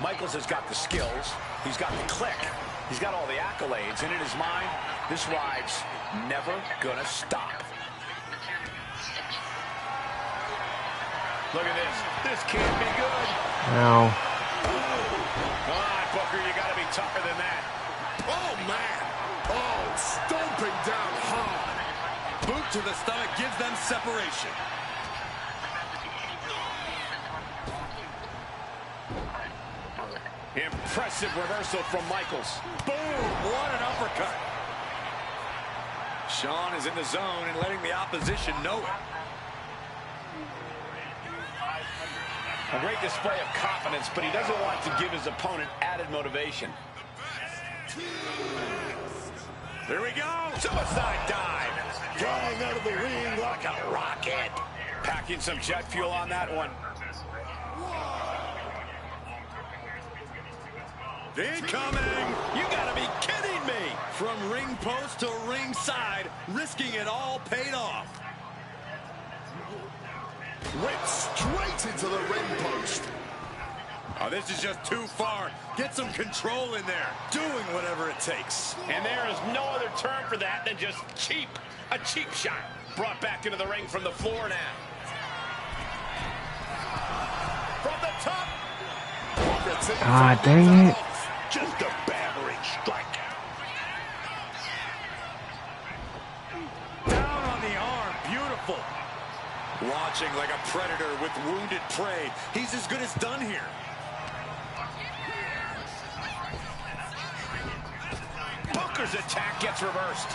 Michaels has got the skills, he's got the click, he's got all the accolades, and in his mind, this ride's never gonna stop. Look at this. This can't be good. Ow. Come on, Booker, you gotta be tougher than that. Oh, man. Oh, stomping down hard. Boot to the stomach gives them separation. Impressive reversal from Michaels. Boom! What an uppercut. Shawn is in the zone and letting the opposition know it. A great display of confidence, but he doesn't want to give his opponent added motivation. There we go. Suicide dive. Flying out of the ring like a rocket. Packing some jet fuel on that one. Incoming! You gotta be kidding me! From ring post to ring side, risking it all paid off. Ripped straight into the ring post. Oh, this is just too far. Get some control in there. Doing whatever it takes. And there is no other term for that than just cheap. A cheap shot. Brought back into the ring from the floor now. From the top. Ah, dang it. Just a battering strike. Down on the arm. Beautiful. Watching like a predator with wounded prey. He's as good as done here. Booker's attack gets reversed.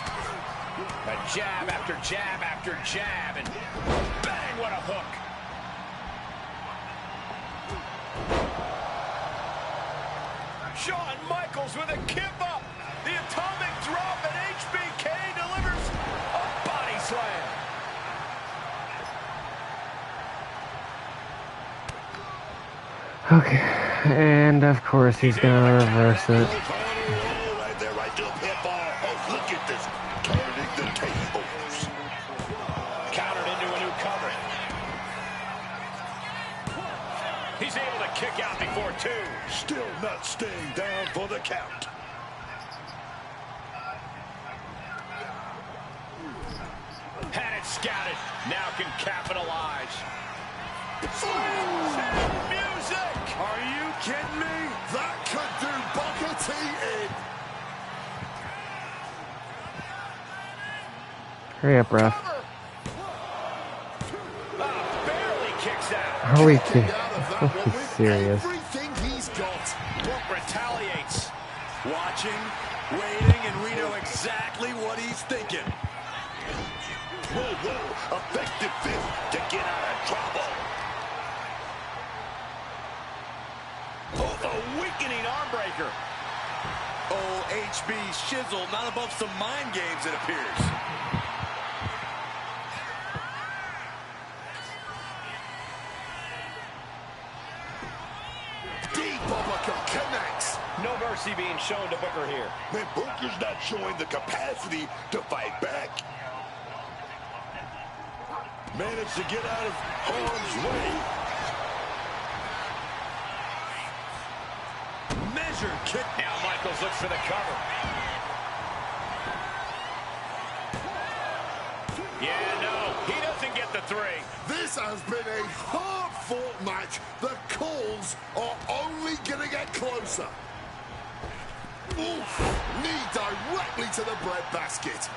A jab after jab after jab, and bang, what a hook. Shawn Michaels with a kip up. The atomic drop, and HBK delivers a body slam. Okay, and of course he's gonna reverse it. Right there, right to the pit bar. Oh, look at this. Turning the tables. Countered into a new cover. He's able to kick out before two. Still not staying down for the count. Had it scouted. Now can capitalize. Music! Are you kidding me? That could do Booker T in. Hurry up, ref. Barely kicks out. Are we kidding? Are you serious? Everything he's got. Book retaliates. Watching, waiting, and we know exactly what he's thinking. Whoa, whoa. Effective fist to get out of trouble. Oh, a weakening arm breaker. Oh, HB shizzle, not above some mind games, it appears. Deep uppercut connects. No mercy being shown to Booker here. Man, Booker's not showing the capacity to fight back. Managed to get out of harm's way. Measured kick. Now Michaels looks for the cover. Yeah, no, he doesn't get the three. This has been a hard-fought match. The calls are only going to get closer. Oof! Knee directly to the breadbasket.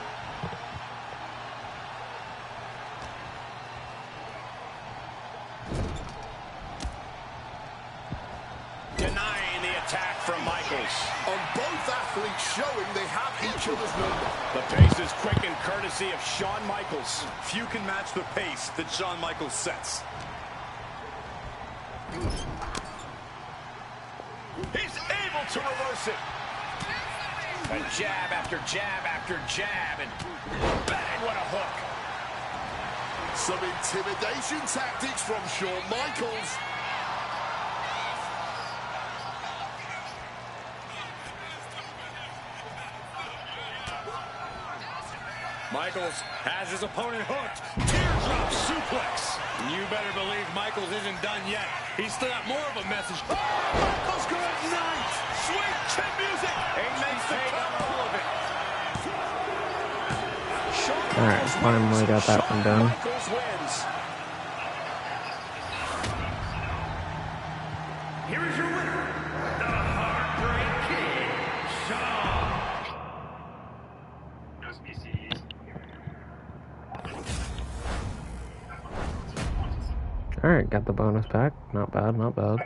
Denying the attack from Michaels. And both athletes showing they have each other's number. The pace is quick and courtesy of Shawn Michaels. Few can match the pace that Shawn Michaels sets. He's able to reverse it. A jab after jab after jab, and bang, what a hook. Some intimidation tactics from Shawn Michaels. Michaels has his opponent hooked. Teardrop suplex. You better believe Michaels isn't done yet. He's still got more of a message. Oh, Michaels good night. Sweet chin music. And makes the cut all of it. Alright, finally got that one done. Michaels wins. Here is your winner, the Heartbreak Kid, Shawn. Alright, got the bonus pack. Not bad, not bad.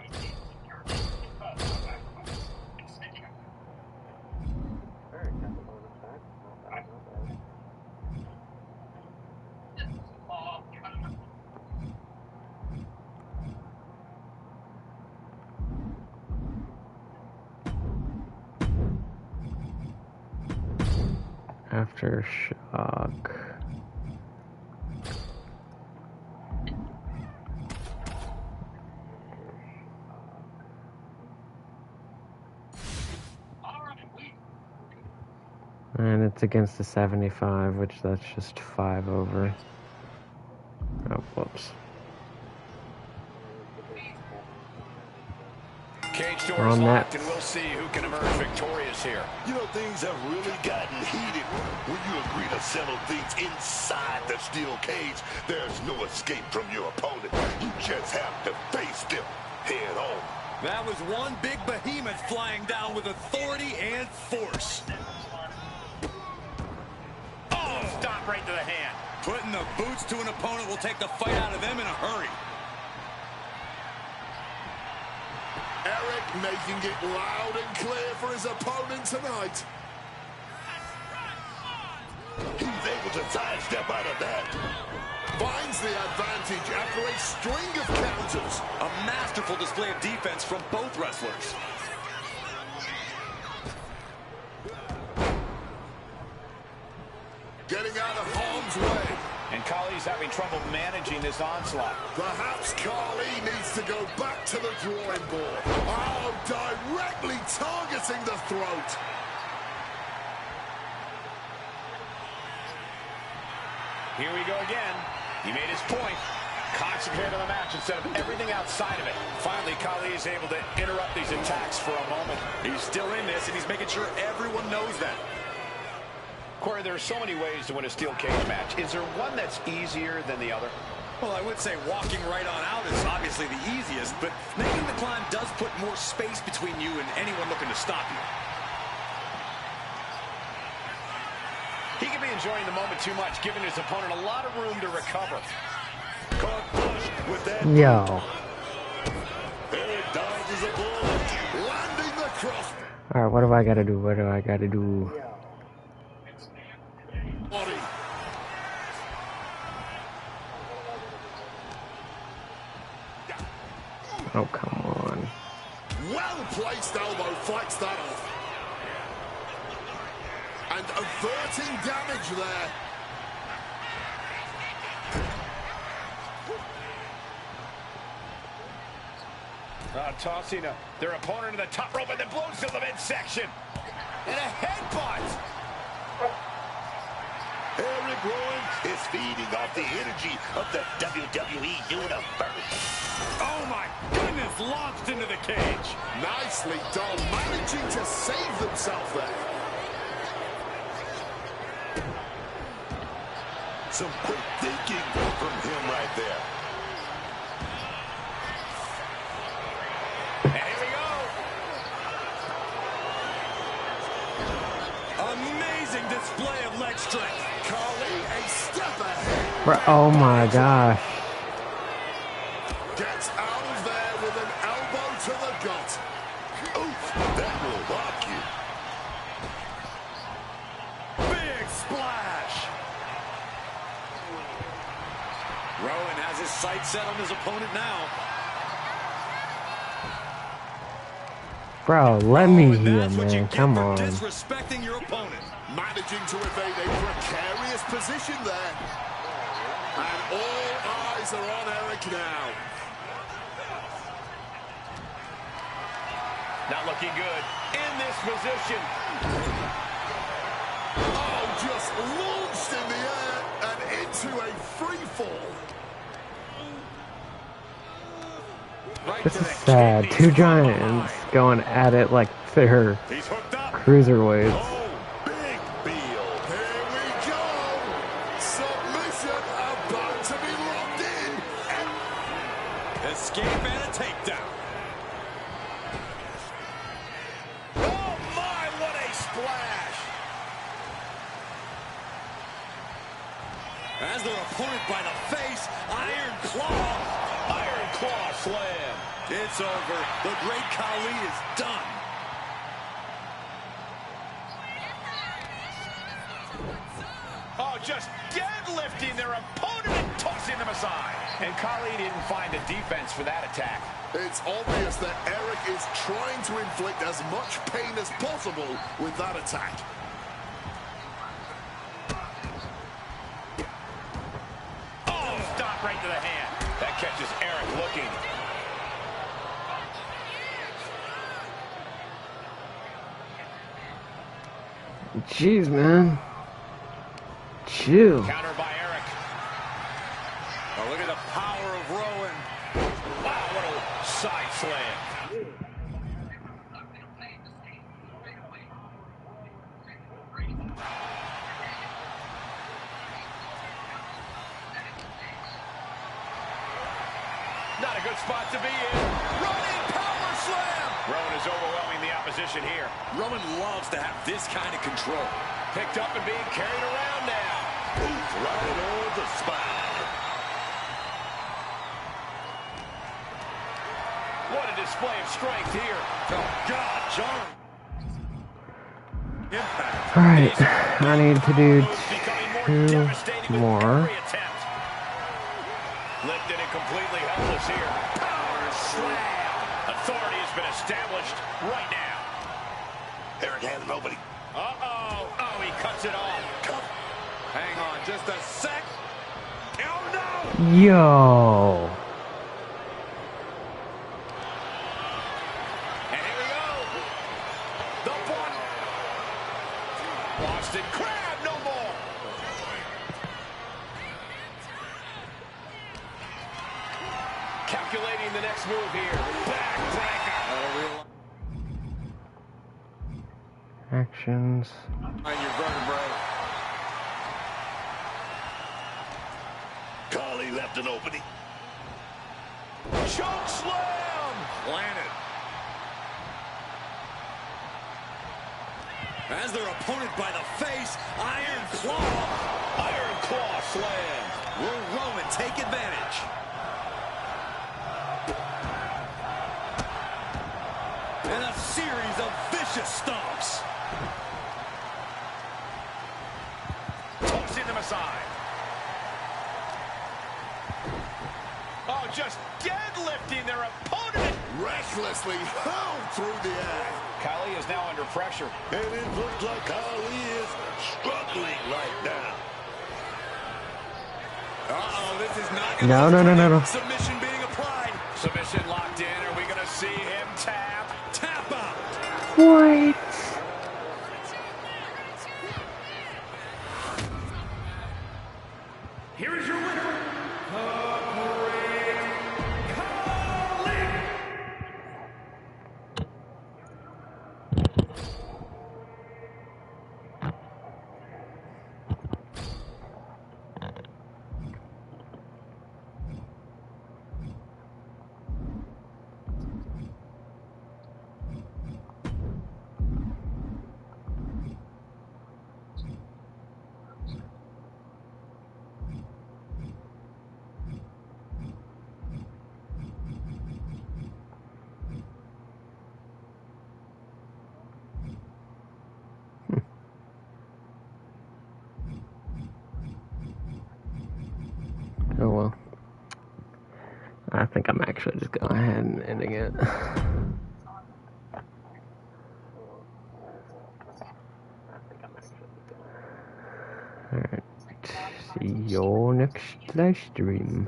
Aftershock. And it's against the 75, which that's just 5 over. Oh, whoops. Cage doors locked, and we'll see who can emerge victorious here. You know, things have really gotten heated when you agree to settle things inside the steel cage. There's no escape from your opponent. You just have to face them head on. That was one big behemoth flying down with authority and force. Stop right to the hand. Putting the boots to an opponent will take the fight out of them in a hurry. Eric making it loud and clear for his opponent tonight. He's able to sidestep out of that. Finds the advantage after a string of counters. A masterful display of defense from both wrestlers. Getting out of harm's way. And Khali's having trouble managing this onslaught. Perhaps Khali needs to go back to the drawing board. Oh, directly targeting the throat. Here we go again. He made his point. Concentrate on the match instead of everything outside of it. Finally, Khali is able to interrupt these attacks for a moment. He's still in this, and he's making sure everyone knows that. Corey, there are so many ways to win a steel cage match. Is there one that's easier than the other? Well, I would say walking right on out is obviously the easiest, but making the climb does put more space between you and anyone looking to stop you. He can be enjoying the moment too much, giving his opponent a lot of room to recover. Caught flush with that. Yo. Eric dodges a bullet, landing the cross. Alright, what do I gotta do? What do I gotta do? Body. Oh, come on. Well-placed elbow fights that off. And averting damage there. Tossing their opponent to the top rope and then blows to the midsection. And a headbutt. Eric Rowan is feeding off the energy of the WWE Universe. Oh my goodness, launched into the cage. Nicely done, managing to save themselves there. Some quick thinking from him right there. And here we go. Amazing display of leg strength. Khali a step ahead. Bro, oh my gosh. Gets out of there with an elbow to the gut. Oof, that will rock you. Big splash. Rowan has his sights set on his opponent now. Bro, let me hear, man. Come on. Disrespecting your opponent. Managing to evade a precarious position there. And all eyes are on Eric now. Not looking good in this position. Oh, just launched in the air and into a free fall. Right This to is the sad. kidneys. Two giants going at it like they're He's hooked up. cruiserweights. Oh, big deal. Here we go. Submission about to be locked in. Escape and a takedown. Oh my, what a splash. As their opponent by the face, Iron Claw. Iron Claw slam. It's over. The great Khali is done. Oh, just deadlifting their opponent and tossing them aside. And Khali didn't find a defense for that attack. It's obvious that Eric is trying to inflict as much pain as possible with that attack. right to the hand. That catches Eric looking. Jeez, man. Chill. Counter by Eric. Oh, look at the power of Rowan. Wow, what a side slam. Not a good spot to be in. Running power slam. Rowan is overwhelming the opposition here. Rowan loves to have this kind of control. Picked up and being carried around now. Boot right over the spine. What a display of strength here. Oh, God, John. Impact. All right, I need to do 2 more. Lifted and completely helpless here. Power slam. Authority has been established right now. Eric handed nobody. Uh-oh. Oh, he cuts it off. Hang on just a sec. Oh, no. Yo. And here we go. The one. Boston Crab, no more. Calculating the next move here. Backbreaker. Actions. On your vertebrae. Carly left an opening. Choke slam. Planted. As their opponent by the face, Iron Claw. Iron Claw slam. Will Rowan take advantage? And a series of vicious stomps. Tossing them aside. Oh, just deadlifting their opponent. Recklessly hurled through the air. Khali is now under pressure. And it looks like Khali is struggling right now. Uh-oh, this is not No. Submission being applied. Submission locked in. Are we going to see him tap? Tap out. What? Here is your winner, the Great Khali. Oh well. I think I'm actually just going ahead and ending it. Alright. See you next live stream.